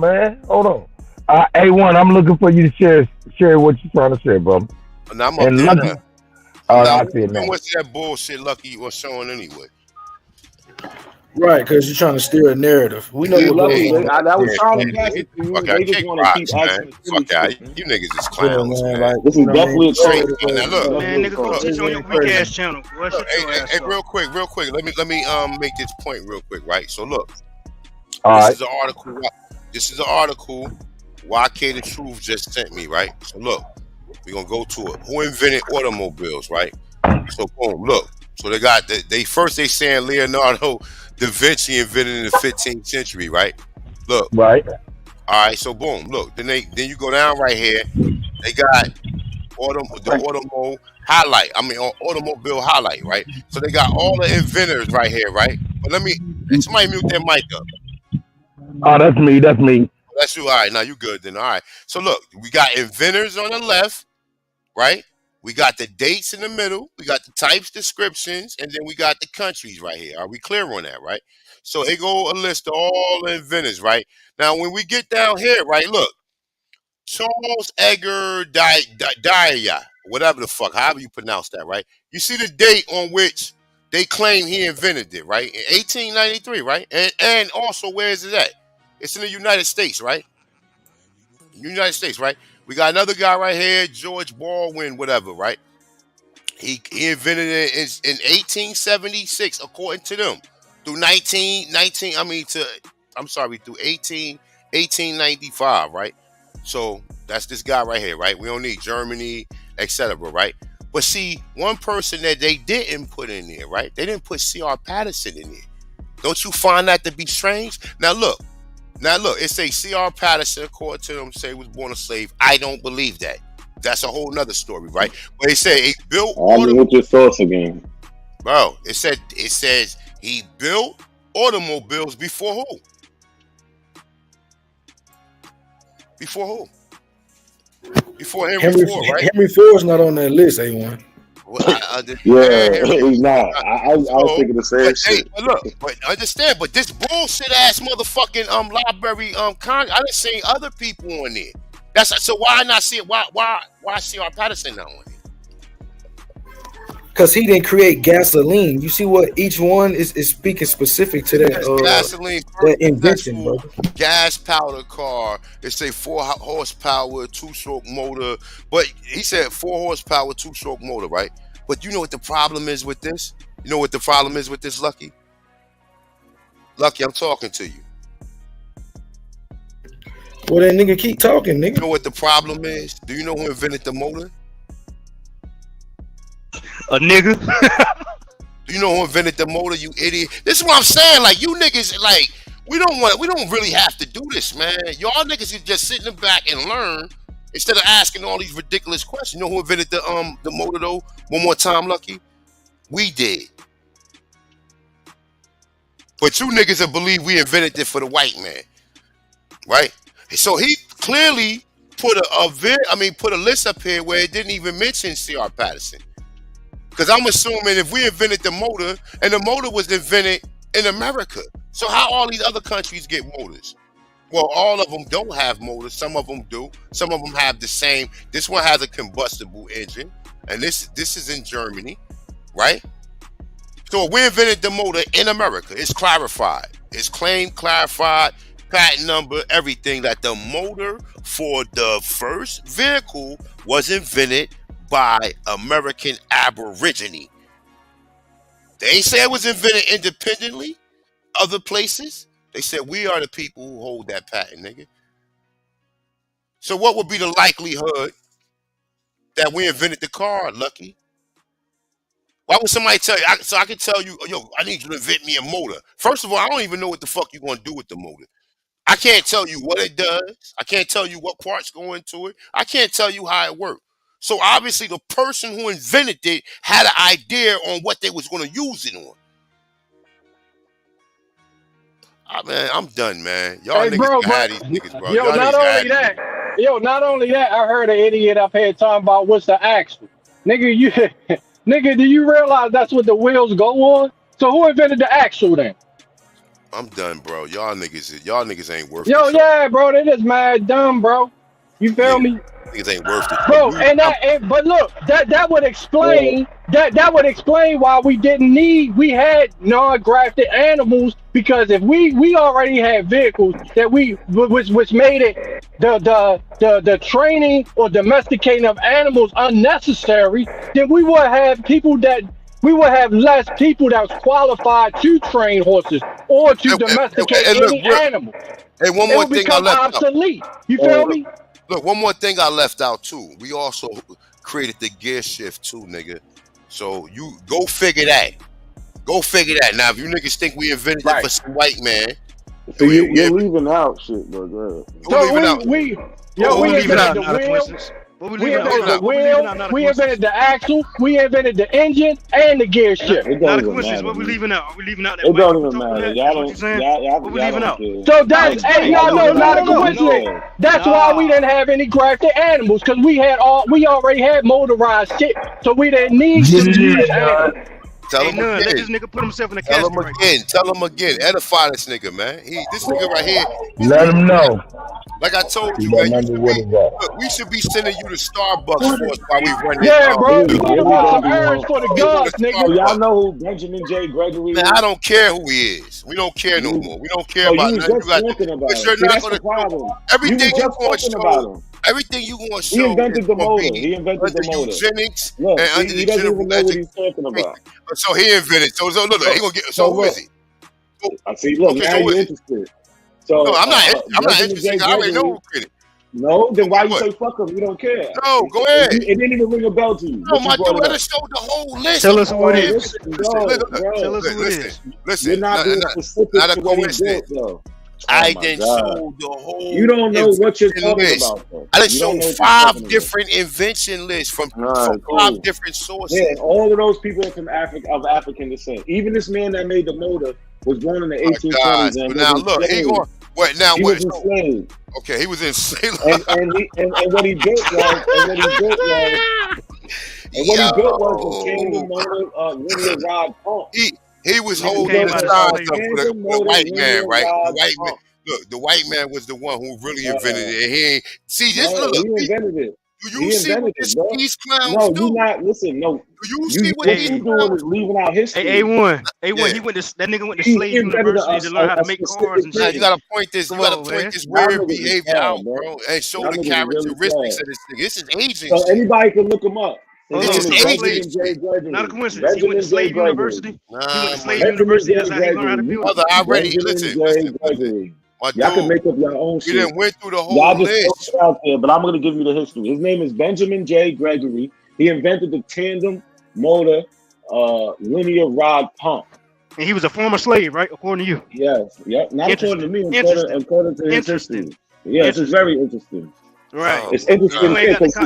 man. A1, I'm looking for you to share what you're trying to share, bro. No, I'm up there. I see it now. What's that bullshit Lucky was showing anyway? Right, because you're trying to steer a narrative. We know what that was trying to pass it to you. They just want to keep asking. Fuck out. You niggas is clowns, man. Like, this is definitely a straight. Now look, man, nigga, go sit on your weak ass channel. Hey, real quick. Let me make this point real quick, right? So look, this is an article YK the Truth just sent me, right? So look, We're gonna go to it. Who invented automobiles, right? So boom, look. So they got they saying Leonardo da Vinci invented in the 15th century, right? Look. Right. All right, so boom, look. Then you go down right here. They got automobile highlight, right? So they got all the inventors right here, right? But somebody mute their mic up. Oh, that's me. That's me. That's you. All right, now you good then. All right. So look, we got inventors on the left, right? We got the dates in the middle. We got the types, descriptions, and then we got the countries right here. Are we clear on that, right? So they go a list of all the inventors, right? Now, when we get down here, right, look, Charles Edgar Dyer, whatever the fuck, however you pronounce that, right? You see the date on which they claim he invented it, right? In 1893, right? And also, where is it at? It's in the United States, right? United States, right? We got another guy right here, George Baldwin, whatever, right? He invented it in 1876, according to them, through 1895, right? So that's this guy right here, right? We don't need Germany, etc., right? But see, one person that they didn't put in there, right? They didn't put C.R. Patterson in there. Don't you find that to be strange? Now look, it say C.R. Patterson, according to them, say was born a slave. I don't believe that. That's a whole nother story, right? But they say he built. What's your source again, bro? It says he built automobiles before who? Before who? Before Henry Ford, right? Henry Ford's not on that list, A1. He's not. I was thinking the same shit. But understand, but this bullshit ass motherfucking library I done seen other people on there. So why not see it? Why C.R. Patterson not on it? Because he didn't create gasoline. You see what each one is speaking specific to that gasoline, that invention, bro. Gas powder car. They say 4 horsepower, 2-stroke motor. But he said 4 horsepower, 2-stroke motor, right? But you know what the problem is with this? You know what the problem is with this, Lucky? Lucky, I'm talking to you. Well, that nigga keep talking, nigga. You know what the problem is? Do you know who invented the motor? A nigga. Do you know who invented the motor, you idiot? This is what I'm saying. Like, you niggas, like, we don't really have to do this, man. Y'all niggas is just sitting in the back and learn instead of asking all these ridiculous questions. You know who invented the motor though? One more time, Lucky. We did. But you niggas will believe we invented it for the white man. Right? So he clearly put a list up here where it didn't even mention C.R. Patterson. Because I'm assuming if we invented the motor, and the motor was invented in America, so how all these other countries get motors? Well, all of them don't have motors. Some of them do. Some of them have the same. This one has a combustible engine, and this is in Germany, right? So we invented the motor in America. It's clarified. It's claimed, clarified, patent number, everything, that the motor for the first vehicle was invented by American Aborigine. They ain't say it was invented independently, other places. They said we are the people who hold that patent, nigga. So what would be the likelihood that we invented the car, Lucky? Why would somebody tell you? So I can tell you, yo, I need you to invent me a motor. First of all, I don't even know what the fuck you're going to do with the motor. I can't tell you what it does. I can't tell you what parts go into it. I can't tell you how it works. So obviously the person who invented it had an idea on what they was going to use it on. Man, I'm done, man. Y'all niggas had these niggas, bro. Not only that, I heard an idiot up here talking about what's the axle. Nigga, do you realize that's what the wheels go on? So who invented the axle then? I'm done, bro. Y'all niggas ain't worth it. Yeah, bro, they just mad dumb, bro. You feel me? Niggas ain't worth it, bro. But look, that would explain that would explain why we had non-grafted animals, because if we already had vehicles that which made it the training or domesticating of animals unnecessary, then we would have less people that's qualified to train horses or to domesticate any animal. Hey, one more thing I left obsolete. You feel me? Look, one more thing I left out too. We also created the gear shift too, nigga. So you go figure that. Go figure that. Now, if you niggas think we invented it for some white man, so you're leaving out shit, bro. We invented the axle, we invented the engine, and the gear shift. Not a coincidence. What we leaving out? Are we leaving out that? It don't even matter. Y'all what we leaving out? So that's y'all know not a coincidence. That's why we didn't have any grafted animals, because we already had motorized shit, so we didn't need to use animals. Tell him again. Let this nigga put himself in a Tell casket. him again. Tell him again. Edify this nigga, man. This nigga right here. Let him know. Like I told you, man. Look, we should be sending you to Starbucks for us while we run this. Yeah, bro. We want some errands for the guns, nigga. Y'all know who Benjamin J. Gregory is? Man, I don't care who he is. We don't care no more. We don't care about nothing. That's the problem. Everything you going to show. Him. Everything you going to show. He invented the motor. He invented the motor. Eugenics look, and he doesn't even know what he's talking about. So he invented. So look, he gonna get. So who is he? I see. Look, now you're interested. So no, I'm not interested. I already know who did it. No, then why you say fuck him? You don't care. No, go ahead. It didn't even ring a bell to you. No, my dude, let us show the whole list. Tell us who it is. Listen. You're not being specific to what he did, though. I didn't show the whole. You don't know what you're talking about, though. I didn't show 5 different invention lists from 5 different sources. Yeah, and all of those people are from African descent. Even this man that made the motor was born in the 1820s. And now look, he going. What now? He was enslaved. Okay, he was enslaved. And what he built was, the Tandem motor linear rod pump. He was holding the signs up for the white man, right? The white man. Look, the white man was the one who really invented it. And he ain't see this. Look, he invented it. Do you see what these clowns no, do? No, you not. Listen, no. Do you see what he's doing is leaving out history. A1. He went to that nigga went to slave university to learn how to make cars and shit. You gotta point this. You gotta point this weird behavior out, bro, and show the characteristics of this thing. This is aging. So anybody can look him up. This is aging. Not a coincidence. He went to slave university. He went to slave university. That's how he learned how to build. Mother, I already listen. Y'all can make up your own shit. You didn't went through the whole list. Out there, but I'm going to give you the history. His name is Benjamin J. Gregory. He invented the tandem motor linear rod pump. And he was a former slave, right? According to you. Yes. Yep. Not according to me. According to his history. Yes, it's very interesting. Right. It's interesting.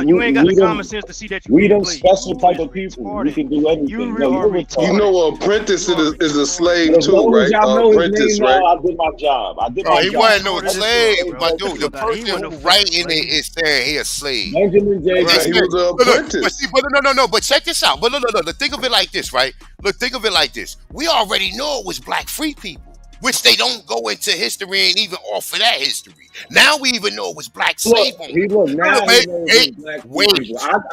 You ain't got the common sense to see that we them special type of people. We can do anything. You know, Apprentice is a slave too, right? Apprentice, right? I did my job. I did my job. He wasn't no slave, my dude. The person who writing it is saying he a slave. Benjamin J. He was an apprentice. But no. But check this out. But no. Think of it like this, right? Look, think of it like this. We already know it was black free people, which they don't go into history and even offer that history. Now we even know it was black slave owners.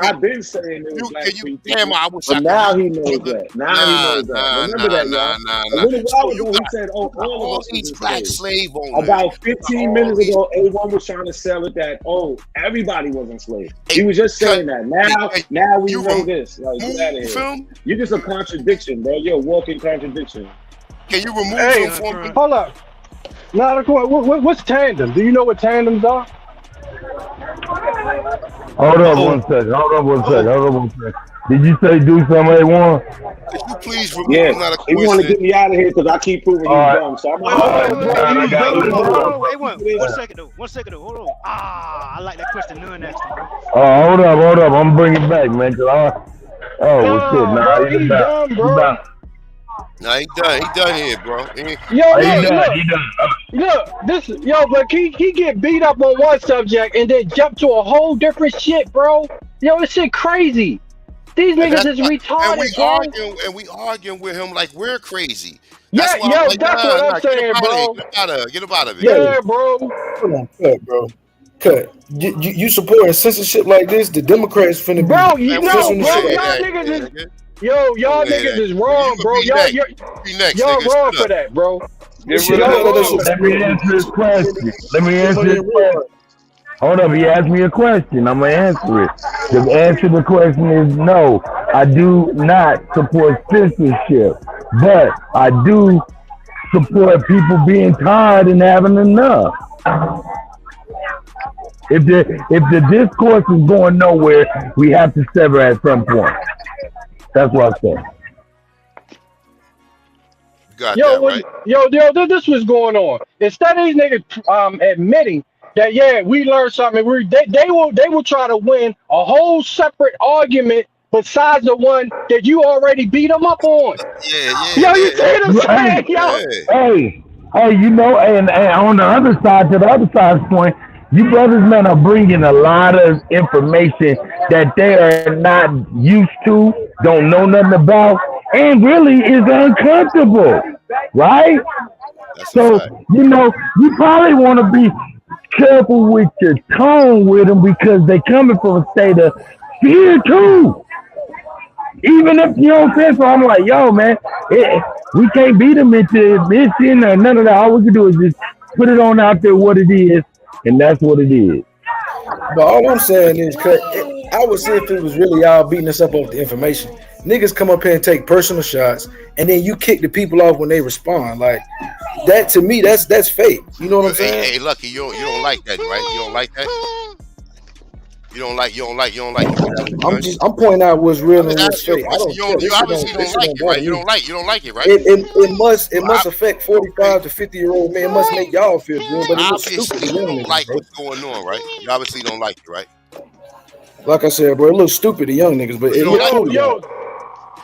I've been saying it was black free people. I wish but now he knows that. Now he knows that. Remember that, y'all. A little while ago, he said, all of these black slave owners. About 15 minutes ago, A1 was trying to sell it that, everybody was enslaved. He was just saying that. Now we know this. Like, get out of here. You're just a contradiction, bro. You're a walking contradiction. Can you remove them for me? Hold up. What's tandem? Do you know what tandems are? Hold up one second. Did you say do something, A1? Could you please remove not a he want to get me out of here because I keep proving he's dumb. So I'm One second though. Hold on. I like that question Nunn asked him, bro. Hold up. I'm bringing it back, man. Shit. Nah, he's done, bro. Nah, he done here, bro. But he get beat up on one subject and then jump to a whole different shit, bro. This shit crazy. These niggas is retarded, and we arguing with him like we're crazy. That's what I'm saying, bro. Get him out of it. Yeah, bro. Hold on, cut. You supporting censorship like this? The Democrats finna bro, y'all niggas is wrong, bro. Y'all wrong for that, bro. Let me answer this question. Hold up, he asked me a question. I'm gonna answer it. The answer to the question is no. I do not support censorship, but I do support people being tired and having enough. If the discourse is going nowhere, we have to sever at some point. That's what I'm saying. This was going on. Instead of these niggas admitting that we learned something, they will try to win a whole separate argument besides the one that you already beat them up on. Yeah. You see what I'm saying, yo? Hey, you know, and on the other side, to the other side's point, you brothers, man, are bringing a lot of information that they are not used to, don't know nothing about, and really is uncomfortable, right? So, you know, you probably want to be careful with your tone with them because they coming from a state of fear too. Even if you don't say so, I'm like, yo, man, we can't beat them into admission or none of that. All we can do is just put it on out there what it is, and that's what it is. But all I'm saying is, I would say if it was really y'all beating us up off the information, niggas come up here and take personal shots, and then you kick the people off when they respond. Like that to me, that's fake. You know what I'm saying? Hey, Lucky, you don't like that, right? You don't like that. You don't like. I'm pointing out what's real and what's fake. You obviously don't like it, right? You don't like it, right? It must affect 45 to 50-year-old men. It must make y'all feel good, but it looks stupid. You don't like what's going on, right? You obviously don't like it, right? Like I said, bro, it looks stupid to young niggas, but it looks cool.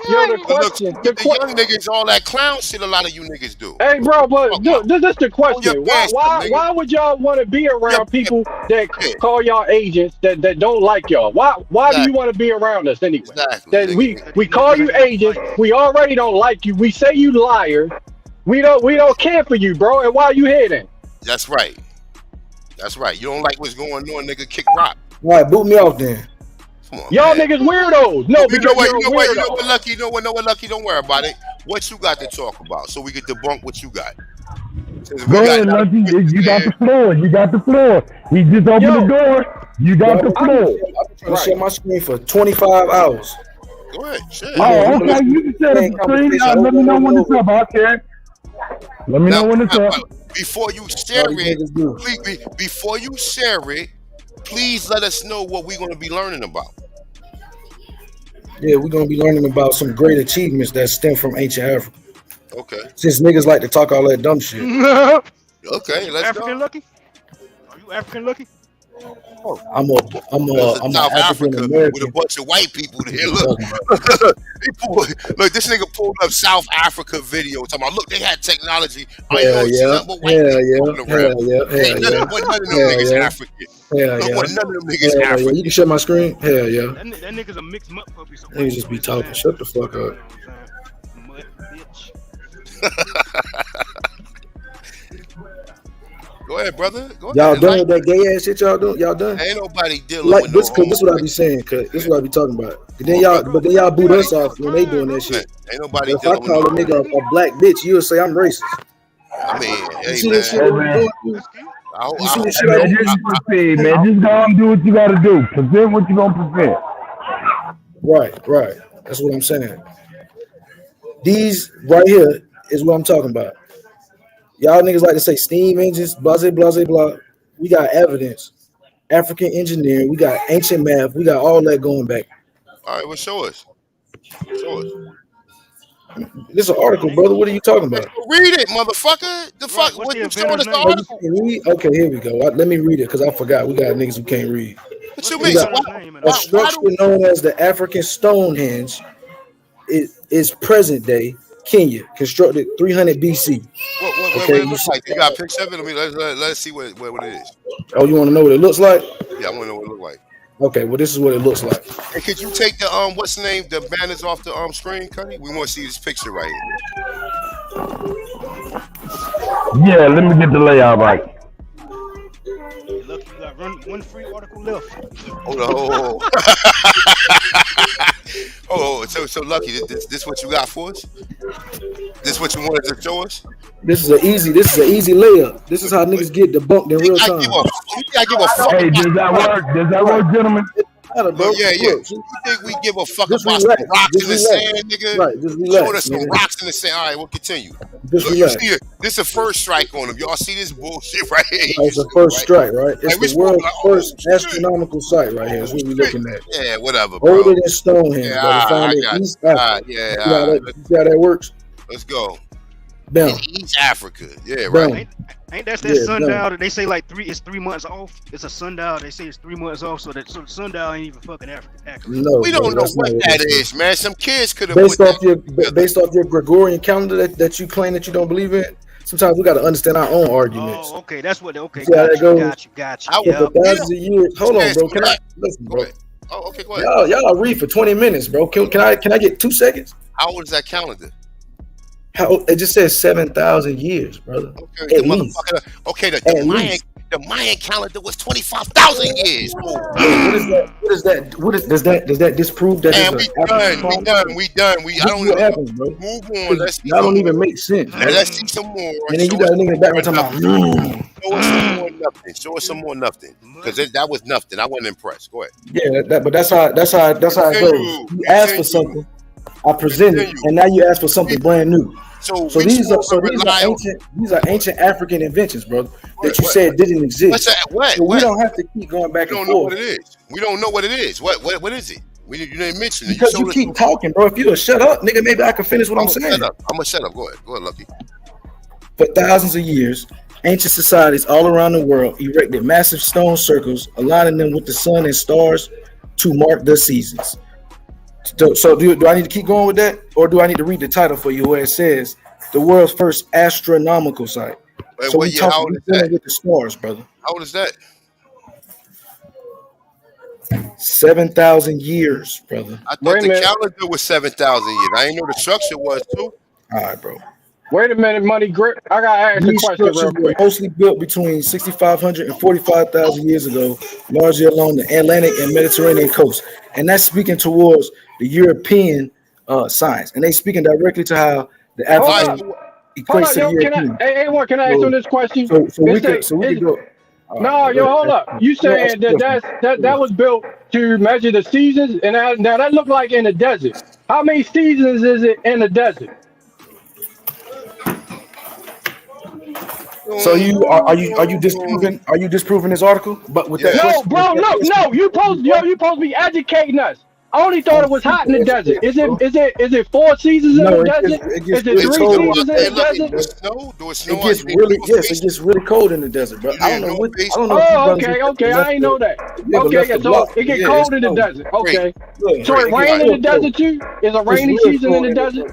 The question. The young niggas, all that clown shit, a lot of you niggas do. Hey, bro, but this is the question. Why would y'all want to be around people that call y'all agents that don't like y'all? Why do you want to be around us anyway? That we call you agents. We already don't like you. We say you liars. We don't care for you, bro. And why are you here then? That's right. You don't like what's going on, nigga. Kick rock. All right, boot me off then. Y'all niggas weirdos. No, you know what, Lucky, Lucky, don't worry about it. What you got to talk about so we can debunk what you got. Go ahead, Lucky. You got the floor. He just opened the door. You got the floor. I've been trying to share my screen for 25 hours. Go ahead, share. Oh, okay. You can share the screen. Let me know when it's up, okay? Let me know when it's up. Before you share it, please let us know what we're going to be learning about. Yeah, we're going to be learning about some great achievements that stem from ancient Africa. Okay. Since niggas like to talk all that dumb shit. Okay, let's African go. Lucky? Are you African Lucky? I'm South Africa with a bunch of white people there. Look, look, this nigga pulled up South Africa video talking about, look, they had technology. I know it's nothing but white people around. None of them niggas African. None of them niggas African. You can share my screen? Hell yeah. That nigga's a mixed mutt puppy. So niggas just be talking. Shut the fuck up. Mutt, bitch. Go ahead, brother. Y'all done with that gay ass shit y'all doing? Y'all done? Ain't nobody dealing like with this. This is what I be saying. Cause this is what I be talking about. And then y'all boot us off when they doing that shit. Ain't nobody if I call a nigga a black bitch, you'll say I'm racist. I mean, you see this shit? You see this shit? Man, just go and do what you gotta do. Present what you gonna present. Right. That's what I'm saying. These right here is what I'm talking about. Y'all niggas like to say steam engines, blah, blah, blah. We got evidence. African engineering. We got ancient math. We got all that going back. All right, well, show us. This is an article, brother. What are you talking about? Read it, motherfucker. The fuck? What you showing us the article? Okay, here we go. Let me read it because I forgot. We got niggas who can't read. What you mean? A structure known as the African Stonehenge is present day Kenya, constructed 300 BC. What it looks like? You got a picture of it? Let's see what it is. Oh, you want to know what it looks like? Yeah, I want to know what it looks like. Okay, well, this is what it looks like. Hey, could you take the what's the name? The banners off the screen, Cuddy? We want to see this picture right here. Yeah, let me get the layout right. Look, you got one free article left. Hold on. Oh, so Lucky, this what you got for us? This what you wanted to show us? This is an easy layup. This is how niggas get debunked in real time. Hey, does that work? Does that work, gentlemen? Look, yeah. Look, You think we give a fuck just about relax. some rocks Just in the relax. sand, nigga? Right, just relax, Showing us some nigga. rocks in the sand. All right, we'll continue. Just Look, you relax. see it. This is a first strike on him. Y'all see this bullshit right here? It's the first strike, right? It's Like, we the world's like, first astronomical site right here. Is what we're looking at. Yeah, whatever, bro. Older than Stonehenge, Yeah, brother. Found I in got East you. Africa. Yeah, You see how that works? Let's go. Bam. In East Africa. Yeah, Bam. right. Ain't that Yeah, sundial bam. that they say like it's 3 months off? It's a sundial. They say it's 3 months off, so the sundial ain't even fucking accurate. No, We don't bro, know that's what not what that it is, man. Some kids could have put Based that. based off your Gregorian calendar that you claim that you don't believe in. Sometimes we got to understand our own arguments. Oh, okay, that's what. Okay, See how that goes? got you. For thousands of years. Hold on, bro. Can I listen, bro? Oh, okay, go ahead. Y'all read for 20 minutes, bro. Can I get 2 seconds? How old is that calendar? It just says 7,000 years, brother. Okay, At least. Okay, At the least. Mayan calendar was 25,000 years. What is that? Does that disprove that? And it's we an African problem? we done. I This don't is what know. happens, bro. Move on. Let's see Y'all some don't even more. make sense. bro. Let's see some more. And then you got a nigga in the background talking about. Show us some more nothing. Show us some more nothing. Because that was nothing. I wasn't impressed. Go ahead. Yeah, but that's how it goes. You ask for something, I present it, and now you ask for something brand new. So these are ancient African inventions, bro, that you said didn't exist. So we don't have to keep going back We and don't know what forth. it is. We don't know what it is. What is it? You didn't mention it. Because you keep talking, bro. If you would shut up, nigga, maybe I can finish what I'm saying. I'm gonna shut up. Go ahead, Lucky. For thousands of years, ancient societies all around the world erected massive stone circles, aligning them with the sun and stars to mark the seasons. So do I need to keep going with that, or do I need to read the title for you where it says the world's first astronomical site? Wait, So what we year? How talking old is that? with the stars, brother. How old is that? 7,000 years, brother. I thought the calendar was 7,000 years. I didn't know the structure was too. All right, bro. Wait a minute, Money Grip. I gotta ask a These question real structures were quick. mostly built between 6,500 and 45,000 years ago, largely along the Atlantic and Mediterranean coast. And that's speaking towards the European science. And they speaking directly to how the African Hold equates on, to yo, the can European. I can I ask you this question? So we It's could go. No, yo, hold up. You saying that was built to measure the seasons, and now that looked like in the desert. How many seasons is it in the desert? So are you disproving this article? But with that No, question, bro, no. You supposed to be educating us. I only thought it was hot in the desert. Is it 4 seasons in the desert? Is it 3 seasons in the desert? It gets really cold in the desert, bro. I don't know what. Oh, okay. I ain't know that. Okay, so it get cold in the desert. Okay. So it rain in the desert too? Is a rainy season in the desert?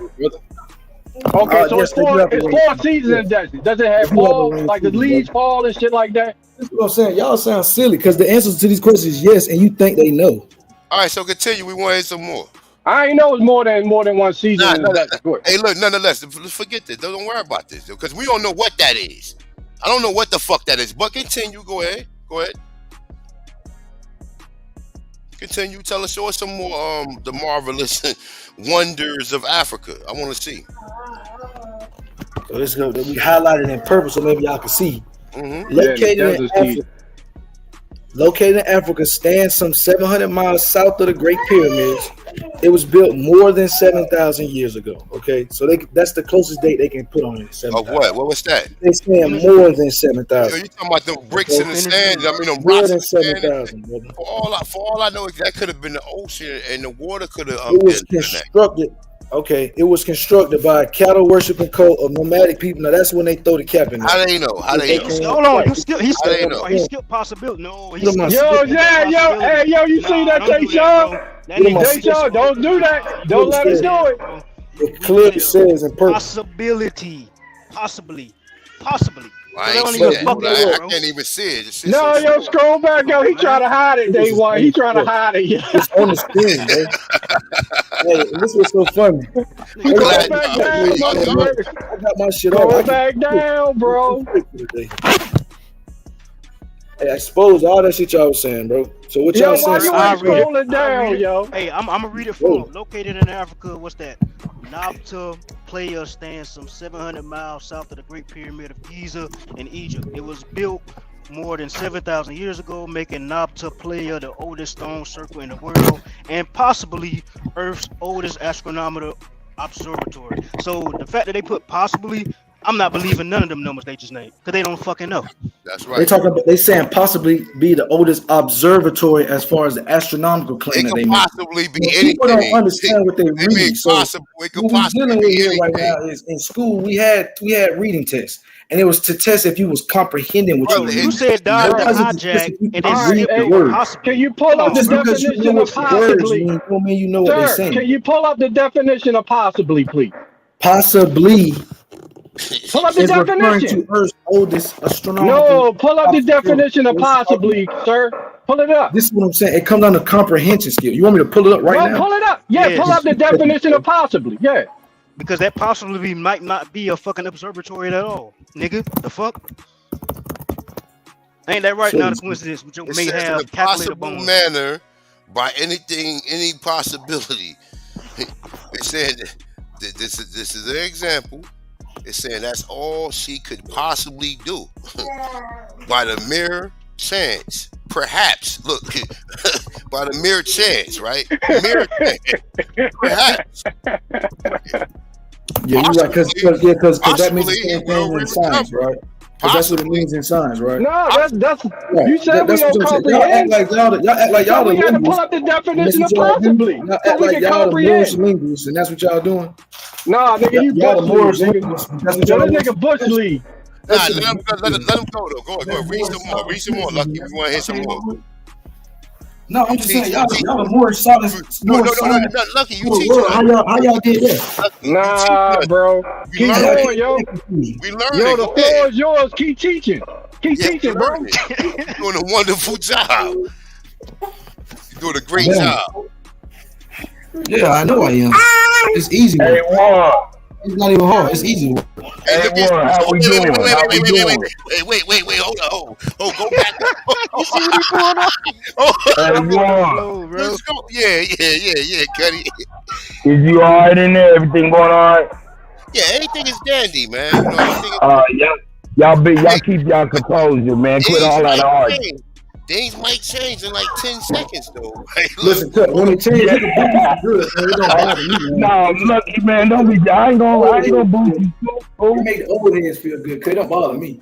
Okay, so it's 4 seasons in the desert. Does it have fall, like the leaves fall and shit like that? That's what I'm saying. Y'all sound silly because the answers to these questions is yes, and you think they know. All right, so continue. We want to hear some more. I ain't know it's more than one season. Hey, look, nonetheless, let's forget this. Don't worry about this because we don't know what that is. I don't know what the fuck that is. But continue. Go ahead. Continue. Show us some more. The marvelous wonders of Africa. I want to see. So this is gonna be highlighted in purple, so maybe y'all can see. Mm-hmm. Located in Africa, stands some 700 miles south of the Great Pyramids. It was built more than 7,000 years ago. Okay, so that's the closest date they can put on it. Of what? What was that? They stand more than 7,000. You talking about them bricks in the sand? I mean, them More rocks than in the sand. 7,000, brother. For all I know, that could have been the ocean, and the water could have. It was constructed. Okay, it was constructed by a cattle worshiping cult of nomadic people. Now that's when they throw the cap in there. How they know? Hold on, he skipped possibility. No, he skipped yo, you see that, Tayshawn? Don't do that. Don't let us do it. It clearly says in purple. Possibly. I ain't see that. I can't even see it. No, yo, scroll back, yo. He trying to hide it, day one. He trying to hide it. It's on the screen, man. Hey, this was so funny. Go back down, I got my shit Go on. back down, bro. Hey, I exposed all that shit y'all was saying, bro. So what y'all saying? Scrolling down, yo. Hey, I'm gonna read it for him. Located in Africa, what's that? Nabta Playa stands some 700 miles south of the Great Pyramid of Giza in Egypt. It was built more than 7,000 years ago, making Nabta Playa the oldest stone circle in the world and possibly Earth's oldest astronomical observatory. So the fact that they put possibly, I'm not believing none of them numbers they just named because they don't fucking know. That's They talking about, they saying possibly be the oldest observatory as far as the astronomical claim that they make. Possibly be Well, people anything. don't understand what they read. So It could what we're possibly dealing with be here right anything. now is in school we had reading tests, and it was to test if you was comprehending what you were You reading. said died Why the is it just hijack if you and just then read said the word? possibly. Can you pull up the Just because you know definition what of the words possibly? mean, don't mean you know what they're Sir, saying. can you pull up the definition of possibly, please? Possibly Pull up the is referring definition. to Earth's oldest astronomical. No, pull up the definition of possibly, sir. Pull it up. This is what I'm saying. It comes down to comprehension skill. You want me to pull it up right Bro, now? pull it up. Yeah, Yes. pull up the definition of possibly. Yeah. Because that possibly might not be a fucking observatory at all, nigga. The fuck? Ain't that right? Not a coincidence. Which It may says in have a calculated possible bones. manner by anything, any possibility. It's saying that this is an example. It's saying that's all she could possibly do by the mere chance. Perhaps, look, by the mere chance, right? Mere chance. Perhaps. Yeah, you're right. Because that means the Possibly same it will thing in science, recover. right? Because that's what it means in science, right? No, that's Right. you said we That's don't what I'm saying. Y'all act comprehend. like y'all act like So y'all the we gotta pull linguists. up the And that's definition of what y'all do. possibly. Y'all So act we like can y'all the Moorish comprehend. linguists, and that's what y'all doing. Nah, nigga, you Y'all the Bush Moorish League, nigga. linguists. That's what Yo, y'all this doing. nigga Bush League. Nah, let him go though. Go ahead. Read some more. Lucky, we want to hear some more. No, I'm just saying Teach, y'all teach. the Moorish solid. No, Lucky, you teach How y'all did that? Nah, bro. Keep going, yo. We learned Yo, it. the Go floor ahead. is yours. Keep teaching. Keep Yeah, teaching, we bro. learned it. You're doing a wonderful job. You're doing a great Yeah. job. Yeah, I know I am. It's easy. Hey, Juan. It's not even hard. It's easy. Hey, look at Juan, how we doing? How we doing? wait. Hold on. Oh, go back. You see what he pulling up? Hey, Juan. Flow, bro. Let's go. Yeah, Cuddy. Is you all right in there? Everything going all right? Yeah, anything is dandy, man. You know, anything Y'all keep y'all composure, man. Quit all that arguing. change. Things might change in like 10 seconds, though. Right? Listen, when it changes, you can boost it good. Man. It don't bother me, man. No, Lucky, man, don't be. I ain't gonna boost you. You make the old heads feel good. Cause it don't bother me.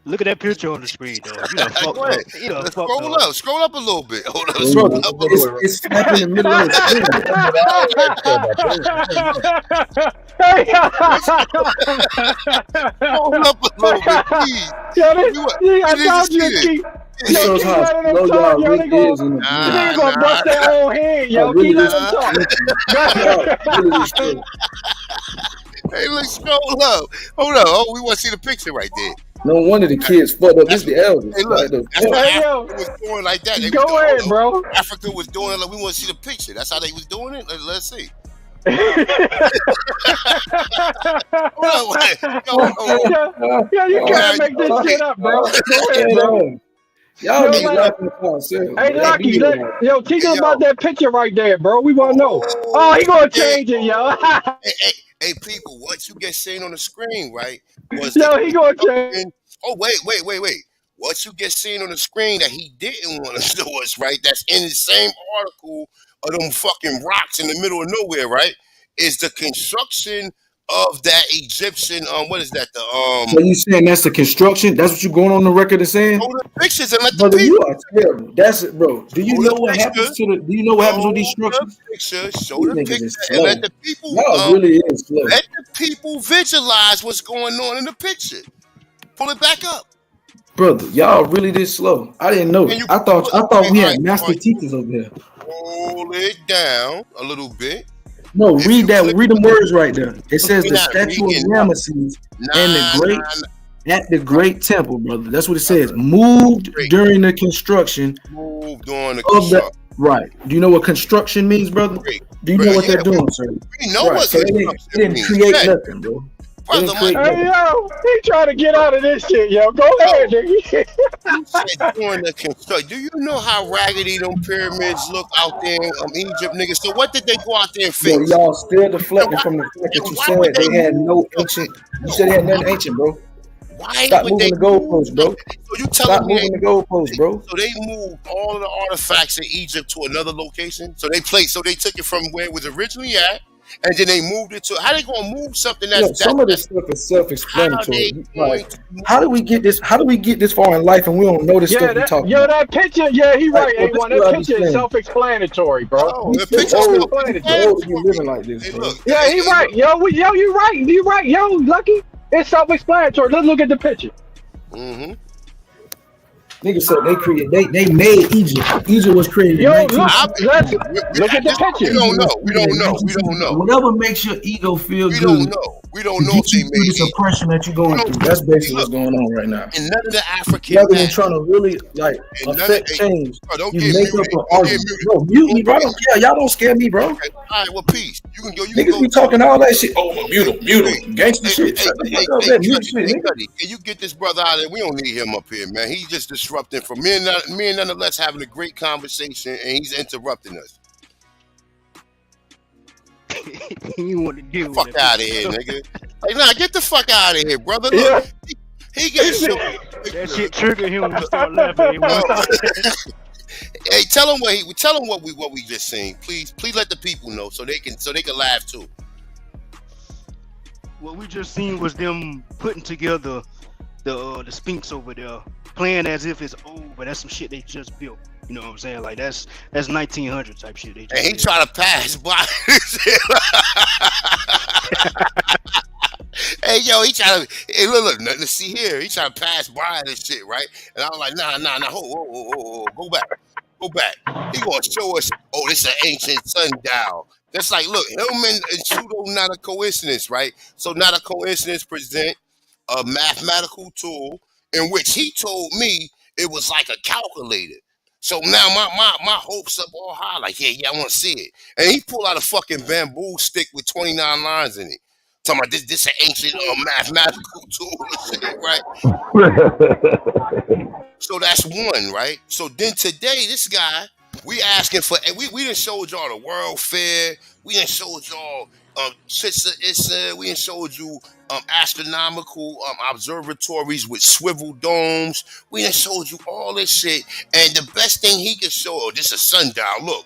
Look at that picture on the screen, though. You done fucked Go ahead. up. You done fucked Scroll up. up. Scroll up a little bit. Hold on. Bro, Scroll up a little bit. it's snapping in the middle of Hold up a little bit, please. Yo, You I need to told you see to it. keep. It Yo, shows keep how letting them slow talk. y'all Yo, Rick is in the they gonna bust their own head. Yo, really keep letting them talk. Hey, look, scroll up. Hold up. Oh, we want to see the picture right there. No wonder the kids fucked up. This the elders. Hey, look. Like the- That's what Hey, yo. Africa was doing like that. They Go was doing, ahead, bro. Africa was doing it like we want to see the picture. That's how they was doing it. Let's see. Hold on. Yeah, you can't make this shit up, bro. Go ahead, bro. Y'all Yo, niggas like- laughing at yourselves. Hey, Y'all Lucky, do that. yo, teach us about that picture right there, bro. We want to know. Oh, he gonna change it, yo. Hey, people, what you get seen on the screen, right? Was Yo, the he gonna change. Oh, wait. What you get seen on the screen that he didn't want to show us, right? That's in the same article of them fucking rocks in the middle of nowhere, right? Is the construction of that Egyptian, what is that? So you saying that's the construction? That's what you going on the record and saying? Show the pictures and let the Brother, people. you are terrible. That's it, bro. Do you know what happens to the? Do you know what happens with these structures? Show the These niggas picture is and slow. let the people. Y'all really is slow. Let the people visualize what's going on in the picture. Pull it back up. Brother, y'all really this slow. I didn't know. And you- I thought we had Alright, master alright. teachers over here. Roll it down a little bit. No, If read you that. click- Read them words right there. It says We're the not statue of reading. Ramesses and the great Nah, at the great temple, brother. That's what it says. Moved during the construction Moved on the of the construction. right. Do you know what construction means, brother? Do you know what they're Yeah, doing, sir? We know Right, what so they construction didn't means. create Check. nothing, bro. They Brother, didn't create Hey, nothing. yo, he trying to get out of this shit, yo. Go ahead, nigga. You said during the construction. Do you know how raggedy them pyramids look out there in Egypt, niggas? So what did they go out there and Yo, fix? y'all still deflecting from the fact that you Why would said they they had no ancient. You said they had nothing ancient, bro. Why Stop would they moving the goalposts, bro. So you Stop telling me moving the goalposts, bro. so they moved all of the artifacts in Egypt to another location? So they took it from where it was originally at, and then they moved it to. How they gonna move something that's Some of this stuff is self-explanatory. Like, how do we get this? How do we get this far in life and we don't know this stuff we talking about? that picture, yeah, he Like, right. well, A1, this is what that I be picture is saying. self-explanatory, bro. Oh, the He's picture's old. self-explanatory. Old, you living like this, bro. Yeah, he right. Yo, you right. You right. Yo, Lucky. It's self-explanatory. Let's look at the picture. Mm-hmm. Niggas said they made Egypt. Egypt was created Yo, in look 19... look at the picture. We don't know. Whatever makes your ego feel We good. don't know. We don't know if they through this made oppression that you're going through. That's basically what's going on right now. And none of the African Rather than men, trying to really like and none affect of, change, don't you get make muted. up an Don't get argument. muted. Bro, mute me, bro. I don't care. Y'all don't scare me, bro. Okay. All right, well, peace. You can go. Niggas be talking all that shit. Oh, mute him. Gangsta shit. Shut the fuck up, that mute shit, nigga. Cuddy, can you get this brother out of there? We don't need him up here, man. He's just disrupting for me and nonetheless having a great conversation, and he's interrupting us. You want to deal Fuck with it. out of here, nigga. Hey, nah, get the fuck out of here, brother. Look, Yeah. he gets That shit triggered him to start laughing. Hey, tell him what we just seen. Please let the people know so they can laugh too. What we just seen was them putting together the Sphinx over there, playing as if it's old, but that's some shit they just built. You know what I'm saying? Like that's 1900 type shit. They just And he built. trying to pass by. Hey, yo, he trying to. Hey, look, nothing to see here. He trying to pass by this shit, right? And I'm like, nah. Hold, go back. He gonna show us. Oh, this is an ancient sundial. That's like, look, him and Trudeau not a coincidence, right? So not a coincidence present a mathematical tool in which he told me it was like a calculator. So now my hopes up all high, like, yeah, I want to see it. And he pulled out a fucking bamboo stick with 29 lines in it. Talking about this an ancient mathematical tool, right? So that's one, right? So then today, this guy, we asking for, we done showed y'all the World Fair, we done showed y'all we done showed you astronomical observatories with swivel domes. We done showed you all this shit, and the best thing he can show, oh, this is a sundial. Look.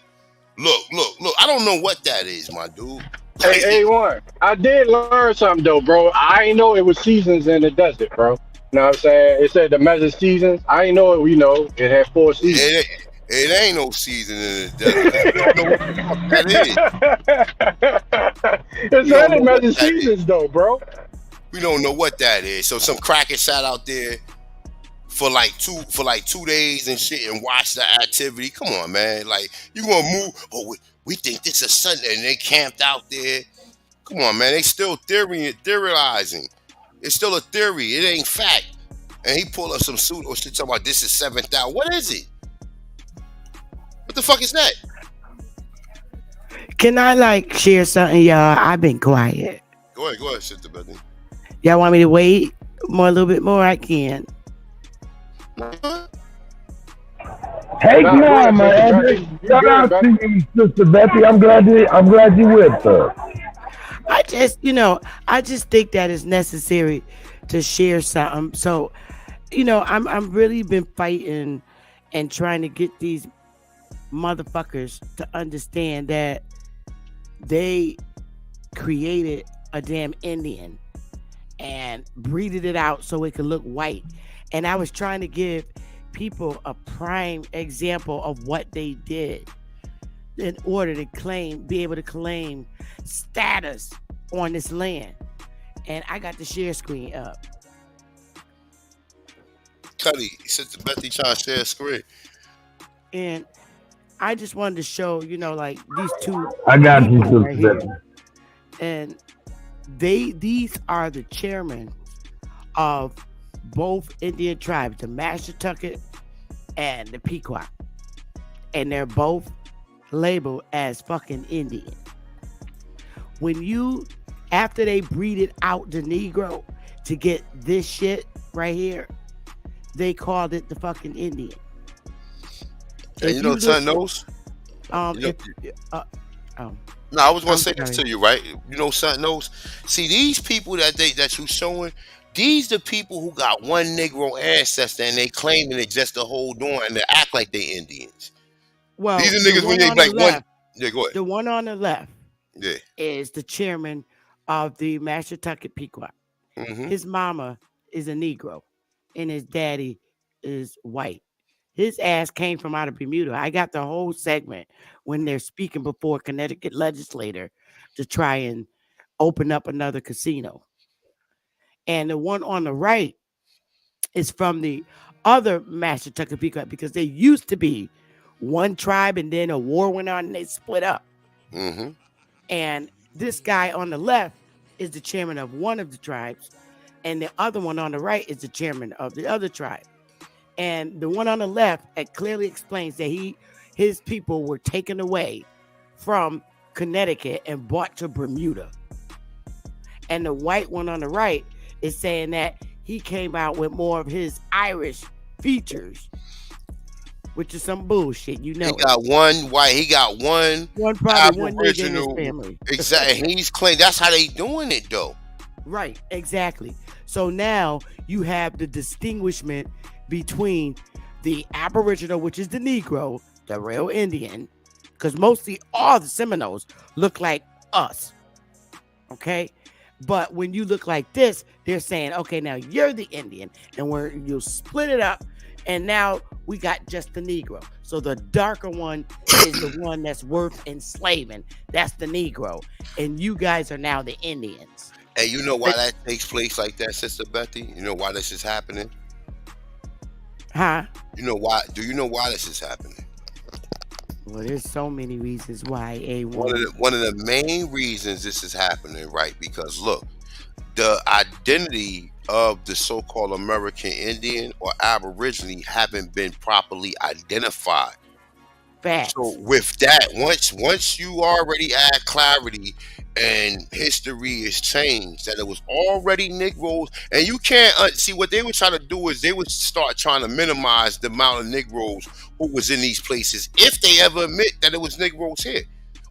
I don't know what that is, my dude. Hey, A1, I did learn something though, bro. I ain't know it was seasons in the desert, bro. You know what I'm saying? It said the measured seasons. I ain't know it had 4 seasons. It ain't no season in the desert. It's not the measured seasons though, bro. We don't know what that is. So some cracker sat out there for like 2 days and shit and watch the activity. Come on, man. Like, you gonna move? Oh, we think this is Sunday, and they camped out there. Come on, man. They still theorizing. It's still a theory. It ain't fact. And he pulled up some suit or shit talking about this is 7th hour. What is it? What the fuck is that? Can I share something, y'all? I've been quiet. Go ahead, Sister Bethany. Y'all want me to wait a little bit more? I can. Hey, come on, man. Shout out to you, Sister Betty. I'm glad you with her. I just think that it's necessary to share something. So, I'm really been fighting and trying to get these motherfuckers to understand that they created a damn Indian and breeded it out so it could look white. And I was trying to give people a prime example of what they did in order to be able to claim status on this land. And I got the share screen up. Cuddy, Sister Betty trying to share screen. And I just wanted to show, these two. I got you, Sister right Betty. here. And these are the chairmen of both Indian tribes, the Massachusetts and the Pequot. And they're both labeled as fucking Indian. After they breeded out the Negro to get this shit right here, they called it the fucking Indian. And you know something else? No, I was gonna say this to you, right? You know something else? See, these people that you showing, These the people who got one Negro ancestor and they claiming it just to hold on and to act like they Indians. Well, These are the niggas when one they on the like one. left, Yeah, go ahead. the one on the left Yeah. is the chairman of the Mashantucket Pequot. Mhm. His mama is a Negro, and his daddy is white. His ass came from out of Bermuda. I got the whole segment when they're speaking before Connecticut legislator to try and open up another casino. And the one on the right is from the other Mashantucket Pequot because they used to be one tribe, and then a war went on and they split up. Mm-hmm. And this guy on the left is the chairman of one of the tribes, and the other one on the right is the chairman of the other tribe. And the one on the left, it clearly explains that his people were taken away from Connecticut and brought to Bermuda. And the white one on the right is saying that he came out with more of his Irish features, which is some bullshit, you know. He got one white. He got one probably one nigga in his Aboriginal. family. Exactly. He's claimed that's how they doing it though. Right, exactly. So now you have the distinguishment between the Aboriginal, which is the Negro, the real Indian, because mostly all the Seminoles look like us. Okay? But when you look like this, they're saying, okay, now you're the Indian, and you'll split it up, and now we got just the Negro. So the darker one is the one that's worth enslaving. That's the Negro. And you guys are now the Indians. And you know why that takes place like that, Sister Betty? You know why this is happening? Huh? You know why? Do you know why this is happening? Well, there's so many reasons why One of the main reasons this is happening, right? Because look, the identity of the so-called American Indian or Aborigine haven't been properly identified. Facts. So with that, once you already add clarity and history is changed, that it was already Negroes, and you can't see what they would try to do is they would start trying to minimize the amount of Negroes who was in these places if they ever admit that it was Negroes here.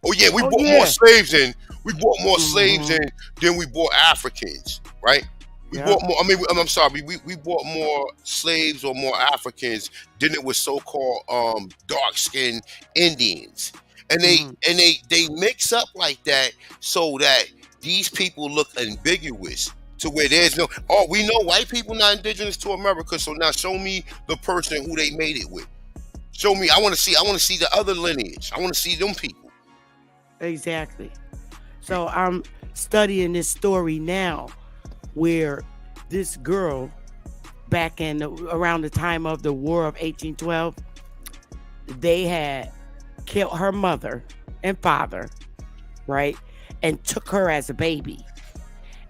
Oh yeah, we brought more slaves in. We brought more slaves in than we brought Africans, right? We brought more. I mean, I'm sorry. We brought more slaves or more Africans than it was so-called dark-skinned Indians, and they mix up like that so that these people look ambiguous to where there's no. Oh, we know white people not indigenous to America, so now show me the person who they made it with. Show me. I want to see the other lineage. I want to see them people. Exactly. So I'm studying this story now where this girl back in around the time of the War of 1812, they had killed her mother and father, right? And took her as a baby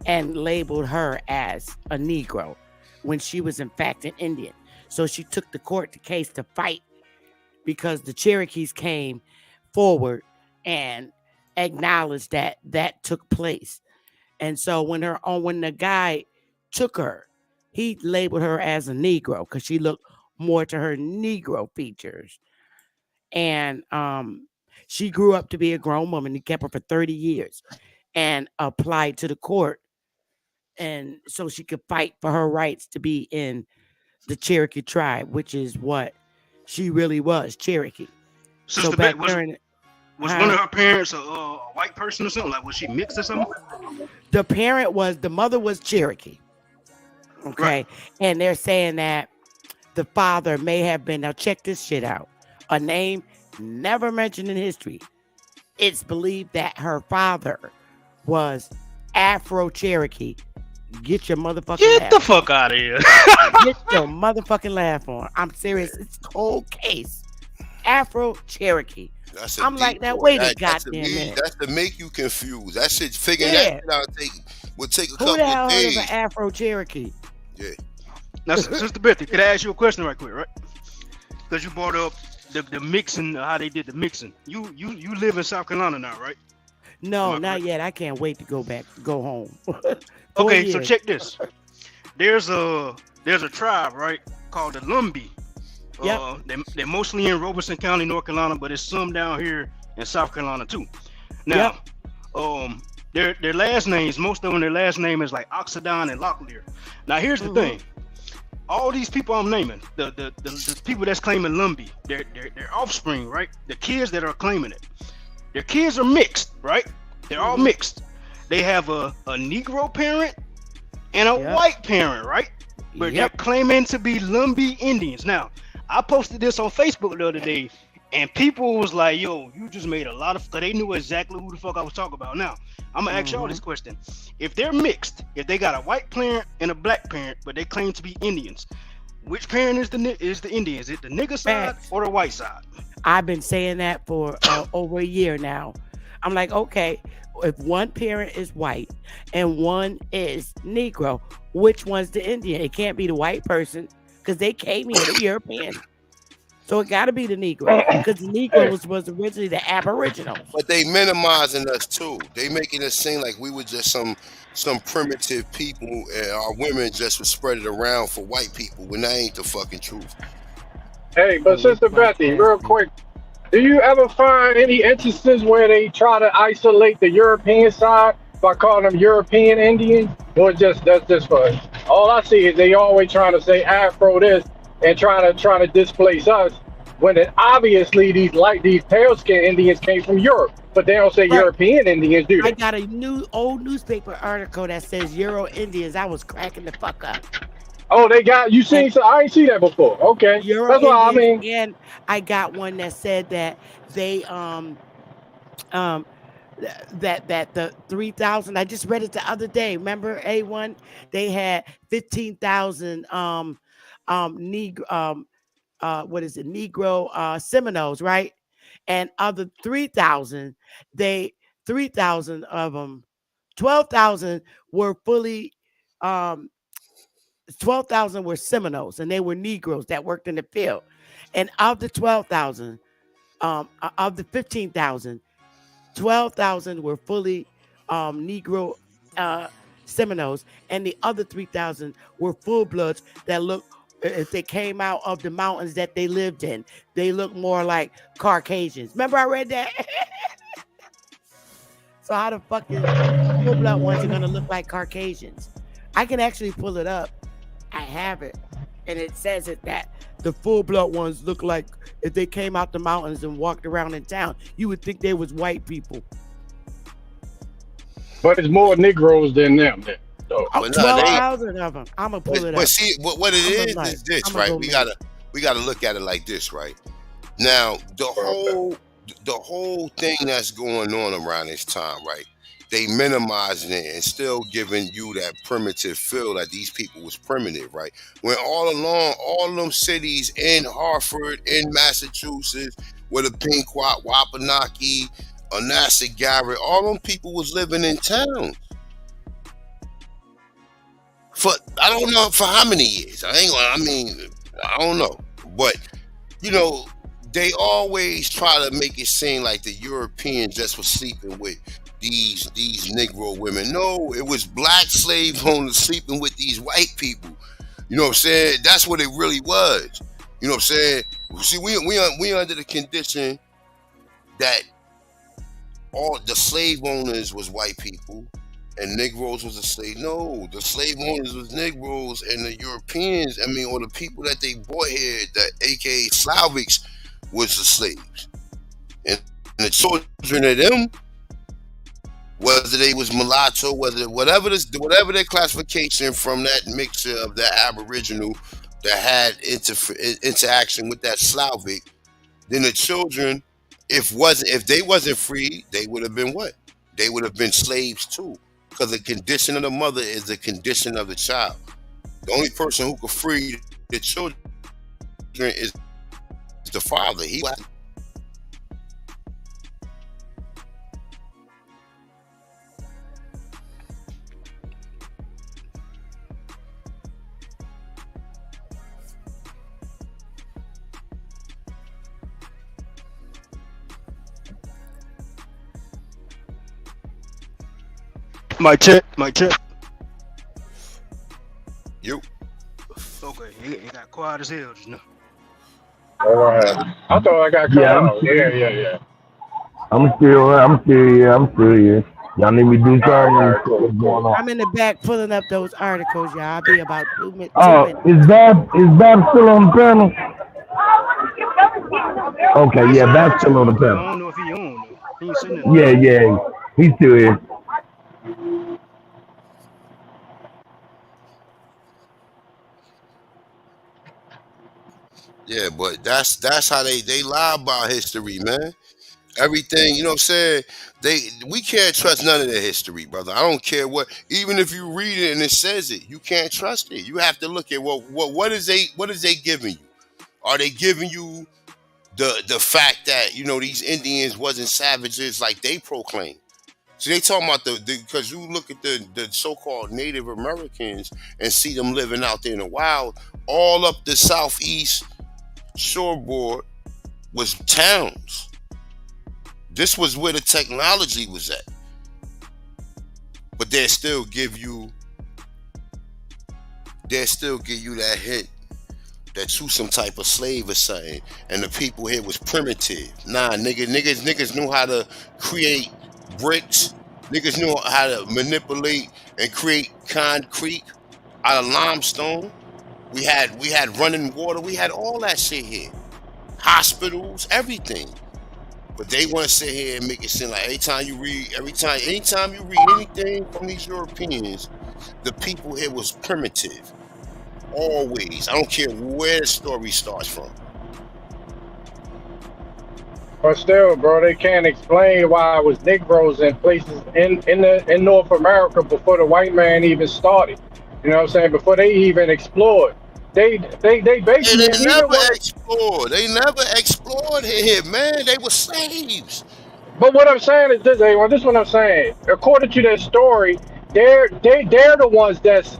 and labeled her as a Negro when she was in fact an Indian. So she took the court case to fight because the Cherokees came forward and acknowledged that that took place. And so when the guy took her, he labeled her as a Negro because she looked more to her Negro features. And she grew up to be a grown woman. He kept her for 30 years and applied to the court. And so she could fight for her rights to be in the Cherokee tribe, which is what she really was, Cherokee. Sister So back was during one of her parents a white person or something? Like, was she mixed or something? the mother was Cherokee. Okay. Right. And they're saying that the father may have been, now check this shit out, a name never mentioned in history. It's believed that her father was Afro-Cherokee. Get your motherfucking laugh. The fuck out of here. Get your motherfucking laugh on. I'm serious. It's a cold case. Afro-Cherokee. I'm like, now wait a goddamn minute. That's to make you confused. That shit, figuring that shit out would take a couple of days. Who the hell heard of an Afro-Cherokee? Yeah. Now, Sister Betty, could I ask you a question right quick, right? Because you brought up the mixing, how they did the mixing. You live in South Carolina now, right? No, not yet. I can't wait to go home. Okay, so check this. There's a tribe, right, called the Lumbee. They're mostly in Robeson County, North Carolina, but there's some down here in South Carolina too. Now, their last names, most of them, their last name is like Oxidon and Locklear. Now here's the thing. All these people I'm naming, the people that's claiming Lumbee, their offspring, right? The kids that are claiming it, their kids are mixed, right? They're all mixed. They have a Negro parent and a white parent, right? But they're claiming to be Lumbee Indians. Now, I posted this on Facebook the other day, and people was like, yo, you just made a lot of, because they knew exactly who the fuck I was talking about. Now, I'm going to ask y'all this question. If they're mixed, if they got a white parent and a black parent, but they claim to be Indians, which parent is the Indian? Is it the nigga side or the white side? I've been saying that for over a year now. I'm like, okay, if one parent is white and one is Negro, which one's the Indian? It can't be the white person because they came here, the European. So it got to be the Negro because the Negroes was originally the Aboriginals. But they minimizing us too. They making us seem like we were just some primitive people, and our women just was spread it around for white people when that ain't the fucking truth. Hey, but Sister Betty, real quick, do you ever find any instances where they try to isolate the European side by calling them European Indians, or that's just for all I see is they always trying to say Afro this and trying to displace us when it obviously these pale skinned Indians came from Europe, but they don't say European Indians, do they? I got a old newspaper article that says Euro Indians. I was cracking the fuck up. Oh, they got you seen? So I ain't seen that before. Okay, Euro that's what I Indians, mean. and I got one that said that they that the 3,000. I just read it the other day. Remember A1? They had 15,000 Negro Seminoles, right? And of the 3,000, 3,000 of them, 12,000 were fully 12,000 were Seminoles, and they were Negroes that worked in the field. And of the 12,000, of the 15,000, 12,000 were fully Negro Seminoles, and the other 3,000 were full bloods that looked, if they came out of the mountains that they lived in, they look more like Caucasians. Remember I read that? So how the fucking full blood ones are gonna look like Caucasians? I can actually pull it up. I have it, and it says it that the full blood ones look like if they came out the mountains and walked around in town, you would think they was white people. But it's more Negroes than them. Then. So. 12,000 of them. I'm gonna pull it up. But see, what it is this, right? We gotta look at it like this, right? Now, the whole thing that's going on around this time, right? They minimizing it and still giving you that primitive feel that these people was primitive, right? When all along, all of them cities in Hartford, in Massachusetts, where the Pequot, Wapanaki, Onassis, Garrett, all them people was living in town. For I don't know for how many years. I don't know. But you know, they always try to make it seem like the Europeans just was sleeping with these Negro women. No, it was black slave owners sleeping with these white people. You know what I'm saying? That's what it really was. You know what I'm saying? See, we under the condition that all the slave owners was white people and Negroes was a slave. No, the slave owners was Negroes, and the Europeans, or the people that they brought here, that aka Slavics, was the slaves. And the children of them, whether they was mulatto, whatever their classification from that mixture of that Aboriginal that had interaction with that Slavic, then the children, if they wasn't free, they would have been what? They would have been slaves too. Because the condition of the mother is the condition of the child. The only person who could free the children is the father. He was. My check. You. Okay, it got quiet as hell just now. All right. I thought I got cut out. Yeah. I'm still here. Y'all need me to do All right, something? all right, cool, What's going on? I'm in the back pulling up those articles, y'all. I'll be about 2 minutes. Oh, is Bab still on the panel? Okay, yeah, Bab's still on the I panel. don't know if he on though. He ain't sitting there. Yeah, he's still here. Yeah, but that's how they lie about history, man. Everything, you know what I'm saying? We can't trust none of their history, brother. I don't care what, even if you read it and it says it, you can't trust it. You have to look at what is they giving you? Are they giving you the fact that, you know, these Indians wasn't savages like they proclaim? So they talking about because you look at the so-called Native Americans and see them living out there in the wild, all up the southeast shoreboard was towns. This was where the technology was at. But they still give you that hint that you some type of slave or something, and the people here was primitive. Nah, niggas knew how to create bricks. Niggas knew how to manipulate and create concrete out of limestone. We had running water. We had all that shit here. Hospitals, everything. But they want to sit here and make it seem like anytime you read anything from these Europeans, the people here was primitive. Always. I don't care where the story starts from. But still, bro, they can't explain why it was Negroes in places in North America before the white man even started. You know what I'm saying? Before they even explored. They basically never explored. They never explored here, man. They were slaves. But what I'm saying is this, A1. This is what I'm saying. According to their story, they're the ones that's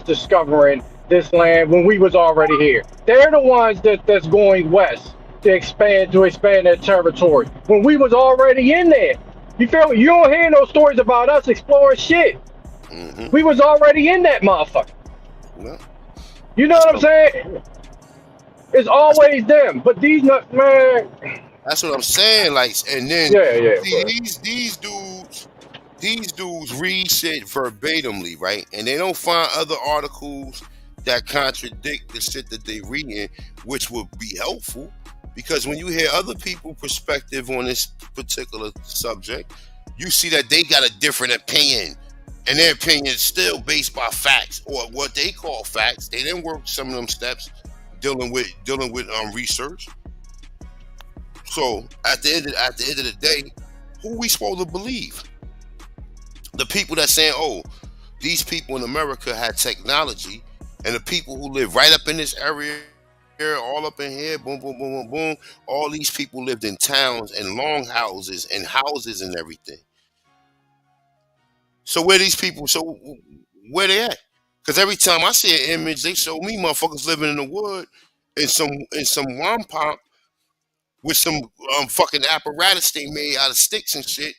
discovering this land when we was already here. They're the ones that's going west to expand their territory when we was already in there. You feel me? You don't hear no stories about us exploring shit. Mm-hmm. We was already in that motherfucker. Yeah. You know what I'm saying? It's always them, but these nuts, man. That's what I'm saying. Like, and then these dudes read shit verbatimly, right? And they don't find other articles that contradict the shit that they reading, which would be helpful. Because when you hear other people's perspective on this particular subject, you see that they got a different opinion. And their opinion is still based by facts, or what they call facts. They didn't work some of them steps dealing with research. So at the end of the day, who we supposed to believe? The people that saying, oh, these people in America had technology, and the people who live right up in this area, all up in here, boom, boom, boom, boom, boom. All these people lived in towns and long houses and houses and everything. So where these people? So where they at? Because every time I see an image, they show me motherfuckers living in the wood in some wampum with some fucking apparatus they made out of sticks and shit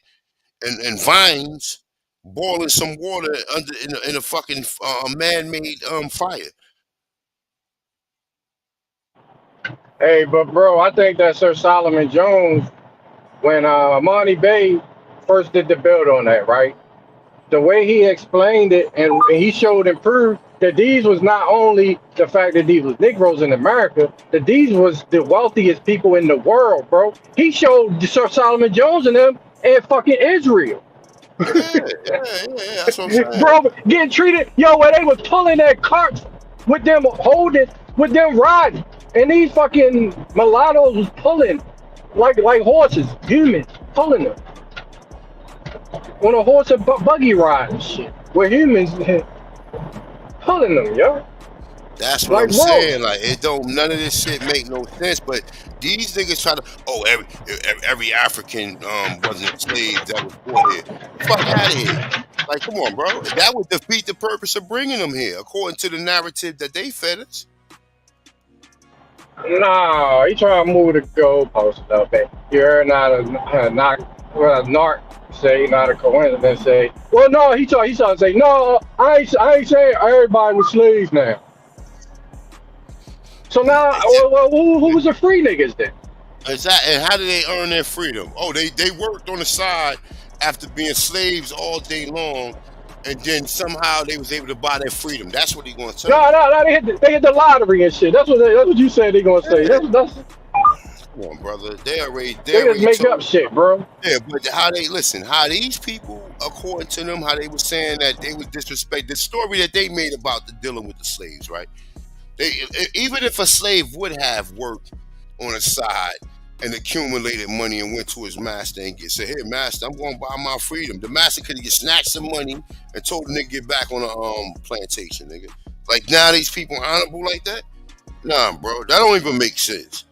and vines, boiling some water in a fucking man-made fire. Hey, but bro, I think that Sir Solomon Jones, when Amani Bey first did the build on that, right? The way he explained it and he showed and proved that these was not only the fact that these was Negroes in America, that these was the wealthiest people in the world, bro. He showed Sir Solomon Jones and them in fucking Israel. Yeah, that's what I'm saying. Bro, getting treated, where they was pulling their carts with them holding, with them riding. And these fucking mulattoes was pulling like horses, humans, pulling them. On a horse and buggy ride and shit. Where humans pulling them, yo. That's what I'm saying. Like, none of this shit make no sense. But these niggas try to, every African wasn't a slave that was born here. Fuck out of here. Like, come on, bro. That would defeat the purpose of bringing them here, according to the narrative that they fed us. No, he trying to move the goalposts up. You heard Narc say, not a coincidence, say, well, no, he trying to say, no, I ain't saying everybody was slaves now. So now, who was the free niggas then? Exactly. And how did they earn their freedom? Oh, they worked on the side after being slaves all day long, and then somehow they was able to buy their freedom. That's what he gonna tell you. No, they hit the lottery and shit. That's what you said they gonna say. That's Come on, brother. They just make up shit, bro. Yeah, but how these people, according to them, how they were saying that they would disrespect the story that they made about the dealing with the slaves, right? Even if a slave would have worked on the side and accumulated money and went to his master and said, "Hey, master, I'm going to buy my freedom." The master could have just snatched some money and told the nigga get back on the plantation, nigga. Like now, these people honorable like that? Nah, bro, that don't even make sense.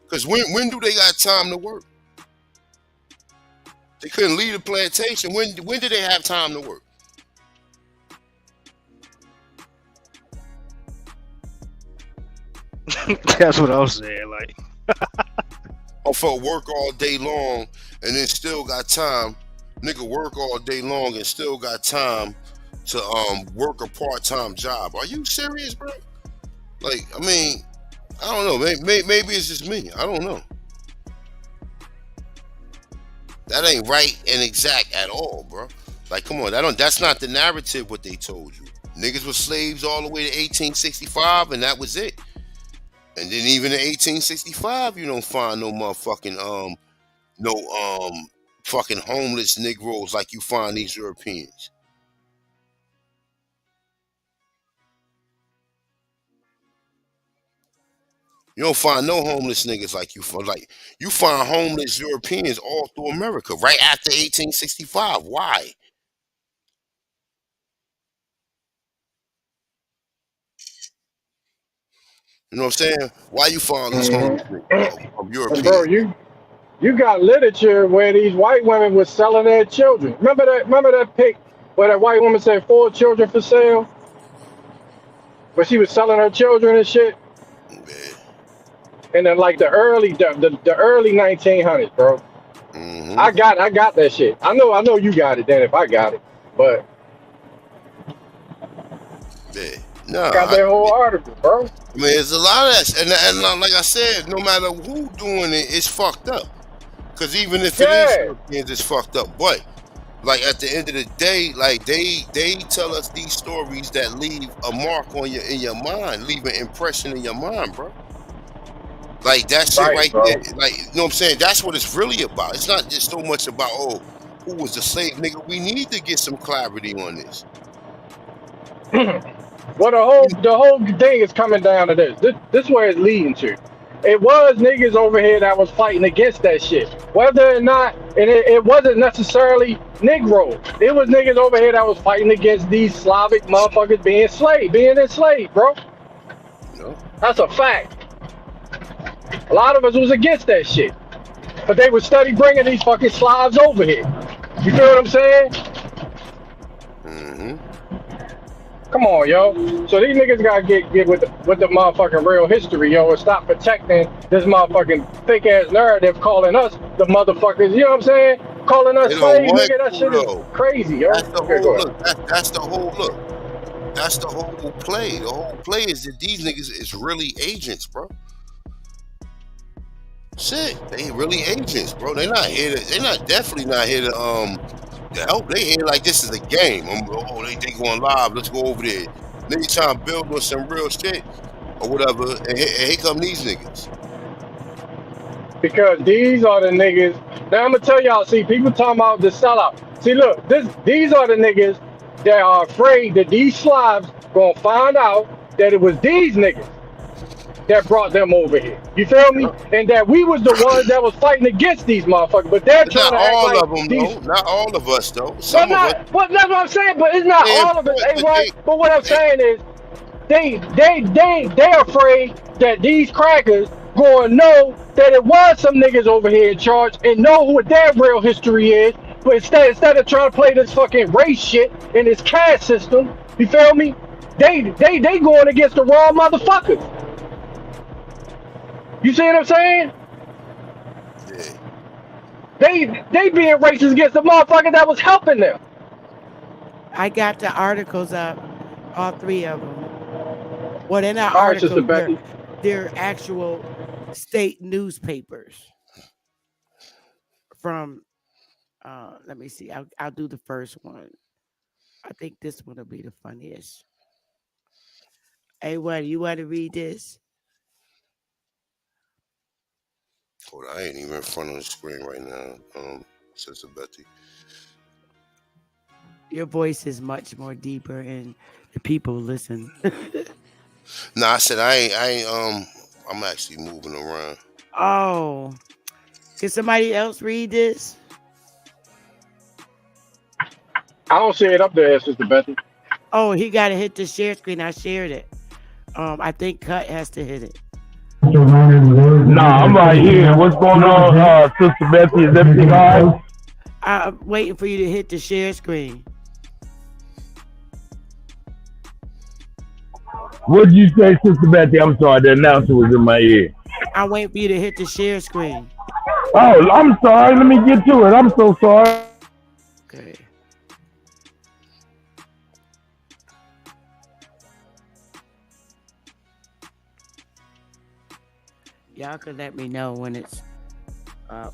Cause when do they got time to work? They couldn't leave the plantation. When did they have time to work? That's what I was saying. Like, I felt work all day long and then still got time. Nigga work all day long and still got time to work a part-time job. Are you serious, bro? Like, I mean, I don't know. Maybe it's just me. I don't know. That ain't right and exact at all, bro. Like, come on. That's not the narrative what they told you. Niggas were slaves all the way to 1865, and that was it. And then even in 1865, you don't find no motherfucking fucking homeless Negroes like you find these Europeans. You don't find no homeless niggas like you find. Like you find homeless Europeans all through America right after 1865. Why? You know what I'm saying? Why you find these homeless niggas of Europeans? Bro, you got literature where these white women were selling their children. Remember that pic where that white woman said 4 children for sale? Where she was selling her children and shit? And then like the early 1900s, bro. Mm-hmm. I got that shit. I know you got it then if I got it. But yeah. No, got that whole article, bro. I mean, there's a lot of that, and like I said, no matter who doing it, it's fucked up. Because even if it is Europeans, it's fucked up. But like at the end of the day, like they tell us these stories that leave a mark on in your mind, leave an impression in your mind, bro. Like that shit right there, like you know what I'm saying? That's what it's really about. It's not just so much about who was the slave, nigga. We need to get some clarity on this. Well, the whole thing is coming down to this. This where it's leading to. It was niggas over here that was fighting against that shit. Whether or not, and it wasn't necessarily Negroes. It was niggas over here that was fighting against these Slavic motherfuckers being enslaved, bro. No. That's a fact. A lot of us was against that shit. But they would study bringing these fucking Slavs over here. You feel what I'm saying? Mm-hmm. Come on, yo. So these niggas gotta get with the motherfucking real history, yo, and stop protecting this motherfucking fake ass narrative, calling us the motherfuckers. You know what I'm saying? Calling us slaves, nigga. That shit is crazy, yo. That's the whole look. That's the whole look. That's the whole play. The whole play is that these niggas is really agents, bro. Shit, they really agents, bro. They're definitely not here to help. They here like this is a game. They going live. Let's go over there. Niggas trying to build on some real shit or whatever. And here come these niggas. Because these are the niggas. Now I'm gonna tell y'all. See, people talking about the sellout. See, look, these are the niggas that are afraid that these Slavs gonna find out that it was these niggas that brought them over here. You feel me? And that we was the ones that was fighting against these motherfuckers. But they're trying to act like all of them, these. though. Not all of us, though. Some of us. But that's what I'm saying. But it's not all of us. But what I'm saying is, they afraid that these crackers gonna know that it was some niggas over here in charge and know what their real history is. But instead of trying to play this fucking race shit in this caste system, you feel me? They going against the wrong motherfuckers. You see what I'm saying? Yeah. They being racist against the motherfucker that was helping them. I got the articles up, all 3 of them. Well, they're not All right, Sister articles, Becky. they're actual state newspapers from Let me see. I'll do the first one. I think this one will be the funniest. Hey, what you want to read this? Hold on, I ain't even in front of the screen right now, Sister Betty. Your voice is much more deeper, and the people listen. No, I said I ain't. I'm actually moving around. Oh, can somebody else read this? I don't see it up there, Sister Betty. Oh, he got to hit the share screen. I shared it. I think Cut has to hit it. Nah, I'm right here. What's going on, Sister Betty? Is everything all right? I'm waiting for you to hit the share screen. What did you say, Sister Betty? I'm sorry, the announcer was in my ear. I'm waiting for you to hit the share screen. Oh, I'm sorry. Let me get to it. I'm so sorry. Okay. Y'all can let me know when it's up.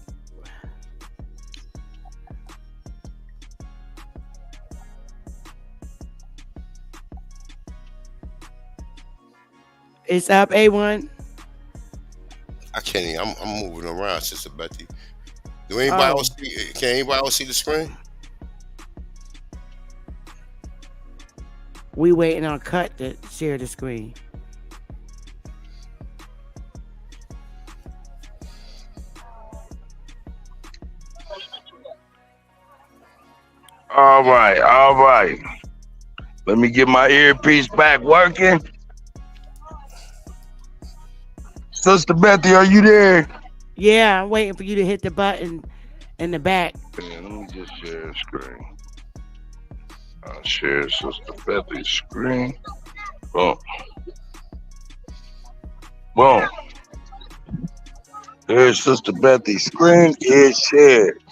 It's up, A1. I can't even, I'm moving around, Sister Betty. Do anybody else see? Can anybody else see the screen? We waiting on Cut to share the screen. All right. Let me get my earpiece back working. Sister Betty, are you there? Yeah, I'm waiting for you to hit the button in the back. Yeah, let me just share the screen. I'll share Sister Betty's screen. Boom. There's Sister Betty's screen. It's shared.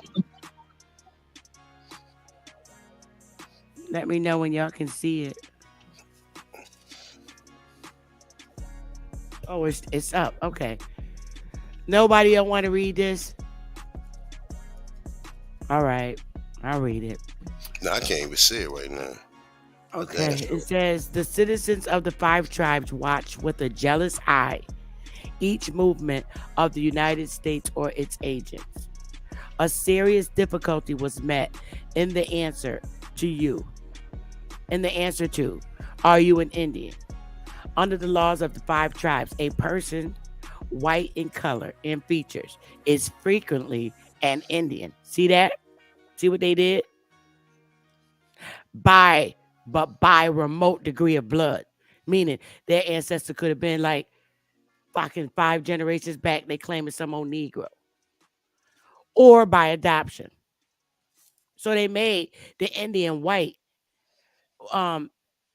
Let me know when y'all can see it. Oh, it's up. Okay. Nobody else want to read this? All right. I'll read it. No, I can't even see it right now. Okay. It says, the citizens of the 5 tribes watch with a jealous eye each movement of the United States or its agents. A serious difficulty was met in the answer to, are you an Indian? Under the laws of the 5 tribes, a person white in color and features is frequently an Indian. See that? See what they did? By remote degree of blood. Meaning their ancestor could have been like fucking 5 generations back. They claim it's some old Negro. Or by adoption. So they made the Indian white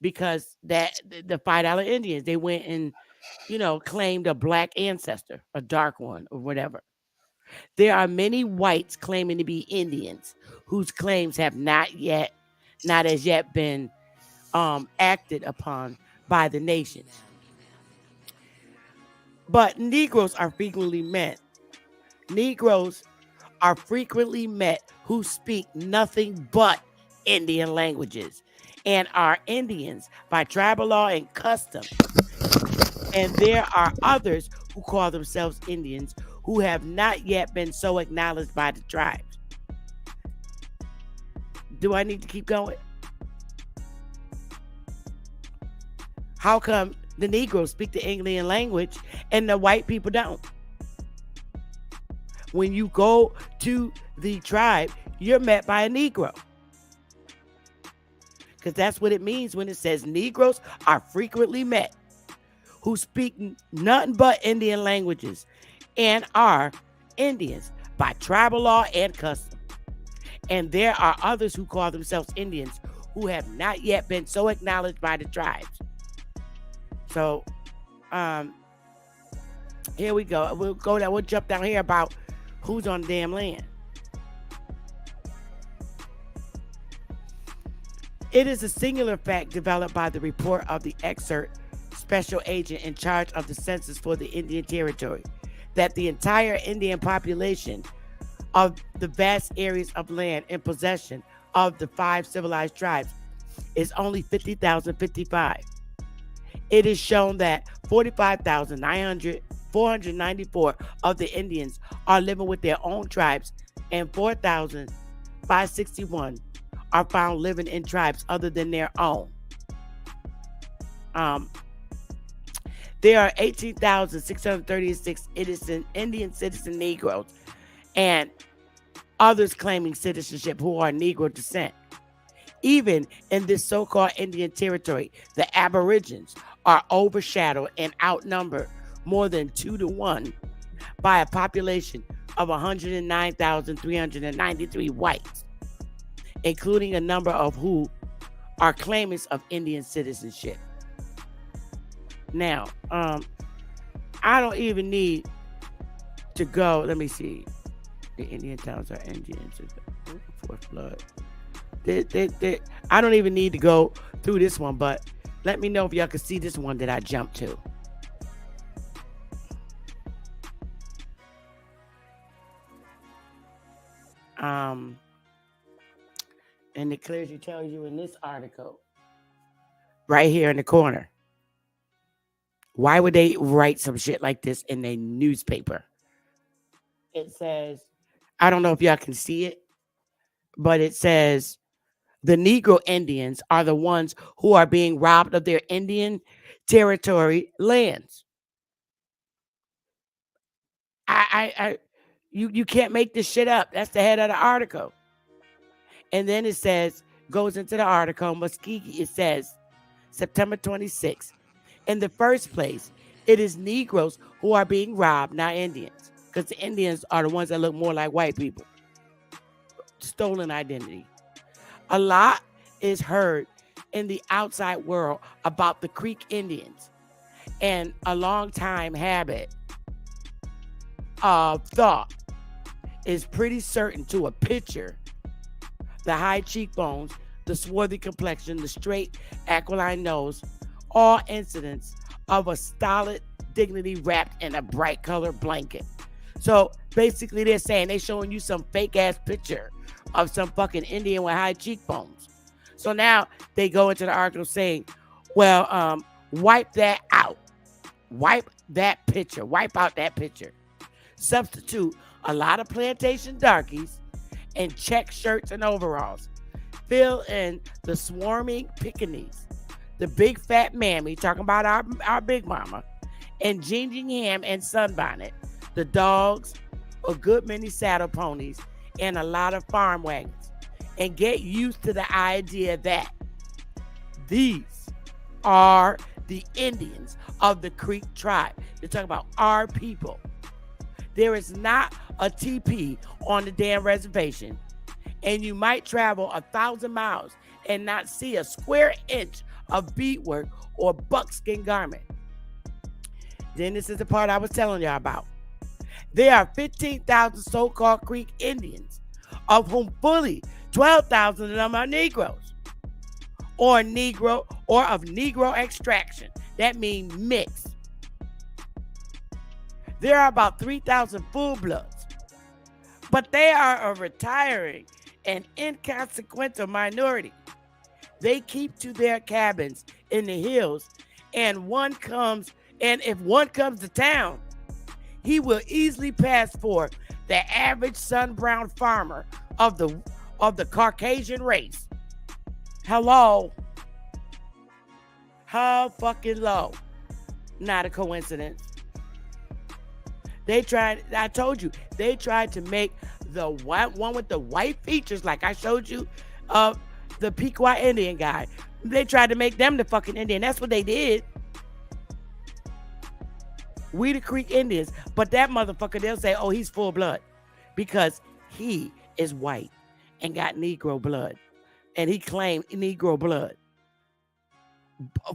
because that the $5 Indians, they went and, claimed a black ancestor, a dark one or whatever. There are many whites claiming to be Indians whose claims have not as yet been acted upon by the nations. But Negroes are frequently met. Negroes are frequently met who speak nothing but Indian languages and are Indians by tribal law and custom. And there are others who call themselves Indians who have not yet been so acknowledged by the tribes. Do I need to keep going? How come the Negroes speak the Indian language and the white people don't? When you go to the tribe, you're met by a Negro. Because that's what it means when it says Negroes are frequently met who speak nothing but Indian languages and are Indians by tribal law and custom. And there are others who call themselves Indians who have not yet been so acknowledged by the tribes. So, here we go. We'll jump down here about who's on the damn land. It is a singular fact developed by the report of the excerpt special agent in charge of the census for the Indian Territory that the entire Indian population of the vast areas of land in possession of the 5 civilized tribes is only 50,055. It is shown that 45,494 of the Indians are living with their own tribes, and 4,561 are found living in tribes other than their own. There are 18,636 innocent Indian citizen Negroes and others claiming citizenship who are Negro descent. Even in this so-called Indian territory, the Aborigines are overshadowed and outnumbered more than 2 to 1 by a population of 109,393 whites, including a number of who are claimants of Indian citizenship. Now, I don't even need to go. Let me see. The Indian towns are Indians. Fourth blood. I don't even need to go through this one, but let me know if y'all can see this one that I jumped to. And it clearly tells you in this article, right here in the corner. Why would they write some shit like this in a newspaper? It says, I don't know if y'all can see it, but it says, the Negro Indians are the ones who are being robbed of their Indian territory lands. You can't make this shit up. That's the head of the article. And then it says, goes into the article, Muskegee, it says, September 26th. In the first place, it is Negroes who are being robbed, not Indians. Because the Indians are the ones that look more like white people. Stolen identity. A lot is heard in the outside world about the Creek Indians, and a long time habit of thought is pretty certain to a picture. The high cheekbones, the swarthy complexion, the straight aquiline nose, all incidents of a stolid dignity wrapped in a bright colored blanket. So basically they're saying they're showing you some fake ass picture of some fucking Indian with high cheekbones. So now they go into the article saying, well, wipe that out. Wipe that picture. Wipe out that picture. Substitute a lot of plantation darkies and check shirts and overalls. Fill in the swarming Pekingese, the big fat mammy, talking about our big mama, and gingham and sunbonnet, the dogs, a good many saddle ponies, and a lot of farm wagons. And get used to the idea that these are the Indians of the Creek tribe. They're talking about our people. There is not a TP on the damn reservation, and you might travel 1,000 miles and not see a square inch of beadwork or buckskin garment. Then this is the part I was telling y'all about. There are 15,000 so-called Creek Indians, of whom fully 12,000 of them are Negroes, or of Negro extraction. That means mixed. There are about 3,000 full-bloods, but they are a retiring and inconsequential minority. They keep to their cabins in the hills, and if one comes to town, he will easily pass for the average sun-brown farmer of the Caucasian race. Hello? How fucking low? Not a coincidence. I told you, they tried to make the white one with the white features, like I showed you, the Pequot Indian guy. They tried to make them the fucking Indian. That's what they did. We the Creek Indians. But that motherfucker, they'll say, oh, he's full blood. Because he is white and got Negro blood. And he claimed Negro blood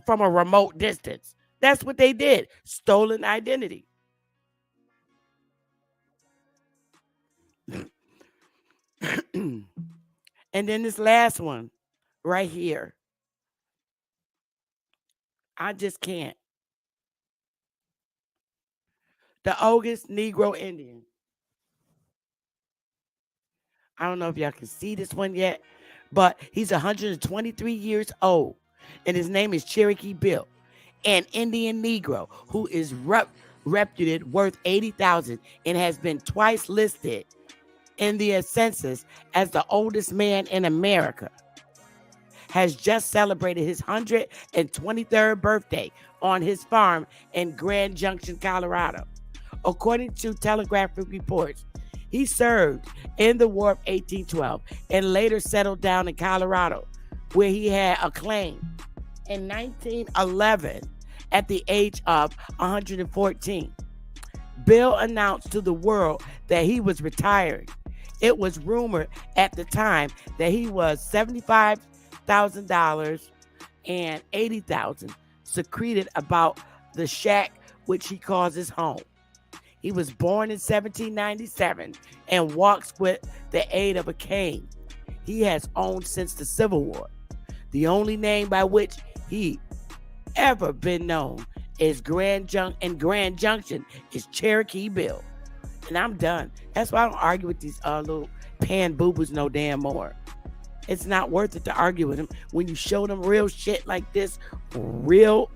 from a remote distance. That's what they did. Stolen identity. And then this last one right here. I just can't. The Ogas Negro Indian. I don't know if y'all can see this one yet, but he's 123 years old, and his name is Cherokee Bill, an Indian Negro who is reputed worth $80,000 and has been twice listed in the census as the oldest man in America. Has just celebrated his 123rd birthday on his farm in Grand Junction, Colorado. According to Telegraphic reports, he served in the War of 1812 and later settled down in Colorado, where he had a claim. In 1911, at the age of 114, Bill announced to the world that he was retiring. It was rumored at the time that he was $75,000 and $80,000 secreted about the shack which he calls his home. He was born in 1797 and walks with the aid of a cane. He has owned since the Civil War. The only name by which he ever been known is Grand Junction is Cherokee Bill. And I'm done. That's why I don't argue with these little pan boo-boos no damn more. It's not worth it to argue with them when you show them real shit like this, real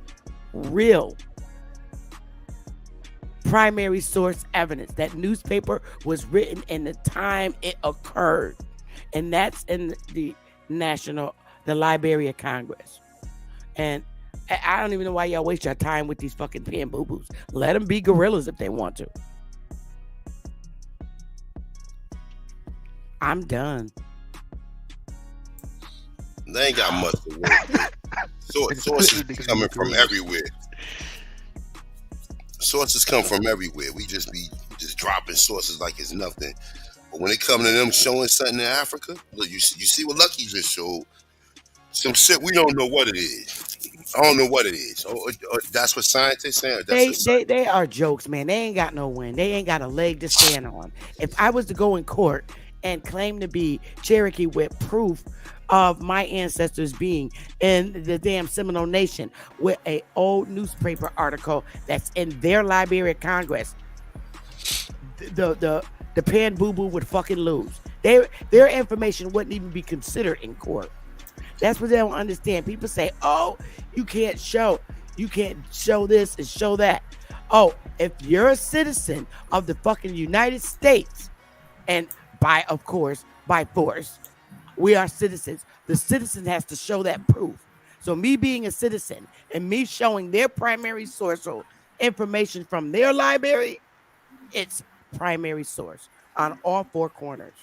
primary source evidence. That newspaper was written in the time it occurred, and that's in the Library of Congress. And I don't even know why y'all waste your time with these fucking pan boo-boos. Let them be gorillas if they want to. I'm done. They ain't got much to work with. Sources coming from everywhere. Sources come from everywhere. We just be dropping sources like it's nothing. But when it comes to them showing something in Africa, look, you see what Lucky just showed. Some shit we don't know what it is. I don't know what it is. That's what scientists saying. They are jokes, man. They ain't got no win. They ain't got a leg to stand on. If I was to go in court and claim to be Cherokee with proof of my ancestors being in the damn Seminole Nation with a old newspaper article that's in their Library of Congress, the pan boo-boo would fucking lose. Their information wouldn't even be considered in court. That's what they don't understand. People say, oh, you can't show this and show that. Oh, if you're a citizen of the fucking United States, and by force, we are citizens. The citizen has to show that proof. So me being a citizen and me showing their primary source or information from their library, it's primary source on all four corners.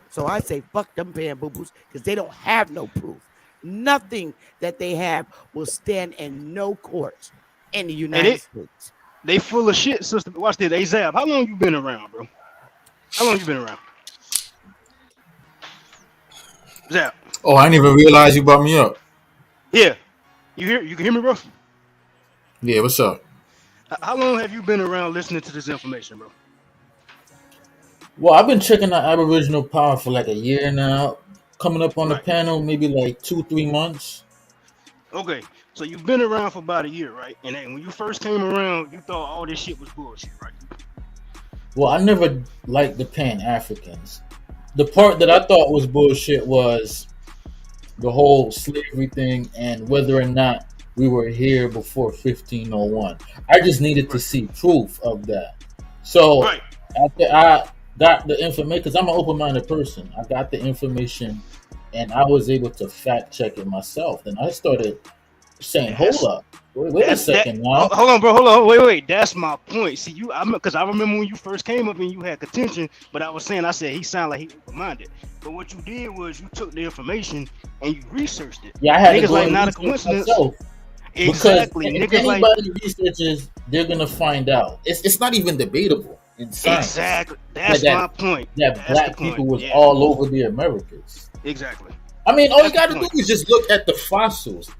So I say fuck them pan boo-boos because they don't have no proof. Nothing that they have will stand in no court in the United States. They full of shit, sister. Watch this. Hey, Zab, how long you been around, bro? How long you been around? Zab. Oh, I didn't even realize you brought me up. Yeah. You can hear me, bro? Yeah, what's up? How long have you been around listening to this information, bro? Well, I've been checking out Aboriginal Power for like a year now. Coming up on the panel, maybe like 2-3 months. Okay, so you've been around for about a year, right? And then when you first came around, you thought all this shit was bullshit, right? Well, I never liked the Pan-Africans. The part that I thought was bullshit was the whole slavery thing and whether or not we were here before 1501. I just needed to see proof of that. So after I got the information, because I'm an open-minded person, I got the information and I was able to fact check it myself. And I started saying, hold up. Wait a second now. Hold on, bro. Hold on. Wait. That's my point. See, because I remember when you first came up and you had contention, but I said he sounded like he open-minded. But what you did was you took the information and you researched it. Yeah, I had to go like and not a research coincidence. myself. Exactly. Because if Niggas anybody researches, they're gonna find out. It's not even debatable in science. Exactly. That's my point. That black people was all over the Americas. Exactly. I mean, all you got to do is just look at the fossils.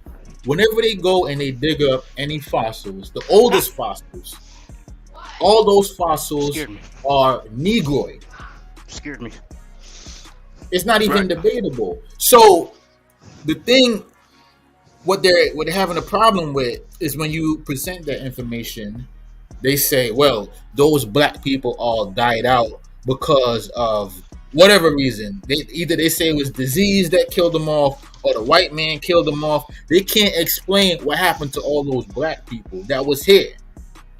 Whenever they go and they dig up any fossils, the oldest fossils, all those fossils are Negroid. Scared me. It's not even debatable. So the thing, what they're having a problem with is when you present that information, they say, well, those black people all died out because of whatever reason. They say it was disease that killed them off, or the white man killed them off. They can't explain what happened to all those black people that was here.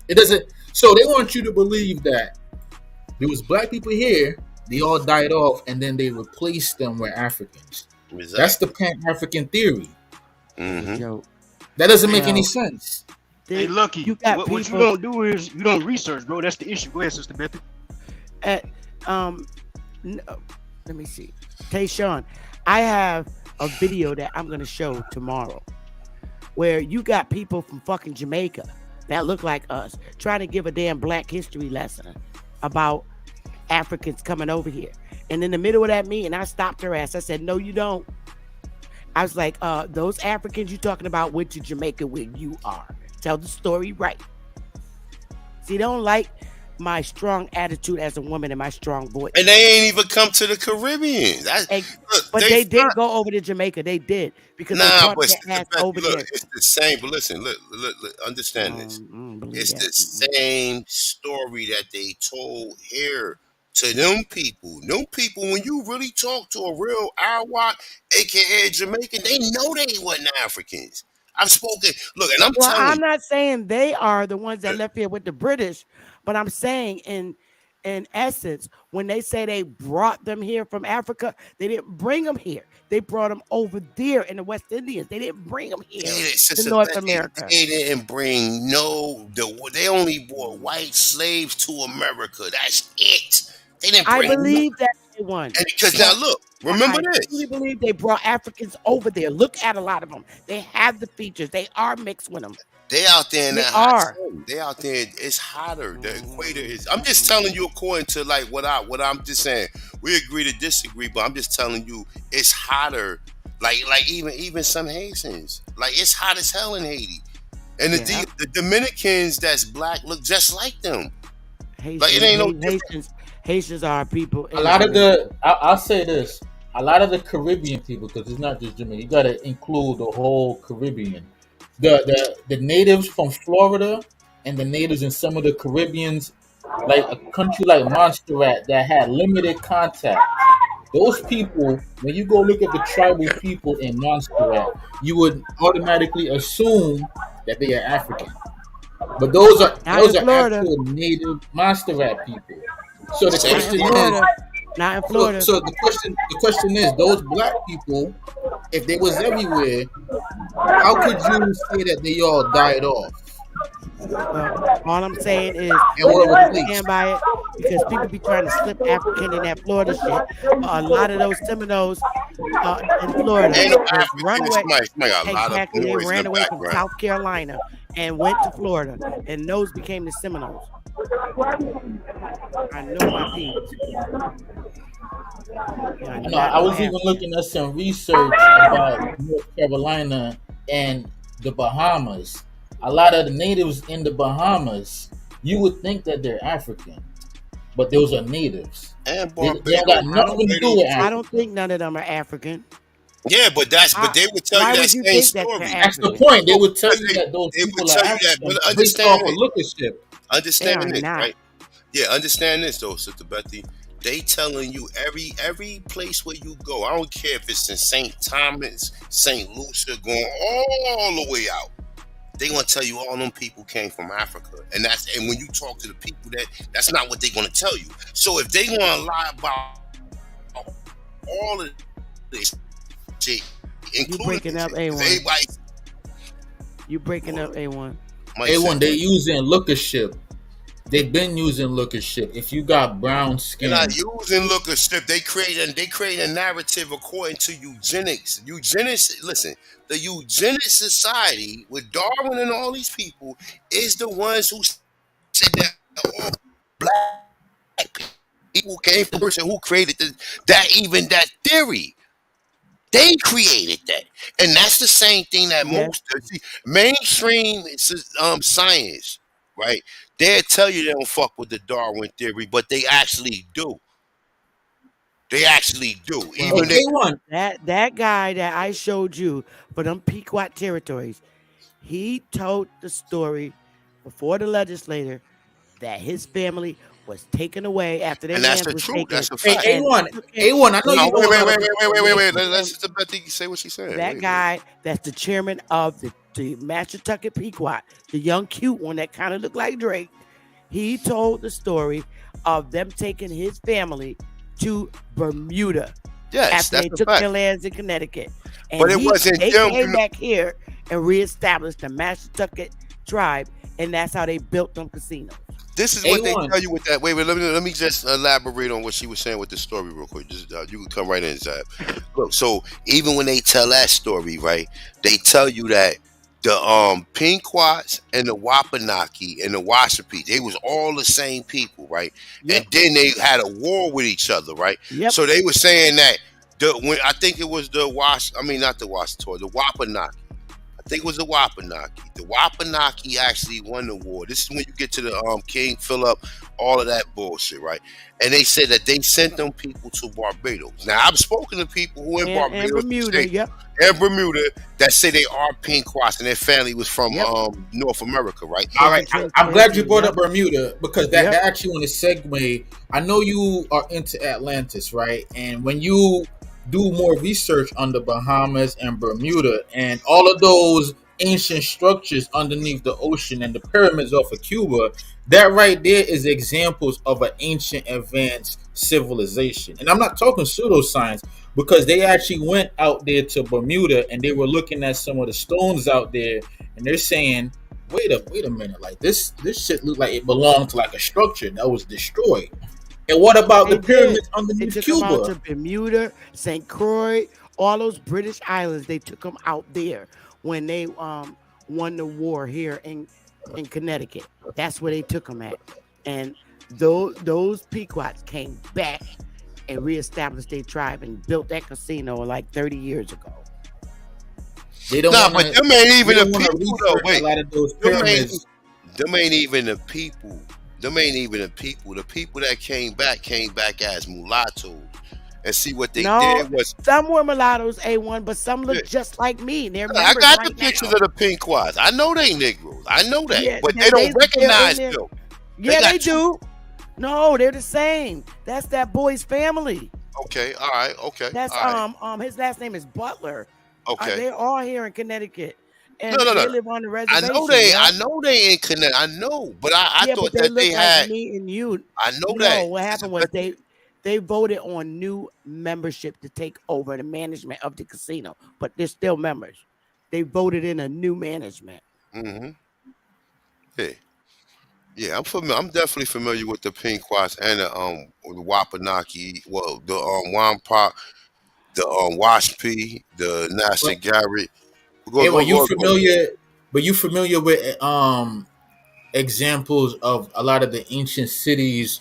It doesn't. So they want you to believe that there was black people here, they all died off, and then they replaced them with Africans. Exactly. That's the Pan-African theory. Mm-hmm. That doesn't make any sense. Hey, Lucky, what you don't do is you don't research, bro. That's the issue. Go ahead, Sister Betty. Let me see. Tayshawn, I have a video that I'm gonna show tomorrow where you got people from fucking Jamaica that look like us trying to give a damn Black history lesson about Africans coming over here. And in the middle of that meeting, I stopped her ass. I said, no, you don't. I was like, those Africans you talking about went to Jamaica where you are. Tell the story right. See, they don't like my strong attitude as a woman and my strong voice. And they ain't even come to the Caribbean. But they did go over to Jamaica. They did because they brought their ass over there. It's the same. But listen, look, understand this. It's the same story that they told here to them people. Them people, when you really talk to a real Arawak, aka Jamaican, they know they wasn't Africans. I've spoken. Look, and I'm not saying they are the ones that left here with the British, but I'm saying in essence, when they say they brought them here from Africa, they didn't bring them here. They brought them over there in the West Indies. They didn't bring them here to North America. They didn't bring they only brought white slaves to America. That's it. They didn't bring I believe that they won. And because now look, remember this. I really believe they brought Africans over there. Look at a lot of them. They have the features. They are mixed with them. They out there in They that hot are. sun. They out there. It's hotter. The equator is. I'm just telling you according to like what I'm just saying. We agree to disagree, but I'm just telling you it's hotter. Like even some Haitians. Like it's hot as hell in Haiti, and the Dominicans that's black look just like them. Like it ain't no difference. Haitians are people. A lot of I'll say this. A lot of the Caribbean people, because it's not just Jamaica. You got to include the whole Caribbean. The natives from Florida and the natives in some of the Caribbeans, like a country like Montserrat that had limited contact. Those people, when you go look at the tribal people in Montserrat, you would automatically assume that they are African. But those are actual native Montserrat people. So the question is, not in Florida. So the question is, those black people, if they was everywhere, how could you say that they all died off? Well, all I'm saying is, I stand by it because people be trying to slip African in that Florida shit. A lot of those Seminoles in Florida run away. Exactly, they ran away from South Carolina and went to Florida, and those became the Seminoles. I know my people. I was even looking at some research about North Carolina and the Bahamas. A lot of the natives in the Bahamas, you would think that they're African, but those are natives. And they got nothing to do with Africa. I don't think none of them are African. Yeah, but they would tell you that same story. That's the point. They would tell you that those people are African. But understand this, right? Yeah, understand this though, Sister Betty. They telling you every place where you go. I don't care if it's in St. Thomas, St. Lucia, going all the way out. They gonna tell you all them people came from Africa, and when you talk to the people, that's not what they gonna tell you. So if they gonna lie about all of this shit, you breaking up A1. You breaking up A1. A1, they using lookership. They've been using lookership. If you got brown skin, they're not using lookership. They create a narrative according to eugenics. Listen, the eugenics society with Darwin and all these people is the ones who said that all black people came from the person who created that theory. They created that, and that's the same thing that most mainstream science, right? They'll tell you they don't fuck with the Darwin theory, but they actually do. They actually do. Even that guy that I showed you for them Pequot territories, he told the story before the legislator that his family was taken away after their And that's land the was truth. taken. That's a Hey, fact. A1, I know No, you don't wait. wanna- Let's just let Betty say what she said. That guy, that's the chairman of the Mashantucket Pequot, the young cute one that kind of looked like Drake. He told the story of them taking his family to Bermuda. Yes, after that's they a took fact. their lands in Connecticut. And But it wasn't they them, came back here and reestablished the Mashantucket tribe, and that's how they built them casinos. This is what they tell you with that. Wait, let me just elaborate on what she was saying with the story real quick. Just, you can come right in, Zab. Look, so even when they tell that story, right, they tell you that the Pequots and the Wapanaki and the Washapi, they was all the same people, right? And then they had a war with each other, right? So they were saying that when I think it was the Wapanaki. I think it was the Wapanaki. The Wapanaki actually won the war. This is when you get to the King Philip, all of that bullshit, right? And they said that they sent them people to Barbados. Now, I've spoken to people who in Barbados and Bermuda, and Bermuda that say they are Pequots and their family was from North America, right? All right, I'm glad you brought up Bermuda because that actually want to segue. I know you are into Atlantis, right? And when you do more research on the Bahamas and Bermuda and all of those ancient structures underneath the ocean and the pyramids off of Cuba, that right there is examples of an ancient advanced civilization. And I'm not talking pseudoscience because they actually went out there to Bermuda and they were looking at some of the stones out there and they're saying, wait a minute, like this shit looked like it belonged to like a structure that was destroyed. And what about the pyramids underneath They took them out to Cuba? Bermuda, St. Croix, all those British islands. They took them out there when they won the war here in Connecticut. That's where they took them at. And those Pequots came back and reestablished their tribe and built that casino like 30 years ago. They don't but them ain't even the wanna people though. research Wait, a lot of those them pyramids. ain't even the people. Them ain't even the people. The people that came back as mulattoes. And see what they did was some were mulattoes, A1, but some look just like me. They're I members got right the pictures now. of the Pequots. I know they Negroes. I know that, Yeah, but they don't they're recognize in there. them. Yeah, got they do. No, they're the same. That's that boy's family. Okay, all right, okay. That's all right. his last name is Butler. Okay. They're all here in Connecticut. And No. they live on the I reservation. know they in Connecticut. I know, but I yeah, thought but they that they look had. like me and you. I know No, that. what happened was they voted on new membership to take over the management of the casino, but they're still members. They voted in a new management. Mm-hmm. Yeah, I'm familiar. I'm definitely familiar with the Pequots and the Wapanaki. Well, the Wampa, the Washpi, the Nassau Garrett. Hey, were you familiar with examples of a lot of the ancient cities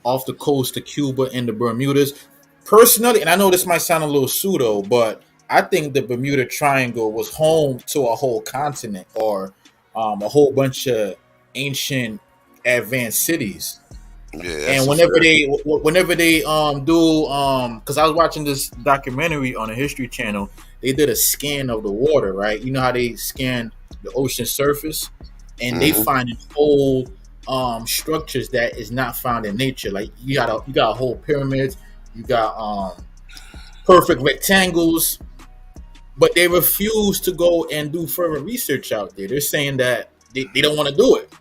off the coast of Cuba and the Bermudas? Personally, and I know this might sound a little pseudo, but I think the Bermuda Triangle was home to a whole continent or a whole bunch of ancient advanced cities. Yeah, And whenever they do because I was watching this documentary on the History Channel, they did a scan of the water, right? You know how they scan the ocean surface, and they find old structures that is not found in nature. Like you got whole pyramids, you got perfect rectangles, but they refuse to go and do further research out there. They're saying that they don't want to do it.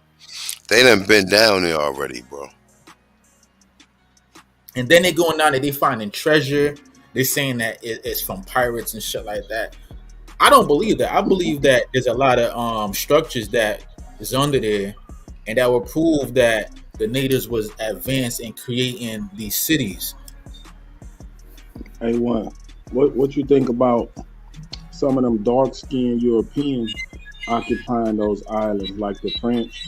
They done been down there already, bro. And then they going down there, they finding treasure. They're saying that it's from pirates and shit like that. I don't believe that. I believe that there's a lot of structures that is under there, and that will prove that the natives was advanced in creating these cities. Hey, what you think about some of them dark-skinned Europeans occupying those islands, like the French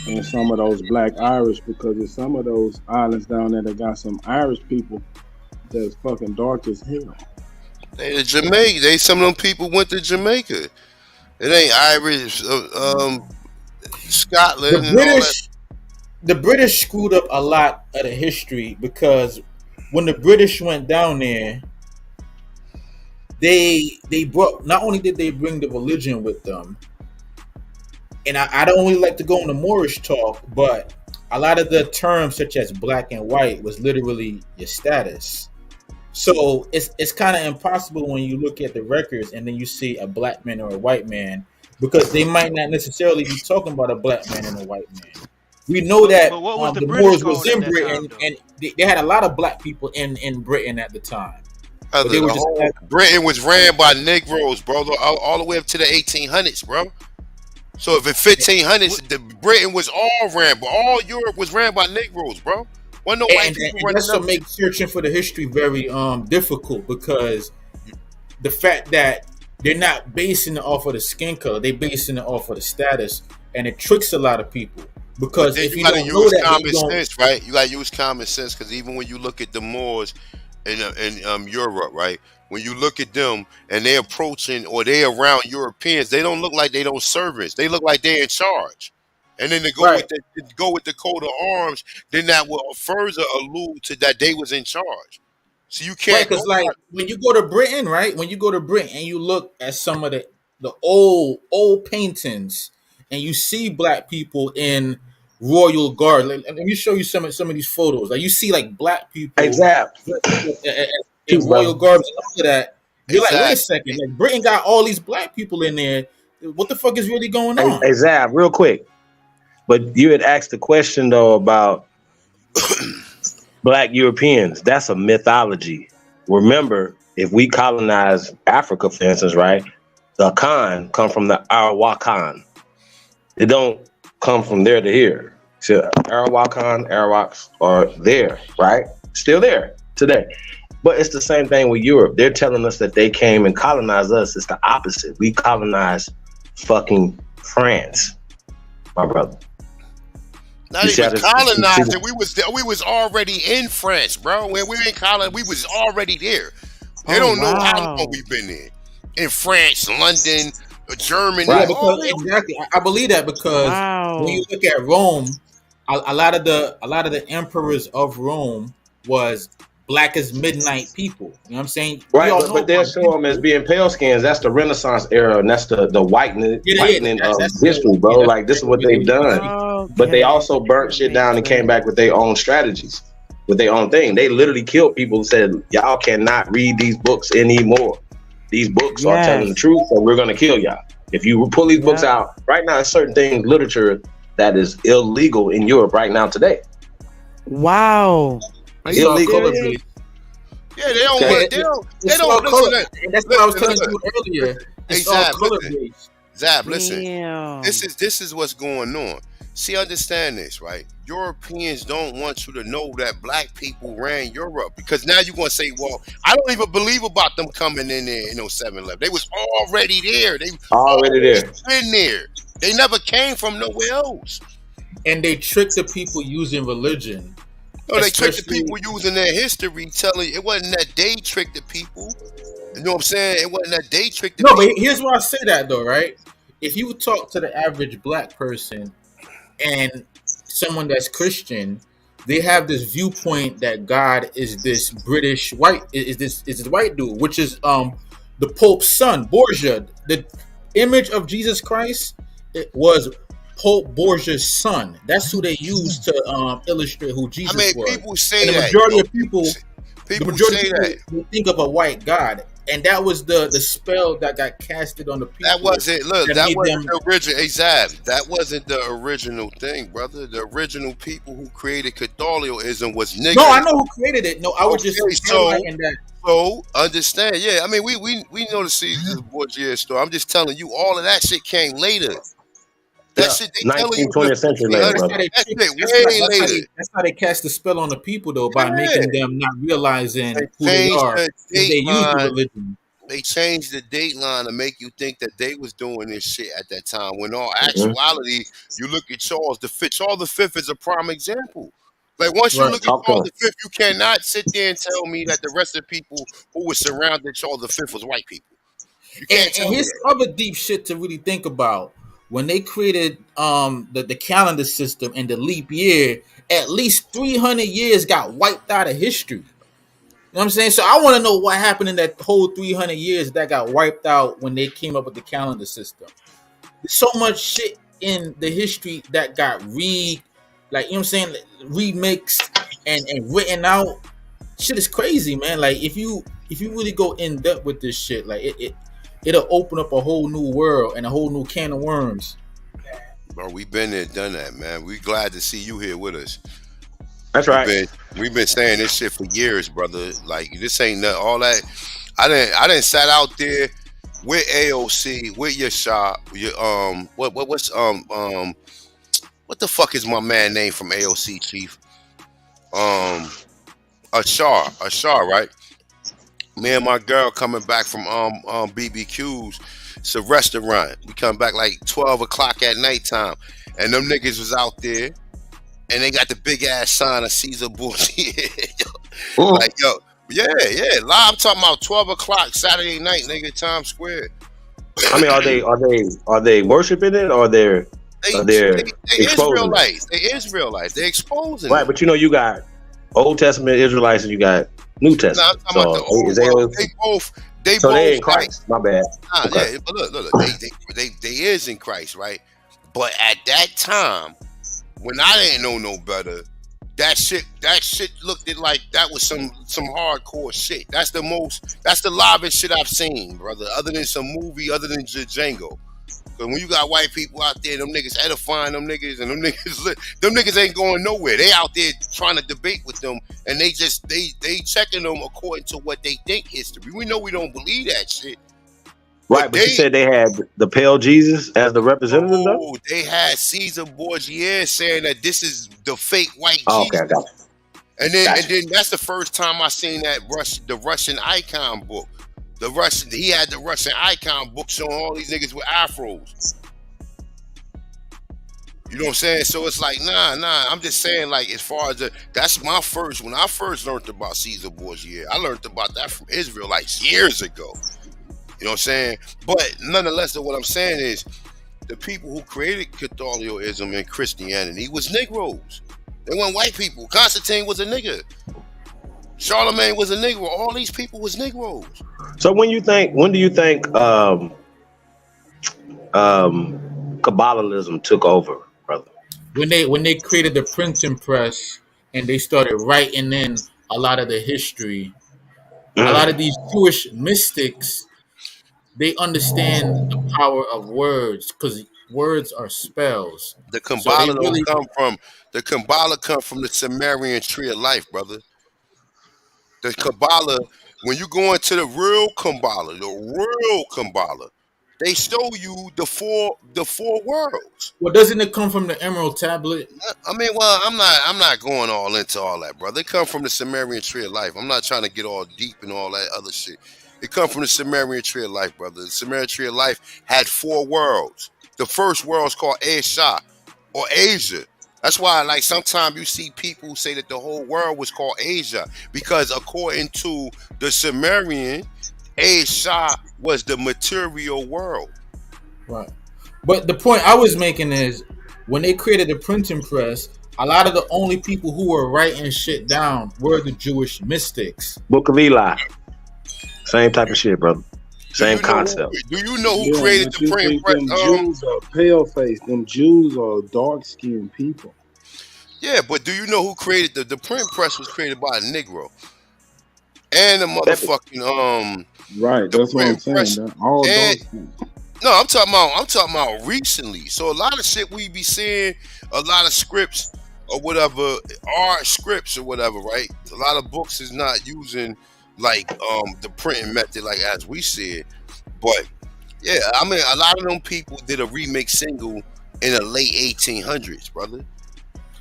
and some of those Black Irish? Because there's some of those islands down there that got some Irish people that's fucking dark as hell. They the Jamaica. Some of them people went to Jamaica. It ain't Irish, Scotland. The British screwed up a lot of the history because when the British went down there, they brought, not only did they bring the religion with them, and I don't really like to go into Moorish talk, but a lot of the terms such as black and white was literally your status. So it's kind of impossible when you look at the records and then you see a black man or a white man, because they might not necessarily be talking about a black man and a white man. We know that But what was the the British Moors was called at in that Britain, time, and they had a lot of black people in Britain at the time. But they The were just whole Britain was ran by Negroes, bro, all the way up to the 1800s, bro. So if in 1500s, the Britain was all ran, but all Europe was ran by Negroes, bro. Wasn't no white people and running that's what up. makes searching for the history very difficult, because the fact that they're not basing it off of the skin color, they're basing it off of the status, and it tricks a lot of people. But Because then if you you gotta don't know use that, then common you don't. sense, right? You gotta use common sense, because even when you look at the Moors in Europe, right? When you look at them and they're approaching or they're around Europeans, they don't look like they don't servants. They look like they're in charge. And then to go with the coat of arms, then that will further allude to that they was in charge. So you Right, can't go because like when you go to Britain, right? When you go to Britain and you look at some of the old paintings, and you see black people in royal guard. Let me show you some of these photos. Like you see like black people Exactly. in Peace, royal brother. garbs and all of that. You're like, wait a Exactly. second, like Britain got all these black people in there. What the fuck is really going on? Hey, Zab, real quick. But you had asked the question though about black Europeans. That's a mythology. Remember, if we colonize Africa, for instance, right? The Khan come from the Arawakan. It don't come from there to here. So Arawakans are there, right? Still there today. But it's the same thing with Europe. They're telling us that they came and colonized us. It's the opposite. We colonized fucking France, my brother. Not You see how even this- colonizing. We was already in France, bro. When we ain't colonized, we was already there. They don't know how long we've been there. In France, London, Germany. Yeah, all because that. exactly, I believe that because when you look at Rome, a lot of the emperors of Rome was black as midnight people. You know what I'm saying? We Right, all but, know but they'll about show them as being pale skins. That's the Renaissance era, and that's the whitening of that's history, bro. Like this is what they've done. But they also burnt shit down and came back with their own strategies, with their own thing. They literally killed people and said, "Y'all cannot read these books anymore. These books are telling the truth, so we're gonna kill y'all. If you pull these books out right now, certain things, literature that is illegal in Europe right now today. Wow. Illegal. Yeah, they don't. Okay. They don't. They It's all don't color. listen. And that's what I was telling you earlier. Hey, It's all Zab, color listen. based. Zab, listen. Damn. This is what's going on. See, understand this, right? Europeans don't want you to know that black people ran Europe, because now you're gonna say, "Well, I don't even believe about them coming in there in 07-11. They was already there. They Already there. been there. They never came from nowhere else." And they trick the people using religion. No, they tricked the Especially- people using their history, telling it wasn't that they tricked the people. You know what I'm saying? It wasn't that they tricked the No, people. but here's why I say that though, right? If you talk to the average black person and someone that's Christian, they have this viewpoint that God is this British white is this white dude, which is the Pope's son, Borgia. The image of Jesus Christ, it was Pope Borgia's son. That's who they used to illustrate who Jesus was. people say And the that. majority of people, People the majority say of people will think of a white God, and that was the spell that got casted on the people. That wasn't that made wasn't them- the original. Exactly, that wasn't the original thing, brother. The original people who created Catholicism was niggas. No, I know who created it. No, I was just Okay, highlighting that. So understand, yeah. I mean, we know the season of Borgia story. I'm just telling you, all of that shit came later. That shit they telling you 19th, 20th century later, That's brother. how they- that shit that's way how- that's how later. they- That's how they cast the spell on the people, though, by Yeah. making them not realizing who they Changed are. the 'Cause they date use the line. religion. They changed the date line to make you think that they was doing this shit at that time. When all Mm-hmm. actuality, you look at Charles V. Charles V is a prime example. Like once you Right. look at Talk to Charles him. V, you cannot sit there and tell me that the rest of the people who were surrounding Charles V was white people. You can't And tell me here's that. other deep shit to really think about. When they created the calendar system and the leap year, at least 300 years got wiped out of history. You know what I'm saying? So I want to know what happened in that whole 300 years that got wiped out when they came up with the calendar system. There's so much shit in the history that got like, you know what I'm saying, remixed and written out. Shit is crazy, man. Like if you really go in depth with this shit, like it'll open up a whole new world and a whole new can of worms. Bro, we've been there, done that, man. We glad to see you here with us. That's right. We've been saying this shit for years, brother. Like this ain't nothing, all that. I didn't sat out there with AOC, with your shop, what the fuck is my man name from AOC, Chief? Ashar, right? Me and my girl coming back from BBQs. It's a restaurant. We come back like 12 o'clock at nighttime, and them niggas was out there, and they got the big ass sign of Caesar Borgia. Like yo, yeah. Live, I'm talking about 12 o'clock Saturday night, nigga, Times Square. I mean, are they worshiping it, or they're exposing Israelites? They Israelites. They exposing right, it. but you know, you got Old Testament Israelites and you got New Testament. No, I'm talking about the old world. They both in Christ. My bad. Okay. Yeah, but look, they is in Christ, right? But at that time, when I didn't know no better, that shit looked at like that was some hardcore shit. That's the livest shit I've seen, brother. Other than some movie, other than Django. Because when you got white people out there, them niggas edifying them niggas, and them niggas ain't going nowhere. They out there trying to debate with them, and they checking them according to what they think history. We know we don't believe that shit. Right, but you said they had the pale Jesus as the representative, though? Oh, they had Caesar Borgia saying that this is the fake white Jesus. Okay, I got you. And then that's the first time I seen that the Russian icon book. He had the Russian icon book showing all these niggas with afros. You know what I'm saying? So it's like, nah. I'm just saying, like, as far as that's my first. When I first learned about Caesar Borgia, I learned about that from Israelites years ago. You know what I'm saying? But nonetheless, what I'm saying is, the people who created Catholicism and Christianity was Negroes. They weren't white people. Constantine was a nigga. Charlemagne was a Negro. All these people was Negroes. So when do you think Kabbalism took over, brother? When they created the printing press and they started writing in a lot of the history, a lot of these Jewish mystics, they understand the power of words because words are spells. The Kabbalah come from the Sumerian tree of life, brother. The Kabbalah, when you go into the real Kabbalah, they show you the four worlds. Well, doesn't it come from the Emerald Tablet? I mean, well, I'm not going all into all that, brother. It come from the Sumerian tree of life. I'm not trying to get all deep and all that other shit. It come from the Sumerian tree of life, brother. The Sumerian tree of life had 4 worlds. The first world is called Asia or Asia. That's why, like, sometimes you see people say that the whole world was called Asia because according to the Sumerian, Asia was the material world. Right. But the point I was making is when they created the printing press, a lot of the only people who were writing shit down were the Jewish mystics. Book of Eli. Same type of shit, brother. Same concept. Do you know who created the printing press? Them Jews are pale faced. Them Jews are dark skinned people. Yeah, but do you know who created the print press? Was created by a Negro and the motherfucking Right, that's what I'm saying. All dark skinned. No, I'm talking about recently. So a lot of shit we be seeing, a lot of scripts or whatever, art scripts or whatever, right? A lot of books is not using like the printing method like as we see it. But yeah, I mean a lot of them people did a remix single in the late 1800s, brother.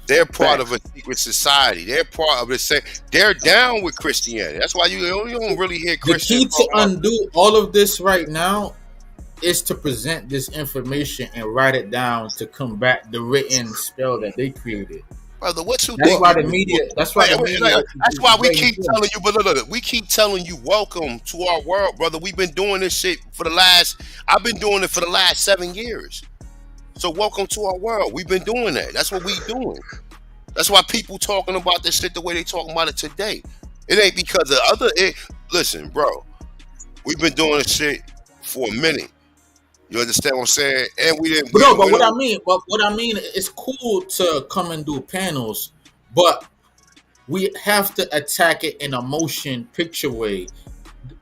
They're part of a secret society. They're part of the same. They're down with Christianity. That's why you don't really hear Christians. The key to undo all of this right now is to present this information and write it down to combat the written spell that they created. Brother, what you That's think? why the media. That's why the media. That's why we keep telling you. But look, we keep telling you, welcome to our world, brother. We've been doing this shit for the last. I've been doing it for the last 7 years. So welcome to our world. We've been doing that. That's what we doing. That's why people talking about this shit the way they talking about it today. It ain't because of other. Listen, bro. We've been doing this shit for a minute. You understand what I'm saying? And we didn't. But no, but what I mean, it's cool to come and do panels, but we have to attack it in a motion picture way.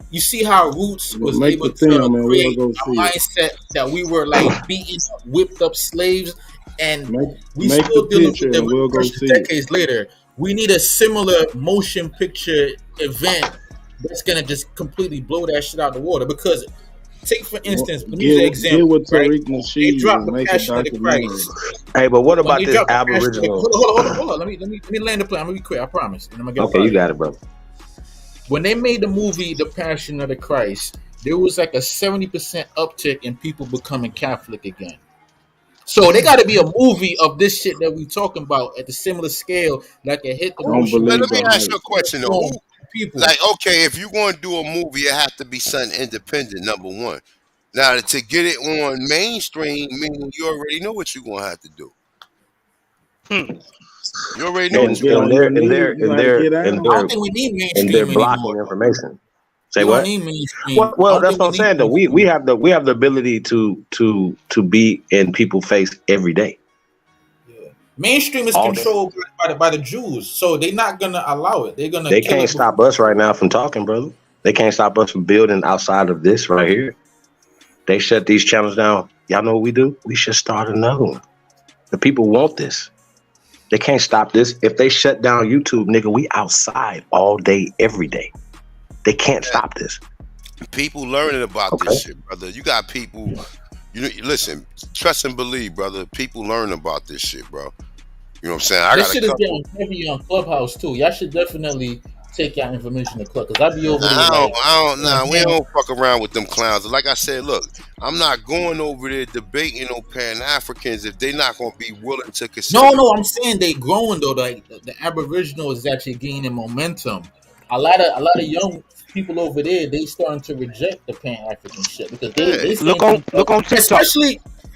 You see how Roots was Make able the film, to and create we'll go a see it. mindset that we were like beating, whipped up slaves, and we make still the dealing picture with the and we'll go repercussions see it. decades later. We need a similar motion picture event that's gonna just completely blow that shit out the water. Because take for instance, let me use an Get example. with Right? Tariq They Nasheed dropped and the make a Passion of the documentary. Christ. Hey, but what When about they this dropped the Passion of the Aboriginal? Hold on. Let me land the plane. I'm gonna be quick. I promise. And I'm gonna get Okay, you got it, brother. When they made the movie The Passion of the Christ, there was like a 70% uptick in people becoming Catholic again. So they got to be a movie of this shit that we talking about at the similar scale, like it hit the motion. Let me ask you a question though. Who, People. like, okay, if you're going to do a movie, it has to be something independent. Number one. Now to get it on mainstream, meaning you already know what you're gonna have to do. You already know And what you're gonna they're I don't think we need mainstream blocking anymore. information. Say We what? don't need mainstream. I Well, don't that's think what I'm saying. Though we have the ability to be in people's face every day. Mainstream is All day. controlled by the Jews, so they're not gonna allow it. They're gonna They kill can't it. stop us right now from talking, brother. They can't stop us from building outside of this right here. They shut these channels down. Y'all know what we do? We should start another one. The people want this. They can't stop this. If they shut down YouTube, nigga, we outside all day, every day. They can't stop this. People learning about this shit, brother. You got people. You know, listen, trust and believe, brother. People learn about this shit, bro. You know what I'm saying? I This got shit a is couple. getting heavy on Clubhouse too. Y'all should definitely take y'all information to Club, because I be over there. We don't fuck around with them clowns. Like I said, look, I'm not going over there debating no Pan Africans if they not gonna be willing to consider. No, I'm saying they growing though. Like the Aboriginal is actually gaining momentum. A lot of young people over there, they starting to reject the Pan African shit because they Look on TikTok.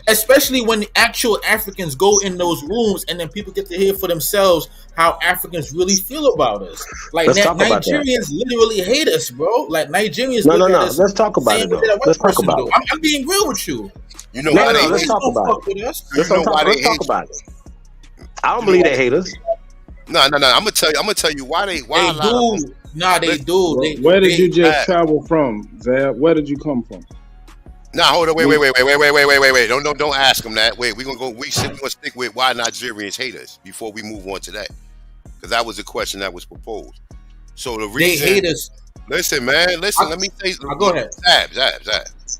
especially when the actual Africans go in those rooms and then people get to hear for themselves how Africans really feel about us. Like Let's talk about that. Nigerians literally hate us, bro. Like Nigerians. No. look at us Let's talk about same it, way though. that a white Let's talk person about do. it. I'm being real with you. You know why they let's hate talk you? about Fuck it. with us. Let's talk about it. I don't believe they hate us. No. I'm gonna tell you why they. Why They a lot of do. Nah, they do. Where did you just Zab. travel from, Zab? Where did you come from? Nah, hold on, wait. Don't ask them that. Wait, we're gonna stick with why Nigerians hate us before we move on to that. Because that was the question that was proposed. So the reason They hate us. Listen, man, let me say go ahead. Zab.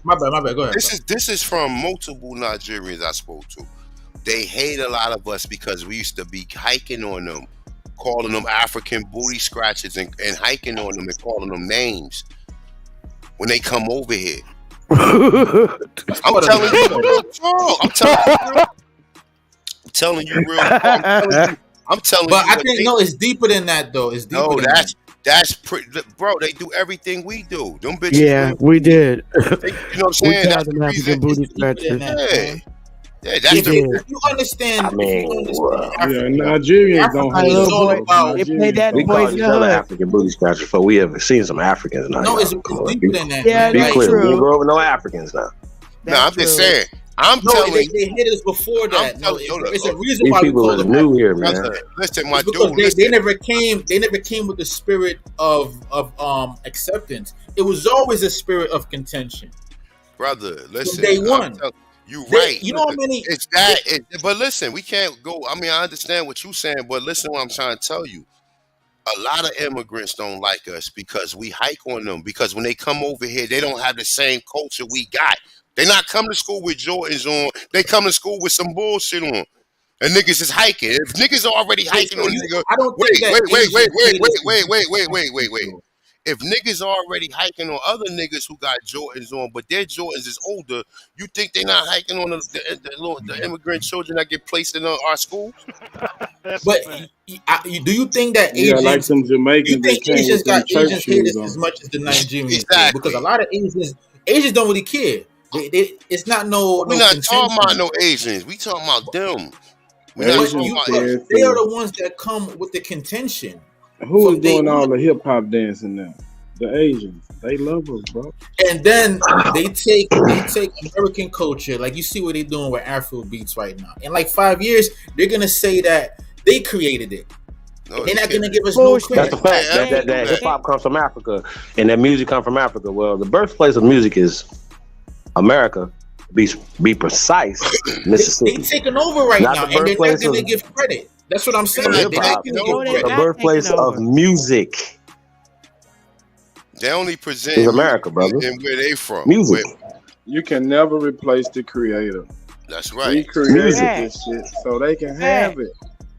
My bad. Go ahead. This is from multiple Nigerians I spoke to. They hate a lot of us because we used to be hiking on them, calling them African booty scratches and hiking on them and calling them names when they come over here. I'm telling you real talk. I'm telling you real talk. I'm telling But you. I think no, it's deeper than that though. It's deeper. No, than that. that's pretty, bro. They do everything we do. Them bitches. Yeah, we did. You know what I'm saying? We That's called the them African reason. booty scratchers. Yeah, that's the. If you understand, Nigerians don't Africa hate is us. all about. They played that We in call Boys in each the other Hood. African booty scratchers before we ever seen some Africans now. No, it's Come on, deeper than that. Yeah, be that's clear. We true. ain't go over no Africans now. No, I'm just saying. I'm No, telling they you. hit us before that. No, it's a reason These why we people call is them new African. here, man. Listen, my It's because dude. they Listen, never came with the spirit of acceptance. It was always a spirit of contention. brother. Listen, day one. You right. You know how many? It's that. But listen, we can't go. I mean, I understand what you're saying, but listen, what I'm trying to tell you. A lot of immigrants don't like us because we hike on them. Because when they come over here, they don't have the same culture we got. They not come to school with Jordans on. They come to school with some bullshit on. And niggas is hiking. If niggas are already hiking on nigga, I don't think wait. If niggas are already hiking on other niggas who got Jordans on, but their Jordans is older, you think they not hiking on the immigrant children that get placed in our schools? But do you think that Yeah, Asians? like some Do you Jamaicans that think came Asians with them got church Asians hate us shoes as on. much as the Nigerians do? Exactly. Because a lot of Asians don't really care. It's not no. We're no not contention. talking about no Asians. We talking about them. We're not But talking you, about but Asians. they are the ones that come with the contention. Who is From day doing all one. the hip hop dancing now? The Asians, they love us, bro. And then they take American culture, like you see what they're doing with Afro beats right now. In like 5 years, they're gonna say that they created it. No, they're not gonna give us no credit. That's a fact. That hip hop comes from Africa, and that music comes from Africa. Well, the birthplace of music is America. Be precise, Mississippi. They taking over right Not now, the and they're not birthplace gonna of give credit. That's what I'm saying. hip They're hop. not gonna give The credit. birthplace of music They only present is America, brother. and where they from. Music. You can never replace the creator. That's We right. created Music. this shit, so they can have it.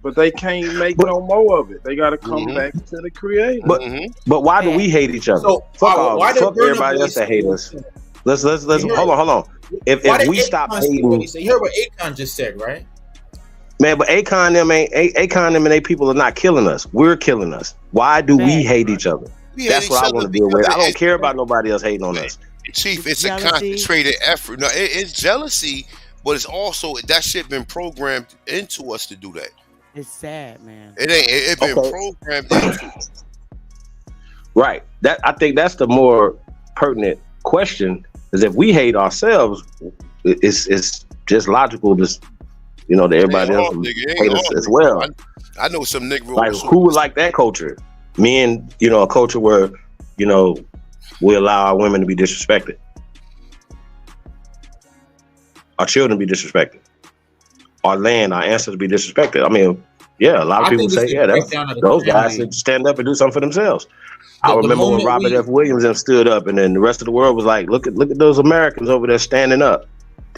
But they can't make no more of it. They got to come back to the creator. But why do we hate each other? So, fuck why did fuck Burna everybody Boy else that say- hate us. Let's hold on. If we stop hating, You heard what Akon just said, right? man, but Akon them and they people are not killing us. We're killing us. Why do we hate each other? We hate That's what each I other want to deal with. because I don't it's- care about nobody else hating on us. Chief, it's Jealousy. a concentrated effort. No, it's jealousy, but it's also that shit been programmed into us to do that. It's sad, man. It been Okay. programmed into us. Right. That I think that's the more pertinent question. Is if we hate ourselves, it's just logical. Just that everybody else Nigga, it ain't hate us all as niggas. well. I know some nigga Like who would like that culture? Men, a culture where we allow our women to be disrespected, our children to be disrespected, our land, our ancestors to be disrespected. I mean, yeah, a lot of I people think say, it's the yeah, breakdown of the those guys family. should stand up and do something for themselves. I The remember when moment Robert we- F. Williams and stood up, and then the rest of the world was like, look at those Americans over there standing up.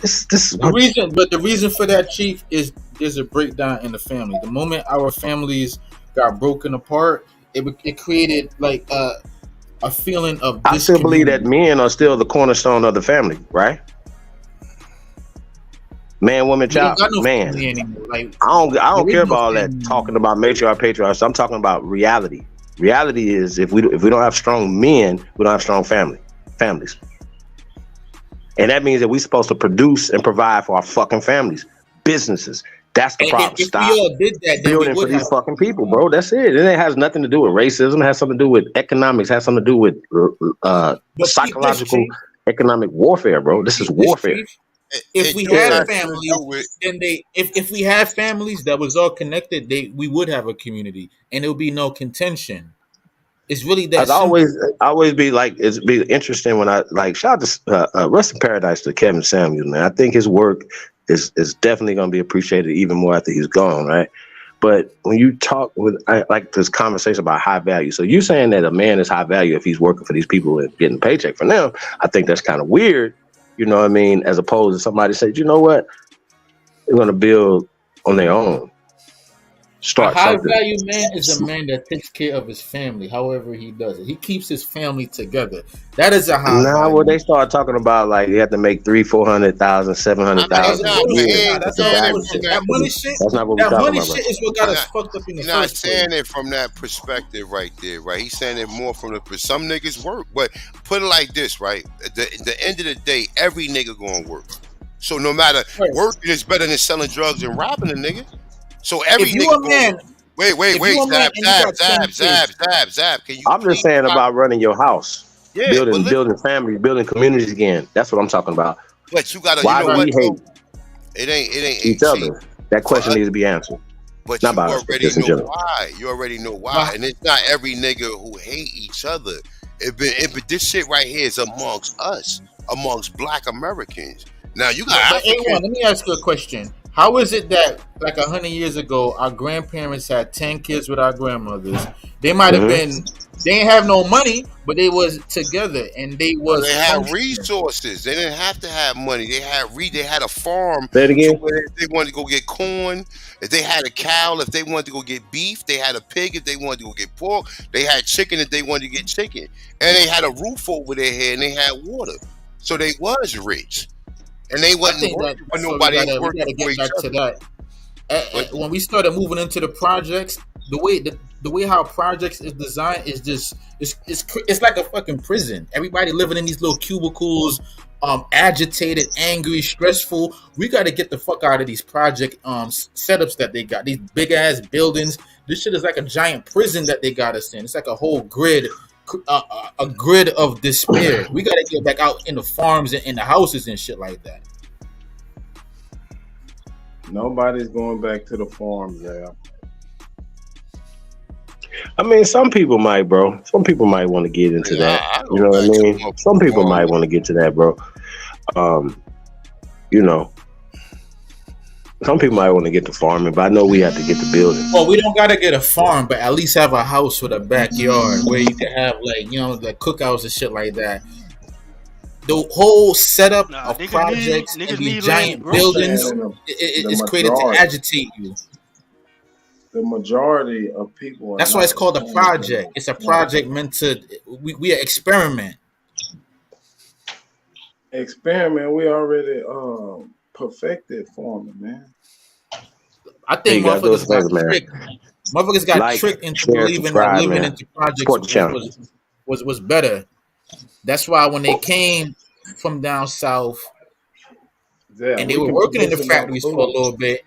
This The reason for that, Chief, is there's a breakdown in the family. The moment our families got broken apart, it created like a feeling of I still believe that men are still the cornerstone of the family, right? Man, woman, We don't child, got no man. family anymore. Like, I don't there is care no about all that family. talking about matriarch, patriarch. I'm talking about reality. Reality is if we don't have strong men, we don't have strong families. And that means that we're supposed to produce and provide for our fucking families, businesses. That's the And problem. if Stop we all did that, then we building for would these have. fucking people, bro. That's it. And it has nothing to do with racism. It has something to do with economics. It has something to do with psychological, economic warfare, bro. This is warfare. If we had families, then if we had families that was all connected, we would have a community, and there would be no contention. It's really that. I'd always be like, it's be interesting when I like shout out to Rest in Paradise to Kevin Samuels, man. I think his work is definitely going to be appreciated even more after he's gone, right? But when you talk like this conversation about high value, so you saying that a man is high value if he's working for these people and getting a paycheck from them, I think that's kind of weird. You know what I mean? As opposed to somebody said, you know what, they're going to build on their own. A high something. value man is a man that takes care of his family, however he does it. He keeps his family together. That is a high Nah, value. well, they start talking about like you have to make 300,000, 400,000, 700,000. That money shit. That's not what we're That talking money about, shit bro. is what got us fucked up in the He's not first place. saying it from that perspective right there, right? He's saying it more from some niggas work, but put it like this, right? At the end of the day, every nigga gonna work. So no matter working is better than selling drugs and robbing a nigga. So every If you nigga a man, gonna, wait, if you a man and you got 10 zap. Can you? I'm just saying about running your house, Yeah, building family, building communities again. That's what I'm talking about. But you gotta. Why You know do we what? hate It ain't each other? That question needs to be answered. But Not you by us, but already just in know general. why. You already know why, and it's not every nigga who hate each other. But this shit right here is amongst us, amongst Black Americans. Now you got But, Africans. A1, let me ask you a question. How is it that like 100 years ago, our grandparents had 10 kids with our grandmothers? They might have been. They didn't have no money, but they was together and they was. They had resources. They didn't have to have money. They had a farm. Say it again. So where if they wanted to go get corn, if they had a cow, if they wanted to go get beef, they had a pig. If they wanted to go get pork, they had chicken. If they wanted to get chicken, and they had a roof over their head and they had water, so they was rich, and they I wasn't think that working for so nobody. we gotta working for get each back to other. that. When we started moving into the projects, the way how projects is designed is just it's like a fucking prison. Everybody living in these little cubicles, agitated, angry, stressful. We got to get the fuck out of these project setups that they got. These big ass buildings. This shit is like a giant prison that they got us in. It's like a whole grid a grid of despair. We got to get back out in the farms and in the houses and shit like that. Nobody's going back to the farms, yeah. I mean, some people might, bro. Some people might want to get into that. You know what I mean? Some people might want to get to that, bro. You know, some people might want to get to farming, but I know we have to get to building. Well, we don't gotta get a farm, but at least have a house with a backyard where you can have like, you know, like cookouts and shit like that. The whole setup of projects and these giant buildings is created to agitate you. The majority of people. That's why it's called a project. It's a project meant to we experiment. Experiment. We already perfected farming, man. I think motherfuckers got tricked. Motherfuckers got tricked into believing that living into projects was better. That's why when they came from down south and they were working in the factories for a little bit,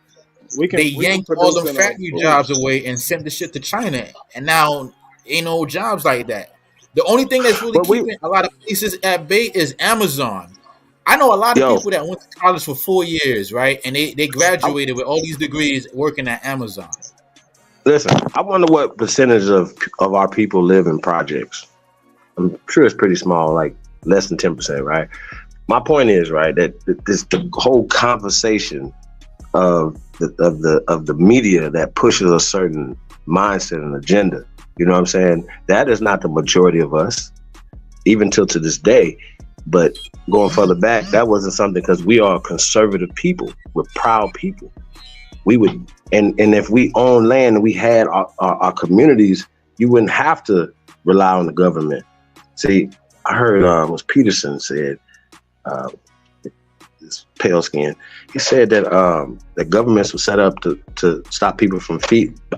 they yanked all them factory jobs away and sent the shit to China. And now ain't no jobs like that. The only thing that's really keeping a lot of places at bay is Amazon. I know a lot of people that went to college for 4 years, right? And they graduated with all these degrees working at Amazon. Listen, I wonder what percentage of our people live in projects. I'm sure it's pretty small, like less than 10%, right? My point is, right, that this the whole conversation of the media that pushes a certain mindset and agenda. You know what I'm saying? That is not the majority of us, even till to this day. But going further back, that wasn't something, because we are conservative people. We're proud people. We would, and if we own land and we had our communities, you wouldn't have to rely on the government. See, I heard was Peterson said, this pale skin. He said that the governments were set up to stop people from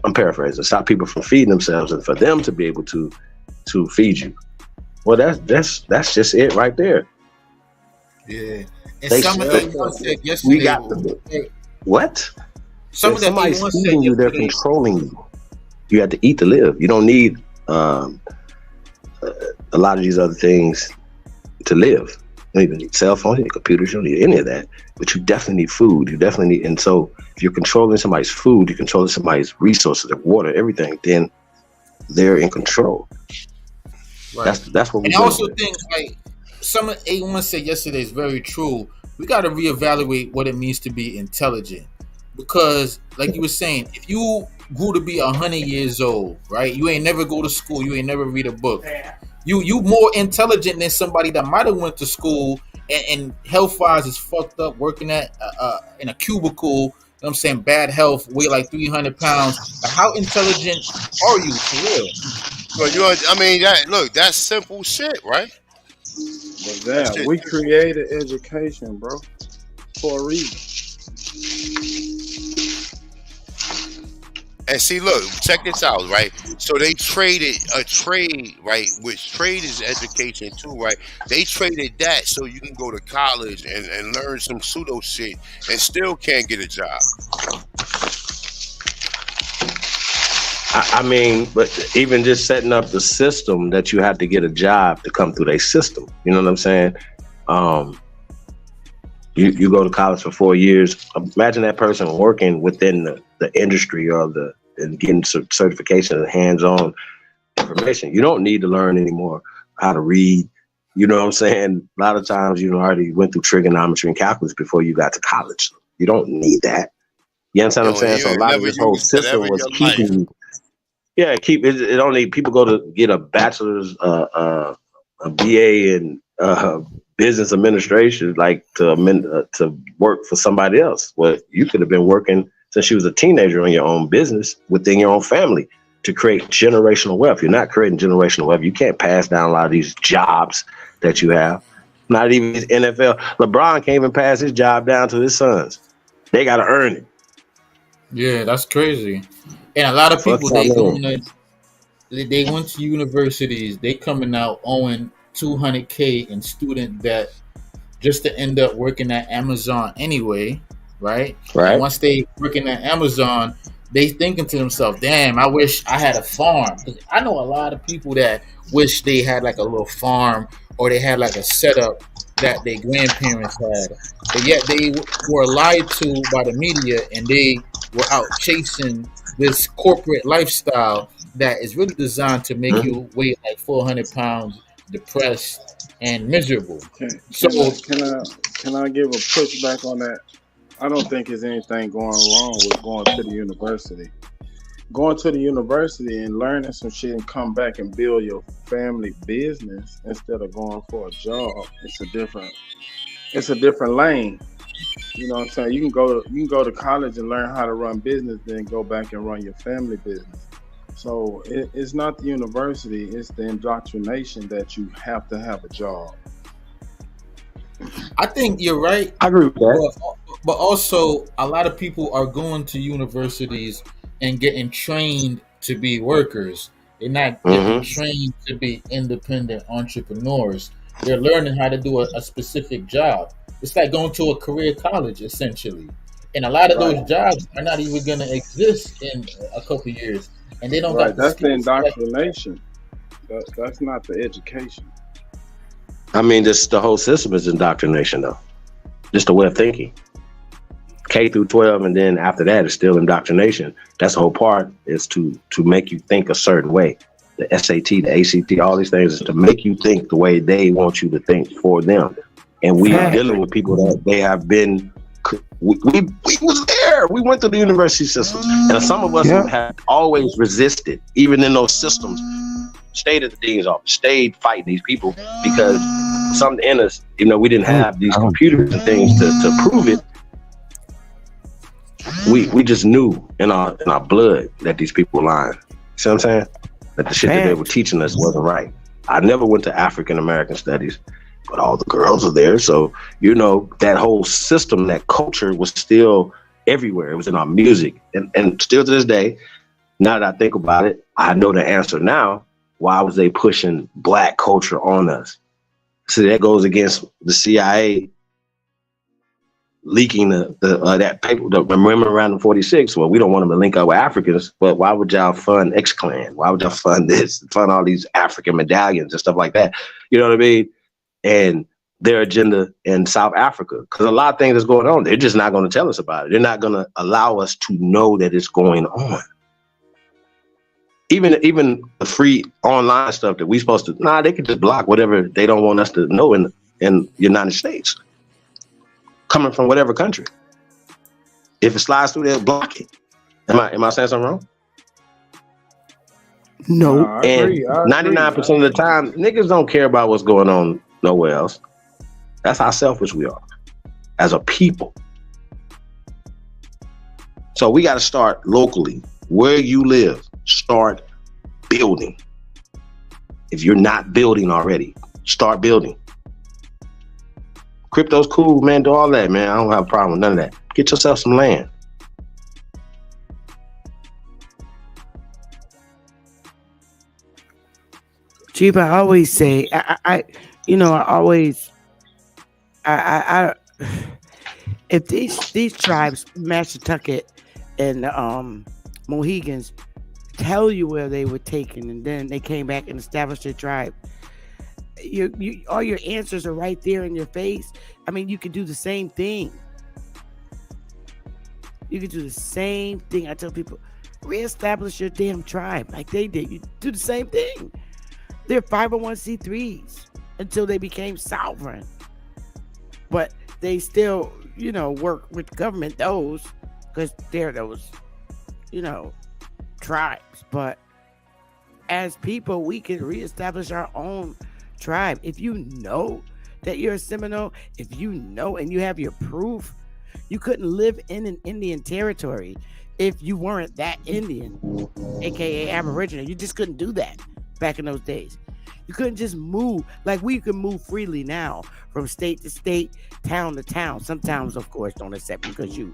I'm paraphrasing, stop people from feeding themselves, and for them to be able to feed you. Well, that's just it right there. Yeah. And some of them said yesterday. We got what? If somebody's feeding you, they're controlling you. You have to eat to live. You don't need a lot of these other things to live. You don't even need cell phones, you need computers, you don't need any of that. But you definitely need food. You definitely need, and so if you're controlling somebody's food, you're controlling somebody's resources, their water, everything, then they're in control. Right. That's what we do. And I also think, like some of A1 said yesterday is very true. We got to reevaluate what it means to be intelligent, because, like you were saying, if you grew to be 100 years old, right? You ain't never go to school. You ain't never read a book. You more intelligent than somebody that might have went to school and health-wise is fucked up, working at in a cubicle. You know what I'm saying? Bad health, weigh like 300 pounds. Like, how intelligent are you for real? Well, I mean, that's simple shit, right? But we created education, bro, for a reason. And see, look, check this out, right? So they traded a trade, right? Which trade is education too, right? They traded that so you can go to college and learn some pseudo shit and still can't get a job. I mean, but even just setting up the system that you have to get a job to come through their system. You know what I'm saying? You go to college for 4 years. Imagine that person working within the industry or and getting certification and hands-on information. You don't need to learn anymore how to read. You know what I'm saying? A lot of times you already went through trigonometry and calculus before you got to college. You don't need that. You understand what I'm saying? So a lot of this whole system was keeping you. Yeah, it only people go to get a bachelor's, a BA in business administration, like to work for somebody else. Well, you could have been working since you was a teenager on your own business within your own family to create generational wealth. You're not creating generational wealth. You can't pass down a lot of these jobs that you have. Not even his NFL. LeBron can't even pass his job down to his sons. They got to earn it. Yeah, that's crazy. And a lot of people, they went to universities, they coming out owing $200K in student debt just to end up working at Amazon anyway, right? And once they working at Amazon, they thinking to themselves, "Damn, I wish I had a farm." 'Cause I know a lot of people that wish they had like a little farm or they had like a setup that their grandparents had, but yet they were lied to by the media and they were out chasing this corporate lifestyle that is really designed to make you weigh like 400 pounds, depressed and miserable. So Can I give a pushback on that? I don't think there's anything going wrong with going to the university. Going to the university and learning some shit and come back and build your family business instead of going for a job. It's a different lane. You know what I'm saying? You can go to college and learn how to run business, then go back and run your family business. So it's not the university, it's the indoctrination that you have to have a job. I think you're right. I agree with that. But also, a lot of people are going to universities and getting trained to be workers. They're not getting trained to be independent entrepreneurs. They're learning how to do a specific job. It's like going to a career college, essentially. And a lot of those jobs are not even going to exist in a couple of years. And they don't got That's the indoctrination. That's not the education. I mean, the whole system is indoctrination, though. Just a way of thinking. K through 12, and then after that, it's still indoctrination. That's the whole part, is to make you think a certain way. The SAT, the ACT, all these things is to make you think the way they want you to think for them. And we are dealing with people that they have been. We was there. We went through the university system, and some of us have always resisted, even in those systems. Stayed at the dean's office, stayed fighting these people because something in us, we didn't have these computers and things to prove it. We just knew in our blood that these people were lying. See what I'm saying? That the shit that they were teaching us wasn't right. I never went to African American studies, but all the girls are there. So, that whole system, that culture was still everywhere. It was in our music. And still to this day, now that I think about it, I know the answer now. Why was they pushing black culture on us? So that goes against the CIA leaking that paper, the memorandum 46. Well, we don't want them to link up with Africans, but why would y'all fund X-Clan? Why would y'all fund this, fund all these African medallions and stuff like that? You know what I mean? And their agenda in South Africa, because a lot of things is going on. They're just not going to tell us about it. They're not going to allow us to know that it's going on. Even the free online stuff that we supposed to, they could just block whatever they don't want us to know in the United States, coming from whatever country. If it slides through, they'll block it. Am I saying something wrong? No. And 99% of the time, niggas don't care about what's going on nowhere else. That's how selfish we are as a people. So we got to start locally, where you live. Start building. If you're not building already, start building. Crypto's cool, man. Do all that, man. I don't have a problem with none of that. Get yourself some land. Chief, I always say, if these tribes, Massachusetts and Mohegans, tell you where they were taken, and then they came back and established their tribe, all your answers are right there in your face. I mean, you could do the same thing. You could do the same thing. I tell people, reestablish your damn tribe like they did. You do the same thing. They're 501c3s until they became sovereign. But they still, work with government, because they're those, tribes. But as people, we can reestablish our own tribe. If you know that you're a Seminole, if you know and you have your proof, you couldn't live in an Indian territory if you weren't that Indian, aka Aboriginal. You just couldn't do that back in those days. You couldn't just move like we can move freely now from state to state, town to town. Some towns, of course, don't accept you because you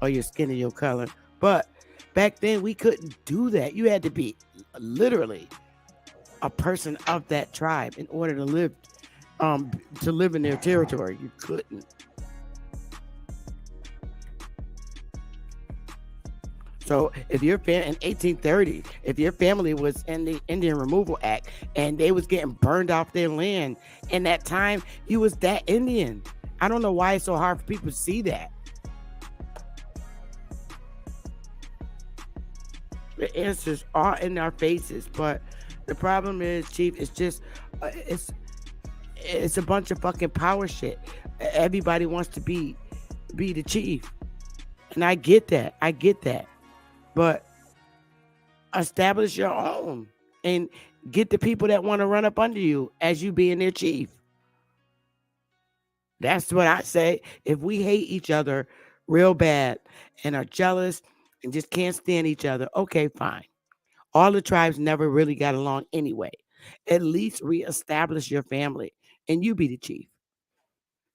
or your skin or your color. But back then, we couldn't do that. You had to be literally a person of that tribe in order to live in their territory. You couldn't. So So if your in 1830, if your family was in the Indian Removal Act and they was getting burned off their land in that time, you was that Indian. I don't know why it's so hard for people to see that. The answers are in our faces, but the problem is, Chief, it's just it's a bunch of fucking power shit. Everybody wants to be the chief, and I get that. But establish your own and get the people that want to run up under you as you being their chief. That's what I say. If we hate each other real bad and are jealous and just can't stand each other, okay, fine. All the tribes never really got along anyway. At least reestablish your family and you be the chief.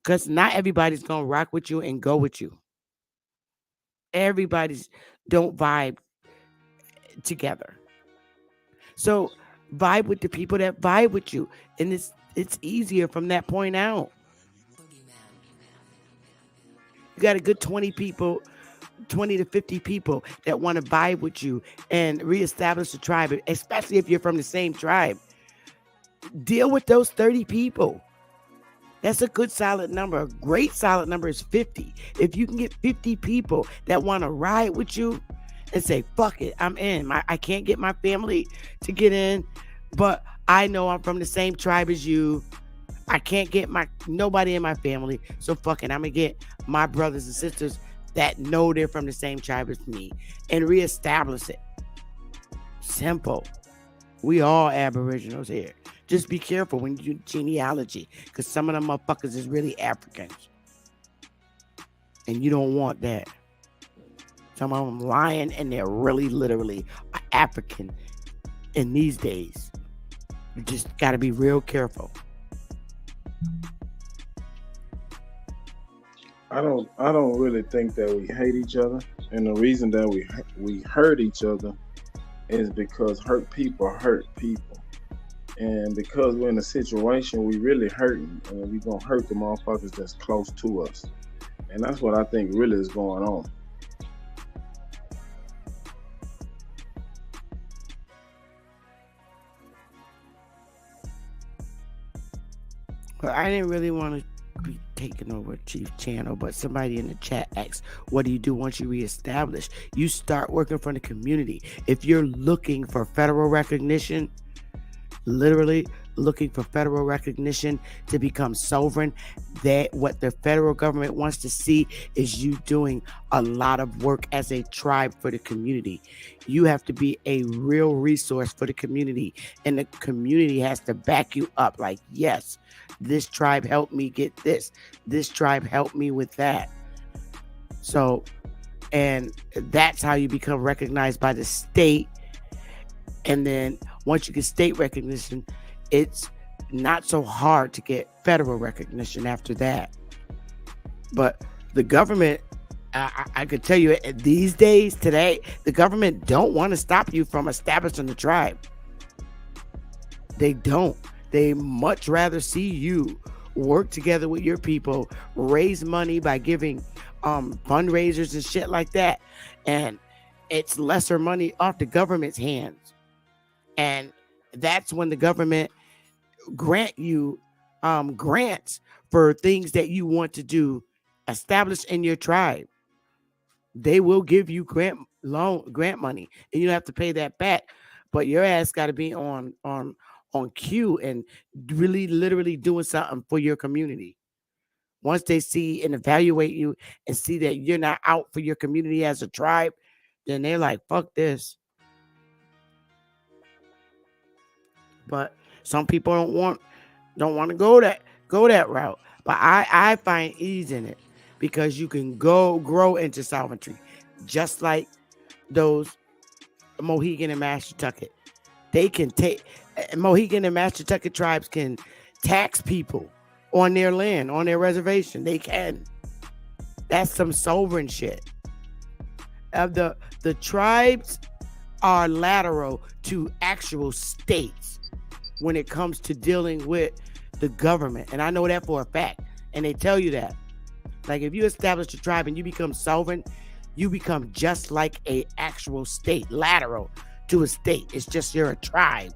Because not everybody's going to rock with you and go with you. Everybody's don't vibe together. So vibe with the people that vibe with you. And it's easier from that point out. You got a good 20 to 50 people that want to vibe with you and reestablish the tribe, especially if you're from the same tribe. Deal with those 30 people. That's a good solid number. A great solid number is 50. If you can get 50 people that want to ride with you and say, fuck it, I'm in. I can't get my family to get in, but I know I'm from the same tribe as you. I can't get nobody in my family, so fuck it, I'm going to get my brothers and sisters that know they're from the same tribe as me and reestablish it. Simple. We all aboriginals here. Just be careful when you do genealogy, because some of them motherfuckers is really Africans. And you don't want that. Some of them lying and they're really literally African in these days. You just got to be real careful. I don't really think that we hate each other, and the reason that we hurt each other is because hurt people, and because we're in a situation we really hurting, and we gonna hurt the motherfuckers that's close to us, and that's what I think really is going on. Well, I didn't really want to be taking over Chief channel, but somebody in the chat asked, what do you do once you reestablish? You start working for the community. If you're looking for federal recognition, literally looking for federal recognition to become sovereign, that what the federal government wants to see is you doing a lot of work as a tribe for the community. You have to be a real resource for the community, and the community has to back you up. Like, yes, this tribe helped me get this. This tribe helped me with that. So, and that's how you become recognized by the state. And then once you get state recognition, it's not so hard to get federal recognition after that. But the government, I could tell you these days, today, the government don't want to stop you from establishing the tribe. They don't. They much rather see you work together with your people, raise money by giving fundraisers and shit like that. And it's lesser money off the government's hands. And that's when the government grant you grants for things that you want to do established in your tribe. They will give you grant money, and you don't have to pay that back. But your ass got to be on cue and really literally doing something for your community. Once they see and evaluate you and see that you're not out for your community as a tribe, then they're like, fuck this. But some people don't want to go that route. But I find ease in it, because you can grow into sovereignty, just like those Mohegan and Massachusetts. They can take Mohegan and Massachusetts tribes can tax people on their land, on their reservation. They can. That's some sovereign shit. The tribes are lateral to actual states when it comes to dealing with the government. And I know that for a fact. And they tell you that. Like, if you establish a tribe and you become sovereign, you become just like a actual state, lateral to a state. It's just you're a tribe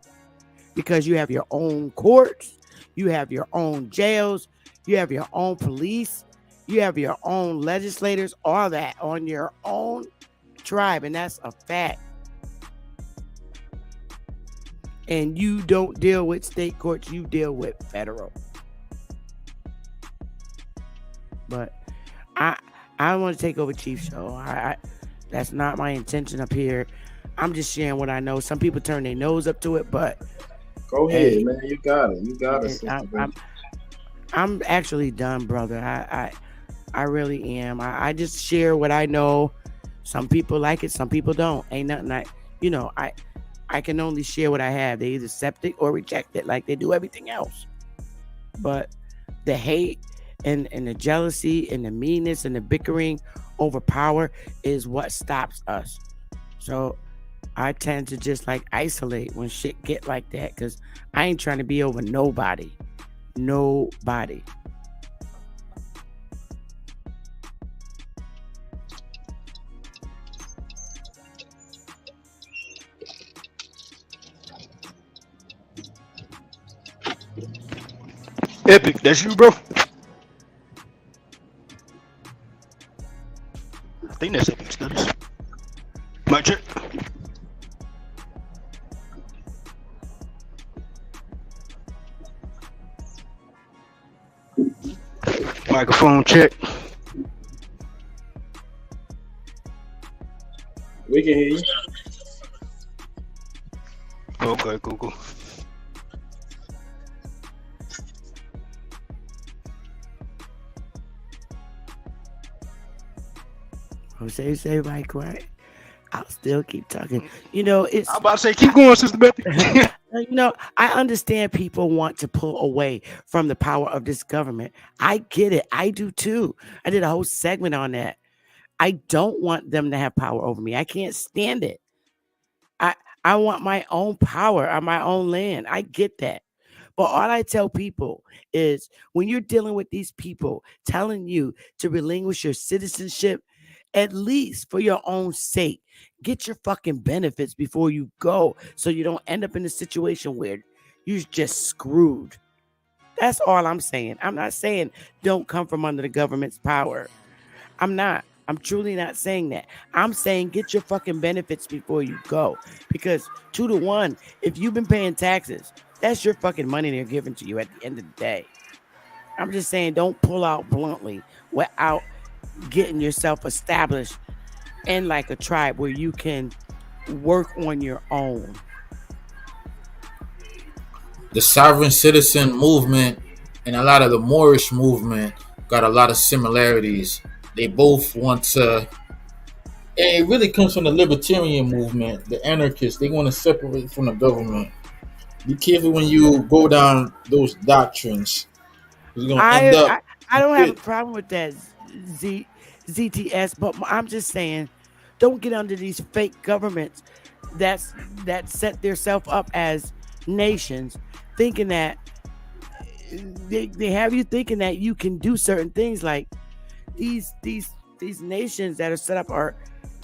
because you have your own courts, you have your own jails, you have your own police, you have your own legislators, all that on your own tribe, and that's a fact. And you don't deal with state courts, you deal with federal. But I don't want to take over Chief's show. I that's not my intention up here. I'm just sharing what I know. Some people turn their nose up to it, but go ahead, hey, man. You got it. You got it. I'm actually done, brother. I really am. I just share what I know. Some people like it, some people don't. Ain't nothing I can only share what I have. They either accept it or reject it like they do everything else. But the hate and the jealousy and the meanness and the bickering over power is what stops us. So I tend to just like isolate when shit get like that, because I ain't trying to be over nobody. Nobody. Epic, that's you, bro. I think that's Epic Studies. My check. Microphone check. We can hear you. Okay, cool. Say Mike, right? I'll still keep talking. It's. I'm about to say, keep going, Sister Betty. I understand people want to pull away from the power of this government. I get it. I do too. I did a whole segment on that. I don't want them to have power over me. I can't stand it. I want my own power on my own land. I get that. But all I tell people is when you're dealing with these people telling you to relinquish your citizenship, at least for your own sake, get your fucking benefits before you go so you don't end up in a situation where you're just screwed. That's all I'm saying. I'm not saying don't come from under the government's power. I'm not. I'm truly not saying that. I'm saying get your fucking benefits before you go. Because 2-to-1, if you've been paying taxes, that's your fucking money they're giving to you at the end of the day. I'm just saying don't pull out bluntly without getting yourself established in like a tribe where you can work on your own. The sovereign citizen movement and a lot of the Moorish movement got a lot of similarities. They both want to, and it really comes from the libertarian movement, the anarchists. They want to separate from the government. Be careful when you go down those doctrines. You're gonna end up. I don't have a problem with that, ZTS, but I'm just saying, don't get under these fake governments that set themselves up as nations, thinking that they have you thinking that you can do certain things. Like these nations that are set up are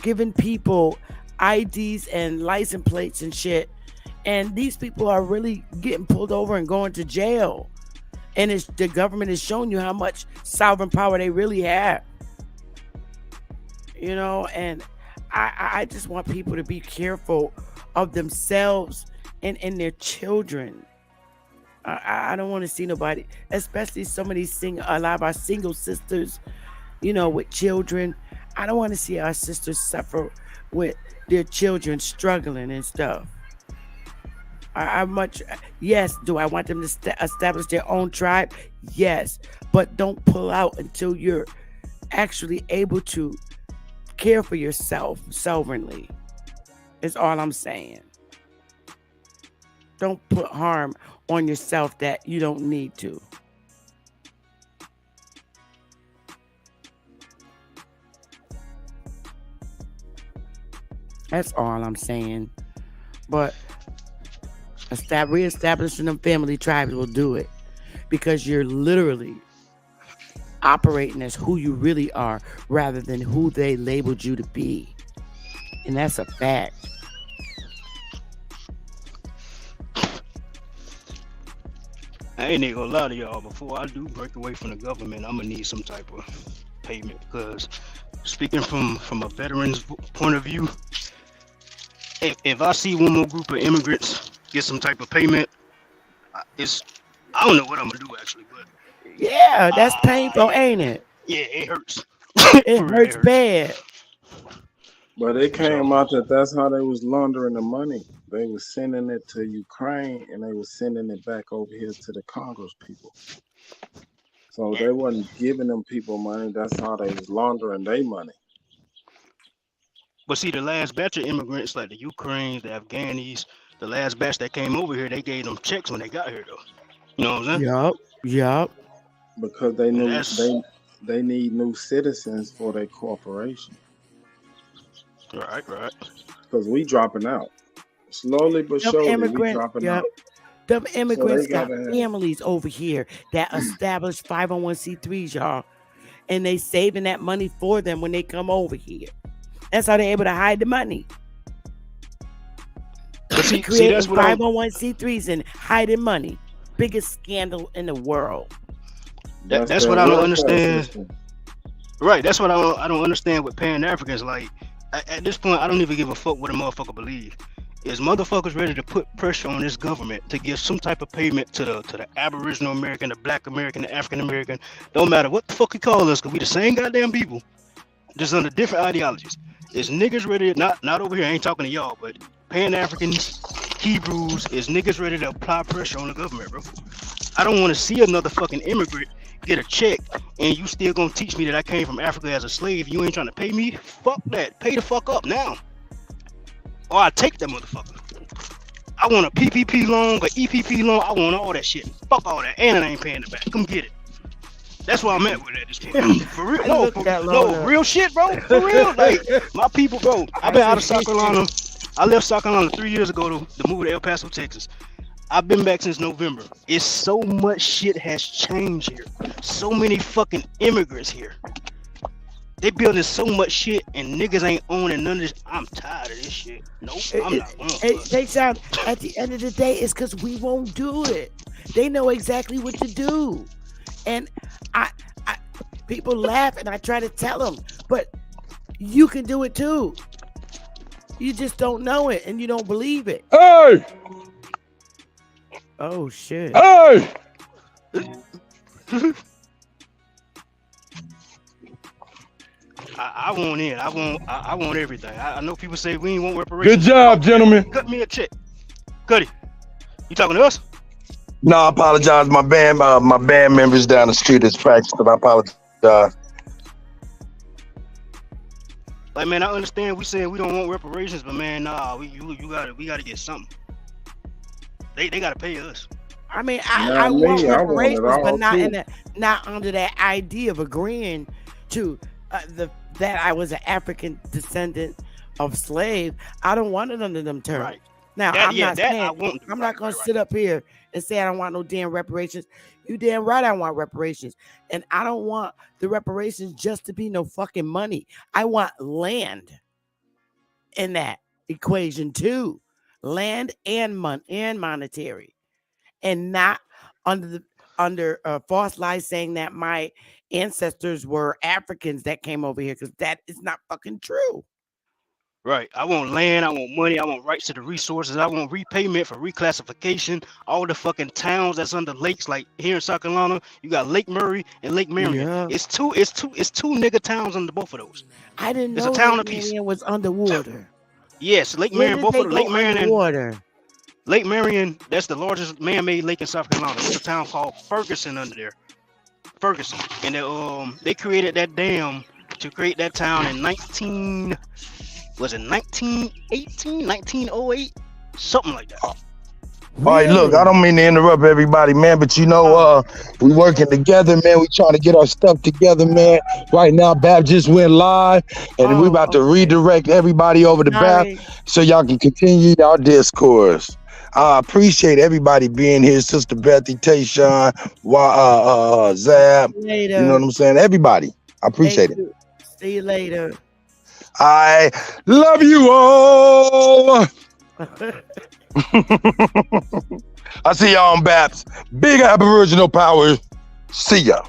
giving people IDs and license plates and shit, and these people are really getting pulled over and going to jail. And the government is showing you how much sovereign power they really have. And I just want people to be careful of themselves and their children. I don't want to see nobody, especially some of these a lot of our single sisters, with children. I don't want to see our sisters suffer with their children struggling and stuff. Yes, do I want them to establish their own tribe? Yes, but don't pull out until you're actually able to care for yourself sovereignly. Is all I'm saying. Don't put harm on yourself that you don't need to. That's all I'm saying. But reestablishing them family tribes will do it, because you're literally operating as who you really are rather than who they labeled you to be. And that's a fact. I ain't even gonna lie to y'all. Before I do break away from the government, I'm gonna need some type of payment, because speaking from a veteran's point of view, if I see one more group of immigrants get some type of payment, I don't know what I'm gonna do actually, but Yeah, that's painful, ain't it? yeah, it hurts. It hurts bad. But it came out that that's how they was laundering the money. They was sending it to Ukraine and they was sending it back over here to the Congress people. So they wasn't giving them people money. That's how they was laundering their money. But see, the last batch of immigrants, like the Ukrainians, the Afghanis, the last batch that came over here, they gave them checks when they got here, though. You know what I'm saying? Yup. Because they knew That's they need new citizens for their corporation. right. Because we dropping out. Slowly but Them surely we immigrants, dropping out. Them So immigrants they got gotta have families over here that established 501c3s, y'all. And they saving that money for them when they come over here. That's how they're able to hide the money. But see, Creating that's what I'm 501c3s and hiding money. Biggest scandal in the world. that's what I don't understand. Right, that's what I don't understand with Pan Africans. Like at this point, I don't even give a fuck what a motherfucker believe. Is motherfuckers ready to put pressure on this government to give some type of payment to the Aboriginal American, the Black American, the African American? Don't matter what the fuck you call us, because we the same goddamn people, just under different ideologies. Is niggas ready? Not over here. I ain't talking to y'all, but Pan Africans, Hebrews, is niggas ready to apply pressure on the government, bro? I don't want to see another fucking immigrant get a check and you still gonna teach me that I came from Africa as a slave. You ain't trying to pay me? Fuck that. Pay the fuck up now. Or I take that motherfucker. I want a PPP loan, an EPP loan. I want all that shit. Fuck all that. And I ain't paying it back. Come get it. That's where I'm at with that. This point. For real. No, real shit, bro. For real. Like, my people, bro. I've been out of South Carolina. I left South Carolina 3 years ago to move to El Paso, Texas. I've been back since November. It's so much shit has changed here. So many fucking immigrants here. They building so much shit and niggas ain't owning none of this. I'm tired of this shit. Nope, I'm not going. They sound, at the end of the day, it's because we won't do it. They know exactly what to do. And I people laugh and I try to tell them, but you can do it too. You just don't know it and you don't believe it. Hey! Oh shit. Hey! I want in. I want everything. I know people say we ain't want reparations. Good job, gentlemen. Cut me a check. Cuddy, you talking to us? No, I apologize. My band members down the street is practicing. I apologize. Like, man, I understand we saying we don't want reparations, but man, nah, we gotta get something. They gotta pay us. I mean, I want reparations, but not under that idea of agreeing to that I was an African descendant of slave. I don't want it under them terms. Right. Now, That- I'm yeah, not that saying I won't do. I'm not going to sit up here and say I don't want no damn reparations. You damn right I want reparations. And I don't want the reparations just to be no fucking money. I want land in that equation too. Land and monetary. And not under false lies saying that my ancestors were Africans that came over here, because that is not fucking true. Right. I want land. I want money. I want rights to the resources. I want repayment for reclassification. All the fucking towns that's under lakes, like here in South Carolina, you got Lake Murray and Lake Marion. Yeah. It's two nigga towns under both of those. I didn't It's know a town Lake apiece. Marion was underwater. Yes, Lake Where Marion, did both they of them. Lake go Marion and underwater? Lake Marion, that's the largest man-made lake in South Carolina. There's a town called Ferguson under there. Ferguson. And they created that dam to create that town in 1918, 1908? Something like that. All right, look, I don't mean to interrupt everybody, man, but you know, we working together, man. We trying to get our stuff together, man. Right now, Bap just went live, and we about to redirect everybody over to Bap so y'all can continue y'all discourse. I appreciate everybody being here. Sister Bethy, Tayshawn, Zab. Later. You know what I'm saying? Everybody. I appreciate it. See you later. I love you all. I see y'all on Baps. Big Aboriginal power. See ya.